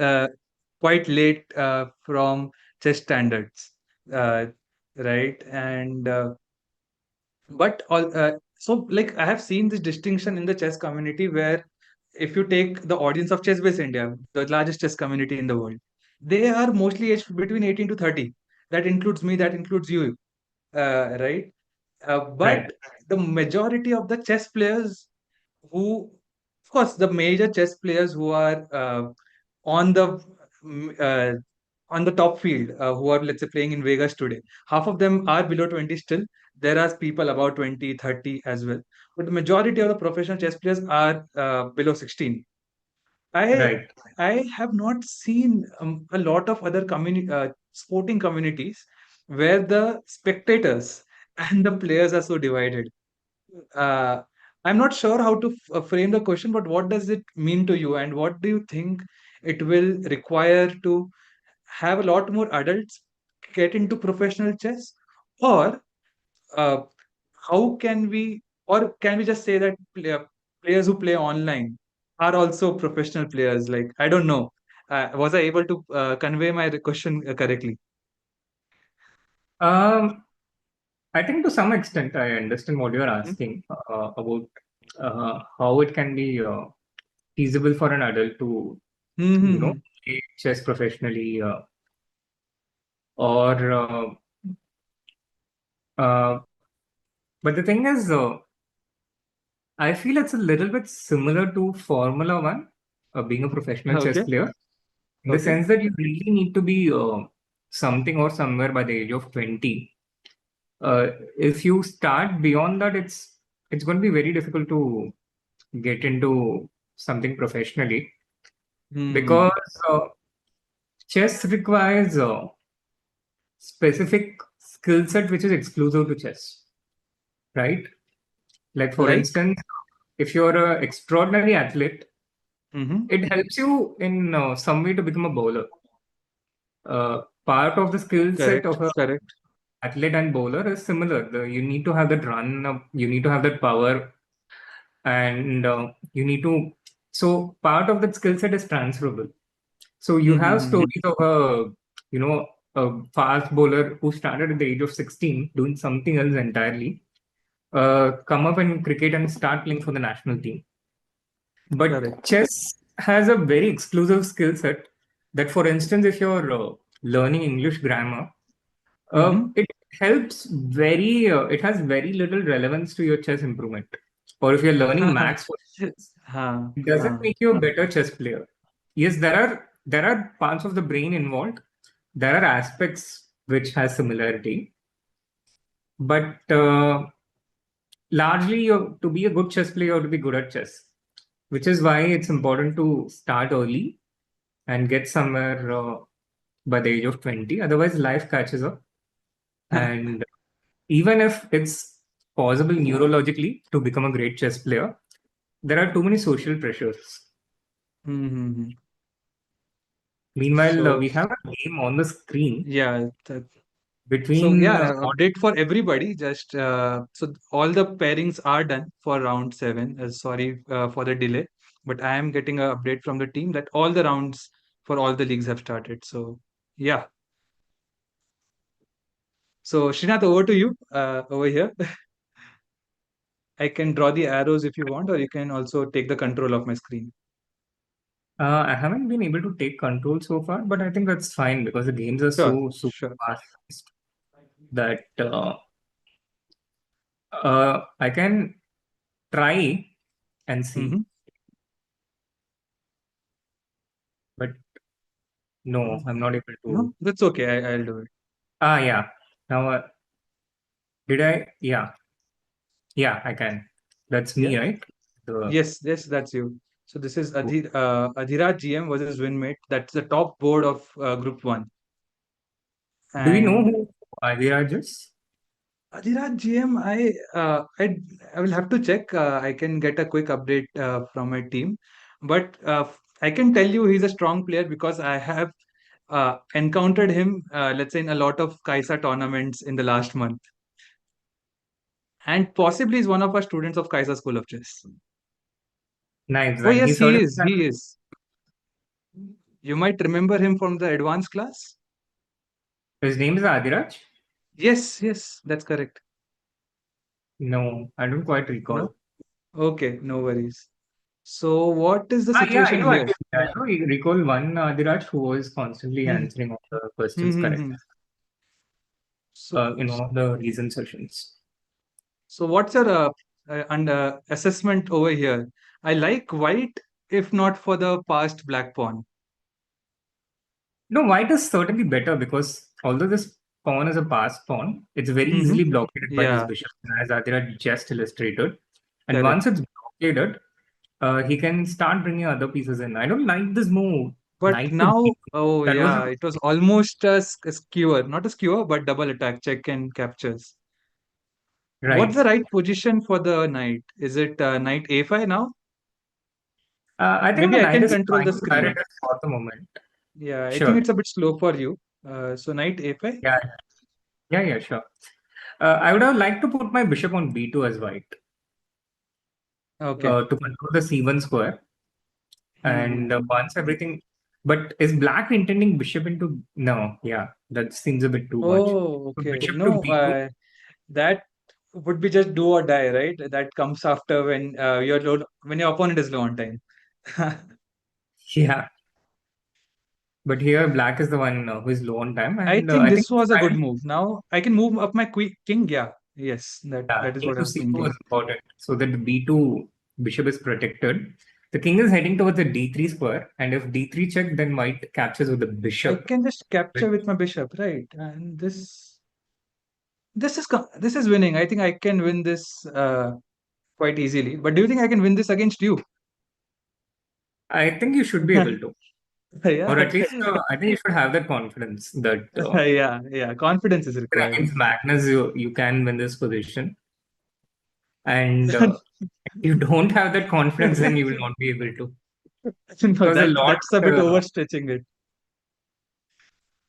Speaker 12: quite late from chess standards, uh, right? And but all so like I have seen this distinction in the chess community where if you take the audience of Chess Base India, the largest chess community in the world, they are mostly aged between 18 to 30. That includes me, that includes you, right? But the majority of the chess players who, of course, the major chess players who are on the mm, uh, on the top field, who are, let's say, playing in Vegas today, half of them are below 20 still. There are people about 20, 30 as well. But the majority of the professional chess players are below 16. I I have not seen a lot of other sporting communities where the spectators and the players are so divided. Uh, I'm not sure how to frame the question, but what does it mean to you, and what do you think it will require to have a lot more adults get into professional chess, or uh, how can we, or can we just say that players who play online are also professional players? Like, I don't know. Was I able to convey my question correctly?
Speaker 15: I think to some extent I understand what you're asking about how it can be feasible for an adult to, play chess professionally, or but the thing is, I feel it's a little bit similar to Formula One, being a professional chess
Speaker 12: Okay.
Speaker 15: player, in the sense that you really need to be something or somewhere by the age of 20. If you start beyond that, it's going to be very difficult to get into something professionally, because chess requires a specific skill set which is exclusive to chess, right? Like, for instance, if you're an extraordinary athlete, it helps you in some way to become a bowler. Part of the skill set of a athlete and bowler is similar. You need to have that run, you need to have that power, and you need to. So part of that skill set is transferable. So you have stories of a fast bowler who started at the age of 16 doing something else entirely, come up in cricket and start playing for the national team. But chess has a very exclusive skill set that, for instance, if you're learning English grammar, it helps it has very little relevance to your chess improvement. Or if you're learning maths, for instance, it doesn't make you a better chess player. Yes, there are parts of the brain involved. There are aspects which has similarity, but largely, to be a good chess player, you have to be good at chess, which is why it's important to start early and get somewhere by the age of 20. Otherwise, life catches up. And even if it's possible neurologically to become a great chess player, there are too many social pressures. Meanwhile, we have a game on the screen.
Speaker 12: Yeah.
Speaker 15: Between
Speaker 12: So yeah, update for everybody. Just so all the pairings are done for round 7. Sorry for the delay, but I am getting an update from the team that all the rounds for all the leagues have started. So yeah. So Srinath, over to you over here. I can draw the arrows if you want, or you can also take the control of my screen.
Speaker 15: I haven't been able to take control so far, but I think that's fine because the games are so super fast that I can try and see. But no, I'm not able to.
Speaker 12: No, that's okay. I'll do it.
Speaker 15: Yeah. Now, did I? Yeah. Yeah, I can. That's me, right?
Speaker 12: Yes, that's you. So this is Adhiraj GM versus Winmate. That's the top board of Group 1.
Speaker 15: Do we know
Speaker 12: And
Speaker 15: who Adhiraj is?
Speaker 12: Adhiraj GM, I will have to check. I can get a quick update from my team, but I can tell you he's a strong player because I have encountered him, let's say, in a lot of Caissa tournaments in the last month, and possibly is one of our students of Caissa School of Chess.
Speaker 15: Nice.
Speaker 12: Oh
Speaker 15: And
Speaker 12: yes,
Speaker 15: he's
Speaker 12: he
Speaker 15: heard of
Speaker 12: is.
Speaker 15: that.
Speaker 12: He is. You might remember him from the advanced class.
Speaker 15: His name is Adhiraj?
Speaker 12: Yes, yes, that's correct.
Speaker 15: No, I don't quite recall.
Speaker 12: No? Okay, no worries. So what is the
Speaker 15: Yeah, I
Speaker 12: situation
Speaker 15: know.
Speaker 12: here?
Speaker 15: I know. You recall one Adhiraj who was constantly
Speaker 12: Hmm.
Speaker 15: answering all the questions correct.
Speaker 12: So,
Speaker 15: In all the recent sessions.
Speaker 12: so what's your assessment over here? I like white, if not for the past black pawn.
Speaker 15: No, white is certainly better because although this pawn is a passed pawn, it's very easily blockaded by his
Speaker 12: Yeah,
Speaker 15: bishop, as Adhiraj just illustrated. And
Speaker 12: correct.
Speaker 15: once it's blockaded, he can start bringing other pieces in. I don't like this move.
Speaker 12: But
Speaker 15: Knight to
Speaker 12: now,
Speaker 15: b2.
Speaker 12: oh
Speaker 15: That was
Speaker 12: yeah, it was almost a skewer, not a skewer, but double attack, check and captures. What's the
Speaker 15: right.
Speaker 12: right position for the knight? Is it knight a5 now?
Speaker 15: I think
Speaker 12: Maybe
Speaker 15: the
Speaker 12: I
Speaker 15: knight
Speaker 12: can
Speaker 15: is
Speaker 12: control
Speaker 15: fine
Speaker 12: the
Speaker 15: where
Speaker 12: screen.
Speaker 15: it is for the moment.
Speaker 12: Yeah, I think
Speaker 15: Sure.
Speaker 12: it's a bit slow for you. So knight a5?
Speaker 15: Yeah, sure. I would have liked to put my bishop on b2 as white.
Speaker 12: Okay.
Speaker 15: To control the c1 square. And once everything, but is black intending bishop into, no, yeah, that seems a bit too much.
Speaker 12: Oh,
Speaker 15: So
Speaker 12: okay.
Speaker 15: bishop to
Speaker 12: No,
Speaker 15: b2.
Speaker 12: that would be just do or die, right? That comes after when when your opponent is low on time.
Speaker 15: Yeah. But here black is the one who is low on time,
Speaker 12: I
Speaker 15: and
Speaker 12: think
Speaker 15: I think
Speaker 12: this was a
Speaker 15: I
Speaker 12: good move. Now I can move up my king. Yeah, yes, that is
Speaker 15: king
Speaker 12: what I
Speaker 15: to
Speaker 12: was
Speaker 15: c2
Speaker 12: thinking.
Speaker 15: is important, so that the b2 bishop is protected. The king is heading towards the d3 square, and if d3 check, then white captures with the
Speaker 12: I
Speaker 15: bishop.
Speaker 12: can just capture with my bishop, right? And this is winning. I think I can win this quite easily. But do you think I can win this against you?
Speaker 15: I think you should be able to,
Speaker 12: Yeah.
Speaker 15: or at least I think you should have that confidence that
Speaker 12: Yeah. Confidence is required.
Speaker 15: against Magnus you can win this position, and you don't have that confidence, then you will not be able to.
Speaker 12: No,
Speaker 15: Because a lot,
Speaker 12: that's a bit overstretching it.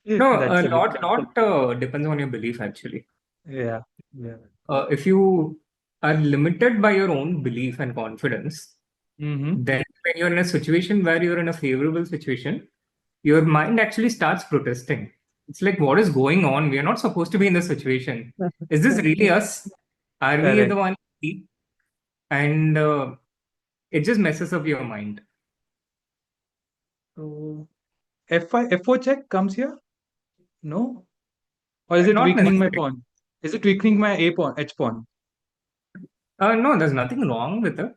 Speaker 15: no,
Speaker 12: That's
Speaker 15: a
Speaker 12: a bit.
Speaker 15: lot depends on your belief actually.
Speaker 12: Yeah.
Speaker 15: If you are limited by your own belief and confidence,
Speaker 12: Mm-hmm.
Speaker 15: then when you're in a situation where you're in a favorable situation, your mind actually starts protesting. It's like, what is going on? We are not supposed to be in this situation. Is this really us? Are we
Speaker 12: Correct.
Speaker 15: the one? And it just messes up your mind.
Speaker 12: So F4 check comes here? No? Or is it
Speaker 15: Not
Speaker 12: weakening my
Speaker 15: necessarily.
Speaker 12: pawn? Is it weakening my H pawn?
Speaker 15: No, there's nothing wrong with it.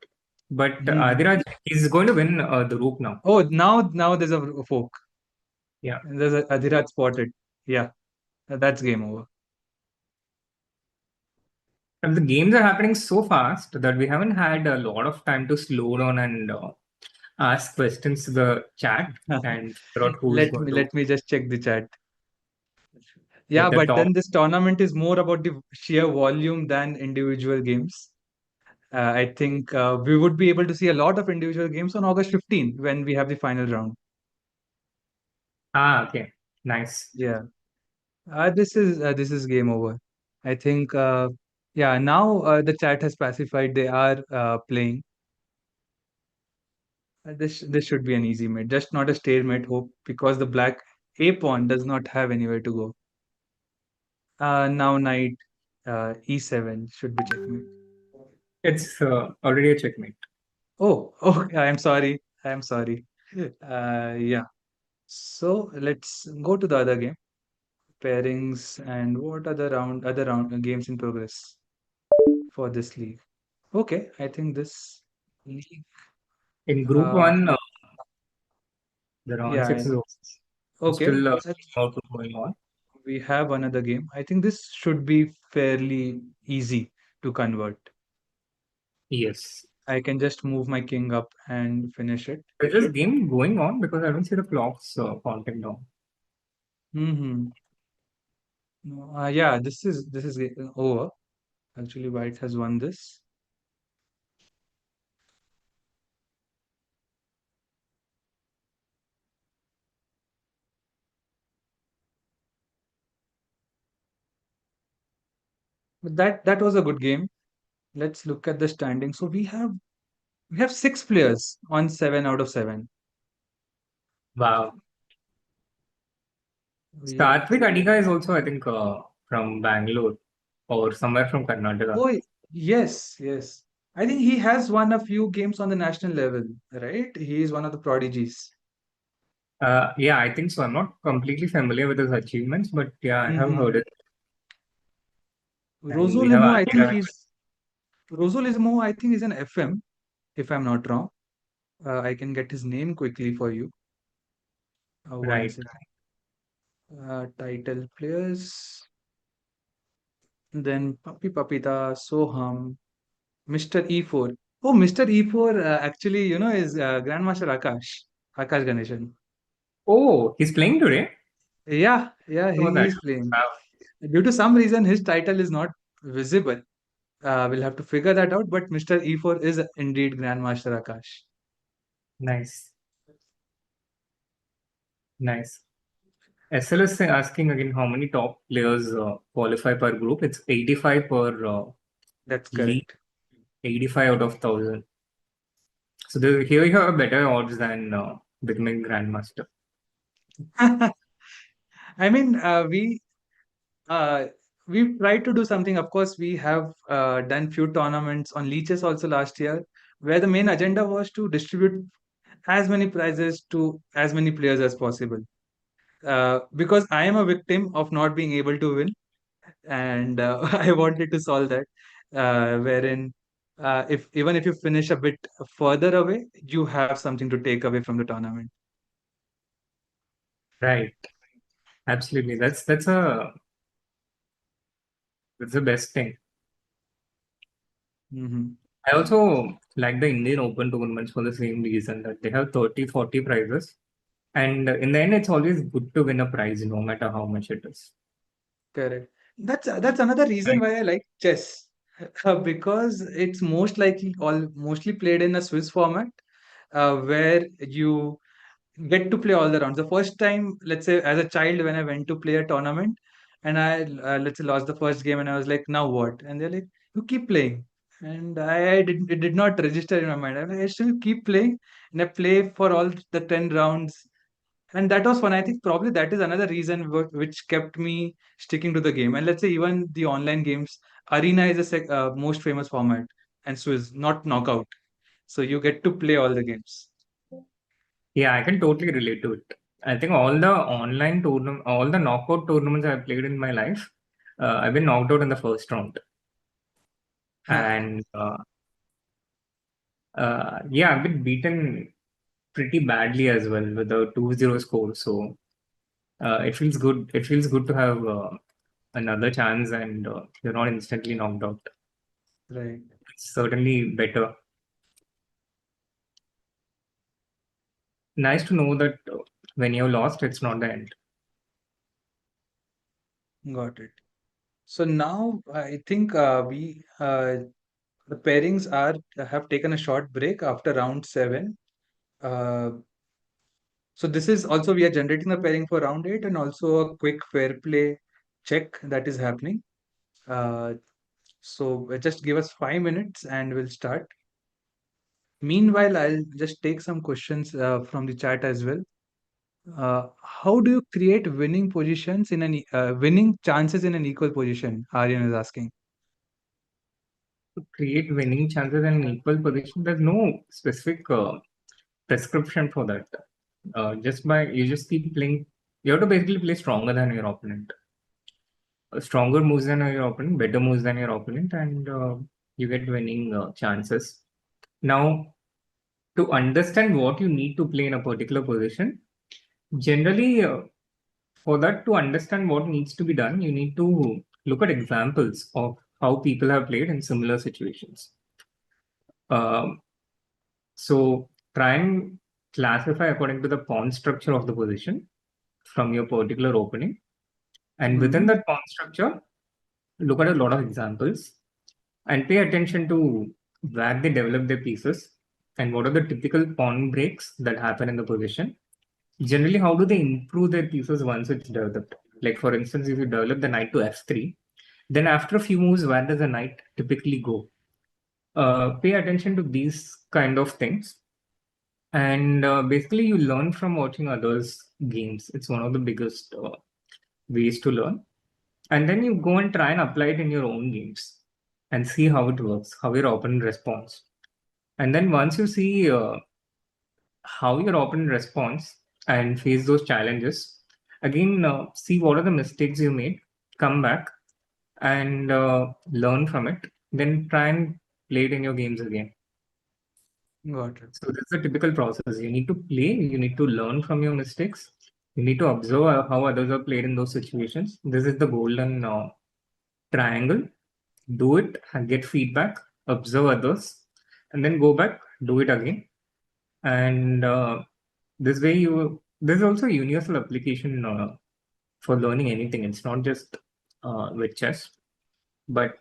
Speaker 15: But Adhiraj is going to win the rook now.
Speaker 12: Oh, now there's a fork.
Speaker 15: Yeah.
Speaker 12: There's a Adhiraj spotted. Yeah. That's game over.
Speaker 15: And the games are happening so fast that we haven't had a lot of time to slow down and ask questions to the chat and figure out who's going to
Speaker 12: Let me just check the chat.
Speaker 15: get
Speaker 12: Yeah,
Speaker 15: the
Speaker 12: but
Speaker 15: top.
Speaker 12: then this tournament is more about the sheer volume than individual games. I think we would be able to see a lot of individual games on August 15 when we have the final round.
Speaker 15: Okay. Nice.
Speaker 12: Yeah. This is game over. I think yeah, now the chat has specified they are playing. This should be an easy mate, just not a stalemate. Hope because the black a pawn does not have anywhere to go. Now knight e7 should be checkmate.
Speaker 15: It's already a checkmate.
Speaker 12: Oh, I am sorry. I am sorry. Yeah. So let's go to the other game. Pairings and what other round games in progress for this league. Okay, I think this league.
Speaker 15: In Group 1, the round
Speaker 12: Yeah.
Speaker 15: 6 is
Speaker 12: Okay.
Speaker 15: still going on.
Speaker 12: We have another game. I think this should be fairly easy to convert.
Speaker 15: Yes.
Speaker 12: I can just move my king up and finish it.
Speaker 15: Is this game going on? Because I don't see the clocks counting down.
Speaker 12: Mm-hmm. Yeah, this is over. Actually, white has won this. But that was a good game. Let's look at the standing. So we have 6 players on 7 out of 7.
Speaker 15: Wow.
Speaker 12: We have
Speaker 15: Satvik Adhika is also, I think, from Bangalore or somewhere from Karnataka.
Speaker 12: Oh, yes. I think he has won a few games on the national level, right? He is one of the prodigies.
Speaker 15: Yeah, I think so. I'm not completely familiar with his achievements, but yeah, I have heard it. And we have
Speaker 12: Rosolimo, I think
Speaker 15: Almira.
Speaker 12: Rosolimo, I think is an FM, if I'm not wrong. I can get his name quickly for you. One
Speaker 15: Right.
Speaker 12: second. Title players. Then Papi Papita, Soham, Mr. E4. Oh, Mr. E4 actually, is Grandmaster Akash Ganeshan.
Speaker 15: Oh, he's playing today?
Speaker 12: Yeah,
Speaker 15: Saw that.
Speaker 12: he's playing.
Speaker 15: Wow.
Speaker 12: Due to some reason, his title is not visible. We'll have to figure that out, but Mr. E4 is indeed Grandmaster Akash.
Speaker 15: Nice. SL is asking again how many top players qualify per group. It's 85 per
Speaker 12: That's
Speaker 15: league.
Speaker 12: correct.
Speaker 15: 85 out of 1,000. So here you have better odds than becoming Grandmaster.
Speaker 12: I mean, we've tried to do something. Of course, we have done few tournaments on leeches also last year, where the main agenda was to distribute as many prizes to as many players as possible. Because I am a victim of not being able to win, and I wanted to solve that. Wherein, if you finish a bit further away, you have something to take away from the tournament.
Speaker 15: Right. Absolutely. That's the best thing. I also like the Indian Open tournaments for the same reason that they have 30, 40 prizes. And in the end, it's always good to win a prize, no matter how much it is.
Speaker 12: Correct. That's another reason why I like chess, because it's mostly played in a Swiss format, where you get to play all the rounds. The first time, let's say, as a child, when I went to play a tournament, and I let's say lost the first game, and I was like, now what? And they're like, you keep playing, and it did not register in my mind. I'm like, I still keep playing, and I play for all the 10 rounds. And that was fun. I think probably that is another reason which kept me sticking to the game. And let's say even the online games, Arena is the most famous format, and Swiss, not knockout. So you get to play all the games.
Speaker 15: Yeah, I can totally relate to it. I think all the online tournament, all the knockout tournaments I've played in my life, I've been knocked out in the first round. And yeah, I've been beaten pretty badly as well with a 2-0 score. So it feels good. It feels good to have another chance, and you're not instantly knocked out.
Speaker 12: Right.
Speaker 15: It's certainly better. Nice to know that when you're lost, it's not the end.
Speaker 12: Got it. So now I think the pairings have taken a short break after round 7. So this is also, we are generating the pairing for round 8, and also a quick fair play check that is happening. So just give us 5 minutes and we'll start. Meanwhile, I'll just take some questions from the chat as well. How do you create winning positions in winning chances in an equal position? Aryan is asking.
Speaker 15: To create winning chances in an equal position, there's no specific prescription for that. You just keep playing. You have to basically play stronger than your opponent. Stronger moves than your opponent, better moves than your opponent, and you get winning chances. Now, to understand what you need to play in a particular position, generally, for that to understand what needs to be done, you need to look at examples of how people have played in similar situations. So try and classify according to the pawn structure of the position from your particular opening. And within that pawn structure, look at a lot of examples and pay attention to where they develop their pieces and what are the typical pawn breaks that happen in the position. Generally, how do they improve their pieces once it's developed? Like, for instance, if you develop the knight to f3, then after a few moves, where does the knight typically go? Pay attention to these kind of things. And basically, you learn from watching others' games. It's one of the biggest ways to learn. And then you go and try and apply it in your own games and see how it works, how your opponent responds. And then once you see how your opponent responds and face those challenges, again, see what are the mistakes you made, come back and learn from it, then try and play it in your games again.
Speaker 12: Got it.
Speaker 15: So this is a typical process. You need to play, you need to learn from your mistakes, you need to observe how others are played in those situations. This is the golden triangle. Do it and get feedback, observe others, and then go back, do it again. And this way there's also a universal application for learning anything. It's not just with chess, but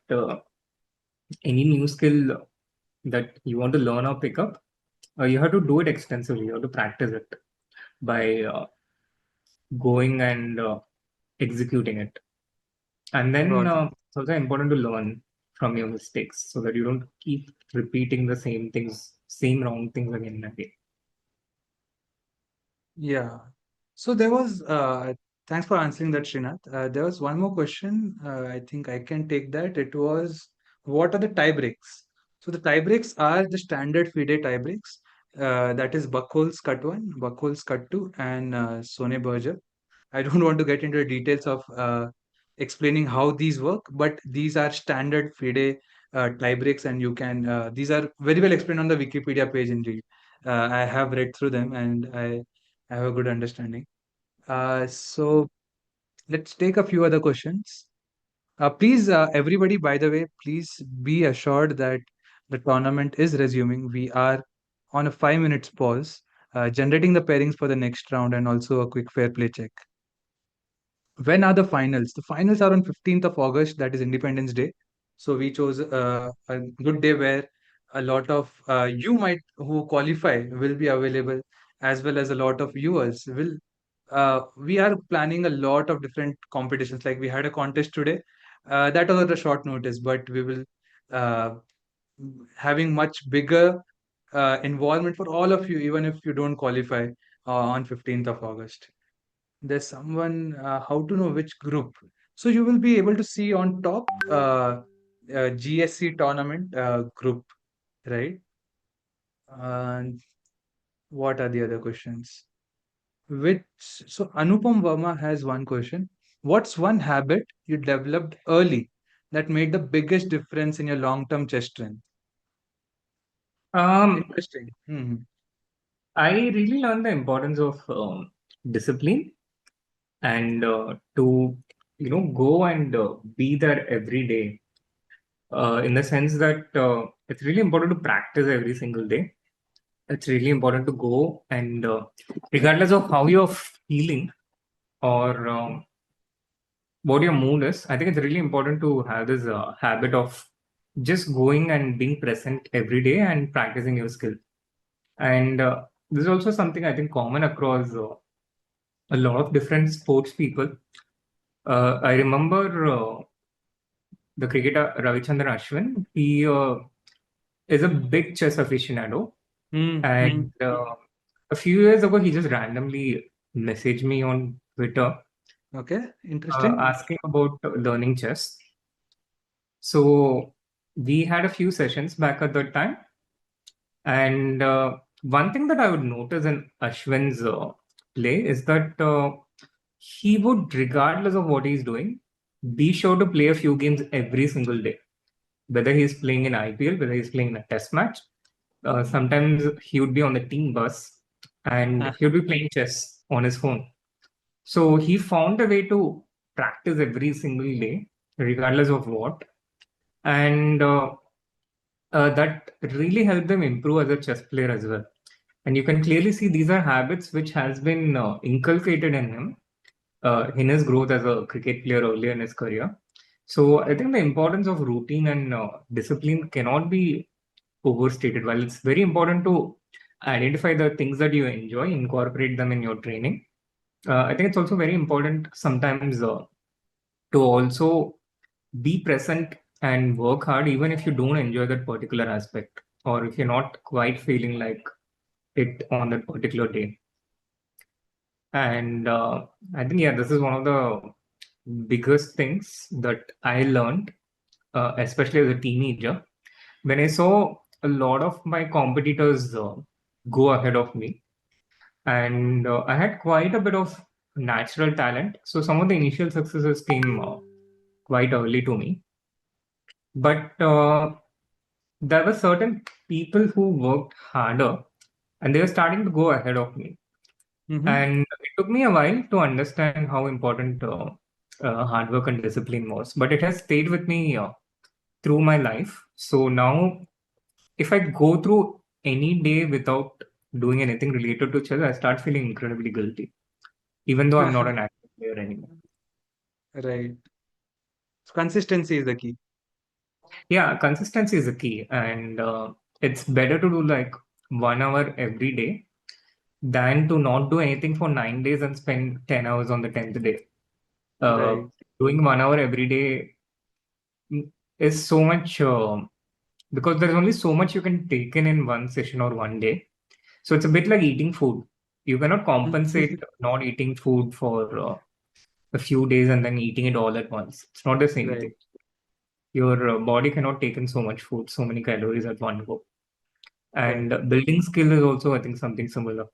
Speaker 15: any new skill that you want to learn or pick up, you have to do it extensively. You have to practice it by going and executing it. And then it's also important to learn from your mistakes so that you don't keep repeating the same wrong things again and again.
Speaker 12: Yeah. So there was, thanks for answering that, Srinath. There was one more question. I think I can take that. It was, what are the tie breaks? So the tie breaks are the standard FIDE tie breaks. That is Buckholz cut 1, Buckholz cut 2, and Sone Berger. I don't want to get into the details of explaining how these work, but these are standard FIDE tie breaks, and you can, these are very well explained on the Wikipedia page indeed. I have read through them and I have a good understanding. So let's take a few other questions. Please, everybody, by the way, please be assured that the tournament is resuming. We are on a 5 minutes pause, generating the pairings for the next round and also a quick fair play check. When are the finals? The finals are on 15th of August, that is Independence Day. So we chose a good day where a lot of who qualify will be available, as well as a lot of viewers will. We are planning a lot of different competitions. Like we had a contest today. That was at a short notice, but we will having much bigger involvement for all of you, even if you don't qualify on 15th of August. There's someone, how to know which group. So you will be able to see on top GSC tournament group, right? And what are the other questions? So Anupam Verma has one question. What's one habit you developed early that made the biggest difference in your long-term chess strength? Interesting.
Speaker 15: I really learned the importance of discipline and to go and be there every day. In the sense that it's really important to practice every single day. It's really important to go and regardless of how you're feeling or what your mood is, I think it's really important to have this habit of just going and being present every day and practicing your skill. And this is also something I think common across a lot of different sports people. I remember the cricketer Ravichandran Ashwin. He is a big chess aficionado. And a few years ago, he just randomly messaged me on Twitter.
Speaker 12: Okay, interesting.
Speaker 15: Asking about learning chess. So we had a few sessions back at that time. And one thing that I would notice in Ashwin's play is that he would, regardless of what he's doing, be sure to play a few games every single day. Whether he's playing in IPL, whether he's playing in a test match. Sometimes he would be on the team bus and he would be playing chess on his phone. So he found a way to practice every single day, regardless of what. And that really help them improve as a chess player as well. And you can clearly see these are habits which has been inculcated in him in his growth as a cricket player earlier in his career. So I think the importance of routine and discipline cannot be overstated. While it's very important to identify the things that you enjoy, incorporate them in your training, I think it's also very important sometimes to also be present and work hard, even if you don't enjoy that particular aspect, or if you're not quite feeling like it on that particular day. And I think, yeah, this is one of the biggest things that I learned, especially as a teenager, when I saw a lot of my competitors go ahead of me. And I had quite a bit of natural talent. So some of the initial successes came quite early to me. But there were certain people who worked harder and they were starting to go ahead of me. And it took me a while to understand how important hard work and discipline was. But it has stayed with me through my life. So now, if I go through any day without doing anything related to chess, I start feeling incredibly guilty, even though I'm not an active player anymore.
Speaker 12: Right. So consistency is the key.
Speaker 15: Yeah, consistency is the key. And it's better to do like 1 hour every day than to not do anything for 9 days and spend 10 hours on the 10th day.
Speaker 12: Right.
Speaker 15: Doing 1 hour every day is so much, because there's only so much you can take in one session or one day. So it's a bit like eating food. You cannot compensate not eating food for a few days and then eating it all at once. It's not the same thing. Your body cannot take in so much food, so many calories at one go. And building skill is also, I think, something similar.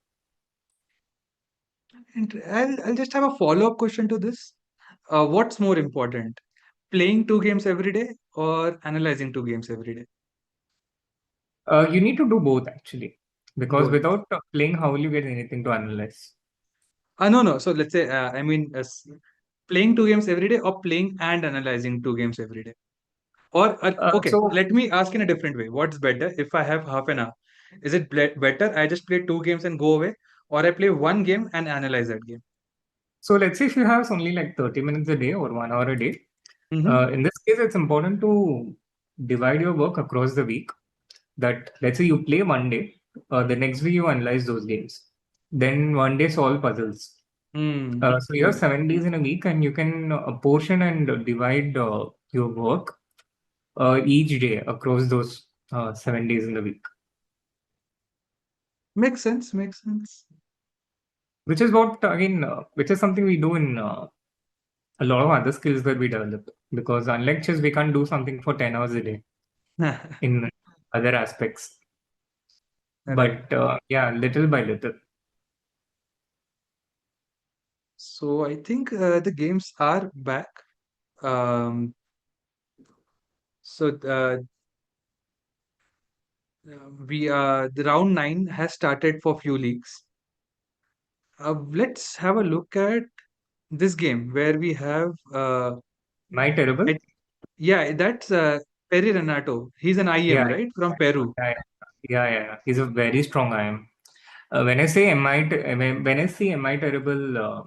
Speaker 12: And I'll just have a follow-up question to this. What's more important, playing 2 games every day or analyzing 2 games every day?
Speaker 15: You need to do both actually, because
Speaker 12: Both.
Speaker 15: without playing, how will you get anything to analyze?
Speaker 12: No. So let's say, I mean, playing 2 games every day or playing and analyzing 2 games every day? Or, okay,
Speaker 15: So
Speaker 12: let me ask in a different way. What's better if I have half an hour? Is it better I just play 2 games and go away, or I play 1 game and analyze that game?
Speaker 15: So let's say if you have only like 30 minutes a day or 1 hour a day, in this case, it's important to divide your work across the week. That let's say you play one day, the next week you analyze those games. Then one day solve puzzles. So you have 7 days in a week, and you can portion and divide your work each day across those 7 days in the week.
Speaker 12: Makes sense. Makes sense.
Speaker 15: Which is what, again, which is something we do in a lot of other skills that we develop. Because unlike chess, we can't do something for 10 hours a day in other aspects.
Speaker 12: Right.
Speaker 15: But yeah, little by little.
Speaker 12: So I think the games are back. So the round 9 has started for few leagues. Let's have a look at this game where we have
Speaker 15: My terrible?
Speaker 12: Yeah, that's Peri Renato. He's an IM, right? From Peru.
Speaker 15: Yeah. He's a very strong IM. When I say when I see MI terrible,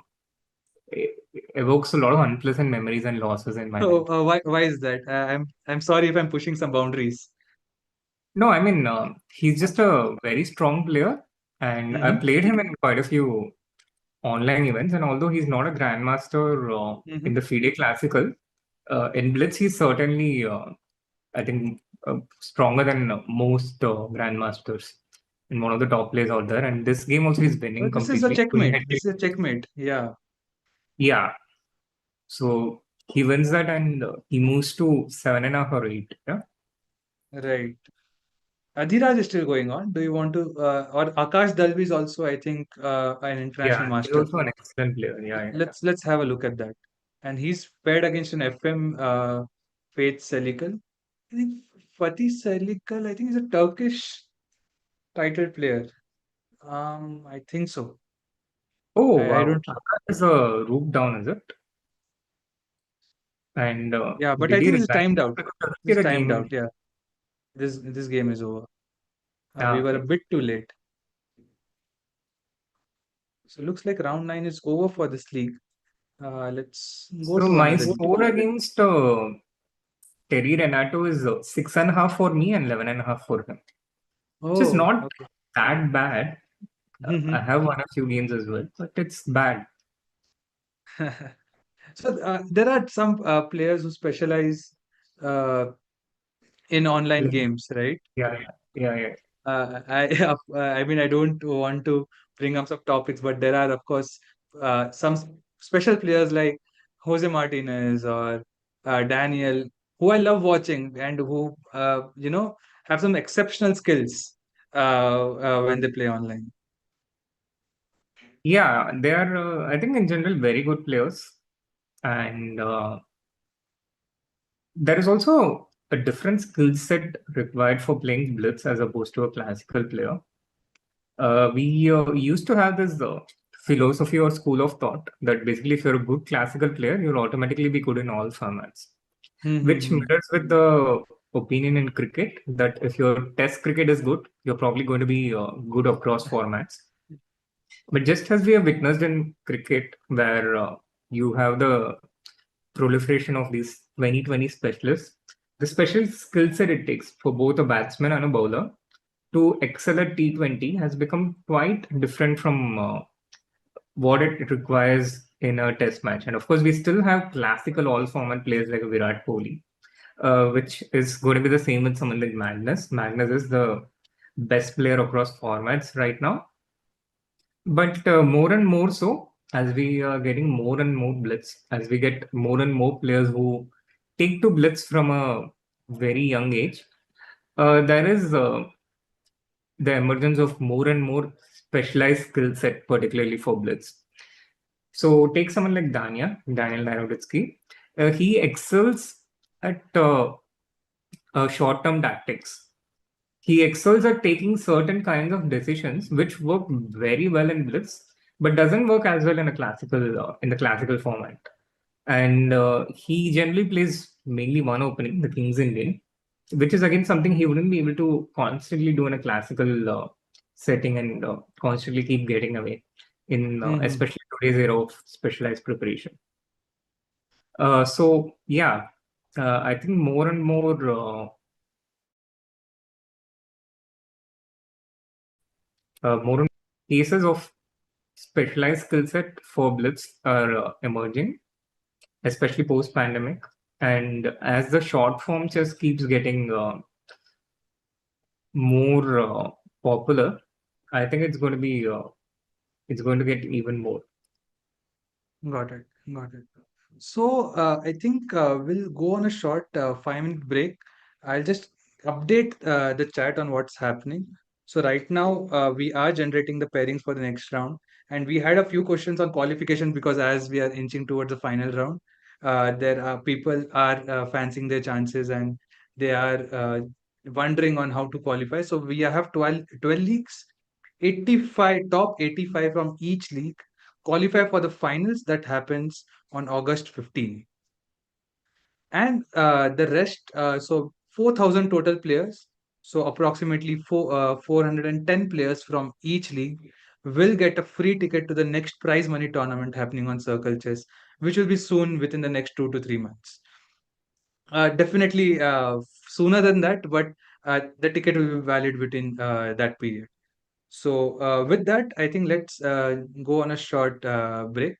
Speaker 15: it evokes a lot of unpleasant memories and losses in my mind.
Speaker 12: Why is that? I'm sorry if I'm pushing some boundaries.
Speaker 15: No, I mean, he's just a very strong player, and I played him in quite a few online events. And although he's not a grandmaster in the FIDE Classical, in Blitz he's certainly, I think, stronger than most grandmasters and one of the top players out there. And this game also he's winning
Speaker 12: This is a
Speaker 15: completely.
Speaker 12: checkmate. This is a checkmate. Yeah.
Speaker 15: Yeah. So he wins that and he moves to 7.5 or 8. Yeah.
Speaker 12: Right. Adhiraj is still going on. Do you want to, or Akash Dalvi is also, I think, an international
Speaker 15: Yeah, he's
Speaker 12: master.
Speaker 15: also an excellent player. Yeah.
Speaker 12: Let's have a look at that. And he's paired against an FM Faith Selikal. I think Fatih Selikal, I think he's a Turkish title player. I think so.
Speaker 15: Oh,
Speaker 12: I
Speaker 15: wow.
Speaker 12: don't.
Speaker 15: Akash is a rook down, is it? And
Speaker 12: Yeah, but
Speaker 15: did
Speaker 12: I
Speaker 15: he
Speaker 12: think it's
Speaker 15: resign?
Speaker 12: timed out.
Speaker 15: Because
Speaker 12: It's
Speaker 15: the
Speaker 12: timed
Speaker 15: game.
Speaker 12: out. Yeah. this game is over. We
Speaker 15: Ah,
Speaker 12: were a
Speaker 15: okay.
Speaker 12: bit too late. So looks like round 9 is over for this league. Let's go
Speaker 15: So
Speaker 12: to
Speaker 15: my
Speaker 12: another.
Speaker 15: score against Terry Renato is 6.5 for me and 11.5 for him. Which is
Speaker 12: Oh,
Speaker 15: not
Speaker 12: okay.
Speaker 15: that bad. I have won a few games as well, but it's bad.
Speaker 12: So there are some players who specialize uh, in online games, right?
Speaker 15: Yeah, yeah.
Speaker 12: I mean, I don't want to bring up some topics, but there are, of course, some special players like Jose Martinez or Daniel, who I love watching and who, have some exceptional skills when they play online.
Speaker 15: Yeah, they are, I think, in general, very good players. And there is also a different skill set required for playing Blitz as opposed to a classical player. We used to have this philosophy or school of thought that basically, if you're a good classical player, you'll automatically be good in all formats, which mirrors with the opinion in cricket that if your test cricket is good, you're probably going to be good across formats. But just as we have witnessed in cricket, where you have the proliferation of these 2020 specialists, the special skill set it takes for both a batsman and a bowler to excel at T20 has become quite different from what it requires in a test match. And of course, we still have classical all format players like Virat Kohli, which is going to be the same with someone like Magnus. Magnus is the best player across formats right now. But more and more so, as we are getting more and more blitz, as we get more and more players who take to blitz from a very young age, there is the emergence of more and more specialized skill set, particularly for blitz. So take someone like Daniel Naroditsky. He excels at short-term tactics. He excels at taking certain kinds of decisions which work very well in blitz, but doesn't work as well in a classical in the classical format. And he generally plays mainly one opening, the King's Indian, which is again something he wouldn't be able to constantly do in a classical setting and constantly keep getting away in especially today's era of specialized preparation. So yeah, I think more and more more and cases of specialized skill set for blitz are emerging, especially post pandemic. And as the short form chess keeps getting more popular, I think it's going to be it's going to get even more.
Speaker 12: Got it. Got it. So I think we'll go on a short 5-minute break. I'll just update the chat on what's happening. So right now we are generating the pairings for the next round, and we had a few questions on qualification because as we are inching towards the final round, there are people are fancying their chances and they are wondering on how to qualify. So we have 12 leagues, 85 top 85 from each league qualify for the finals that happens on August 15. And the rest, so 4,000 total players, so approximately 410 players from each league will get a free ticket to the next prize money tournament happening on Circle Chess, which will be soon within the next 2 to 3 months. Definitely sooner than that, but the ticket will be valid within that period. So with that, I think let's go on a short break.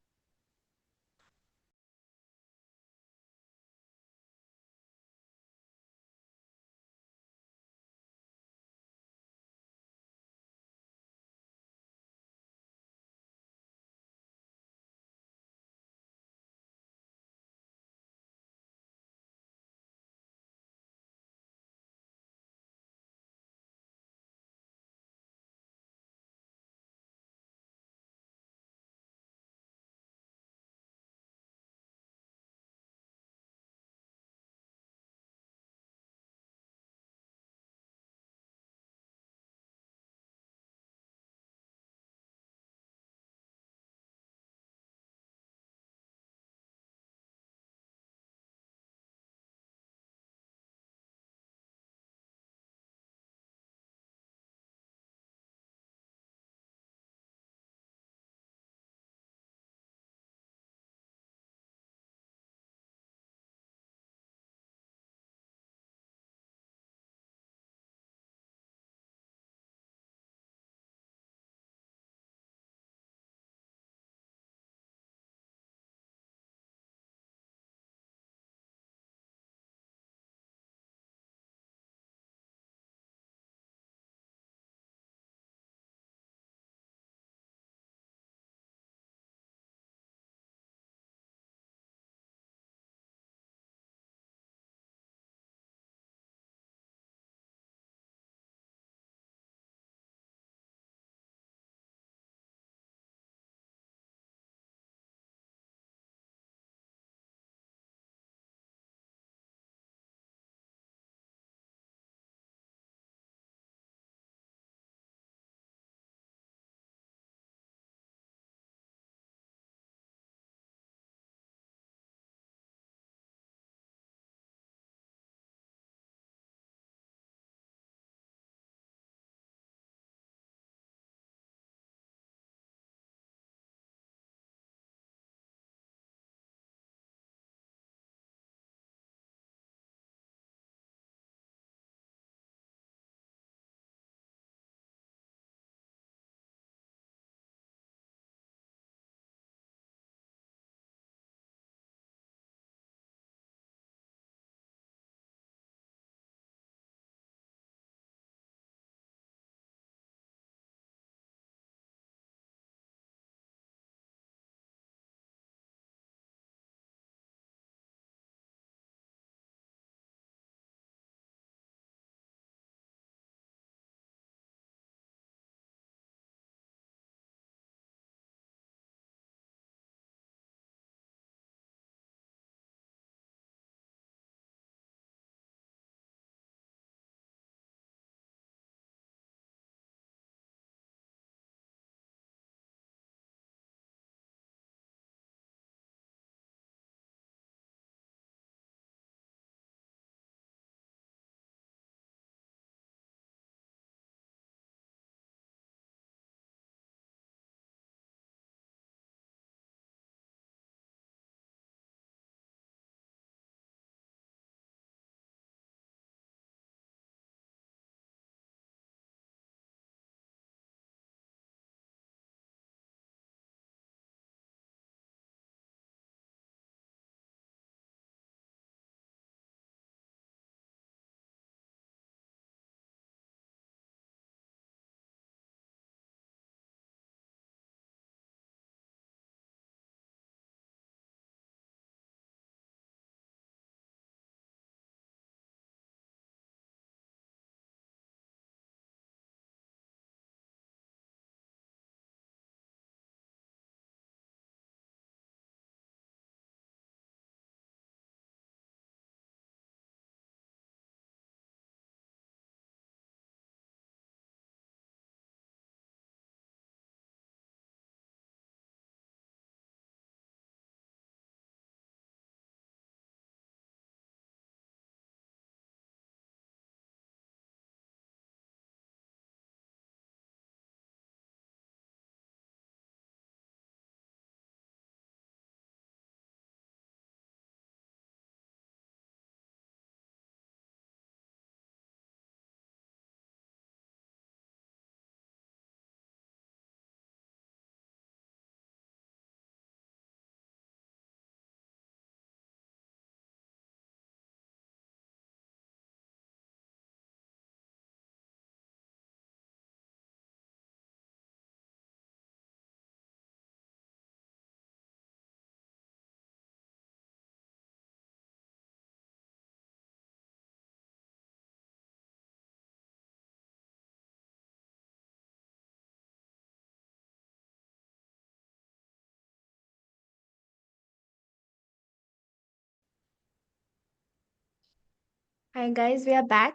Speaker 1: Hi guys, we are back.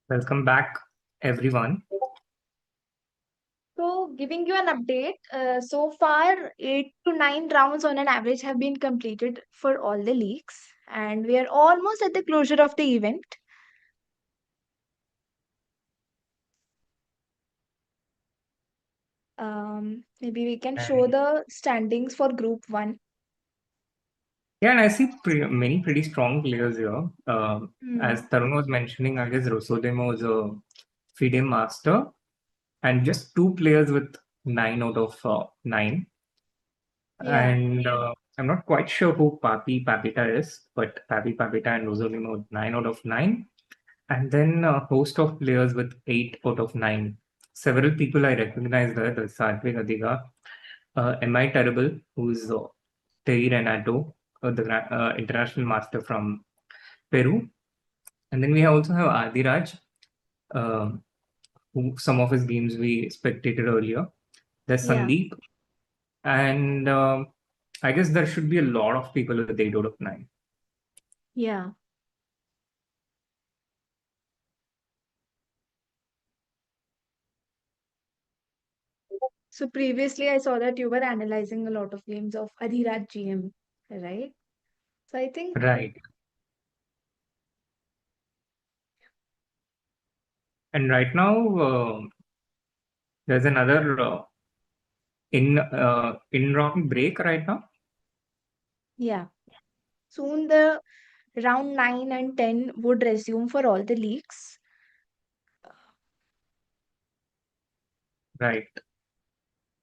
Speaker 15: Welcome back, everyone.
Speaker 1: So, giving you an update, so far 8 to 9 rounds on an average have been completed for all the leagues, and we are almost at the closure of the event. Maybe we can show the standings for Group 1.
Speaker 15: Yeah, and I see many pretty strong players here. As
Speaker 1: Hmm.
Speaker 15: Tarun was mentioning, I guess Rosodemo is a FIDE master, and just 2 players with 9 out of 9.
Speaker 1: Yeah.
Speaker 15: And I'm not quite sure who Papi Papita is, but Papi Papita and Rosodemo 9 out of 9. And then a host of players with 8 out of 9. Several people I recognize there, the Satvik Adiga, MI Terrible, who's Terry Renato, the international master from Peru. And then we also have Adiraj, who some of his games we spectated earlier. There's
Speaker 1: Yeah.
Speaker 15: Sandeep. And I guess there should be a lot of people with 8 out of 9.
Speaker 1: Yeah. So previously I saw that you were analyzing a lot of games of Adhiraj GM, right? So I think
Speaker 15: Right. And right now, there's another in round break right now.
Speaker 1: yeah. Soon the round 9 and 10 would resume for all the leagues.
Speaker 15: Right.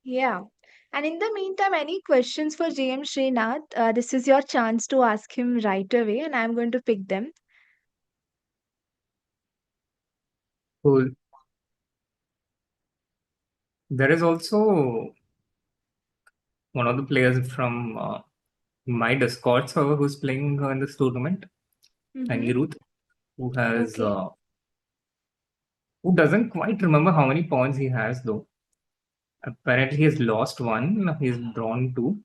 Speaker 1: Yeah. And in the meantime, any questions for GM Srinath? This is your chance to ask him right away, and I'm going to pick them.
Speaker 15: Cool. There is also one of the players from my Discord server who's playing in this tournament, Anirudh, who has who doesn't quite remember how many points he has though. Apparently, he has lost one. He's drawn 2.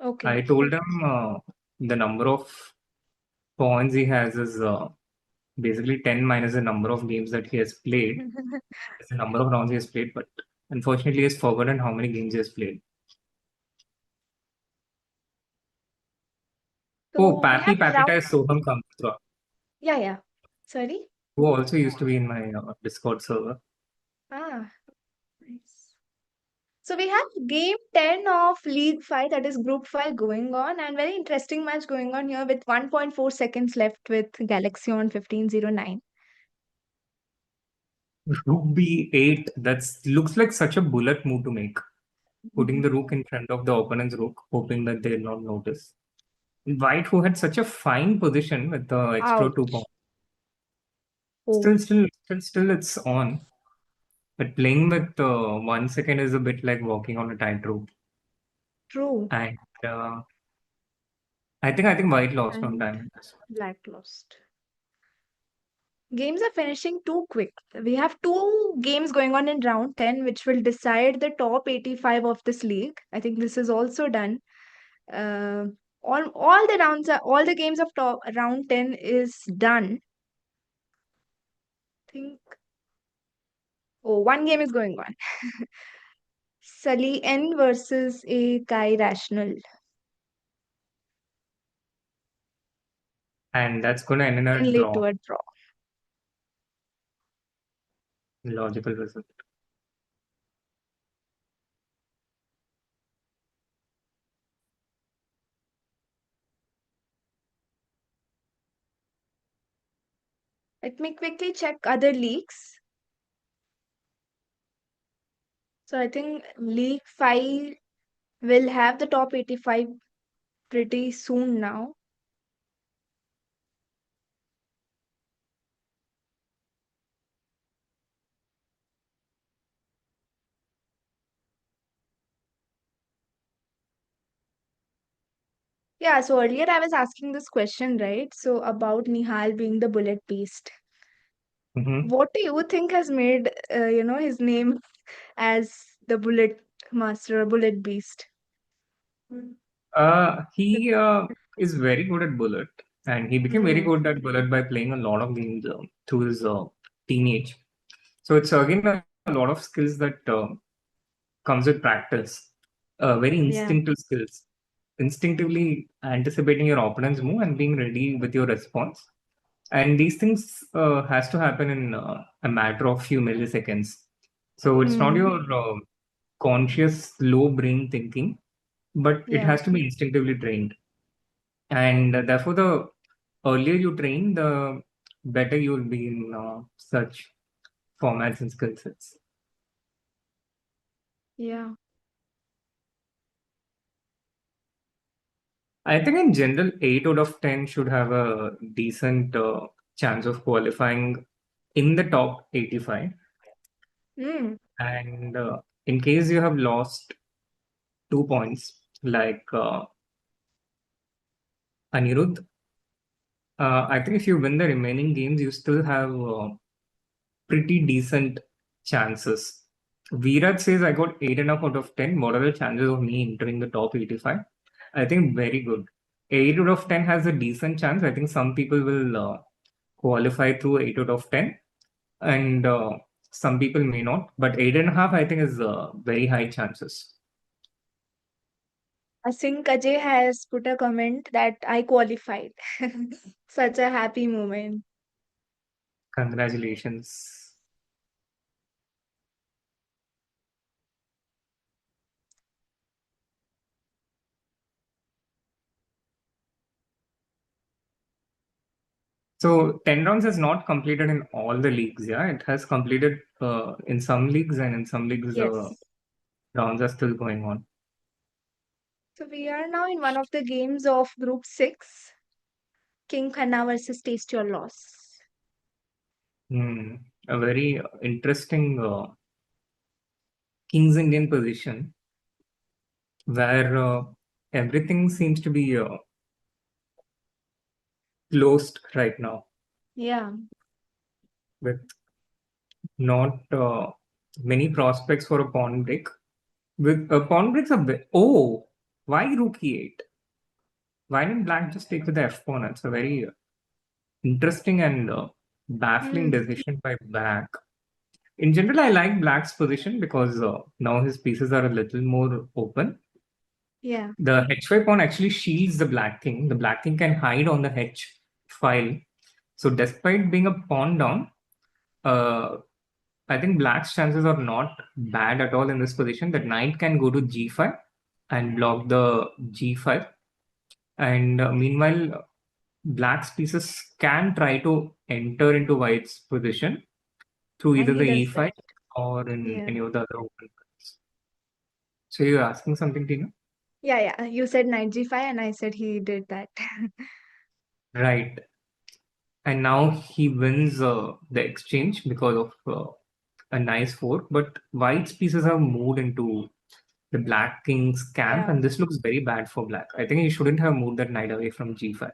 Speaker 1: Okay.
Speaker 15: I told him the number of points he has is basically 10 minus the number of games that he has played. It's the number of rounds he has played, but unfortunately, he has forgotten how many games he has played.
Speaker 1: So we
Speaker 15: Papi
Speaker 1: have
Speaker 15: Papita is Soham Kamtra,
Speaker 1: Yeah. Sorry?
Speaker 15: who also used to be in my Discord server.
Speaker 1: Ah, nice. So we have game 10 of League 5, that is Group 5 going on, and very interesting match going on here with 1.4 seconds left with Galaxy on 1509.
Speaker 15: Rook B8, that's looks like such a bullet move to make. Putting the rook in front of the opponent's rook, hoping that they'll not notice. White, who had such a fine position with the extra 2 points. Still, it's on. But playing with 1 second is a bit like walking on a tightrope.
Speaker 1: True.
Speaker 15: And I think White lost on
Speaker 1: And
Speaker 15: time.
Speaker 1: Black lost. Games are finishing too quick. We have 2 games going on in round 10, which will decide the top 85 of this league. I think this is also done. All the rounds are all the games of top round 10 is done. I think one game is going on. Sully N versus a Kai Rational.
Speaker 15: And that's going to end in a
Speaker 1: And lead to
Speaker 15: draw.
Speaker 1: a draw.
Speaker 15: Logical result.
Speaker 1: Let me quickly check other leagues. So I think League 5 will have the top 85 pretty soon now. Yeah, so earlier I was asking this question, right? So about Nihal being the bullet beast. What do you think has made his name as the bullet master or bullet beast?
Speaker 15: He is very good at bullet. And he became very good at bullet by playing a lot of games through his teenage. So it's again a lot of skills that comes with practice. Very instinctive skills. Instinctively anticipating your opponent's move and being ready with your response. And these things has to happen in a matter of few milliseconds. So it's not your conscious low brain thinking, but it has to be instinctively trained. And therefore, the earlier you train, the better you will be in such formats and skill sets.
Speaker 1: Yeah.
Speaker 15: I think in general, 8 out of 10 should have a decent chance of qualifying in the top 85. And in case you have lost 2 points, like Anirudh, I think if you win the remaining games, you still have pretty decent chances. Virat says I got 8.5 out of 10. What are the chances of me entering the top 85? I think very good. 8 out of 10 has a decent chance. I think some people will qualify through 8 out of 10, and some people may not. But 8.5, I think, is very high chances.
Speaker 1: Asink Ajay has put a comment that I qualified. Such a happy moment.
Speaker 15: Congratulations. So 10 rounds is not completed in all the leagues, yeah? It has completed in some leagues, and in some leagues rounds are still going on.
Speaker 1: So we are now in one of the games of Group 6. King Khanna versus Taste Your Loss.
Speaker 15: A very interesting King's Indian position, where everything seems to be closed right now.
Speaker 1: Yeah.
Speaker 15: With not many prospects for a pawn break. With a pawn breaks a bit. Oh, why rook e8? Why didn't black just take with the f pawn? It's a very interesting and baffling decision by black. In general, I like black's position because now his pieces are a little more open.
Speaker 1: Yeah.
Speaker 15: The h5 pawn actually shields the black king. The black king can hide on the h file. So despite being a pawn down, I think black's chances are not bad at all in this position. That knight can go to g5 and block the g5. And meanwhile, black's pieces can try to enter into white's position through either the e5 or in any of the other open points. So you're asking something, Tina?
Speaker 1: Yeah. You said knight g5 and I said he did that.
Speaker 15: Right. And now he wins the exchange because of a nice fork. But white's pieces have moved into the black king's camp, and this looks very bad for black. I think he shouldn't have moved that knight away from g5.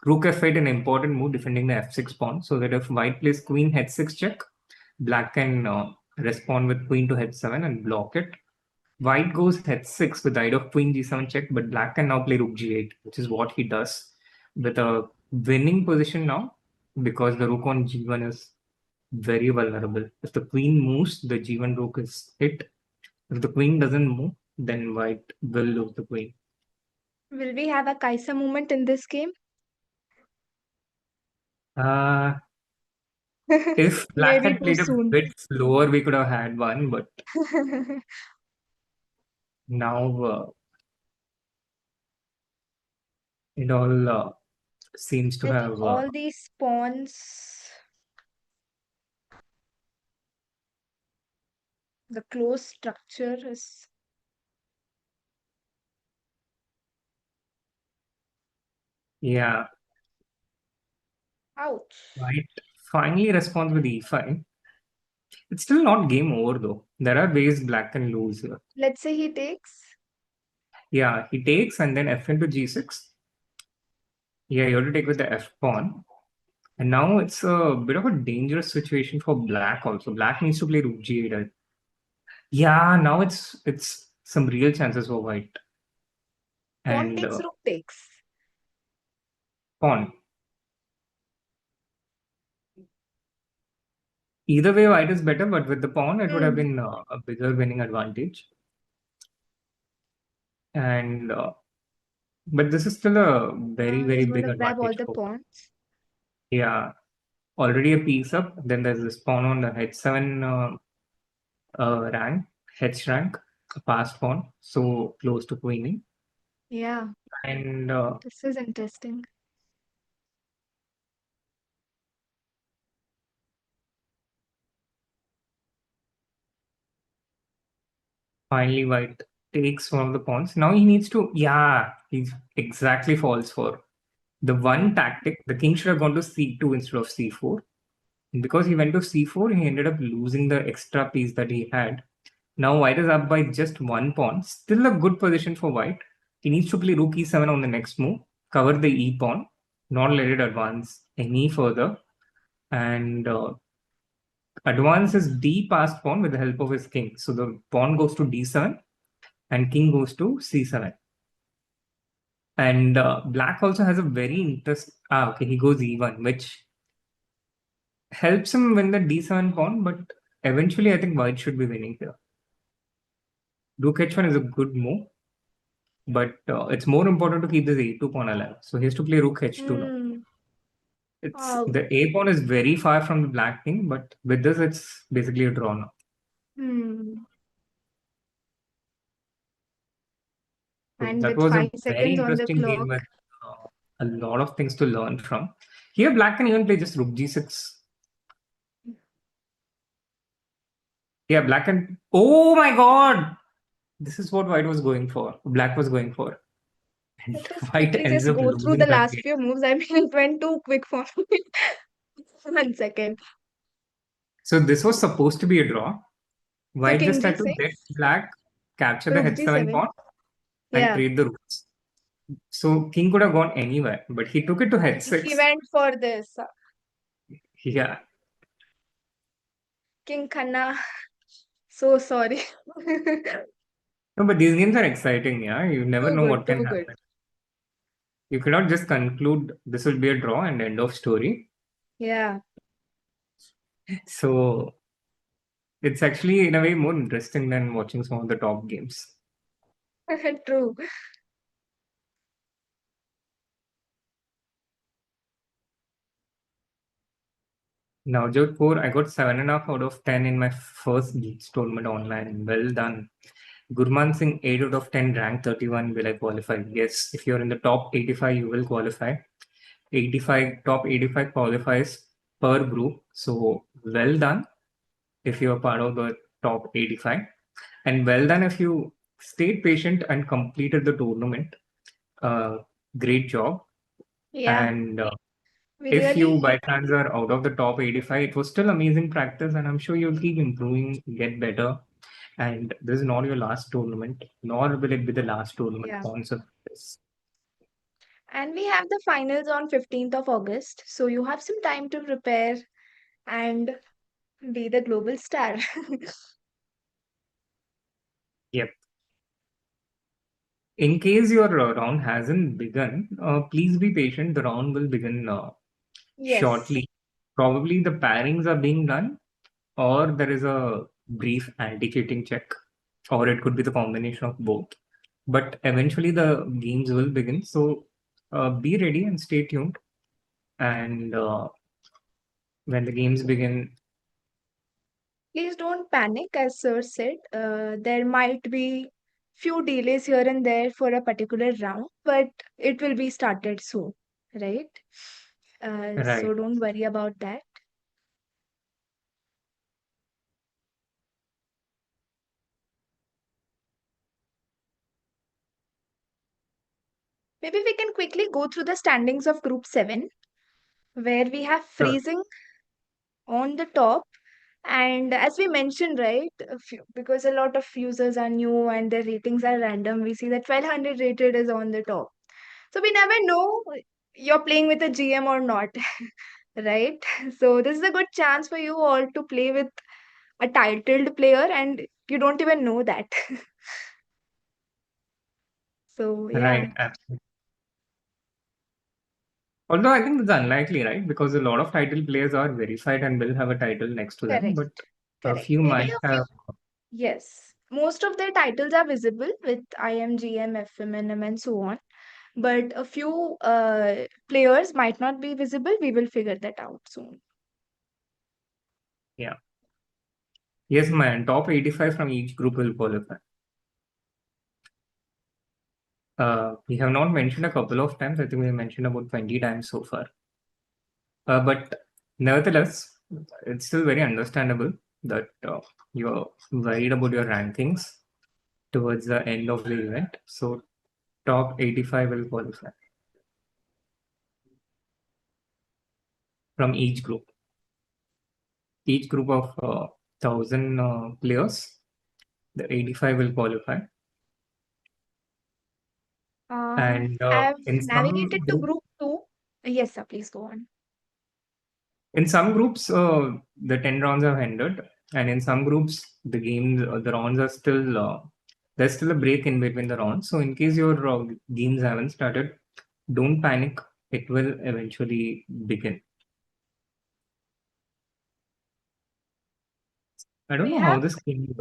Speaker 15: Rook f8, an important move defending the f6 pawn, so that if white plays queen h6 check, black can respond with queen to h7 and block it. White goes h6 with the idea of queen g7 check, but black can now play rook g8, which is what he does with a winning position now, because the rook on g1 is very vulnerable. If the queen moves, the g1 rook is hit. If the queen doesn't move, then white will lose the queen.
Speaker 1: Will we have a Caissa moment in this game?
Speaker 15: If black had played a bit slower, we could have had one, but now it all seems to have
Speaker 1: all these pawns, the close structure is ouch.
Speaker 15: White finally responds with e5. It's still not game over though. There are ways black can lose here.
Speaker 1: Let's say he takes.
Speaker 15: Yeah, he takes and then f into g6. Yeah, you have to take with the f pawn. And now it's a bit of a dangerous situation for black also. Black needs to play rook g8. Yeah, now it's some real chances for white.
Speaker 1: Pawn
Speaker 15: And
Speaker 1: takes, rook takes.
Speaker 15: pawn. Either way, white is better, but with the pawn, it would have been a bigger winning advantage. And but this is still a very, very
Speaker 1: He's
Speaker 15: big
Speaker 1: going to grab all
Speaker 15: advantage.
Speaker 1: the pawns.
Speaker 15: Yeah, already a piece up. Then there's this pawn on the h7 rank, h rank, a passed pawn, so close to queening.
Speaker 1: Yeah.
Speaker 15: And
Speaker 1: this is interesting.
Speaker 15: finally, white takes one of the pawns. Now he needs to, yeah, he exactly falls for the one tactic. The king should have gone to c2 instead of c4. And because he went to c4, he ended up losing the extra piece that he had. Now white is up by just one pawn. Still a good position for white. He needs to play rook e7 on the next move, cover the e pawn, not let it advance any further, and advance his d passed pawn with the help of his king. So the pawn goes to d7 and king goes to c7. And black also has a very interest. Okay, he goes e1, which helps him win the d7 pawn, but eventually I think white should be winning here. Rook h1 is a good move, but it's more important to keep this a2 pawn alive. So he has to play rook h2 now. It's the a pawn is very far from the black king, but with this it's basically a draw now. So
Speaker 1: And
Speaker 15: that
Speaker 1: with
Speaker 15: was a
Speaker 1: 5
Speaker 15: very
Speaker 1: seconds on the
Speaker 15: interesting game
Speaker 1: clock.
Speaker 15: with a lot of things to learn from. Here, black can even play just rook g6. Yeah, black can. Oh my god! This is what white was going for. Black was going for. And white
Speaker 1: Quickly
Speaker 15: ends
Speaker 1: just
Speaker 15: up
Speaker 1: go through
Speaker 15: losing
Speaker 1: the
Speaker 15: that
Speaker 1: last
Speaker 15: game.
Speaker 1: few moves. I mean, it went too quick for me. 1 second.
Speaker 15: So this was supposed to be a draw.
Speaker 1: So
Speaker 15: White
Speaker 1: king
Speaker 15: just had to
Speaker 1: g6.
Speaker 15: let black capture the
Speaker 1: Rook
Speaker 15: h7
Speaker 1: g7.
Speaker 15: pawn and
Speaker 1: Yeah.
Speaker 15: trade the rooks. So king could have gone anywhere, but he took it to h6.
Speaker 1: He went for this.
Speaker 15: Yeah.
Speaker 1: King Khanna. So sorry.
Speaker 15: No, but these games are exciting, yeah. You never
Speaker 1: Too
Speaker 15: know
Speaker 1: good,
Speaker 15: what can
Speaker 1: too
Speaker 15: happen.
Speaker 1: good.
Speaker 15: You cannot just conclude this will be a draw and end of story.
Speaker 1: Yeah.
Speaker 15: So it's actually in a way more interesting than watching some of the top games.
Speaker 1: True.
Speaker 15: Now, Jodhpur, I got 7.5 out of 10 in my first Blitz tournament online. Well done. Gurman Singh, 8 out of 10, rank 31. Will I qualify? Yes. If you're in the top 85, you will qualify. 85, top 85 qualifies per group. So, well done if you're part of the top 85. And well done if you stayed patient and completed the tournament. Great job.
Speaker 1: Yeah.
Speaker 15: And
Speaker 1: We
Speaker 15: if you
Speaker 1: really.
Speaker 15: by chance are out of the top 85, it was still amazing practice, and I'm sure you'll keep improving, get better. And this is not your last tournament, nor will it be the last tournament
Speaker 1: Yeah.
Speaker 15: on this.
Speaker 1: And we have the finals on 15th of August. So you have some time to prepare and be the global star.
Speaker 15: Yep. In case your round hasn't begun, please be patient. The round will begin
Speaker 1: Yes.
Speaker 15: shortly. Probably the pairings are being done, or there is a brief anti-cheating check, or it could be the combination of both. But eventually the games will begin. So be ready and stay tuned. And when the games begin,
Speaker 1: Please don't panic, as Sir said. There might be few delays here and there for a particular round, but it will be started soon, right?
Speaker 15: right.
Speaker 1: So don't worry about that. Maybe we can quickly go through the standings of Group 7, where we have
Speaker 15: Sure.
Speaker 1: freezing on the top. And as we mentioned, right, because a lot of users are new and their ratings are random, we see that 1200 rated is on the top. So we never know you're playing with a GM or not, right? So this is a good chance for you all to play with a titled player and you don't even know that. So yeah,
Speaker 15: Right, absolutely. Although I think it's unlikely, right? Because a lot of title players are verified and will have a title next to them,
Speaker 1: correct,
Speaker 15: but a
Speaker 1: correct.
Speaker 15: few
Speaker 1: Maybe
Speaker 15: might
Speaker 1: a few.
Speaker 15: have.
Speaker 1: Yes, most of their titles are visible with IM, GM, FM, NM, and so on. But a few players might not be visible. We will figure that out soon.
Speaker 15: Yeah. Yes, man. Top 85 from each group will qualify. We have not mentioned a couple of times. I think we mentioned about 20 times so far. But nevertheless, it's still very understandable that you're worried about your rankings towards the end of the event. So top 85 will qualify from each group. Each group of 1,000 players, the 85 will qualify. And
Speaker 1: Have
Speaker 15: in some
Speaker 1: navigated to
Speaker 15: group,
Speaker 1: group 2. Yes, sir, please go on.
Speaker 15: in some groups, the 10 rounds have ended, and in some groups, the rounds are still there's still a break in between the rounds. So in case your games haven't started, don't panic. It will eventually begin. I don't
Speaker 1: We
Speaker 15: know how
Speaker 1: have
Speaker 15: this game.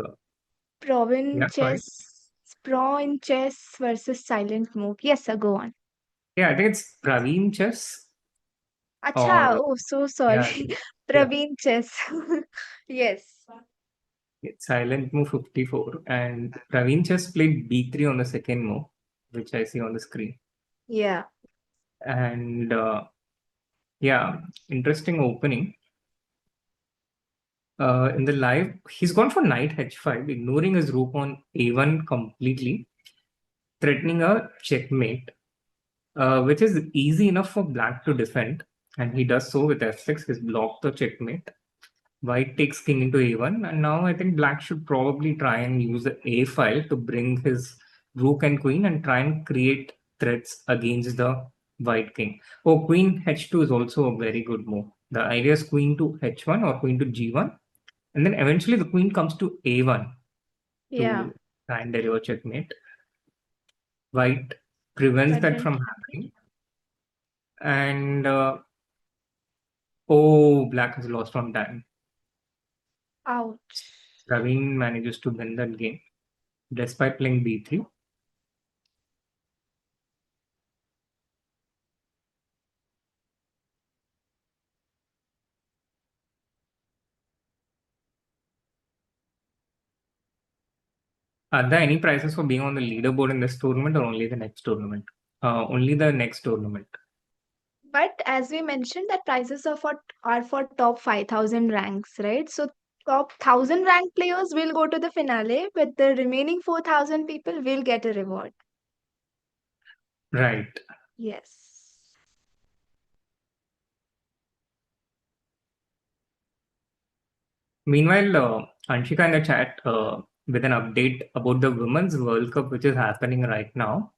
Speaker 1: Provin
Speaker 15: Yeah, sorry.
Speaker 1: chess, Pro in chess versus silent move. Yes, sir, go on.
Speaker 15: Yeah, I think it's Praveen Chess
Speaker 1: Acha,
Speaker 15: or
Speaker 1: oh, so
Speaker 15: yeah,
Speaker 1: sorry.
Speaker 15: yeah.
Speaker 1: Praveen chess. Yes.
Speaker 15: It's silent move 54, and Praveen Chess played b3 on the second move, which I see on the screen.
Speaker 1: Yeah.
Speaker 15: And yeah, interesting opening. In the live, he's gone for knight h5, ignoring his rook on a1 completely, threatening a checkmate, which is easy enough for black to defend. And he does so with f6. He's blocked the checkmate. White takes king into a1, and now I think black should probably try and use the a file to bring his rook and queen and try and create threats against the white king. Oh, queen h2 is also a very good move. The idea is queen to h1 or queen to g1, and then eventually the queen comes to a1
Speaker 1: Yeah.
Speaker 15: to try and deliver checkmate. White prevents
Speaker 1: That
Speaker 15: that
Speaker 1: didn't
Speaker 15: from
Speaker 1: happen.
Speaker 15: happening, and oh, black has lost on time.
Speaker 1: Ouch.
Speaker 15: Praveen manages to win that game despite playing b3. Are there any prizes for being on the leaderboard in this tournament or only the next tournament? Only the next tournament.
Speaker 1: But as we mentioned, that prizes are for top 5,000 ranks, right? So top 1,000 ranked players will go to the finale, but the remaining 4,000 people will get a reward.
Speaker 15: Right.
Speaker 1: Yes.
Speaker 15: Meanwhile, Anshika in the chat with an update about the Women's World Cup, which is happening right now.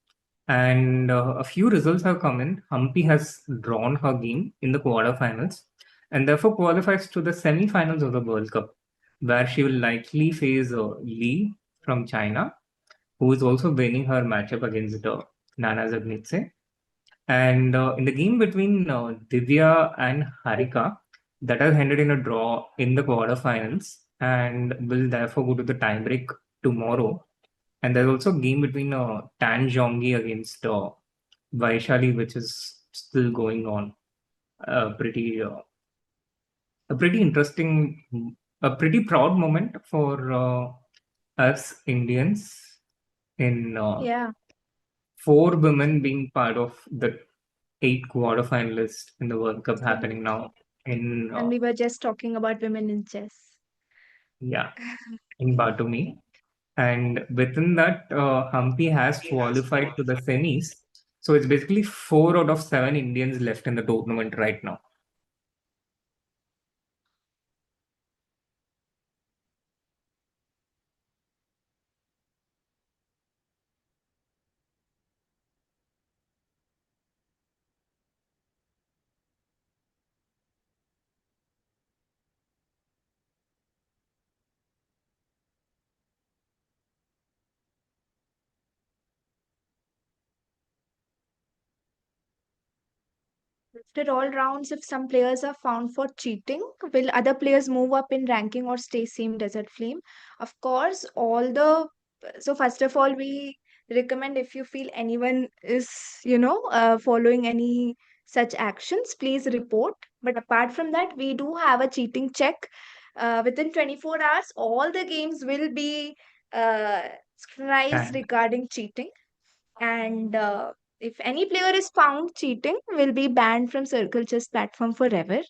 Speaker 15: And a few results have come in. Humpy has drawn her game in the quarterfinals and therefore qualifies to the semi-finals of the World Cup, where she will likely face Li from China, who is also winning her matchup against Nana Zagnitse. And in the game between Divya and Harika, that has ended in a draw in the quarterfinals and will therefore go to the tiebreak tomorrow. And there's also a game between Tan Zhongyi against Vaishali, which is still going on. Uh, pretty, uh, a pretty interesting, a pretty proud moment for us Indians in
Speaker 1: Yeah.
Speaker 15: 4 women being part of the 8 quarterfinalists in the World Cup happening
Speaker 1: Correct.
Speaker 15: now in
Speaker 1: And we were just talking about women in chess.
Speaker 15: yeah, in Batumi. And within that, Humpy has qualified to the semis. So it's basically 4 out of 7 Indians left in the tournament right now.
Speaker 1: After all rounds, if some players are found for cheating, will other players move up in ranking or stay same Desert Flame? Of course, so first of all, we recommend if you feel anyone is, following any such actions, please report. But apart from that, we do have a cheating check. Within 24 hours, all the games will be scrutinized
Speaker 15: And
Speaker 1: regarding cheating. And if any player is found cheating, will be banned from CircleChess platform forever.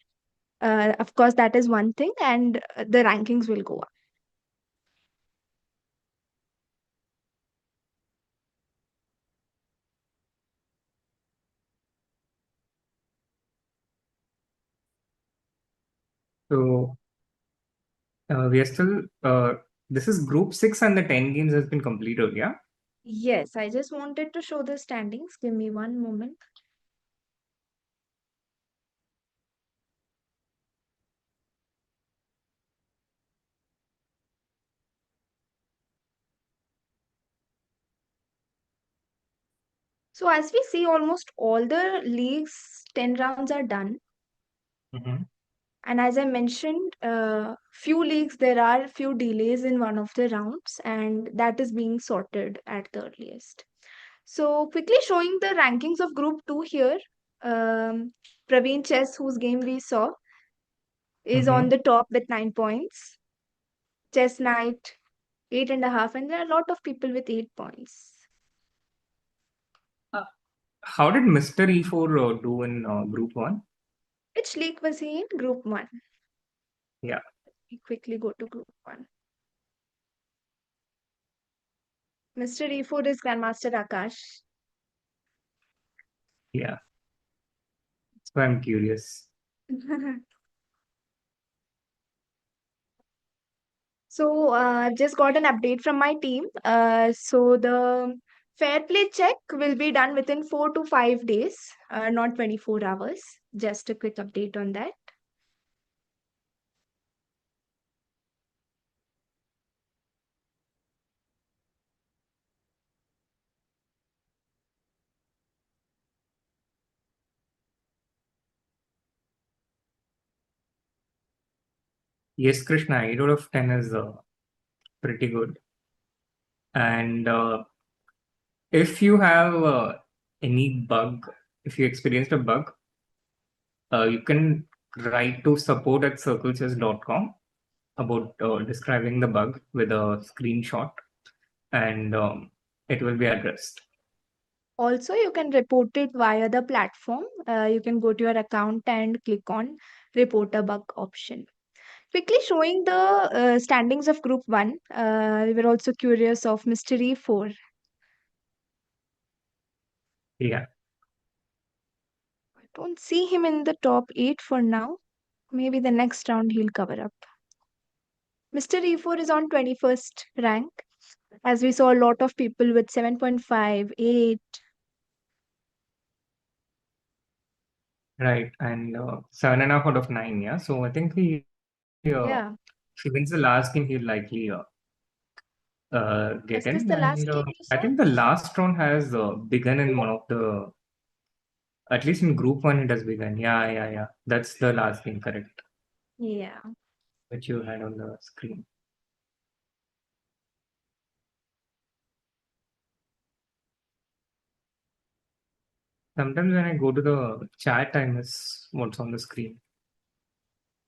Speaker 1: Of course, that is one thing, and the rankings will go up.
Speaker 15: so we are still, this is group 6 and the 10 games has been completed, yeah?
Speaker 1: Yes, I just wanted to show the standings. Give me one moment. So as we see, almost all the leagues 10 rounds are done. And as I mentioned, few leagues there are few delays in one of the rounds, and that is being sorted at the earliest. So quickly showing the rankings of Group 2 here. Praveen Chess, whose game we saw, is on the top with 9 points. Chess Knight, 8.5, and there are a lot of people with 8 points.
Speaker 15: How did Mr. E4 do in group 1?
Speaker 1: Which league was he in? Group 1.
Speaker 15: Yeah.
Speaker 1: We quickly go to Group 1. Mr. E4 is Grandmaster Akash.
Speaker 15: Yeah. So I'm curious.
Speaker 1: So I've just got an update from my team. So the fair play check will be done within 4 to 5 days, not 24 hours. Just a quick update on that.
Speaker 15: Yes, Krishna, 8 out of 10 is pretty good. And if you have any bug, if you experienced a bug, you can write to support@circlechess.com about describing the bug with a screenshot, and it will be addressed.
Speaker 1: Also, you can report it via the platform. You can go to your account and click on report a bug option. Quickly showing the standings of Group 1. We were also curious of Mystery 4.
Speaker 15: Yeah.
Speaker 1: I don't see him in the top 8 for now. Maybe the next round he'll cover up. Mr. E4 is on 21st rank, as we saw a lot of people with 7.5, 8.
Speaker 15: Right, and 7.5 out of 9, yeah. So I think he,
Speaker 1: Yeah.
Speaker 15: if he wins the last game, he'll likely get
Speaker 1: Was this
Speaker 15: in.
Speaker 1: the last
Speaker 15: And
Speaker 1: game you
Speaker 15: I
Speaker 1: saw?
Speaker 15: think the last round has begun in one of the, at least in Group 1, it has begun. Yeah. That's the last game, correct?
Speaker 1: Yeah.
Speaker 15: Which you had on the screen. Sometimes when I go to the chat, I miss what's on the screen.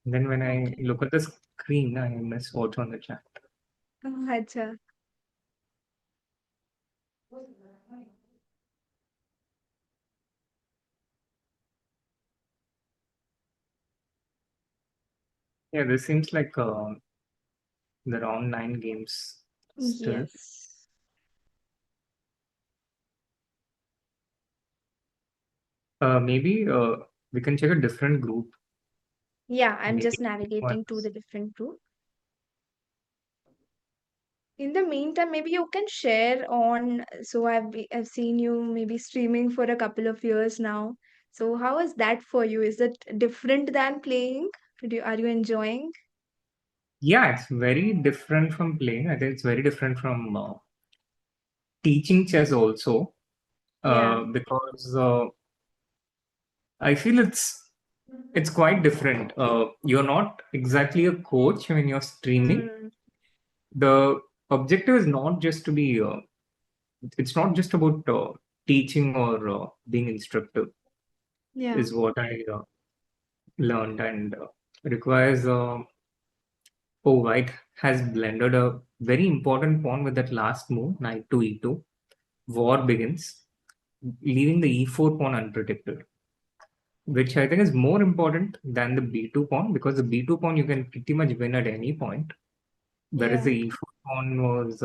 Speaker 15: Then when I look at the screen, I miss what's on the chat.
Speaker 1: Acha.
Speaker 15: Yeah, this seems like the round 9 games still.
Speaker 1: Yes.
Speaker 15: Maybe we can check a different group.
Speaker 1: Yeah, I'm
Speaker 15: Maybe
Speaker 1: just navigating to the different group. In the meantime, maybe you can share on. So I've seen you maybe streaming for a couple of years now. So how is that for you? Is it different than playing? Are you enjoying?
Speaker 15: Yeah, it's very different from playing. I think it's very different from teaching chess also.
Speaker 1: Yeah.
Speaker 15: Because I feel it's quite different. You're not exactly a coach when you're streaming. The objective is not just to be. It's not just about teaching or being instructive.
Speaker 1: Yeah.
Speaker 15: Is what I learned, and requires. Oh, white has blended a very important pawn with that last move, knight to e2. War begins, leaving the e4 pawn unprotected, which I think is more important than the b2 pawn, because the b2 pawn you can pretty much win at any point, whereas the e4 pawn was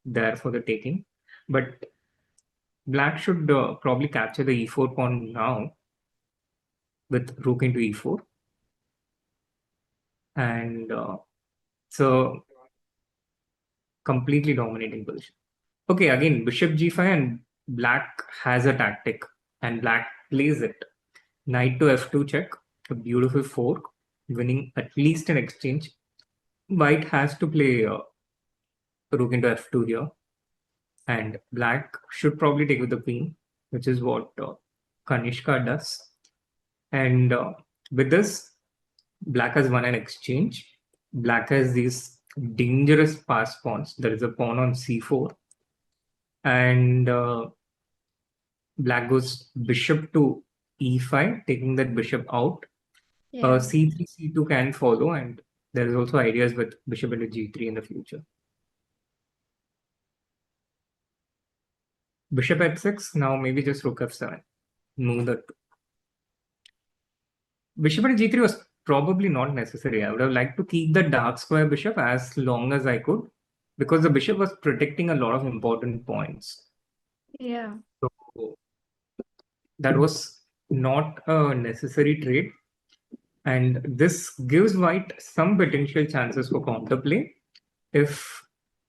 Speaker 15: there for the taking. But black should probably capture the e4 pawn now with rook into e4. And so completely dominating position. Okay, again, bishop g5, and black has a tactic, and black plays it. Knight to f2 check, a beautiful fork, winning at least an exchange. White has to play rook into f2 here, and black should probably take with the queen, which is what Kanishka does. And with this, black has won an exchange. Black has these dangerous pass pawns. There is a pawn on c4, and black goes bishop to e5, taking that bishop out. C3, c2 can follow, and there is also ideas with bishop into g3 in the future. Bishop h6, now maybe just rook f7. Move that. Bishop into g3 was probably not necessary. I would have liked to keep the dark square bishop as long as I could, because the bishop was protecting a lot of important points.
Speaker 1: Yeah.
Speaker 15: So that was not a necessary trade. And this gives white some potential chances for counterplay. If,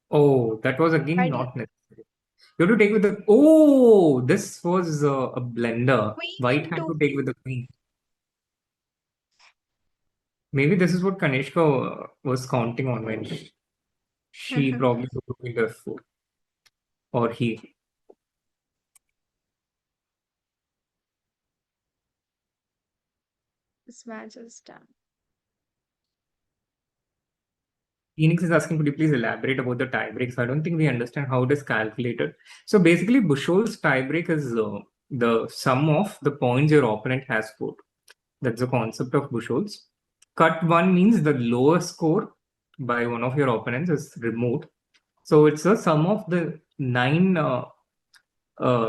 Speaker 15: oh, that was again not necessary. You have to take with the, oh, this was a blender. White had to take with the queen. Maybe this is what Kanishka was counting on when she probably took with f4. Or he.
Speaker 1: This match is done.
Speaker 15: Phoenix is asking, could you please elaborate about the tiebreak? So I don't think we understand how it is calculated. So basically, Bushol's tiebreak is the sum of the points your opponent has scored. That's the concept of Bushol's. Cut 1 means the lower score by one of your opponents is removed. So it's a sum of the 9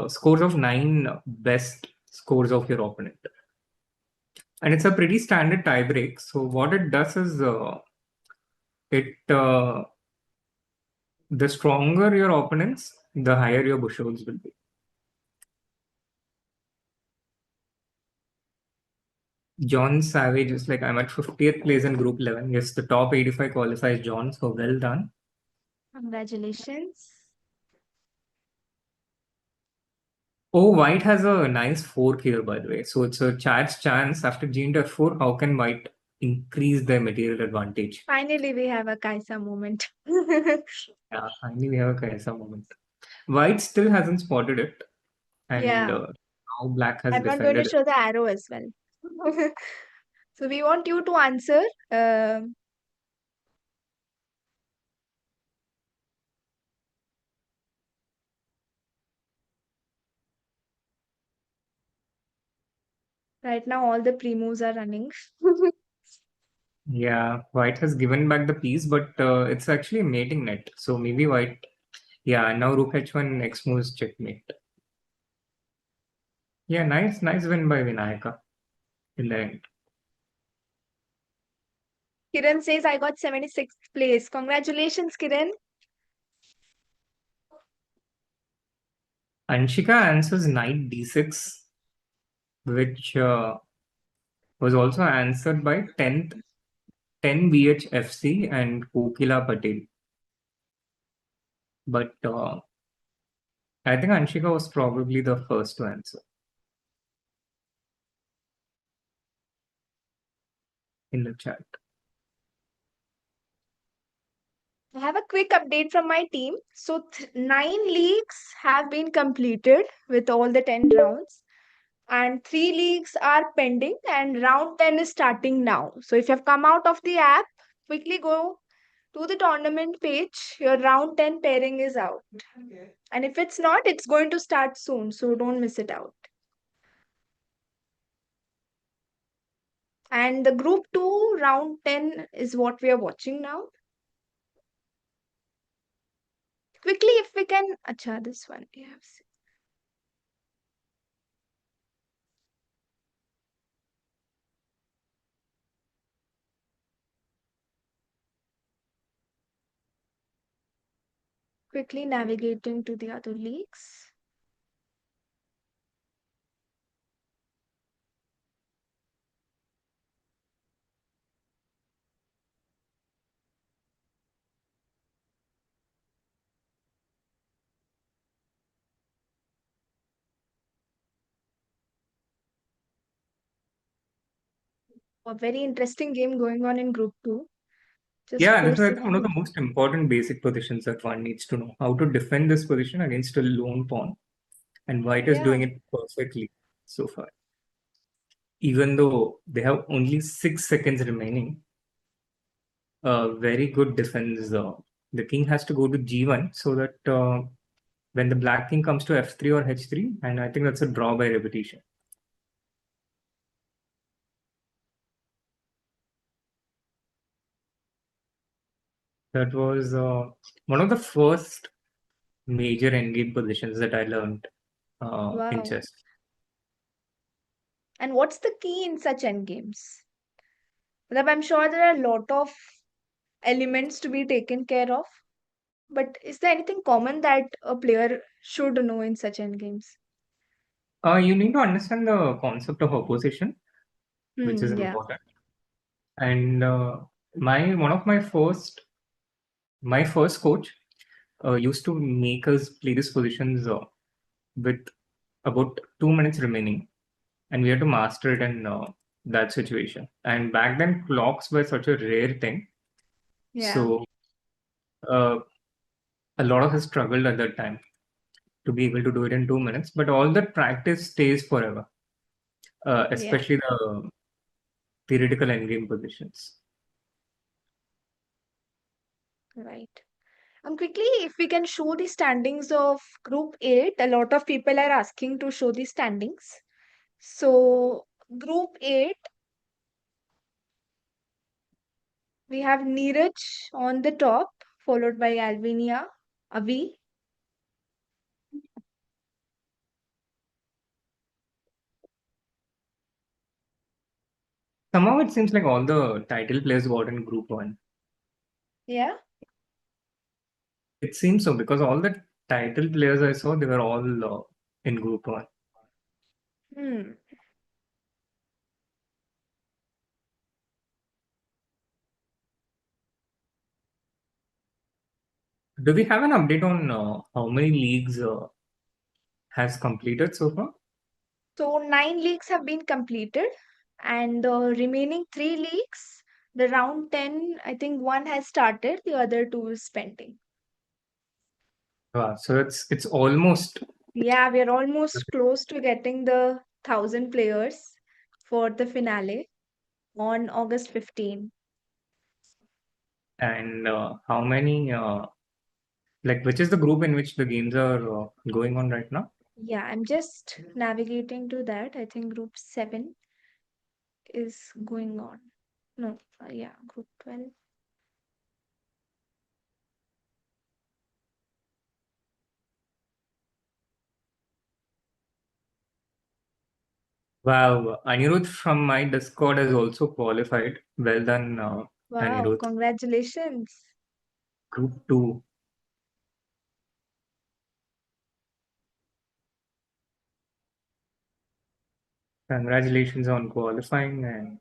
Speaker 15: scores of 9 best scores of your opponent. And it's a pretty standard tiebreak. So what it does is the stronger your opponents, the higher your Bushol's will be. John Savage is like, I'm at 50th place in group 11. Yes, the top 85 qualifies John. So well done.
Speaker 1: Congratulations.
Speaker 15: Oh, white has a nice fork here, by the way. So it's a charge chance after g into f4. How can white increase their material advantage?
Speaker 1: Finally, we have a Caissa moment.
Speaker 15: Yeah, finally we have a Caissa moment. White still hasn't spotted it. And now black has
Speaker 1: I'm not going to
Speaker 15: defended it.
Speaker 1: show the arrow as well. So we want you to answer. Right now, all the pre-moves are running.
Speaker 15: Yeah, white has given back the piece, but it's actually a mating net. So maybe white. Yeah, now rook h1, next move is checkmate. Yeah, nice win by Vinayaka in the end.
Speaker 1: Kiran says, I got 76th place. Congratulations, Kiran.
Speaker 15: Anshika answers knight d6, which was also answered by 10 BHFC and Kokila Patel. But I think Anshika was probably the first to answer in the chat.
Speaker 1: I have a quick update from my team. So 9 leagues have been completed with all the 10 rounds. and 3 leagues are pending, and round 10 is starting now. So if you have come out of the app, quickly go to the tournament page. Your round 10 pairing is out. And if it's not, it's going to start soon, so don't miss it out. And the group 2 round 10 is what we are watching now. Quickly, if we can, acha, this one we have seen. Quickly navigating to the other leagues. A very interesting game going on in group 2. Just
Speaker 15: Yeah, this is
Speaker 1: 4
Speaker 15: I think, one of
Speaker 1: systems.
Speaker 15: the most important basic positions that one needs to know. How to defend this position against a lone pawn. And White is doing
Speaker 1: Yeah.
Speaker 15: it perfectly so far. Even though they have only 6 seconds remaining, very good defense. The king has to go to g1 so that when the black king comes to f3 or h3, and I think that's a draw by repetition. That was one of the first major endgame positions that I learned in
Speaker 1: Wow.
Speaker 15: chess.
Speaker 1: And what's the key in such endgames? Like, I'm sure there are a lot of elements to be taken care of, but is there anything common that a player should know in such endgames?
Speaker 15: You need to understand the concept of opposition, which is
Speaker 1: Yeah.
Speaker 15: important. And one of my first coach used to make us play these positions with about 2 minutes remaining, and we had to master it in that situation. And back then, clocks were such a rare thing.
Speaker 1: Yeah.
Speaker 15: So a lot of us struggled at that time to be able to do it in 2 minutes. But all that practice stays forever, especially the theoretical endgame positions.
Speaker 1: Right. Quickly, if we can show the standings of Group 8, a lot of people are asking to show the standings. So, Group 8, we have Neeraj on the top, followed by Alvinia, Avi.
Speaker 15: Somehow it seems like all the title players got in Group 1.
Speaker 1: Yeah.
Speaker 15: It seems so because all the title players I saw, they were all in Group 1. Do we have an update on how many leagues has completed so far?
Speaker 1: So 9 leagues have been completed, and the remaining 3 leagues, the round 10, I think one has started, the other 2 is pending.
Speaker 15: So it's almost.
Speaker 1: Yeah, we are almost close to getting the 1,000 players for the finale on August 15.
Speaker 15: And how many, which is the group in which the games are going on right now?
Speaker 1: Yeah, I'm just navigating to that. I think group 7 is going on. No, yeah, group 12.
Speaker 15: Wow, Anirudh from my Discord has also qualified. Well done,
Speaker 1: Wow,
Speaker 15: Anirudh.
Speaker 1: congratulations.
Speaker 15: Group 2. Congratulations on qualifying, and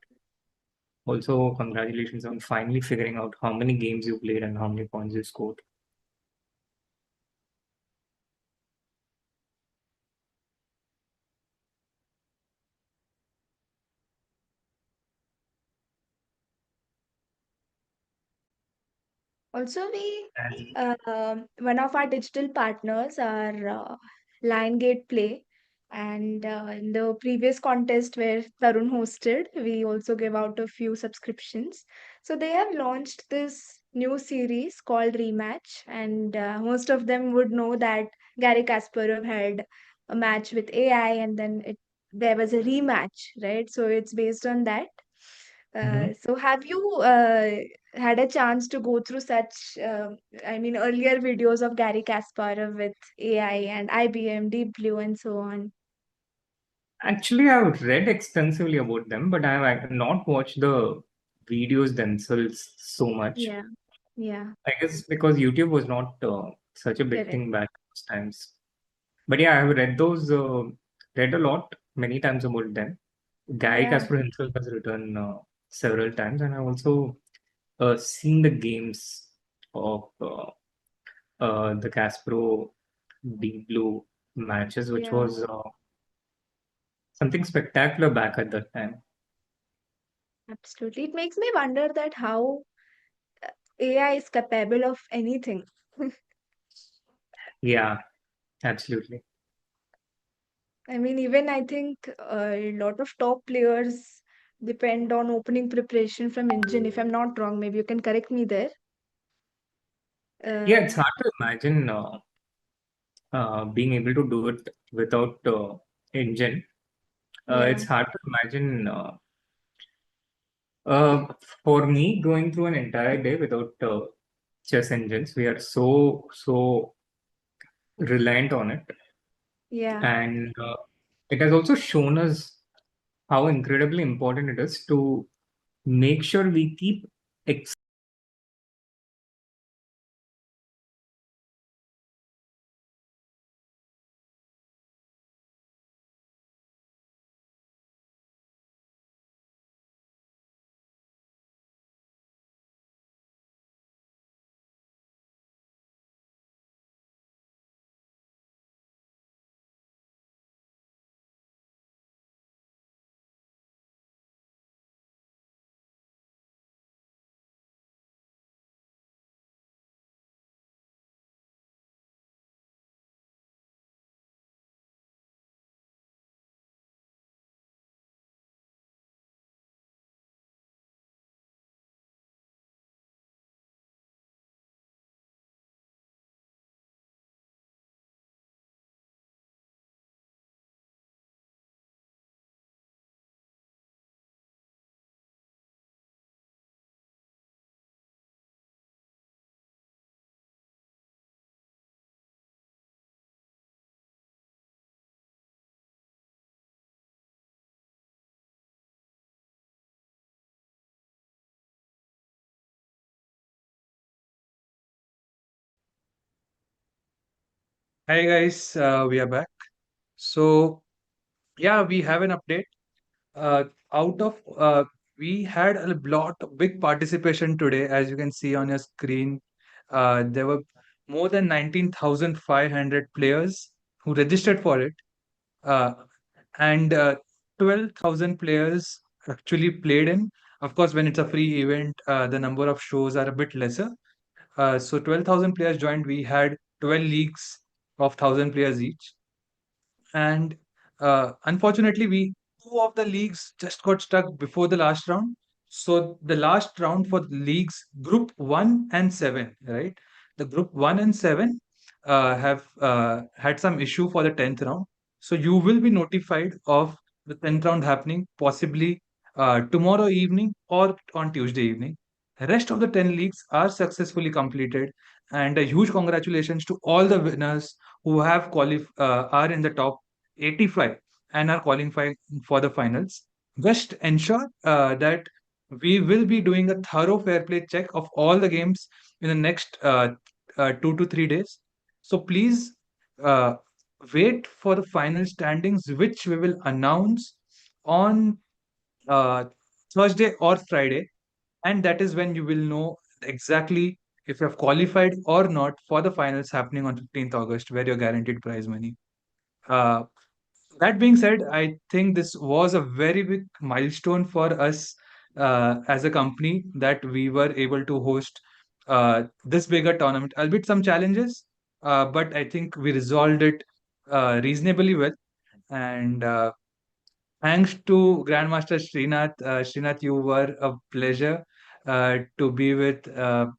Speaker 15: also congratulations on finally figuring out how many games you played and how many points you scored.
Speaker 1: Also, one of our digital partners, our Lion Gate Play, And in the previous contest where Tarun hosted, we also gave out a few subscriptions. So they have launched this new series called Rematch, and most of them would know that Gary Kasparov had a match with AI, and then there was a rematch, right? So it's based on that. So have you had a chance to go through such, earlier videos of Gary Kasparov with AI and IBM, Deep Blue, and so on?
Speaker 15: Actually, I've read extensively about them, but I've not watched the videos themselves so much.
Speaker 1: Yeah, yeah,
Speaker 15: I guess because YouTube was not such a big
Speaker 1: correct.
Speaker 15: thing back those times. But yeah, I've read those, read a lot, many times about them. Guy
Speaker 1: Yeah,
Speaker 15: Kasparov himself has written several times, and I've also seen the games of the Kasparov Deep Blue matches, which
Speaker 1: yeah,
Speaker 15: was something spectacular back at that time.
Speaker 1: absolutely. It makes me wonder that how AI is capable of anything.
Speaker 15: Yeah, absolutely.
Speaker 1: Even I think a lot of top players depend on opening preparation from engine. If I'm not wrong, maybe you can correct me there.
Speaker 15: Yeah, it's
Speaker 1: Uh,
Speaker 15: hard to imagine being able to do it without engine.
Speaker 1: yeah,
Speaker 15: It's hard to imagine for me going through an entire day without chess engines. We are so reliant on it,
Speaker 1: yeah,
Speaker 15: and it has also shown us how incredibly important it is to make sure we keep
Speaker 12: Hi guys, we are back. So yeah, we have an update. Uh, out of We had a lot of big participation today, as you can see on your screen. There were more than 19,500 players who registered for it, uh, and 12,000 players actually played in. Of course, when it's a free event, the number of shows are a bit lesser. So 12,000 players joined. We had 12 leagues of 1,000 players each. And unfortunately, we two of the leagues just got stuck before the last round. So the last round for the leagues, Group 1 and 7, right? The Group 1 and 7 have had some issue for the 10th round. So you will be notified of the 10th round happening possibly tomorrow evening or on Tuesday evening. The rest of the 10 leagues are successfully completed, and a huge congratulations to all the winners who have are in the top 85 and are qualifying for the finals. Just ensure that we will be doing a thorough fair play check of all the games in the next 2 to 3 days. So please uh, wait for the final standings, which we will announce on uh, Thursday or Friday, and that is when you will know exactly if you have qualified or not for the finals happening on 15th August, where you're guaranteed prize money. Uh, that being said, I think this was a very big milestone for us as a company that we were able to host this bigger tournament, albeit some challenges, but I think we resolved it reasonably well. And thanks to Grandmaster Srinath. Srinath, you were a pleasure to be with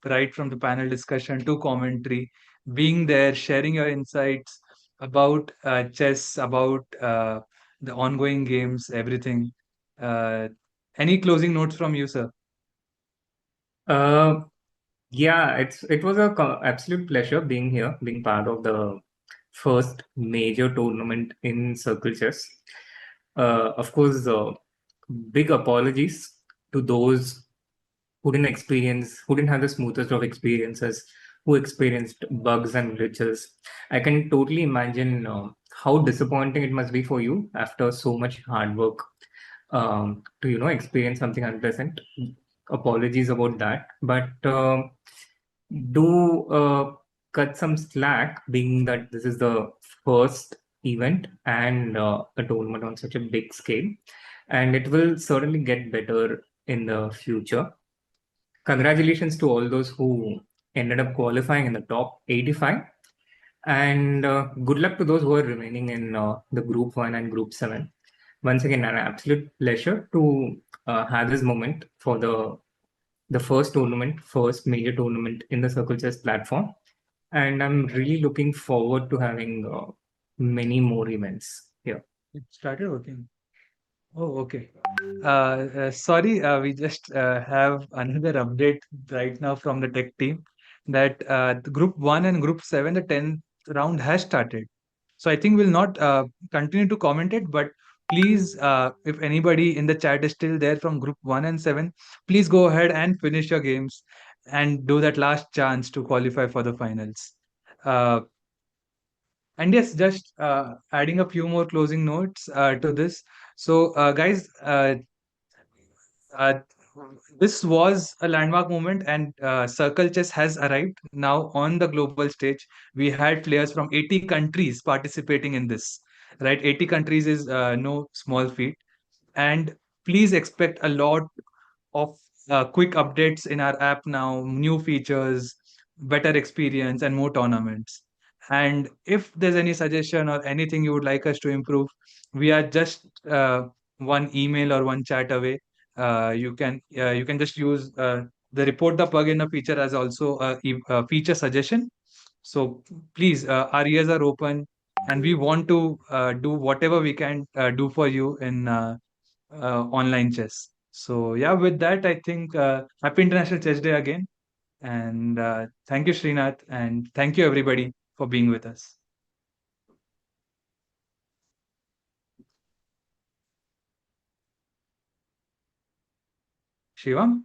Speaker 12: right from the panel discussion to commentary, being there, sharing your insights about chess, about the ongoing games, everything. Any closing notes from you, sir?
Speaker 15: Yeah, it was a absolute pleasure being here, being part of the first major tournament in CircleChess. Of course, big apologies to those who didn't have the smoothest of experiences, who experienced bugs and glitches. I can totally imagine how disappointing it must be for you after so much hard work to experience something unpleasant. Apologies about that, but do cut some slack, being that this is the first event and a tournament on such a big scale, and it will certainly get better in the future. Congratulations to all those who ended up qualifying in the top 85, and good luck to those who are remaining in the Group 1 and Group 7. Once again, an absolute pleasure to have this moment for the first major tournament in the CircleChess platform. And I'm really looking forward to having many more events here.
Speaker 12: It started working. Oh, okay. Sorry, we just have another update right now from the tech team that the Group 1 and Group 7, the 10th round has started. So I think we'll not continue to comment it, but please, if anybody in the chat is still there from Group 1 and 7, please go ahead and finish your games and do that last chance to qualify for the finals. And yes, just adding a few more closing notes to this. So, guys, uh, this was a landmark moment, and CircleChess has arrived now on the global stage. We had players from 80 countries participating in this, right? 80 countries is no small feat. And please expect a lot of quick updates in our app now, new features, better experience, and more tournaments. And if there's any suggestion or anything you would like us to improve, we are just one email or one chat away. You can just use the report the plugin feature as also a feature suggestion. So please, our ears are open, and we want to do whatever we can do for you in online chess. So yeah, with that, I think Happy International Chess Day again, and thank you, Srinath, and thank you everybody for being with us. Shivam?